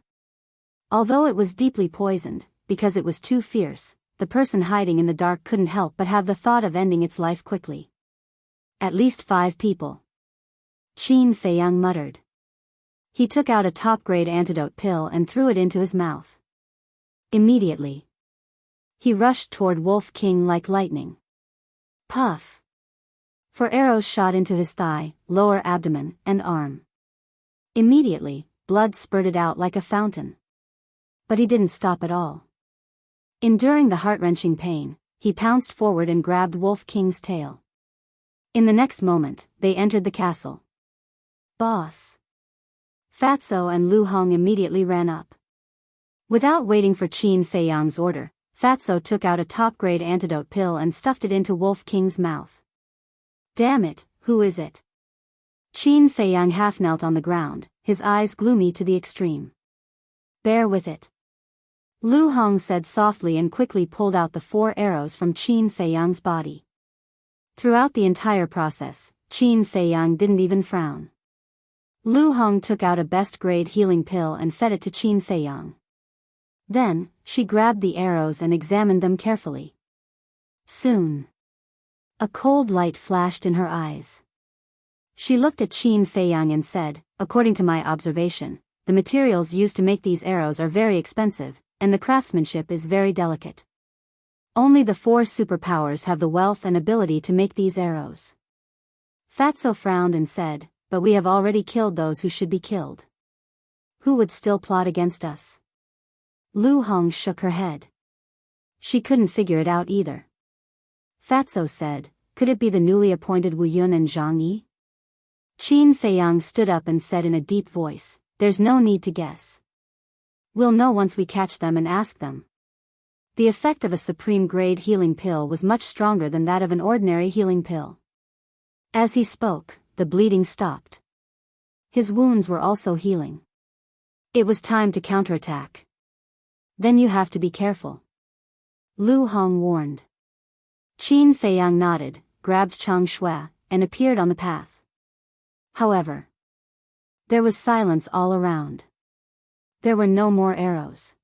Although it was deeply poisoned, because it was too fierce, the person hiding in the dark couldn't help but have the thought of ending its life quickly. At least 5 people. Qin Feiyang muttered. He took out a top-grade antidote pill and threw it into his mouth. Immediately, he rushed toward Wolf King like lightning. Puff! 4 arrows shot into his thigh, lower abdomen, and arm. Immediately, blood spurted out like a fountain. But he didn't stop at all. Enduring the heart-wrenching pain, he pounced forward and grabbed Wolf King's tail. In the next moment, they entered the castle. Boss! Fatso and Lu Hong immediately ran up. Without waiting for Qin Feiyang's order, Fatso took out a top-grade antidote pill and stuffed it into Wolf King's mouth. Damn it, who is it? Qin Feiyang half knelt on the ground, his eyes gloomy to the extreme. Bear with it. Lu Hong said softly and quickly pulled out the 4 arrows from Qin Feiyang's body. Throughout the entire process, Qin Feiyang didn't even frown. Lu Hong took out a best-grade healing pill and fed it to Qin Feiyang. Then, she grabbed the arrows and examined them carefully. Soon, a cold light flashed in her eyes. She looked at Qin Feiyang and said, according to my observation, the materials used to make these arrows are very expensive, and the craftsmanship is very delicate. Only the 4 superpowers have the wealth and ability to make these arrows. Fatso frowned and said, but we have already killed those who should be killed. Who would still plot against us? Lu Hong shook her head. She couldn't figure it out either. Fatso said, could it be the newly appointed Wu Yun and Zhang Yi? Qin Feiyang stood up and said in a deep voice, there's no need to guess. We'll know once we catch them and ask them. The effect of a supreme-grade healing pill was much stronger than that of an ordinary healing pill. As he spoke, the bleeding stopped. His wounds were also healing. It was time to counterattack. Then you have to be careful. Lu Hong warned. Qin Feiyang nodded, grabbed Chang Shui, and appeared on the path. However, there was silence all around. There were no more arrows.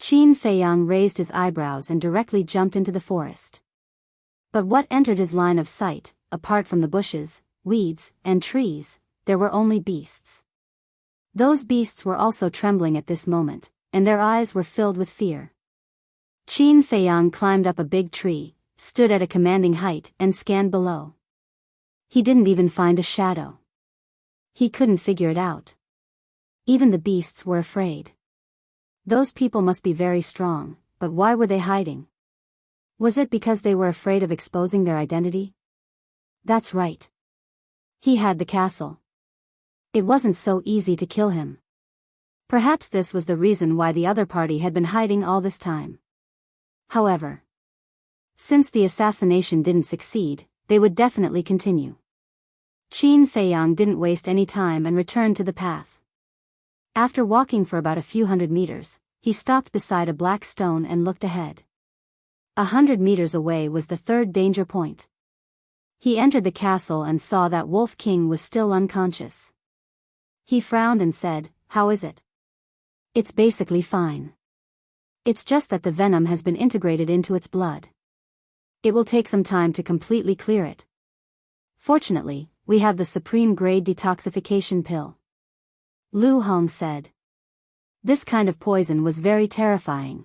Qin Feiyang raised his eyebrows and directly jumped into the forest. But what entered his line of sight, apart from the bushes, weeds, and trees, there were only beasts. Those beasts were also trembling at this moment, and their eyes were filled with fear. Qin Feiyang climbed up a big tree, stood at a commanding height, and scanned below. He didn't even find a shadow. He couldn't figure it out. Even the beasts were afraid. Those people must be very strong, but why were they hiding? Was it because they were afraid of exposing their identity? That's right. He had the castle. It wasn't so easy to kill him. Perhaps this was the reason why the other party had been hiding all this time. However, since the assassination didn't succeed, they would definitely continue. Qin Feiyang didn't waste any time and returned to the path. After walking for about a few hundred meters, he stopped beside a black stone and looked ahead. 100 meters away was the third danger point. He entered the castle and saw that Wolf King was still unconscious. He frowned and said, "How is it?" "It's basically fine. It's just that the venom has been integrated into its blood. It will take some time to completely clear it. Fortunately, we have the supreme grade detoxification pill," Lu Hong said. This kind of poison was very terrifying.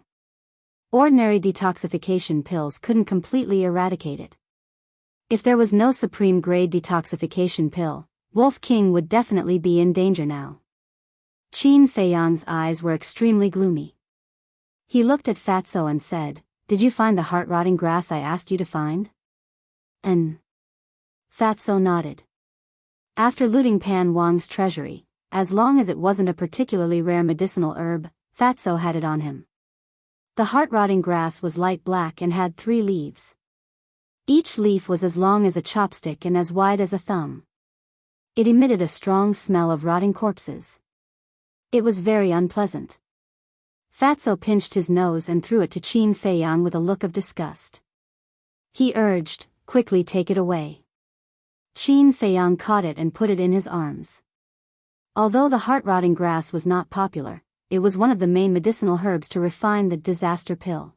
Ordinary detoxification pills couldn't completely eradicate it. If there was no supreme grade detoxification pill, Wolf King would definitely be in danger now. Qin Feiyang's eyes were extremely gloomy. He looked at Fatso and said, "Did you find the heart-rotting grass I asked you to find?" Fatso nodded. After looting Pan Wang's treasury, as long as it wasn't a particularly rare medicinal herb, Fatso had it on him. The heart-rotting grass was light black and had 3 leaves. Each leaf was as long as a chopstick and as wide as a thumb. It emitted a strong smell of rotting corpses. It was very unpleasant. Fatso pinched his nose and threw it to Qin Feiyang with a look of disgust. He urged, "Quickly take it away." Qin Feiyang caught it and put it in his arms. Although the heart-rotting grass was not popular, it was one of the main medicinal herbs to refine the disaster pill.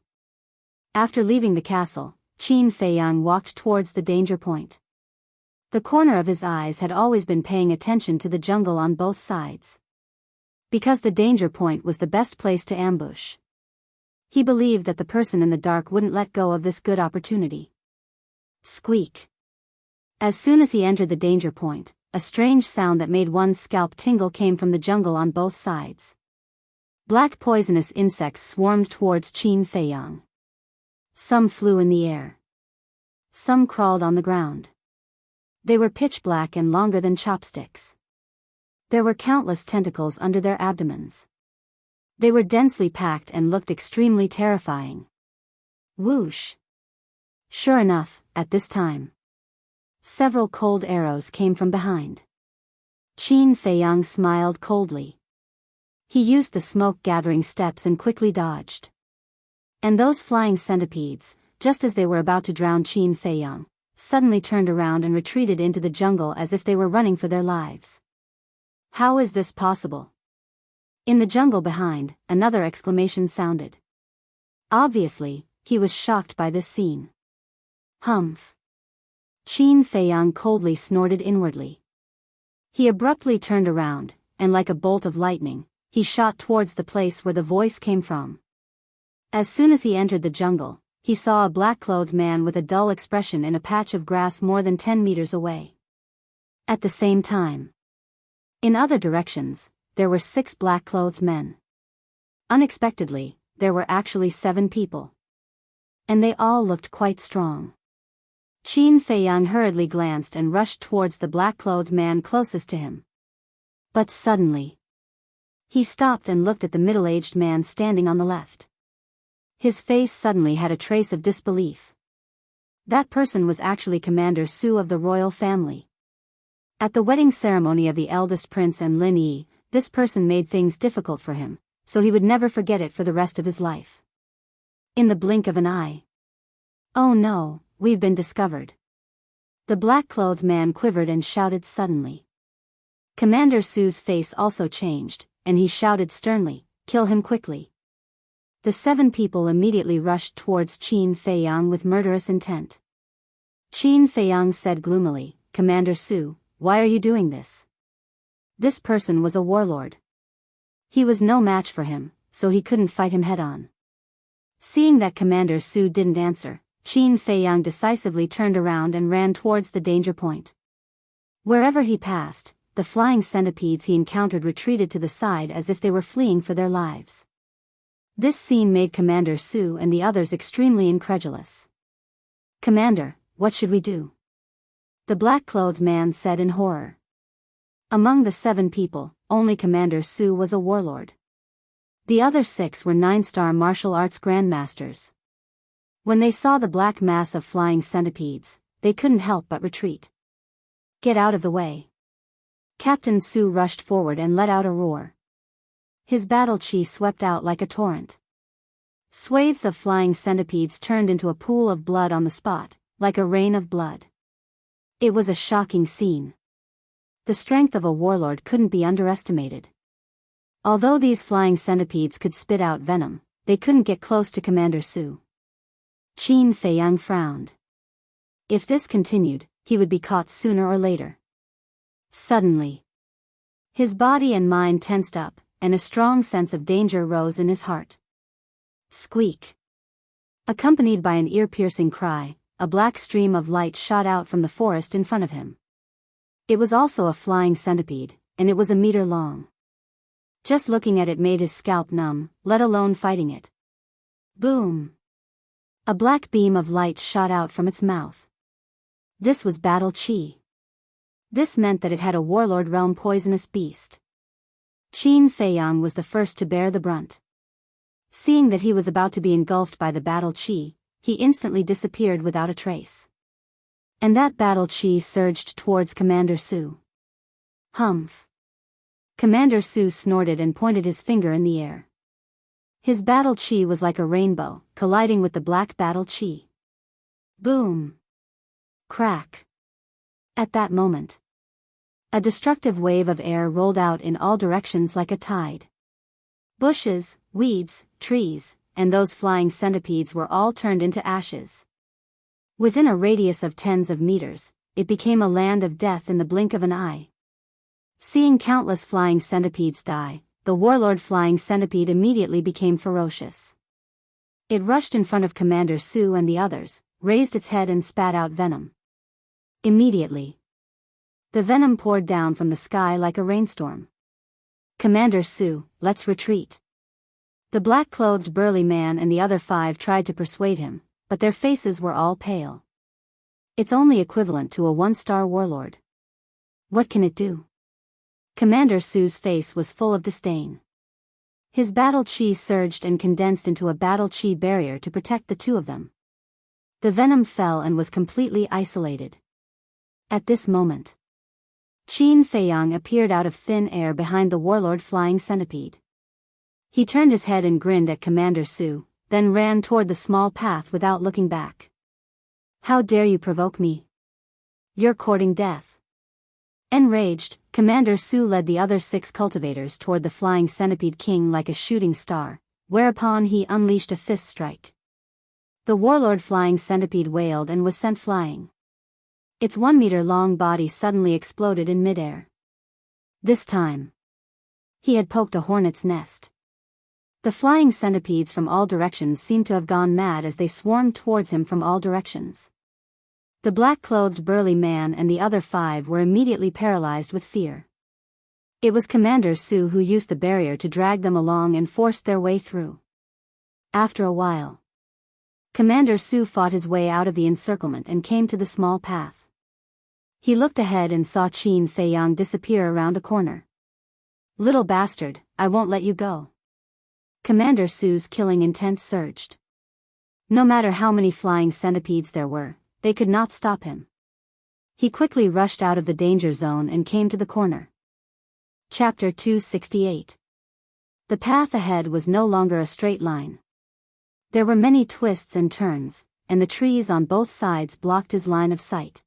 After leaving the castle, Qin Feiyang walked towards the danger point. The corner of his eyes had always been paying attention to the jungle on both sides. Because the danger point was the best place to ambush. He believed that the person in the dark wouldn't let go of this good opportunity. Squeak. As soon as he entered the danger point, a strange sound that made one's scalp tingle came from the jungle on both sides. Black poisonous insects swarmed towards Qin Feiyang. Some flew in the air. Some crawled on the ground. They were pitch black and longer than chopsticks. There were countless tentacles under their abdomens. They were densely packed and looked extremely terrifying. Whoosh! Sure enough, at this time, several cold arrows came from behind. Qin Feiyang smiled coldly. He used the smoke-gathering steps and quickly dodged. And those flying centipedes, just as they were about to drown Qin Feiyang, suddenly turned around and retreated into the jungle as if they were running for their lives. How is this possible? In the jungle behind, another exclamation sounded. Obviously, he was shocked by this scene. Humph! Qin Feiyang coldly snorted inwardly. He abruptly turned around, and like a bolt of lightning, he shot towards the place where the voice came from. As soon as he entered the jungle, he saw a black-clothed man with a dull expression in a patch of grass more than 10 meters away. At the same time, in other directions, there were 6 black-clothed men. Unexpectedly, there were actually 7 people. And they all looked quite strong. Qin Feiyang hurriedly glanced and rushed towards the black-clothed man closest to him. But suddenly, he stopped and looked at the middle-aged man standing on the left. His face suddenly had a trace of disbelief. That person was actually Commander Su of the royal family. At the wedding ceremony of the eldest prince and Lin Yi, this person made things difficult for him, so he would never forget it for the rest of his life. In the blink of an eye. Oh no, we've been discovered. The black-clothed man quivered and shouted suddenly. Commander Su's face also changed, and he shouted sternly, "Kill him quickly." The 7 people immediately rushed towards Qin Feiyang with murderous intent. Qin Feiyang said gloomily, "Commander Su, why are you doing this?" This person was a warlord. He was no match for him, so he couldn't fight him head-on. Seeing that Commander Su didn't answer, Qin Feiyang decisively turned around and ran towards the danger point. Wherever he passed, the flying centipedes he encountered retreated to the side as if they were fleeing for their lives. This scene made Commander Su and the others extremely incredulous. "Commander, what should we do?" The black-clothed man said in horror. Among the 7 people, only Commander Su was a warlord. The other 6 were 9-star martial arts grandmasters. When they saw the black mass of flying centipedes, they couldn't help but retreat. "Get out of the way." Captain Su rushed forward and let out a roar. His battle chi swept out like a torrent. Swathes of flying centipedes turned into a pool of blood on the spot, like a rain of blood. It was a shocking scene. The strength of a warlord couldn't be underestimated. Although these flying centipedes could spit out venom, they couldn't get close to Commander Su. Qin Feiyang frowned. If this continued, he would be caught sooner or later. Suddenly, his body and mind tensed up, and a strong sense of danger rose in his heart. Squeak! Accompanied by an ear-piercing cry, a black stream of light shot out from the forest in front of him. It was also a flying centipede, and it was a meter long. Just looking at it made his scalp numb, let alone fighting it. Boom! A black beam of light shot out from its mouth. This was battle chi. This meant that it had a warlord realm poisonous beast. Qin Feiyang was the first to bear the brunt. Seeing that he was about to be engulfed by the battle chi, he instantly disappeared without a trace. And that battle chi surged towards Commander Su. Humph! Commander Su snorted and pointed his finger in the air. His battle chi was like a rainbow, colliding with the black battle chi. Boom! Crack! At that moment, a destructive wave of air rolled out in all directions like a tide. Bushes, weeds, trees, and those flying centipedes were all turned into ashes. Within a radius of tens of meters, it became a land of death in the blink of an eye. Seeing countless flying centipedes die, the warlord flying centipede immediately became ferocious. It rushed in front of Commander Su and the others, raised its head and spat out venom. Immediately, the venom poured down from the sky like a rainstorm. "Commander Su, let's retreat." The black-clothed burly man and the other 5 tried to persuade him, but their faces were all pale. It's only equivalent to a 1-star warlord. What can it do? Commander Su's face was full of disdain. His battle chi surged and condensed into a battle chi barrier to protect the 2 of them. The venom fell and was completely isolated. At this moment, Qin Feiyang appeared out of thin air behind the warlord flying centipede. He turned his head and grinned at Commander Su, then ran toward the small path without looking back. "How dare you provoke me? You're courting death." Enraged, Commander Su led the other 6 cultivators toward the flying centipede king like a shooting star, whereupon he unleashed a fist strike. The warlord flying centipede wailed and was sent flying. Its 1-meter-long body suddenly exploded in midair. This time, he had poked a hornet's nest. The flying centipedes from all directions seemed to have gone mad as they swarmed towards him from all directions. The black-clothed burly man and the other 5 were immediately paralyzed with fear. It was Commander Su who used the barrier to drag them along and forced their way through. After a while, Commander Su fought his way out of the encirclement and came to the small path. He looked ahead and saw Qin Feiyang disappear around a corner. "Little bastard, I won't let you go." Commander Su's killing intent surged. No matter how many flying centipedes there were, they could not stop him. He quickly rushed out of the danger zone and came to the corner. Chapter 268. The path ahead was no longer a straight line. There were many twists and turns, and the trees on both sides blocked his line of sight.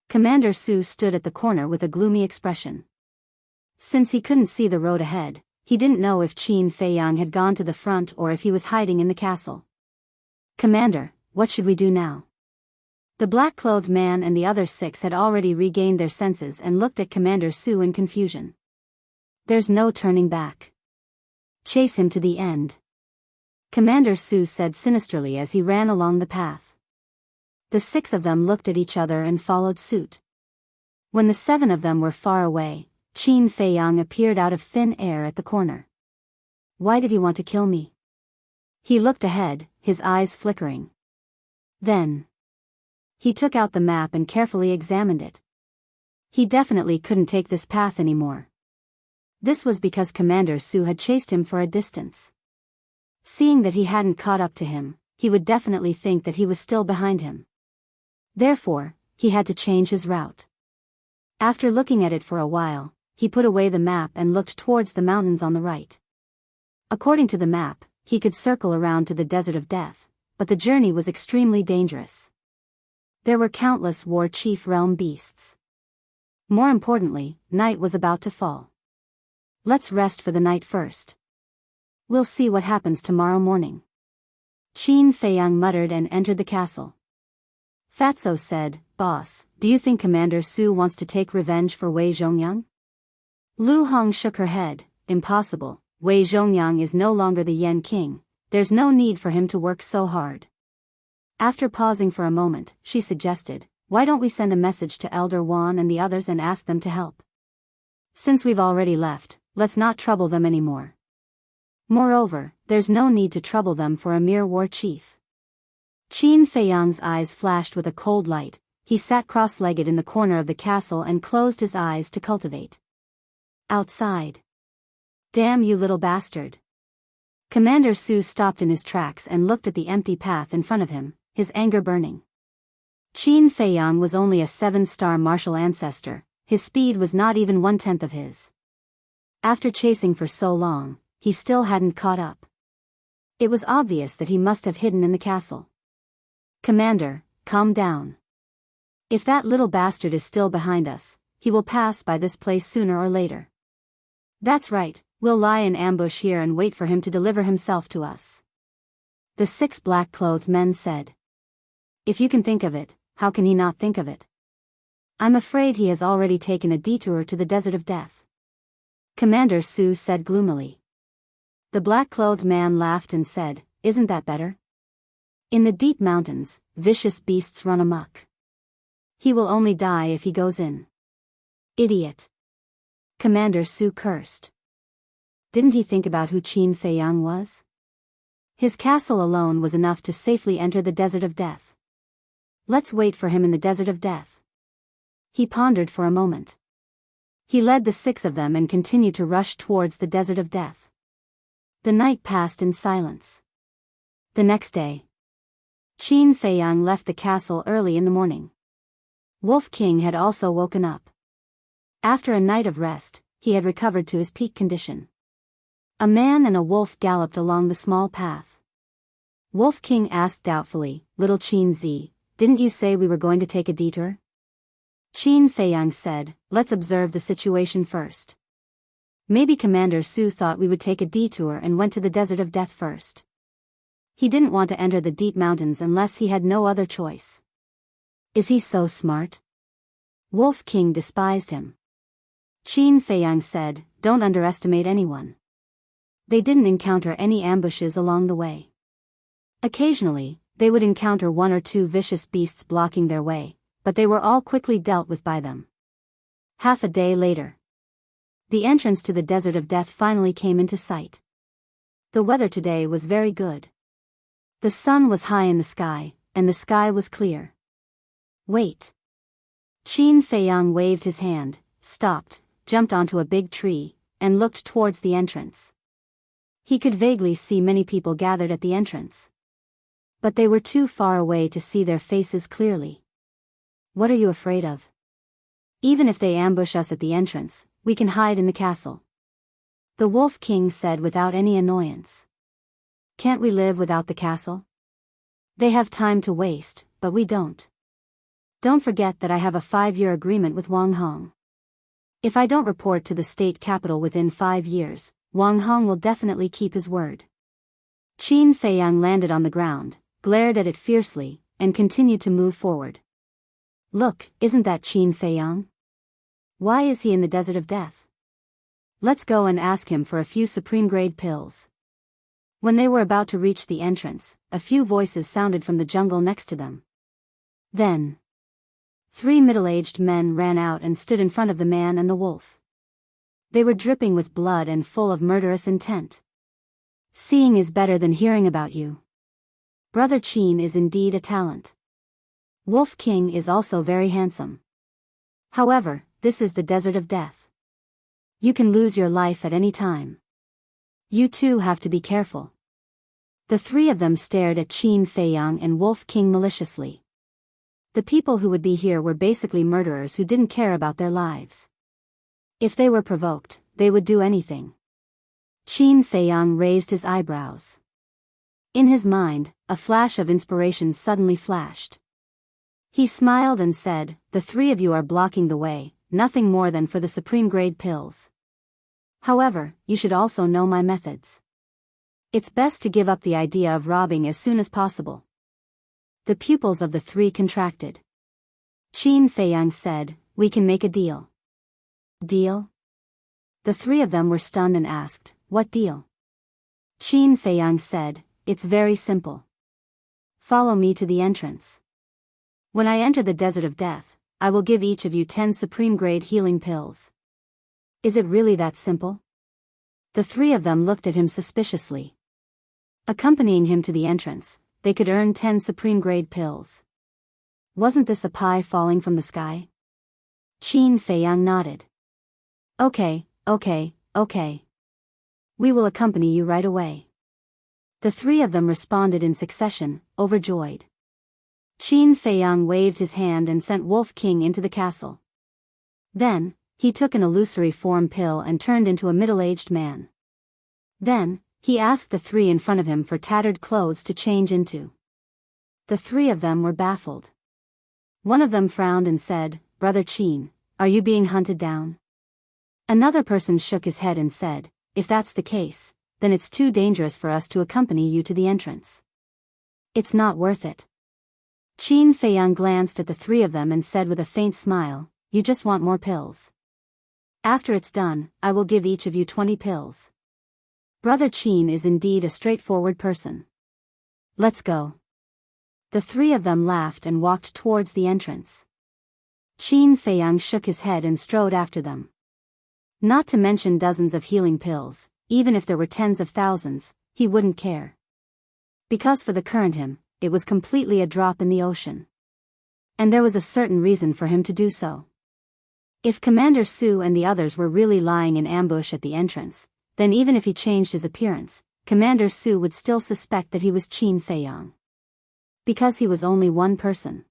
Commander Su stood at the corner with a gloomy expression. Since he couldn't see the road ahead, he didn't know if Qin Feiyang had gone to the front or if he was hiding in the castle. "Commander, what should we do now?" The black-clothed man and the other 6 had already regained their senses and looked at Commander Su in confusion. "There's no turning back. Chase him to the end," Commander Su said sinisterly as he ran along the path. The 6 of them looked at each other and followed suit. When the 7 of them were far away, Qin Feiyang appeared out of thin air at the corner. "Why did he want to kill me?" He looked ahead, his eyes flickering. Then he took out the map and carefully examined it. He definitely couldn't take this path anymore. This was because Commander Su had chased him for a distance. Seeing that he hadn't caught up to him, he would definitely think that he was still behind him. Therefore, he had to change his route. After looking at it for a while, he put away the map and looked towards the mountains on the right. According to the map, he could circle around to the Desert of Death, but the journey was extremely dangerous. There were countless war chief realm beasts. More importantly, night was about to fall. "Let's rest for the night first. We'll see what happens tomorrow morning," Qin Feiyang muttered and entered the castle. Fatso said, "Boss, do you think Commander Su wants to take revenge for Wei Zhongyang?" Lu Hong shook her head. "Impossible. Wei Zhongyang is no longer the Yen King. There's no need for him to work so hard." After pausing for a moment, she suggested, "Why don't we send a message to Elder Wan and the others and ask them to help? Since we've already left, let's not trouble them anymore. Moreover, there's no need to trouble them for a mere war chief." Qin Feiyang's eyes flashed with a cold light. He sat cross-legged in the corner of the castle and closed his eyes to cultivate. Outside. "Damn you little bastard." Commander Su stopped in his tracks and looked at the empty path in front of him, his anger burning. Qin Feiyang was only a 7-star martial ancestor. His speed was not even 1/10 of his. After chasing for so long, he still hadn't caught up. It was obvious that he must have hidden in the castle. "Commander, calm down. If that little bastard is still behind us, he will pass by this place sooner or later. That's right, we'll lie in ambush here and wait for him to deliver himself to us," the 6 black-clothed men said. "If you can think of it, how can he not think of it? I'm afraid he has already taken a detour to the Desert of Death," Commander Su said gloomily. The black-clothed man laughed and said, "Isn't that better? In the deep mountains, vicious beasts run amok. He will only die if he goes in." "Idiot," Commander Su cursed. Didn't he think about who Qin Feiyang was? His castle alone was enough to safely enter the Desert of Death. Let's wait for him in the Desert of Death. He pondered for a moment. He led the 6 of them and continued to rush towards the Desert of Death. The night passed in silence. The next day, Qin Feiyang left the castle early in the morning. Wolf King had also woken up. After a night of rest, he had recovered to his peak condition. A man and a wolf galloped along the small path. Wolf King asked doubtfully, "Little Qin Zi, didn't you say we were going to take a detour?" Qin Feiyang said, "Let's observe the situation first. Maybe Commander Su thought we would take a detour and went to the Desert of Death first. He didn't want to enter the deep mountains unless he had no other choice. Is he so smart?" Wolf King despised him. Qin Feiyang said, "Don't underestimate anyone. They didn't encounter any ambushes along the way. Occasionally, they would encounter 1 or 2 vicious beasts blocking their way, but they were all quickly dealt with by them." Half a day later, the entrance to the Desert of Death finally came into sight. The weather today was very good. The sun was high in the sky, and the sky was clear. "Wait." Qin Feiyang waved his hand, stopped, jumped onto a big tree, and looked towards the entrance. He could vaguely see many people gathered at the entrance. But they were too far away to see their faces clearly. "What are you afraid of? Even if they ambush us at the entrance, we can hide in the castle," the Wolf King said without any annoyance. Can't we live without the castle? They have time to waste, but we don't. Don't forget that I have a 5-year agreement with Wang Hong. If I don't report to the state capital within 5 years, Wang Hong will definitely keep his word. Qin Feiyang landed on the ground, glared at it fiercely, and continued to move forward. Look, isn't that Qin Feiyang? Why is he in the desert of death? Let's go and ask him for a few supreme-grade pills. When they were about to reach the entrance, a few voices sounded from the jungle next to them. Then 3 middle-aged men ran out and stood in front of the man and the wolf. They were dripping with blood and full of murderous intent. Seeing is better than hearing about you. Brother Qin is indeed a talent. Wolf King is also very handsome. However, this is the desert of death. You can lose your life at any time. You too have to be careful. The 3 of them stared at Qin Feiyang and Wolf King maliciously. The people who would be here were basically murderers who didn't care about their lives. If they were provoked, they would do anything. Qin Feiyang raised his eyebrows. In his mind, a flash of inspiration suddenly flashed. He smiled and said, "The 3 of you are blocking the way, nothing more than for the supreme-grade pills. However, you should also know my methods. It's best to give up the idea of robbing as soon as possible." The pupils of the 3 contracted. Qin Feiyang said, "We can make a deal." Deal? The 3 of them were stunned and asked, "What deal?" Qin Feiyang said, "It's very simple. Follow me to the entrance. When I enter the desert of death, I will give each of you 10 supreme-grade healing pills." Is it really that simple? The 3 of them looked at him suspiciously. Accompanying him to the entrance, they could earn 10 supreme-grade pills. Wasn't this a pie falling from the sky? Qin Feiyang nodded. Okay. We will accompany you right away." The 3 of them responded in succession, overjoyed. Qin Feiyang waved his hand and sent Wolf King into the castle. Then, he took an illusory form pill and turned into a middle-aged man. Then, he asked the 3 in front of him for tattered clothes to change into. The 3 of them were baffled. One of them frowned and said, "Brother Qin, are you being hunted down?" Another person shook his head and said, "If that's the case, then it's too dangerous for us to accompany you to the entrance. It's not worth it." Qin Feiyang glanced at the 3 of them and said with a faint smile, "You just want more pills. After it's done, I will give each of you 20 pills. Brother Qin is indeed a straightforward person. Let's go." The 3 of them laughed and walked towards the entrance. Qin Feiyang shook his head and strode after them. Not to mention dozens of healing pills, even if there were tens of thousands, he wouldn't care. Because for the current him, it was completely a drop in the ocean. And there was a certain reason for him to do so. If Commander Su and the others were really lying in ambush at the entrance, then even if he changed his appearance, Commander Su would still suspect that he was Qin Feiyang. Because he was only one person.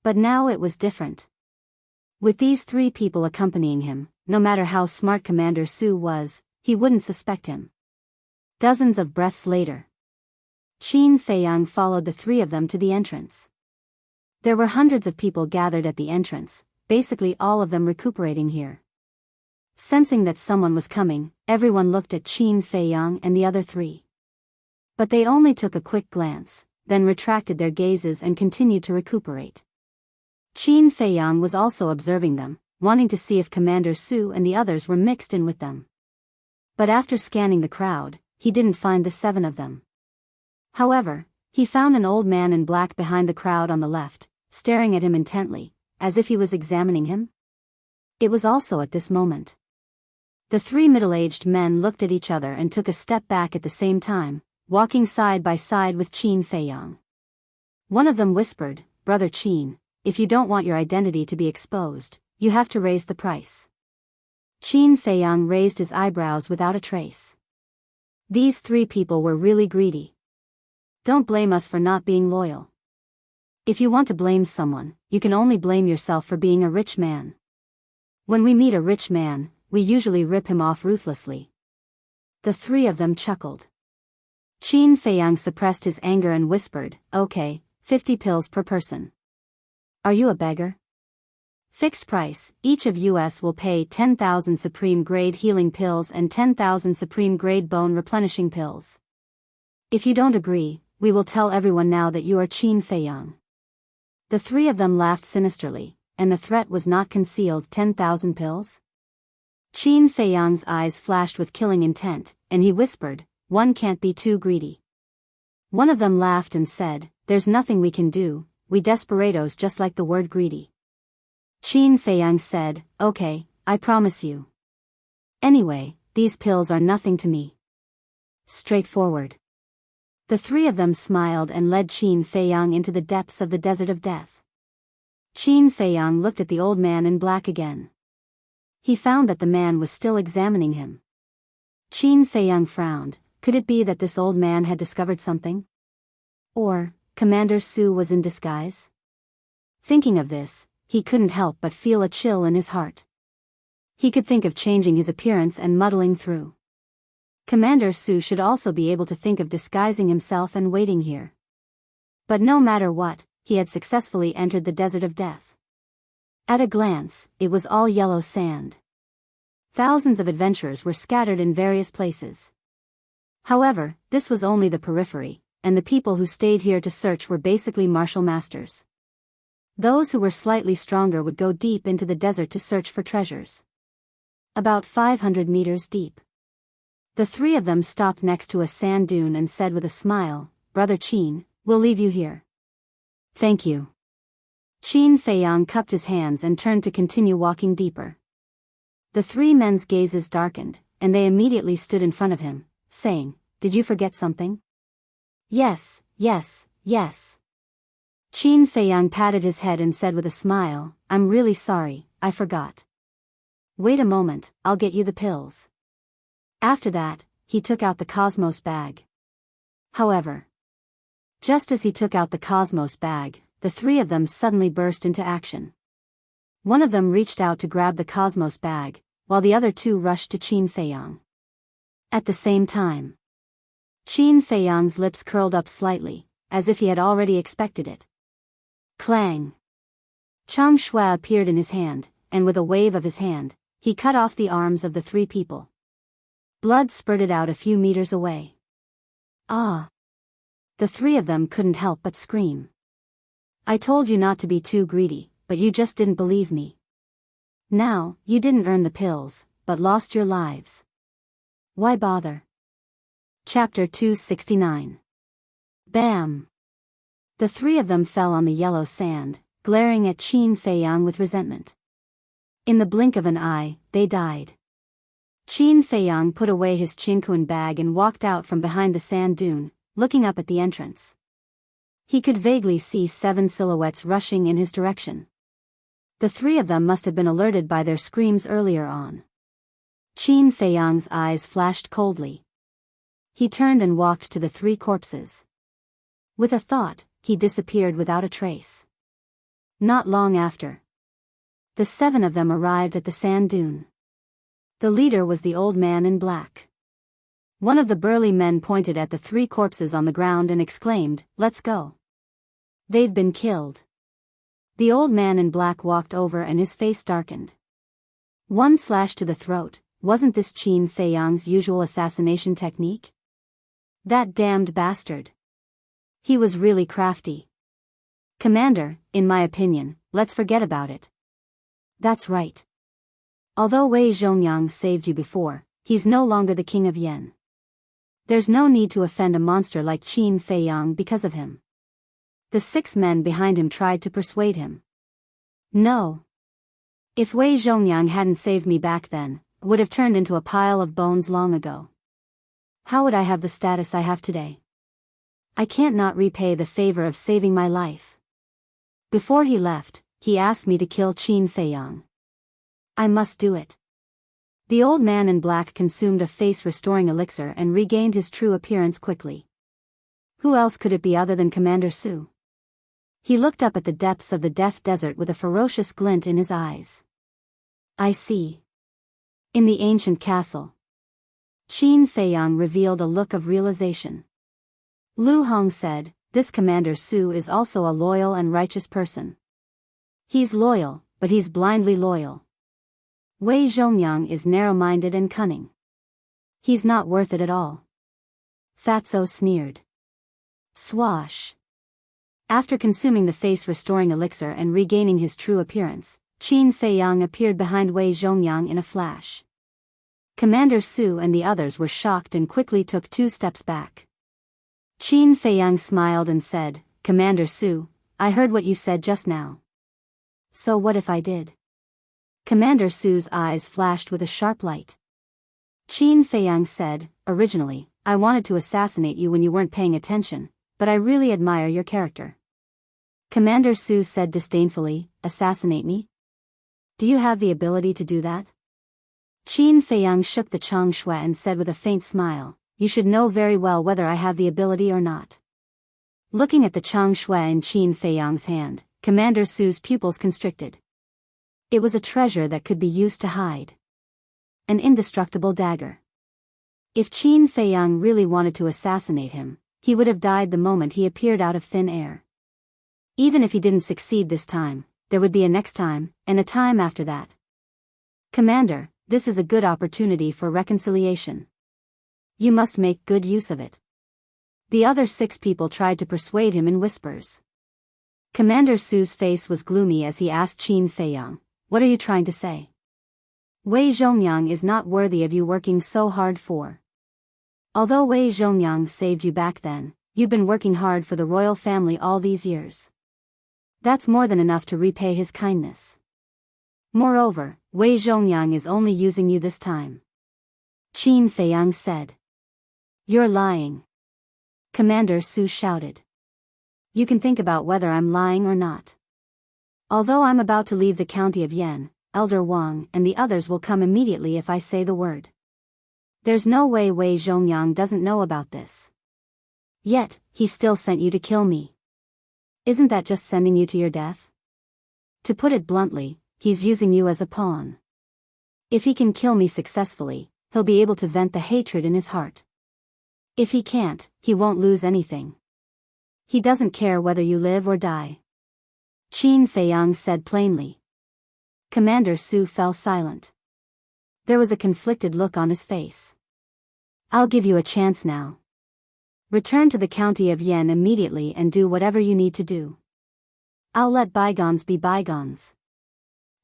But now it was different. With these 3 people accompanying him, no matter how smart Commander Su was, he wouldn't suspect him. Dozens of breaths later, Qin Feiyang followed the 3 of them to the entrance. There were hundreds of people gathered at the entrance, basically all of them recuperating here. Sensing that someone was coming, everyone looked at Qin Feiyang and the other 3. But they only took a quick glance, then retracted their gazes and continued to recuperate. Qin Feiyang was also observing them, wanting to see if Commander Su and the others were mixed in with them. But after scanning the crowd, he didn't find the 7 of them. However, he found an old man in black behind the crowd on the left, staring at him intently, as if he was examining him. It was also at this moment. The 3 middle-aged men looked at each other and took a step back at the same time, walking side by side with Qin Feiyang. One of them whispered, "Brother Qin, if you don't want your identity to be exposed, you have to raise the price." Qin Feiyang raised his eyebrows without a trace. These 3 people were really greedy. Don't blame us for not being loyal. If you want to blame someone, you can only blame yourself for being a rich man. When we meet a rich man, we usually rip him off ruthlessly. The 3 of them chuckled. Qin Feiyang suppressed his anger and whispered, "Okay, 50 pills per person. Are you a beggar? Fixed price, each of us will pay 10,000 supreme grade healing pills and 10,000 supreme grade bone replenishing pills. If you don't agree, we will tell everyone now that you are Qin Feiyang." The three of them laughed sinisterly, and the threat was not concealed. 10,000 pills? Qin Feiyang's eyes flashed with killing intent, and he whispered, "One can't be too greedy." One of them laughed and said, "There's nothing we can do, we desperados just like the word greedy." Qin Feiyang said, "Okay, I promise you. Anyway, these pills are nothing to me." Straightforward. The three of them smiled and led Qin Feiyang into the depths of the desert of death. Qin Feiyang looked at the old man in black again. He found that the man was still examining him. Qin Feiyang frowned. Could it be that this old man had discovered something? Or, Commander Su was in disguise? Thinking of this, he couldn't help but feel a chill in his heart. He could think of changing his appearance and muddling through. Commander Su should also be able to think of disguising himself and waiting here. But no matter what, he had successfully entered the desert of death. At a glance, it was all yellow sand. Thousands of adventurers were scattered in various places. However, this was only the periphery, and the people who stayed here to search were basically martial masters. Those who were slightly stronger would go deep into the desert to search for treasures. About 500 meters deep. The three of them stopped next to a sand dune and said with a smile, "Brother Qin, we'll leave you here." "Thank you." Qin Feiyang cupped his hands and turned to continue walking deeper. The three men's gazes darkened, and they immediately stood in front of him, saying, "Did you forget something?" "Yes, yes, yes." Qin Feiyang patted his head and said with a smile, "I'm really sorry, I forgot. Wait a moment, I'll get you the pills." After that, he took out the Cosmos bag. However, just as he took out the Cosmos bag, the three of them suddenly burst into action. One of them reached out to grab the Cosmos bag, while the other two rushed to Qin Feiyang. At the same time, Qin Feiyang's lips curled up slightly, as if he had already expected it. Clang! Chang Shui appeared in his hand, and with a wave of his hand, he cut off the arms of the three people. Blood spurted out a few meters away. Ah! The three of them couldn't help but scream. "I told you not to be too greedy, but you just didn't believe me. Now, you didn't earn the pills, but lost your lives. Why bother?" Chapter 269. Bam! The three of them fell on the yellow sand, glaring at Qin Feiyang with resentment. In the blink of an eye, they died. Qin Feiyang put away his Qinquan bag and walked out from behind the sand dune, looking up at the entrance. He could vaguely see 7 silhouettes rushing in his direction. The three of them must have been alerted by their screams earlier on. Qin Feiyang's eyes flashed coldly. He turned and walked to the 3 corpses. With a thought, he disappeared without a trace. Not long after, the 7 of them arrived at the sand dune. The leader was the old man in black. One of the burly men pointed at the 3 corpses on the ground and exclaimed, "Let's go. They've been killed." The old man in black walked over and his face darkened. One slash to the throat. Wasn't this Qin Feiyang's usual assassination technique? That damned bastard. He was really crafty. "Commander, in my opinion, let's forget about it." "That's right. Although Wei Zhongyang saved you before, he's no longer the king of Yen. There's no need to offend a monster like Qin Feiyang because of him." The 6 men behind him tried to persuade him. "No. If Wei Zhongyang hadn't saved me back then, I would have turned into a pile of bones long ago. How would I have the status I have today? I can't not repay the favor of saving my life." Before he left, he asked me to kill Qin Feiyang. I must do it. The old man in black consumed a face-restoring elixir and regained his true appearance quickly. Who else could it be other than Commander Su? He looked up at the depths of the death desert with a ferocious glint in his eyes. "I see." In the ancient castle, Qin Feiyang revealed a look of realization. Lu Hong said, this Commander Su is also a loyal and righteous person. He's loyal, but he's blindly loyal. Wei Zhongyang is narrow-minded and cunning. He's not worth it at all. Fatso sneered. Swash. After consuming the face-restoring elixir and regaining his true appearance, Qin Feiyang appeared behind Wei Zhongyang in a flash. Commander Su and the others were shocked and quickly took 2 steps back. Qin Feiyang smiled and said, Commander Su, I heard what you said just now. So what if I did? Commander Su's eyes flashed with a sharp light. Qin Feiyang said, originally, I wanted to assassinate you when you weren't paying attention, but I really admire your character. Commander Su said disdainfully, assassinate me? Do you have the ability to do that? Qin Feiyang shook the Chang Shui and said with a faint smile, you should know very well whether I have the ability or not. Looking at the Chang Shui in Qin Feiyang's hand, Commander Su's pupils constricted. It was a treasure that could be used to hide. An indestructible dagger. If Qin Feiyang really wanted to assassinate him, he would have died the moment he appeared out of thin air. Even if he didn't succeed this time, there would be a next time, and a time after that. Commander, this is a good opportunity for reconciliation. You must make good use of it. The other 6 people tried to persuade him in whispers. Commander Su's face was gloomy as he asked Qin Feiyang, what are you trying to say? Wei Zhongyang is not worthy of you working so hard for. Although Wei Zhongyang saved you back then, you've been working hard for the royal family all these years. That's more than enough to repay his kindness. Moreover, Wei Zhongyang is only using you this time. Qin Feiyang said. You're lying. Commander Su shouted. You can think about whether I'm lying or not. Although I'm about to leave the county of Yan, Elder Wang and the others will come immediately if I say the word. There's no way Wei Zhongyang doesn't know about this. Yet, he still sent you to kill me. Isn't that just sending you to your death? To put it bluntly, he's using you as a pawn. If he can kill me successfully, he'll be able to vent the hatred in his heart. If he can't, he won't lose anything. He doesn't care whether you live or die. Qin Feiyang said plainly. Commander Su fell silent. There was a conflicted look on his face. I'll give you a chance now. Return to the county of Yan immediately and do whatever you need to do. I'll let bygones be bygones.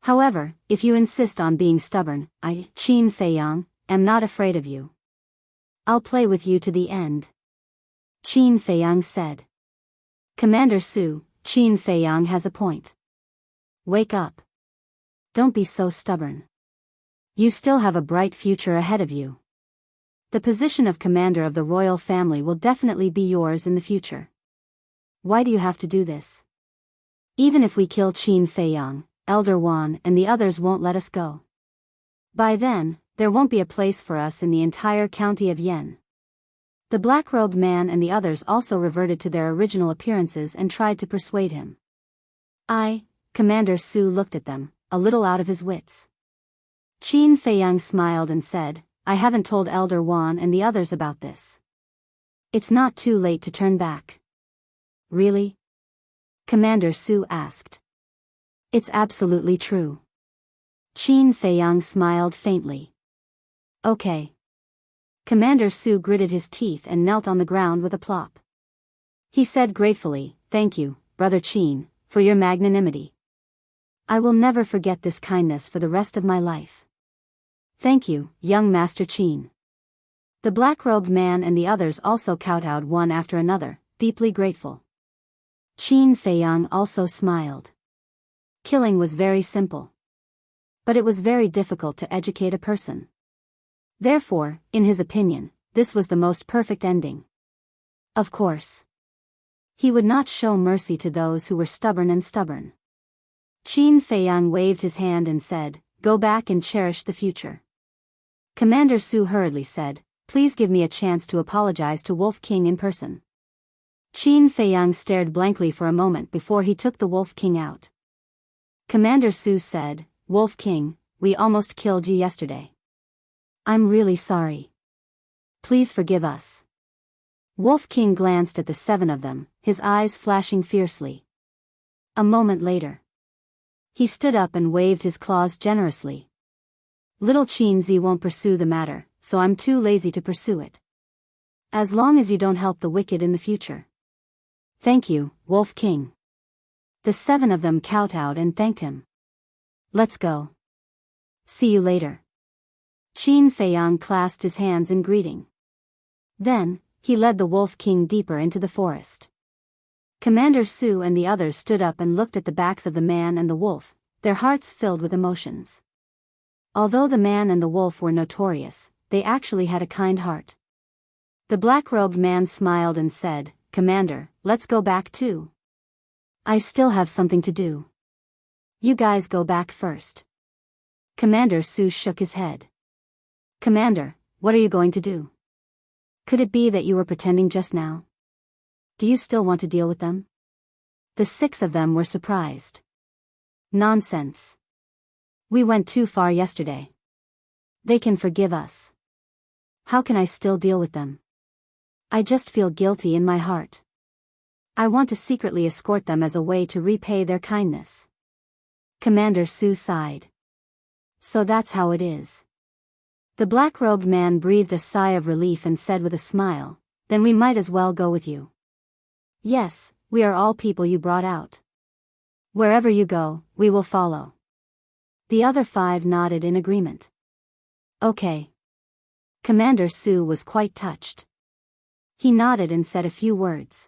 However, if you insist on being stubborn, I, Qin Feiyang, am not afraid of you. I'll play with you to the end. Qin Feiyang said. Commander Su, Qin Feiyang has a point. Wake up. Don't be so stubborn. You still have a bright future ahead of you. The position of commander of the royal family will definitely be yours in the future. Why do you have to do this? Even if we kill Qin Feiyang, Elder Wan and the others won't let us go. By then, there won't be a place for us in the entire county of Yan. The black-robed man and the others also reverted to their original appearances and tried to persuade him. Commander Su looked at them, a little out of his wits. Qin Feiyang smiled and said, I haven't told Elder Wan and the others about this. It's not too late to turn back. Really? Commander Su asked. It's absolutely true. Qin Feiyang smiled faintly. Okay. Commander Su gritted his teeth and knelt on the ground with a plop. He said gratefully, thank you, Brother Qin, for your magnanimity. I will never forget this kindness for the rest of my life. Thank you, young Master Qin. The black-robed man and the others also kowtowed one after another, deeply grateful. Qin Feiyang also smiled. Killing was very simple. But it was very difficult to educate a person. Therefore, in his opinion, this was the most perfect ending. Of course. He would not show mercy to those who were stubborn. Qin Feiyang waved his hand and said, go back and cherish the future. Commander Su hurriedly said, please give me a chance to apologize to Wolf King in person. Qin Feiyang stared blankly for a moment before he took the Wolf King out. Commander Su said, Wolf King, we almost killed you yesterday. I'm really sorry. Please forgive us. Wolf King glanced at the 7 of them, his eyes flashing fiercely. A moment later, he stood up and waved his claws generously. Little Chinzi won't pursue the matter, so I'm too lazy to pursue it. As long as you don't help the wicked in the future. Thank you, Wolf King. The 7 of them kowtowed and thanked him. Let's go. See you later. Qin Feiyang clasped his hands in greeting. Then, he led the Wolf King deeper into the forest. Commander Su and the others stood up and looked at the backs of the man and the wolf, their hearts filled with emotions. Although the man and the wolf were notorious, they actually had a kind heart. The black-robed man smiled and said, Commander, let's go back too. I still have something to do. You guys go back first. Commander Su shook his head. Commander, what are you going to do? Could it be that you were pretending just now? Do you still want to deal with them? The 6 of them were surprised. Nonsense. We went too far yesterday. They can forgive us. How can I still deal with them? I just feel guilty in my heart. I want to secretly escort them as a way to repay their kindness. Commander Su sighed. So that's how it is. The black-robed man breathed a sigh of relief and said with a smile, Then we might as well go with you. Yes, we are all people you brought out. Wherever you go, we will follow. The other 5 nodded in agreement. Okay. Commander Su was quite touched. He nodded and said a few words.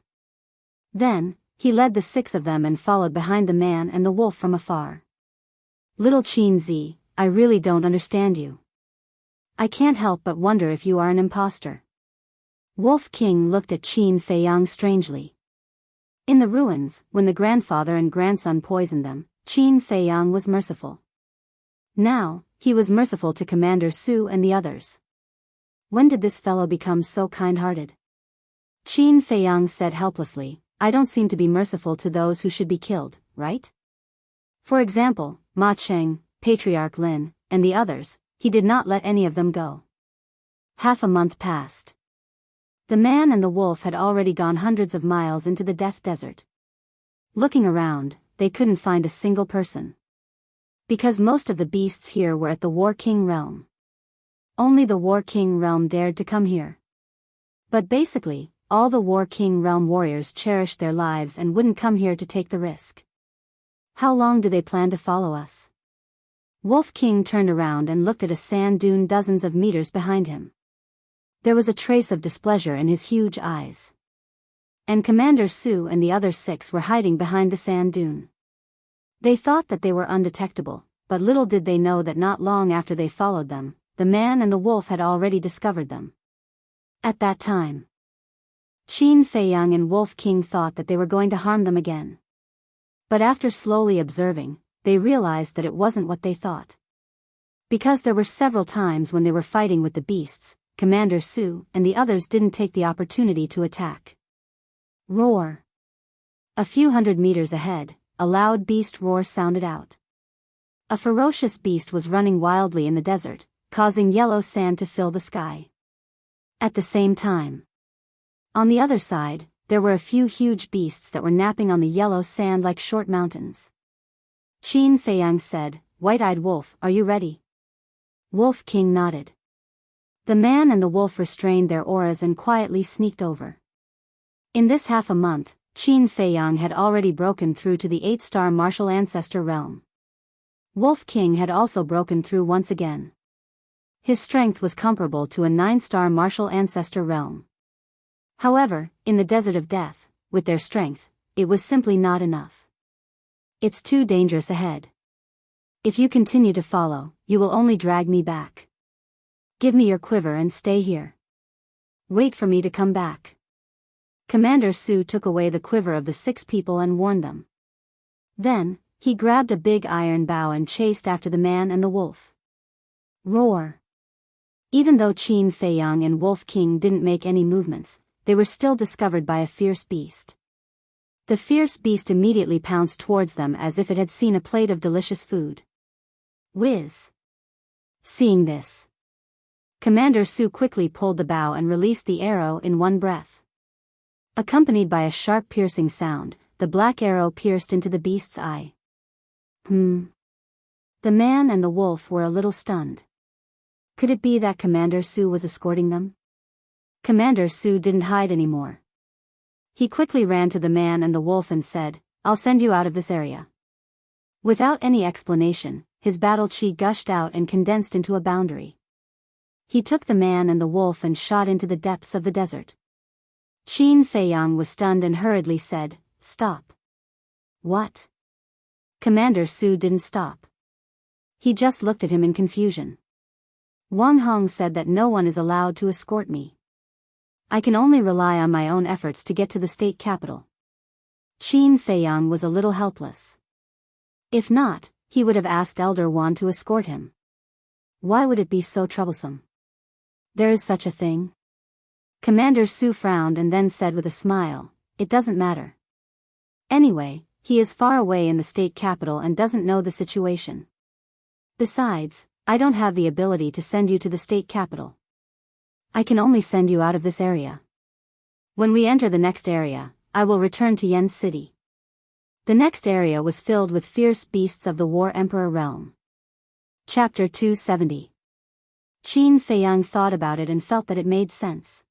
Then, he led the 6 of them and followed behind the man and the wolf from afar. Little Chinzi, I really don't understand you. I can't help but wonder if you are an imposter. Wolf King looked at Qin Feiyang strangely. In the ruins, when the grandfather and grandson poisoned them, Qin Feiyang was merciful. Now, he was merciful to Commander Su and the others. When did this fellow become so kind-hearted? Qin Feiyang said helplessly, I don't seem to be merciful to those who should be killed, right? For example, Ma Cheng, Patriarch Lin, and the others, he did not let any of them go. Half a month passed. The man and the wolf had already gone hundreds of miles into the Death Desert. Looking around, they couldn't find a single person. Because most of the beasts here were at the War King realm. Only the War King realm dared to come here. But basically, all the War King realm warriors cherished their lives and wouldn't come here to take the risk. How long do they plan to follow us? Wolf King turned around and looked at a sand dune dozens of meters behind him. There was a trace of displeasure in his huge eyes. And Commander Su and the other 6 were hiding behind the sand dune. They thought that they were undetectable, but little did they know that not long after they followed them, the man and the wolf had already discovered them. At that time, Qin Feiyang and Wolf King thought that they were going to harm them again. But after slowly observing, they realized that it wasn't what they thought. Because there were several times when they were fighting with the beasts, Commander Su and the others didn't take the opportunity to attack. Roar! A few hundred meters ahead, a loud beast roar sounded out. A ferocious beast was running wildly in the desert, causing yellow sand to fill the sky. At the same time, on the other side, there were a few huge beasts that were napping on the yellow sand like short mountains. Qin Feiyang said, White-eyed wolf, are you ready? Wolf King nodded. The man and the wolf restrained their auras and quietly sneaked over. In this half a month, Qin Feiyang had already broken through to the 8-star martial ancestor realm. Wolf King had also broken through once again. His strength was comparable to a 9-star martial ancestor realm. However, in the Desert of Death, with their strength, it was simply not enough. It's too dangerous ahead. If you continue to follow, you will only drag me back. Give me your quiver and stay here. Wait for me to come back. Commander Su took away the quiver of the 6 people and warned them. Then, he grabbed a big iron bow and chased after the man and the wolf. Roar! Even though Qin Feiyang and Wolf King didn't make any movements, they were still discovered by a fierce beast. The fierce beast immediately pounced towards them as if it had seen a plate of delicious food. Whiz! Seeing this, Commander Su quickly pulled the bow and released the arrow in one breath. Accompanied by a sharp piercing sound, the black arrow pierced into the beast's eye. The man and the wolf were a little stunned. Could it be that Commander Sue was escorting them? Commander Sue didn't hide anymore. He quickly ran to the man and the wolf and said, "I'll send you out of this area." Without any explanation, his battle chi gushed out and condensed into a boundary. He took the man and the wolf and shot into the depths of the desert. Qin Feiyang was stunned and hurriedly said, "Stop." "What?" Commander Sue didn't stop. He just looked at him in confusion. "Wang Hong said that no one is allowed to escort me. I can only rely on my own efforts to get to the state capital." Qin Feiyang was a little helpless. If not, he would have asked Elder Wan to escort him. Why would it be so troublesome? There is such a thing? Commander Sue frowned and then said with a smile, "It doesn't matter. Anyway, he is far away in the state capital and doesn't know the situation. Besides, I don't have the ability to send you to the state capital. I can only send you out of this area. When we enter the next area, I will return to Yen's city." The next area was filled with fierce beasts of the War Emperor realm. Chapter 270. Qin Feiyang thought about it and felt that it made sense.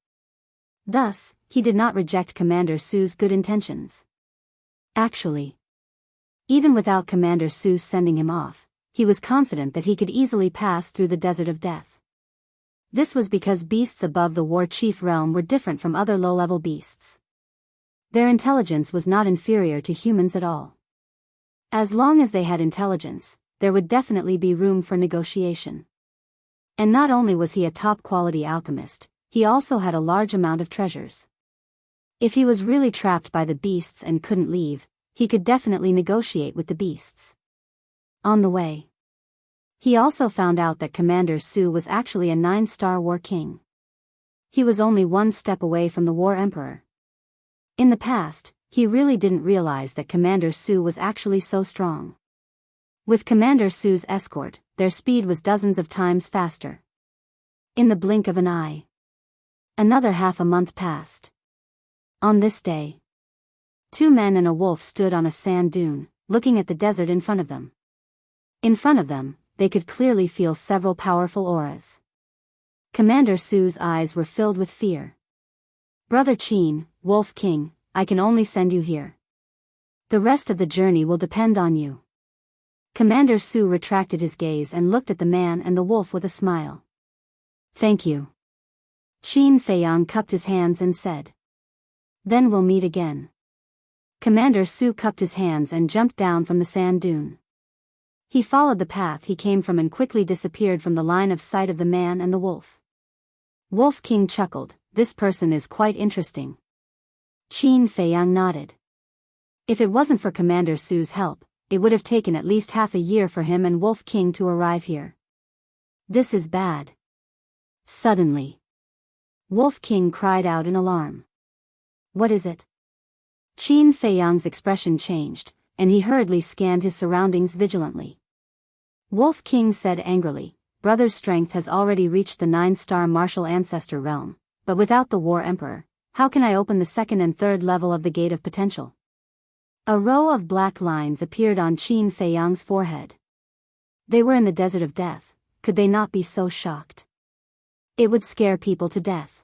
Thus, he did not reject Commander Sue's good intentions. Actually, even without Commander Sue sending him off, he was confident that he could easily pass through the Desert of Death. This was because beasts above the War Chief realm were different from other low-level beasts. Their intelligence was not inferior to humans at all. As long as they had intelligence, there would definitely be room for negotiation. And not only was he a top-quality alchemist, he also had a large amount of treasures. If he was really trapped by the beasts and couldn't leave, he could definitely negotiate with the beasts. On the way, he also found out that Commander Sue was actually a 9-star war king. He was only one step away from the War Emperor. In the past, he really didn't realize that Commander Sue was actually so strong. With Commander Sue's escort, their speed was dozens of times faster. In the blink of an eye, another half a month passed. On this day, 2 men and a wolf stood on a sand dune, looking at the desert in front of them. In front of them, they could clearly feel several powerful auras. Commander Sue's eyes were filled with fear. "Brother Qin, Wolf King, I can only send you here. The rest of the journey will depend on you." Commander Sue retracted his gaze and looked at the man and the wolf with a smile. "Thank you." Qin Feiyang cupped his hands and said, "Then we'll meet again." Commander Sue cupped his hands and jumped down from the sand dune. He followed the path he came from and quickly disappeared from the line of sight of the man and the wolf. Wolf King chuckled, "This person is quite interesting." Qin Feiyang nodded. If it wasn't for Commander Sue's help, it would have taken at least half a year for him and Wolf King to arrive here. This is bad. Suddenly, Wolf King cried out in alarm. "What is it?" Qin Feiyang's expression changed, and he hurriedly scanned his surroundings vigilantly. Wolf King said angrily, "Brother's strength has already reached the 9-star martial ancestor realm, but without the War Emperor, how can I open the 2nd and 3rd level of the Gate of Potential?" A row of black lines appeared on Qin Feiyang's forehead. They were in the Desert of Death. Could they not be so shocked? It would scare people to death.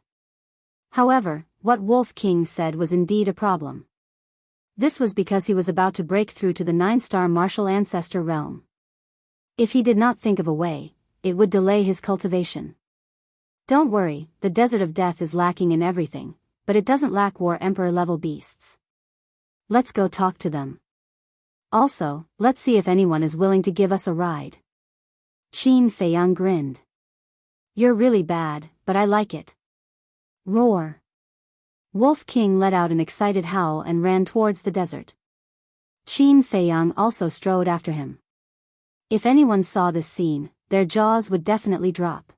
However, what Wolf King said was indeed a problem. This was because he was about to break through to the 9-star martial ancestor realm. If he did not think of a way, it would delay his cultivation. Don't worry, the Desert of Death is lacking in everything, but it doesn't lack War Emperor level beasts. Let's go talk to them. Also, let's see if anyone is willing to give us a ride. Qin Feiyang grinned. "You're really bad, but I like it." Roar. Wolf King let out an excited howl and ran towards the desert. Qin Feiyang also strode after him. If anyone saw this scene, their jaws would definitely drop.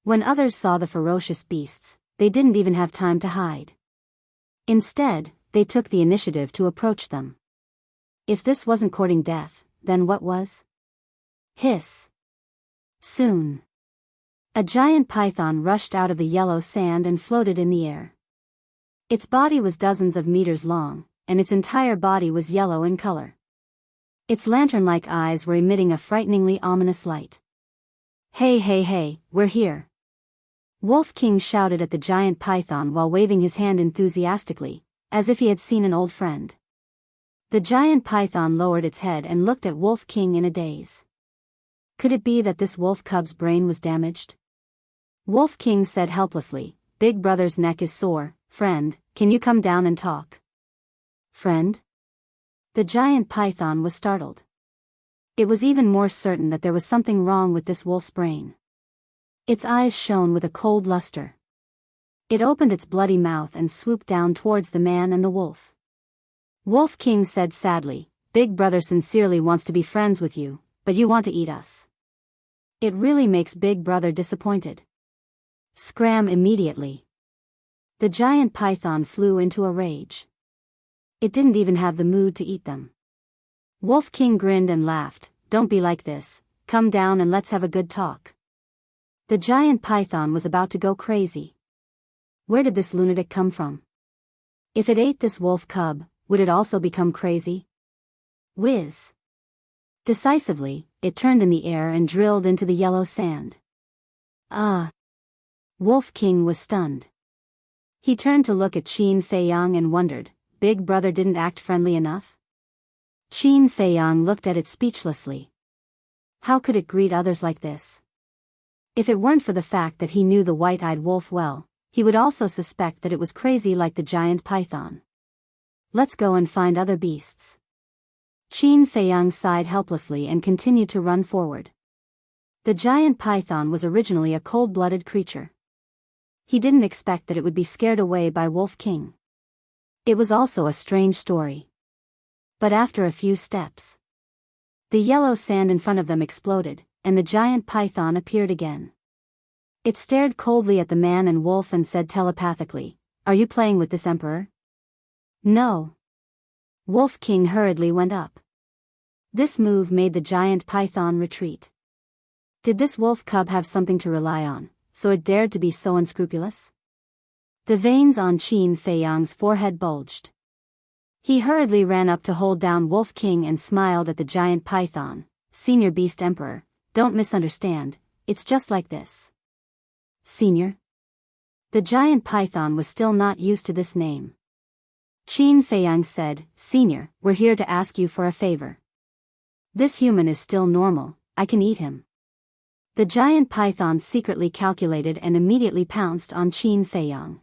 When others saw the ferocious beasts, they didn't even have time to hide. Instead, they took the initiative to approach them. If this wasn't courting death, then what was? Hiss. Soon, a giant python rushed out of the yellow sand and floated in the air. Its body was dozens of meters long, and its entire body was yellow in color. Its lantern-like eyes were emitting a frighteningly ominous light. "Hey, hey, hey, we're here!" Wolf King shouted at the giant python while waving his hand enthusiastically, as if he had seen an old friend. The giant python lowered its head and looked at Wolf King in a daze. Could it be that this wolf cub's brain was damaged? Wolf King said helplessly, "Big Brother's neck is sore. Friend, can you come down and talk?" "Friend?" The giant python was startled. It was even more certain that there was something wrong with this wolf's brain. Its eyes shone with a cold luster. It opened its bloody mouth and swooped down towards the man and the wolf. Wolf King said sadly, "Big Brother sincerely wants to be friends with you, but you want to eat us. It really makes Big Brother disappointed. Scram immediately." The giant python flew into a rage. It didn't even have the mood to eat them. Wolf King grinned and laughed, "Don't be like this, come down and let's have a good talk." The giant python was about to go crazy. Where did this lunatic come from? If it ate this wolf cub, would it also become crazy? Whiz! Decisively, it turned in the air and drilled into the yellow sand. Ah! Wolf King was stunned. He turned to look at Qin Feiyang and wondered, Big Brother didn't act friendly enough? Qin Feiyang looked at it speechlessly. How could it greet others like this? If it weren't for the fact that he knew the white-eyed wolf well, he would also suspect that it was crazy like the giant python. Let's go and find other beasts. Qin Feiyang sighed helplessly and continued to run forward. The giant python was originally a cold-blooded creature. He didn't expect that it would be scared away by Wolf King. It was also a strange story. But after a few steps, the yellow sand in front of them exploded, and the giant python appeared again. It stared coldly at the man and wolf and said telepathically, "Are you playing with this emperor?" "No." Wolf King hurriedly went up. This move made the giant python retreat. Did this wolf cub have something to rely on, so it dared to be so unscrupulous? The veins on Qin Feiyang's forehead bulged. He hurriedly ran up to hold down Wolf King and smiled at the giant python. "Senior Beast Emperor, don't misunderstand, it's just like this." "Senior?" The giant python was still not used to this name. Qin Feiyang said, "Senior, we're here to ask you for a favor. This human is still normal, I can eat him." The giant python secretly calculated and immediately pounced on Qin Feiyang.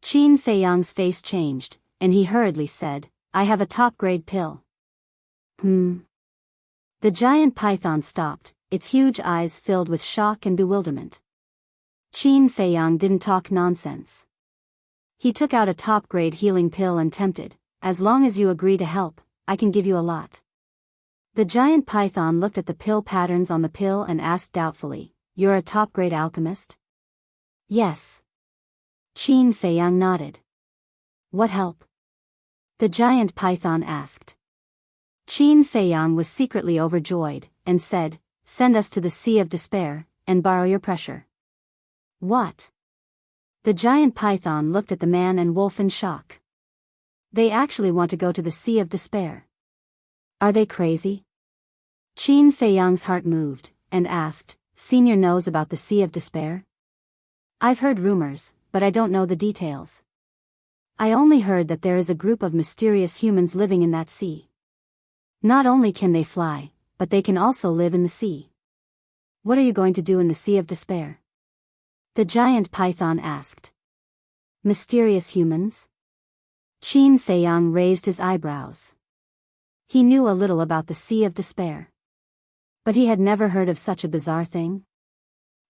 Qin Feiyang's face changed, and he hurriedly said, "I have a top-grade pill." The giant python stopped, its huge eyes filled with shock and bewilderment. Qin Feiyang didn't talk nonsense. He took out a top-grade healing pill and tempted, "As long as you agree to help, I can give you a lot." The giant python looked at the pill patterns on the pill and asked doubtfully, "You're a top-grade alchemist?" "Yes." Qin Feiyang nodded. "What help?" the giant python asked. Qin Feiyang was secretly overjoyed, and said, "Send us to the Sea of Despair, and borrow your pressure." "What?" The giant python looked at the man and wolf in shock. They actually want to go to the Sea of Despair. Are they crazy? Qin Feiyang's heart moved, and asked, "Senior knows about the Sea of Despair?" "I've heard rumors, but I don't know the details. I only heard that there is a group of mysterious humans living in that sea. Not only can they fly, but they can also live in the sea." "What are you going to do in the Sea of Despair?" the giant python asked. "Mysterious humans?" Qin Feiyang raised his eyebrows. He knew a little about the Sea of Despair. But he had never heard of such a bizarre thing.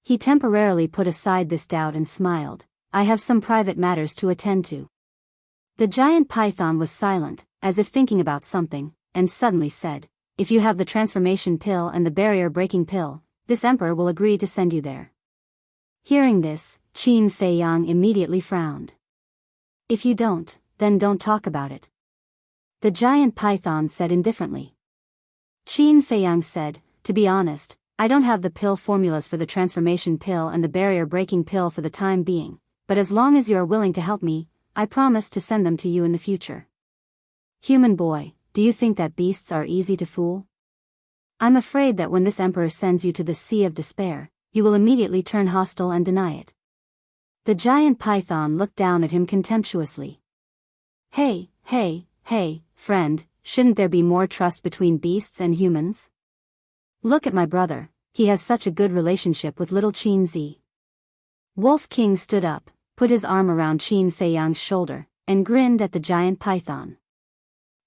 He temporarily put aside this doubt and smiled, "I have some private matters to attend to." The giant python was silent, as if thinking about something, and suddenly said, "If you have the transformation pill and the barrier-breaking pill, this emperor will agree to send you there." Hearing this, Qin Feiyang immediately frowned. "If you don't, then don't talk about it," the giant python said indifferently. Qin Feiyang said, "To be honest, I don't have the pill formulas for the transformation pill and the barrier-breaking pill for the time being, but as long as you are willing to help me, I promise to send them to you in the future. Human boy, do you think that beasts are easy to fool? I'm afraid that when this emperor sends you to the Sea of Despair, you will immediately turn hostile and deny it. The giant python looked down at him contemptuously. Hey, friend, shouldn't there be more trust between beasts and humans? Look at my brother, he has such a good relationship with little Qin Zi. Wolf King stood up, put his arm around Qin Feiyang's shoulder, and grinned at the giant python.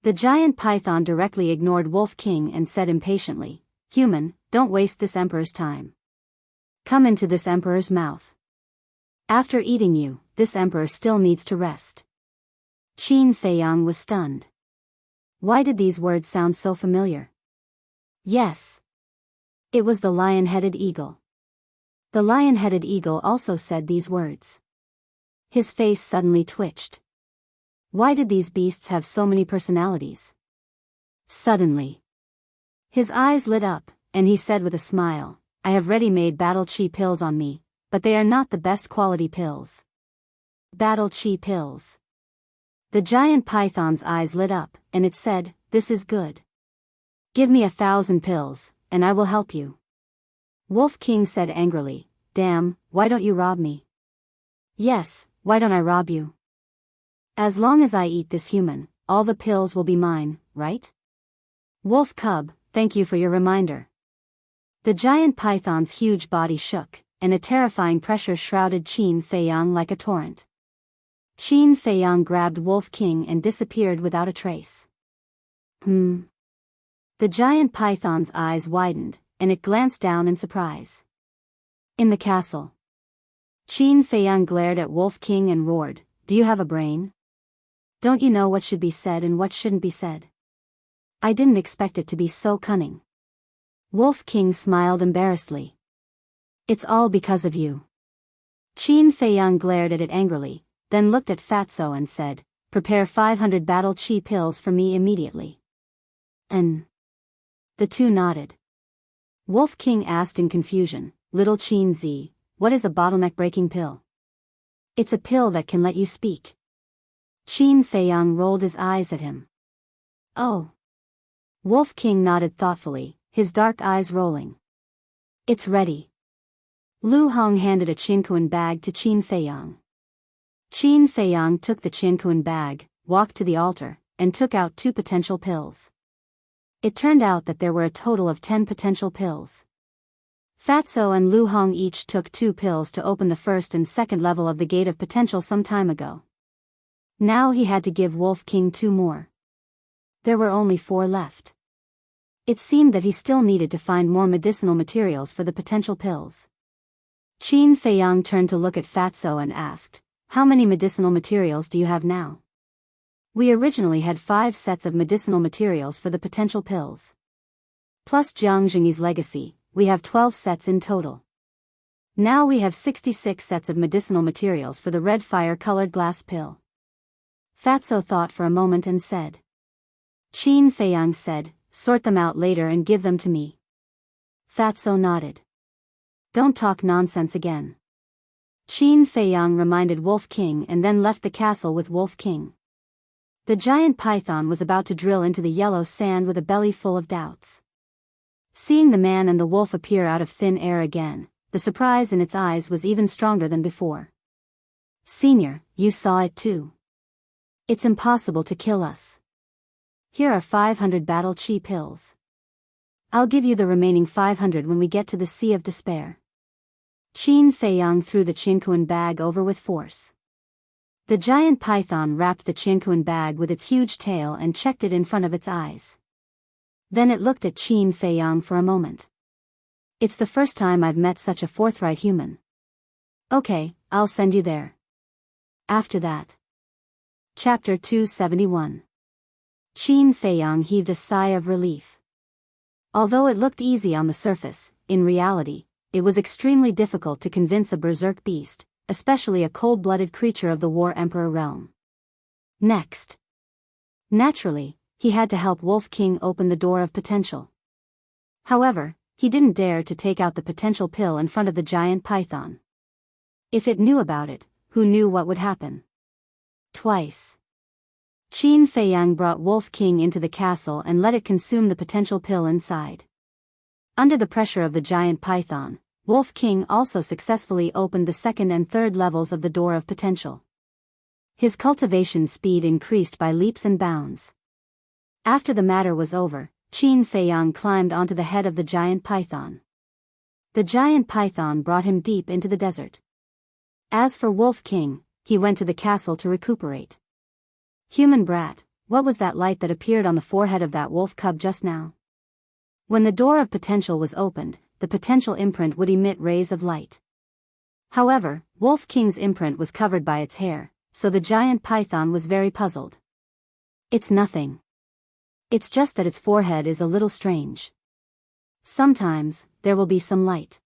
The giant python directly ignored Wolf King and said impatiently, Human, don't waste this emperor's time. Come into this emperor's mouth. After eating you, this emperor still needs to rest. Qin Feiyang was stunned. Why did these words sound so familiar? Yes. It was the lion-headed eagle. The lion-headed eagle also said these words. His face suddenly twitched. Why did these beasts have so many personalities? Suddenly, his eyes lit up, and he said with a smile, I have ready-made battle chi pills on me, but they are not the best quality pills. Battle chi pills. The giant python's eyes lit up, and it said, This is good. Give me 1,000 pills, and I will help you. Wolf King said angrily, Damn, why don't you rob me? Yes, why don't I rob you? As long as I eat this human, all the pills will be mine, right? Wolf Cub, thank you for your reminder. The giant python's huge body shook, and a terrifying pressure shrouded Qin Feiyang like a torrent. Qin Feiyang grabbed Wolf King and disappeared without a trace. The giant python's eyes widened, and it glanced down in surprise. In the castle, Qin Feiyang glared at Wolf King and roared, Do you have a brain? Don't you know what should be said and what shouldn't be said? I didn't expect it to be so cunning. Wolf King smiled embarrassedly. It's all because of you. Qin Feiyang glared at it angrily, then looked at Fatso and said, Prepare 500 battle chi pills for me immediately. The two nodded. Wolf King asked in confusion, Little Qin Zi, what is a bottleneck-breaking pill? It's a pill that can let you speak. Qin Feiyang rolled his eyes at him. Oh. Wolf King nodded thoughtfully, his dark eyes rolling. It's ready. Lu Hong handed a Qinkuan bag to Qin Feiyang. Qin Feiyang took the Qinkuan bag, walked to the altar, and took out 2 potential pills. It turned out that there were a total of 10 potential pills. Fatso and Lu Hong each took 2 pills to open the first and second level of the Gate of Potential some time ago. Now he had to give Wolf King 2 more. There were only 4 left. It seemed that he still needed to find more medicinal materials for the potential pills. Qin Feiyang turned to look at Fatso and asked, How many medicinal materials do you have now? We originally had 5 sets of medicinal materials for the potential pills. Plus Jiang Jingyi's legacy, we have 12 sets in total. Now we have 66 sets of medicinal materials for the red fire-colored glass pill. Fatso thought for a moment and said. Qin Feiyang said, Sort them out later and give them to me. Fatso nodded. Don't talk nonsense again. Qin Feiyang reminded Wolf King and then left the castle with Wolf King. The giant python was about to drill into the yellow sand with a belly full of doubts. Seeing the man and the wolf appear out of thin air again, the surprise in its eyes was even stronger than before. Senior, you saw it too. It's impossible to kill us. Here are 500 battle chi pills. I'll give you the remaining 500 when we get to the Sea of Despair. Qin Feiyang threw the Qinkuan bag over with force. The giant python wrapped the Qinkuan bag with its huge tail and checked it in front of its eyes. Then it looked at Qin Feiyang for a moment. It's the first time I've met such a forthright human. Okay, I'll send you there. After that. Chapter 271. Qin Feiyang heaved a sigh of relief. Although it looked easy on the surface, in reality, it was extremely difficult to convince a berserk beast, especially a cold-blooded creature of the War Emperor realm. Next. Naturally, he had to help Wolf King open the door of potential. However, he didn't dare to take out the potential pill in front of the giant python. If it knew about it, who knew what would happen? Twice. Qin Feiyang brought Wolf King into the castle and let it consume the potential pill inside. Under the pressure of the giant python, Wolf King also successfully opened the second and third levels of the door of potential. His cultivation speed increased by leaps and bounds. After the matter was over, Qin Feiyang climbed onto the head of the giant python. The giant python brought him deep into the desert. As for Wolf King, he went to the castle to recuperate. Human brat, what was that light that appeared on the forehead of that wolf cub just now? When the door of potential was opened, the potential imprint would emit rays of light. However, Wolf King's imprint was covered by its hair, so the giant python was very puzzled. It's nothing. It's just that its forehead is a little strange. Sometimes, there will be some light.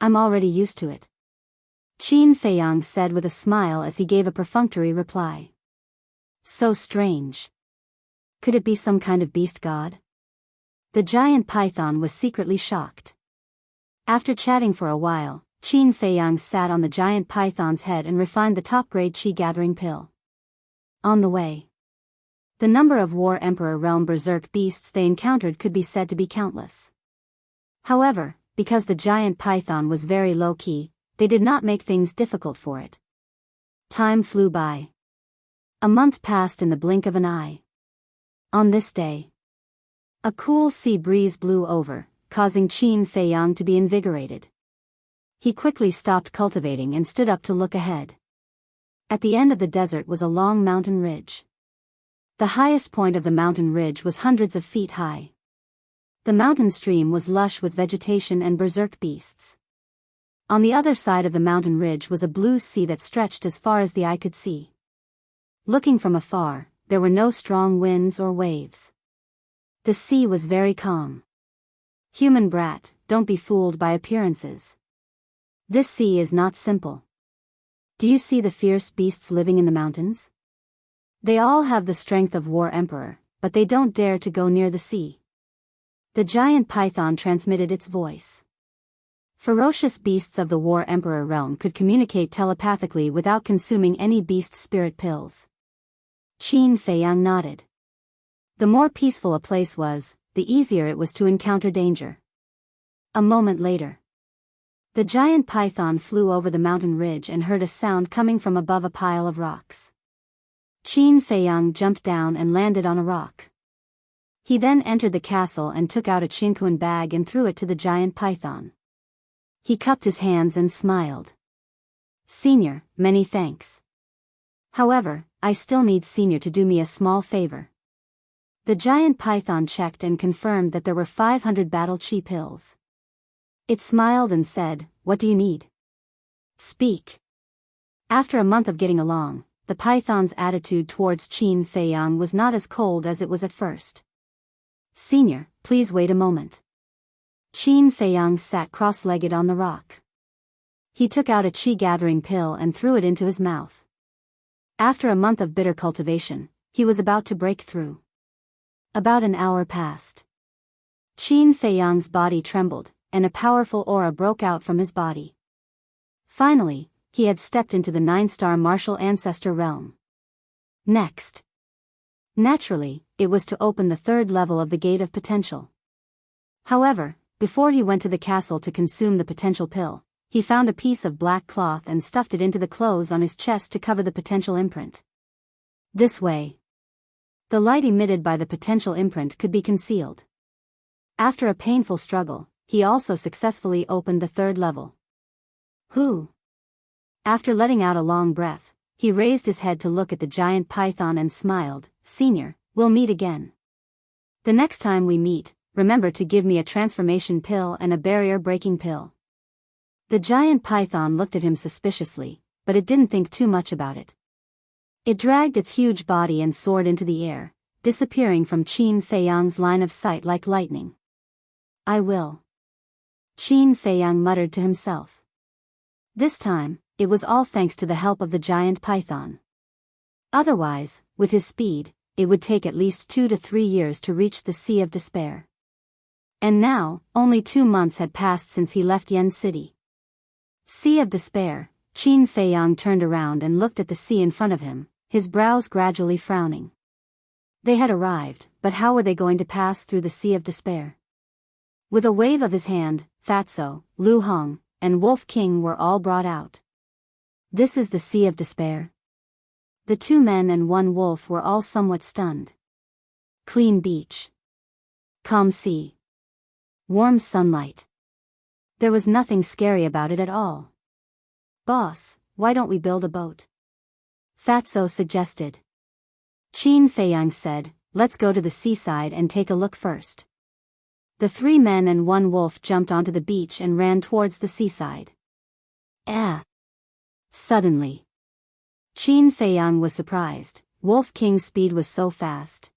I'm already used to it. Qin Feiyang said with a smile as he gave a perfunctory reply. So strange. Could it be some kind of beast god? The giant python was secretly shocked. After chatting for a while, Qin Feiyang sat on the giant python's head and refined the top-grade chi-gathering pill. On the way, the number of War Emperor realm berserk beasts they encountered could be said to be countless. However, because the giant python was very low-key, they did not make things difficult for it. Time flew by. A month passed in the blink of an eye. On this day, a cool sea breeze blew over, causing Qin Feiyang to be invigorated. He quickly stopped cultivating and stood up to look ahead. At the end of the desert was a long mountain ridge. The highest point of the mountain ridge was hundreds of feet high. The mountain stream was lush with vegetation and berserk beasts. On the other side of the mountain ridge was a blue sea that stretched as far as the eye could see. Looking from afar, there were no strong winds or waves. The sea was very calm. Human brat, don't be fooled by appearances. This sea is not simple. Do you see the fierce beasts living in the mountains? They all have the strength of War Emperor, but they don't dare to go near the sea. The giant python transmitted its voice. Ferocious beasts of the War Emperor realm could communicate telepathically without consuming any beast spirit pills. Qin Feiyang nodded. The more peaceful a place was, the easier it was to encounter danger. A moment later, the giant python flew over the mountain ridge and heard a sound coming from above a pile of rocks. Qin Feiyang jumped down and landed on a rock. He then entered the castle and took out a chinquan bag and threw it to the giant python. He cupped his hands and smiled. Senior, many thanks. However, I still need Senior to do me a small favor. The giant python checked and confirmed that there were 500 battle chi pills. It smiled and said, "What do you need? Speak." After a month of getting along, the python's attitude towards Qin Feiyang was not as cold as it was at first. Senior, please wait a moment. Qin Feiyang sat cross-legged on the rock. He took out a chi-gathering pill and threw it into his mouth. After a month of bitter cultivation, he was about to break through. About an hour passed. Qin Feiyang's body trembled, and a powerful aura broke out from his body. Finally, he had stepped into the 9-star martial ancestor realm. Next, naturally, it was to open the third level of the gate of potential. However, before he went to the castle to consume the potential pill, he found a piece of black cloth and stuffed it into the clothes on his chest to cover the potential imprint. This way, the light emitted by the potential imprint could be concealed. After a painful struggle, he also successfully opened the third level. Who? After letting out a long breath, he raised his head to look at the giant python and smiled. Senior, we'll meet again. The next time we meet, remember to give me a transformation pill and a barrier-breaking pill. The giant python looked at him suspiciously, but it didn't think too much about it. It dragged its huge body and soared into the air, disappearing from Qin Feiyang's line of sight like lightning. I will. Qin Feiyang muttered to himself. This time, it was all thanks to the help of the giant python. Otherwise, with his speed, it would take at least 2 to 3 years to reach the Sea of Despair. And now, only 2 months had passed since he left Yen City. Sea of Despair. Qin Feiyang turned around and looked at the sea in front of him, his brows gradually frowning. They had arrived, but how were they going to pass through the Sea of Despair? With a wave of his hand, Fatso, Lu Hong, and Wolf King were all brought out. This is the Sea of Despair? The 2 men and 1 wolf were all somewhat stunned. Clean beach. Calm sea. Warm sunlight. There was nothing scary about it at all. Boss, why don't we build a boat? Fatso suggested. Qin Feiyang said, let's go to the seaside and take a look first. The 3 men and 1 wolf jumped onto the beach and ran towards the seaside. Suddenly. Qin Feiyang was surprised. Wolf King's speed was so fast.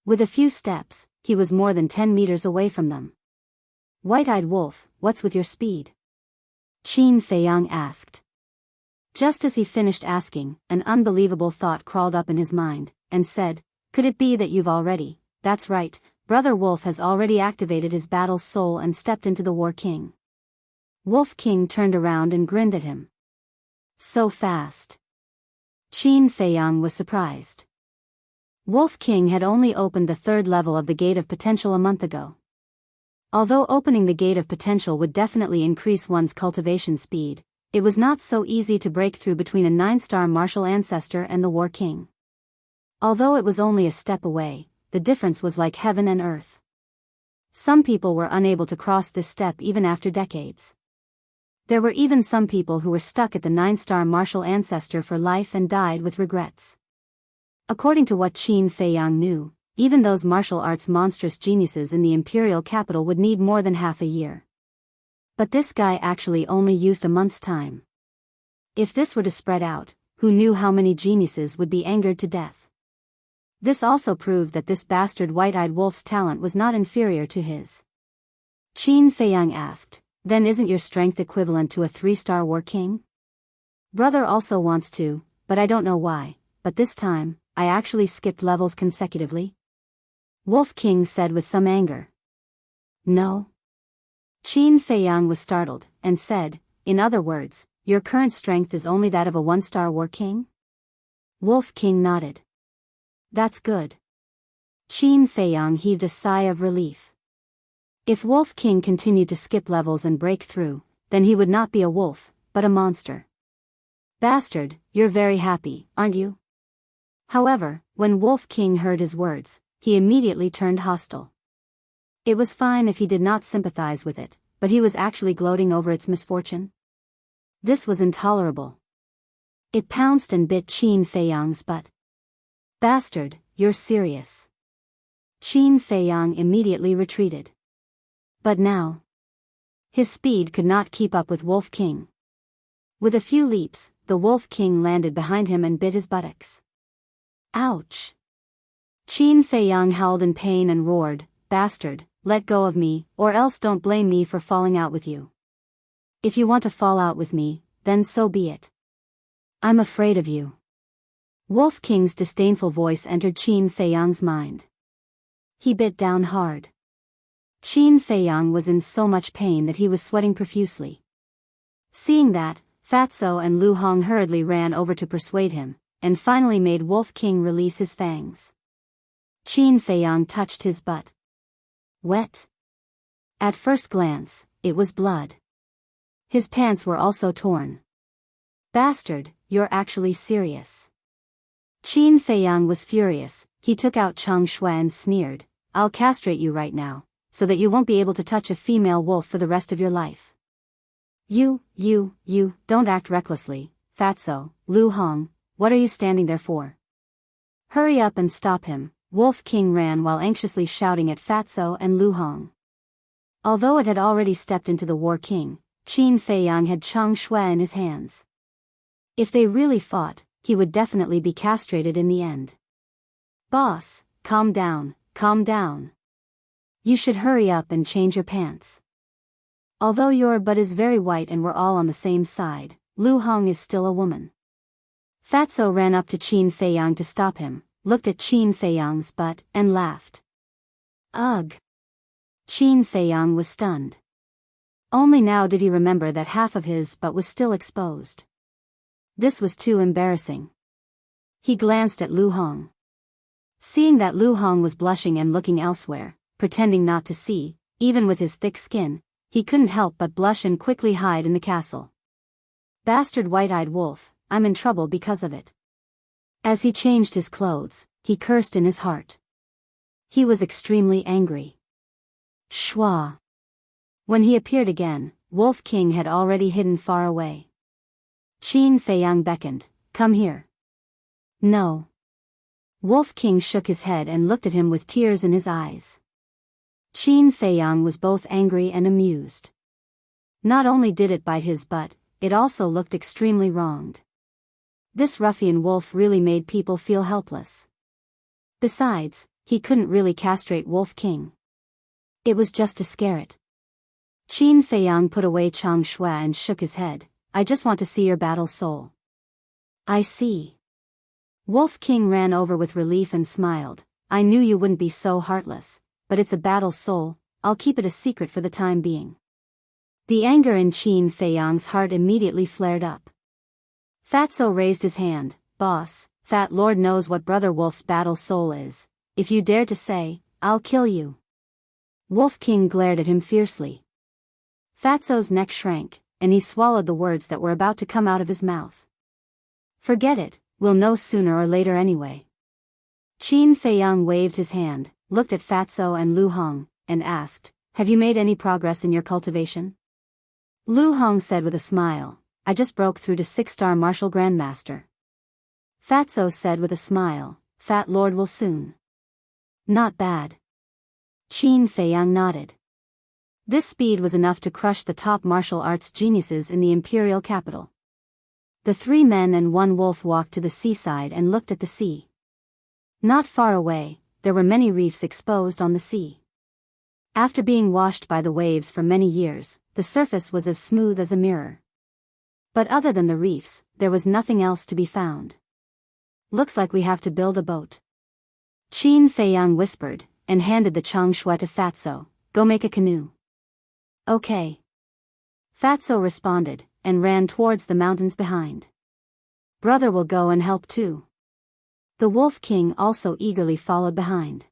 With a few steps, he was more than 10 meters away from them. White-eyed wolf, what's with your speed? Qin Feiyang asked. Just as he finished asking, an unbelievable thought crawled up in his mind, and said, could it be that you've already, that's right, Brother Wolf has already activated his battle soul and stepped into the War King. Wolf King turned around and grinned at him. So fast. Qin Feiyang was surprised. Wolf King had only opened the 3rd level of the Gate of Potential a month ago. Although opening the Gate of Potential would definitely increase one's cultivation speed, it was not so easy to break through between a 9-star martial ancestor and the War King. Although it was only a step away, the difference was like heaven and earth. Some people were unable to cross this step even after decades. There were even some people who were stuck at the 9-star martial ancestor for life and died with regrets. According to what Qin Feiyang knew, even those martial arts monstrous geniuses in the imperial capital would need more than half a year. But this guy actually only used a month's time. If this were to spread out, who knew how many geniuses would be angered to death? This also proved that this bastard white-eyed wolf's talent was not inferior to his. Qin Feiyang asked, then isn't your strength equivalent to a 3-star War King? Brother also wants to, but I don't know why, but this time, I actually skipped levels consecutively. Wolf King said with some anger. No. Qin Feiyang was startled, and said, in other words, your current strength is only that of a 1-star War King? Wolf King nodded. That's good. Qin Feiyang heaved a sigh of relief. If Wolf King continued to skip levels and break through, then he would not be a wolf, but a monster. Bastard, you're very happy, aren't you? However, when Wolf King heard his words, he immediately turned hostile. It was fine if he did not sympathize with it, but he was actually gloating over its misfortune. This was intolerable. It pounced and bit Qin Feiyang's butt. Bastard, you're serious. Qin Feiyang immediately retreated. But now, his speed could not keep up with Wolf King. With a few leaps, the Wolf King landed behind him and bit his buttocks. Ouch! Qin Feiyang howled in pain and roared, bastard, let go of me, or else don't blame me for falling out with you. If you want to fall out with me, then so be it. I'm afraid of you. Wolf King's disdainful voice entered Qin Feiyang's mind. He bit down hard. Qin Feiyang was in so much pain that he was sweating profusely. Seeing that, Fatso and Lu Hong hurriedly ran over to persuade him, and finally made Wolf King release his fangs. Qin Feiyang touched his butt. Wet. At first glance, it was blood. His pants were also torn. Bastard, you're actually serious. Qin Feiyang was furious. He took out Cheng Shui and sneered, I'll castrate you right now, so that you won't be able to touch a female wolf for the rest of your life. You, don't act recklessly, Fatso, Lu Hong, what are you standing there for? Hurry up and stop him, Wolf King ran while anxiously shouting at Fatso and Lu Hong. Although it had already stepped into the War King, Qin Feiyang had Cheng Shui in his hands. If they really fought, he would definitely be castrated in the end. Boss, calm down, calm down. You should hurry up and change your pants. Although your butt is very white and we're all on the same side, Lu Hong is still a woman. Fatso ran up to Qin Feiyang to stop him, looked at Qin Feiyang's butt, and laughed. Ugh. Qin Feiyang was stunned. Only now did he remember that half of his butt was still exposed. This was too embarrassing. He glanced at Lu Hong. Seeing that Lu Hong was blushing and looking elsewhere, pretending not to see, even with his thick skin, he couldn't help but blush and quickly hide in the castle. Bastard white-eyed wolf, I'm in trouble because of it. As he changed his clothes, he cursed in his heart. He was extremely angry. Shwa. When he appeared again, Wolf King had already hidden far away. Qin Feiyang beckoned, come here. No. Wolf King shook his head and looked at him with tears in his eyes. Qin Feiyang was both angry and amused. Not only did it bite his butt, it also looked extremely wronged. This ruffian wolf really made people feel helpless. Besides, he couldn't really castrate Wolf King. It was just to scare it. Qin Feiyang put away Chang Shua and shook his head. I just want to see your battle soul. I see. Wolf King ran over with relief and smiled. I knew you wouldn't be so heartless, but it's a battle soul, I'll keep it a secret for the time being. The anger in Qin Feiyang's heart immediately flared up. Fatso raised his hand. Boss, Fat Lord knows what Brother Wolf's battle soul is. If you dare to say, I'll kill you. Wolf King glared at him fiercely. Fatso's neck shrank, and he swallowed the words that were about to come out of his mouth. Forget it, we'll know sooner or later anyway. Qin Feiyang waved his hand, looked at Fatso and Lu Hong, and asked, have you made any progress in your cultivation? Lu Hong said with a smile, I just broke through to 6-star Martial Grandmaster. Fatso said with a smile, Fat Lord will soon. Not bad. Qin Feiyang nodded. This speed was enough to crush the top martial arts geniuses in the imperial capital. The 3 men and 1 wolf walked to the seaside and looked at the sea. Not far away, there were many reefs exposed on the sea. After being washed by the waves for many years, the surface was as smooth as a mirror. But other than the reefs, there was nothing else to be found. Looks like we have to build a boat. Qin Feiyang whispered, and handed the Chang Shua to Fatso, go make a canoe. Okay. Fatso responded, and ran towards the mountains behind. Brother will go and help too. The Wolf King also eagerly followed behind.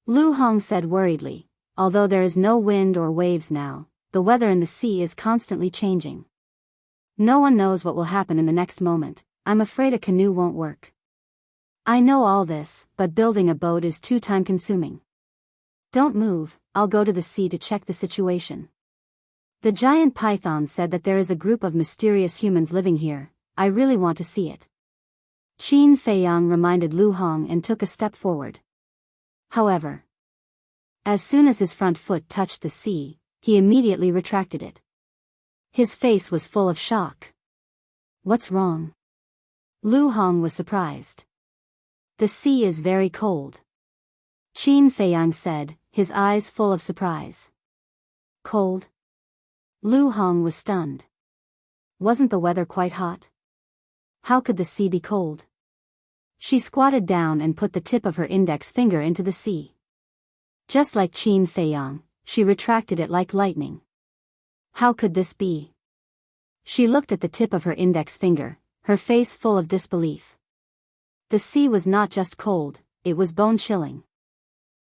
Lu Hong said worriedly, although there is no wind or waves now, the weather in the sea is constantly changing. No one knows what will happen in the next moment, I'm afraid a canoe won't work. I know all this, but building a boat is too time-consuming. Don't move, I'll go to the sea to check the situation. The giant python said that there is a group of mysterious humans living here, I really want to see it. Qin Feiyang reminded Lu Hong and took a step forward. However, as soon as his front foot touched the sea, he immediately retracted it. His face was full of shock. What's wrong? Lu Hong was surprised. The sea is very cold. Qin Feiyang said, his eyes full of surprise. Cold? Lu Hong was stunned. Wasn't the weather quite hot? How could the sea be cold? She squatted down and put the tip of her index finger into the sea. Just like Qin Feiyang, she retracted it like lightning. How could this be? She looked at the tip of her index finger, her face full of disbelief. The sea was not just cold, it was bone-chilling.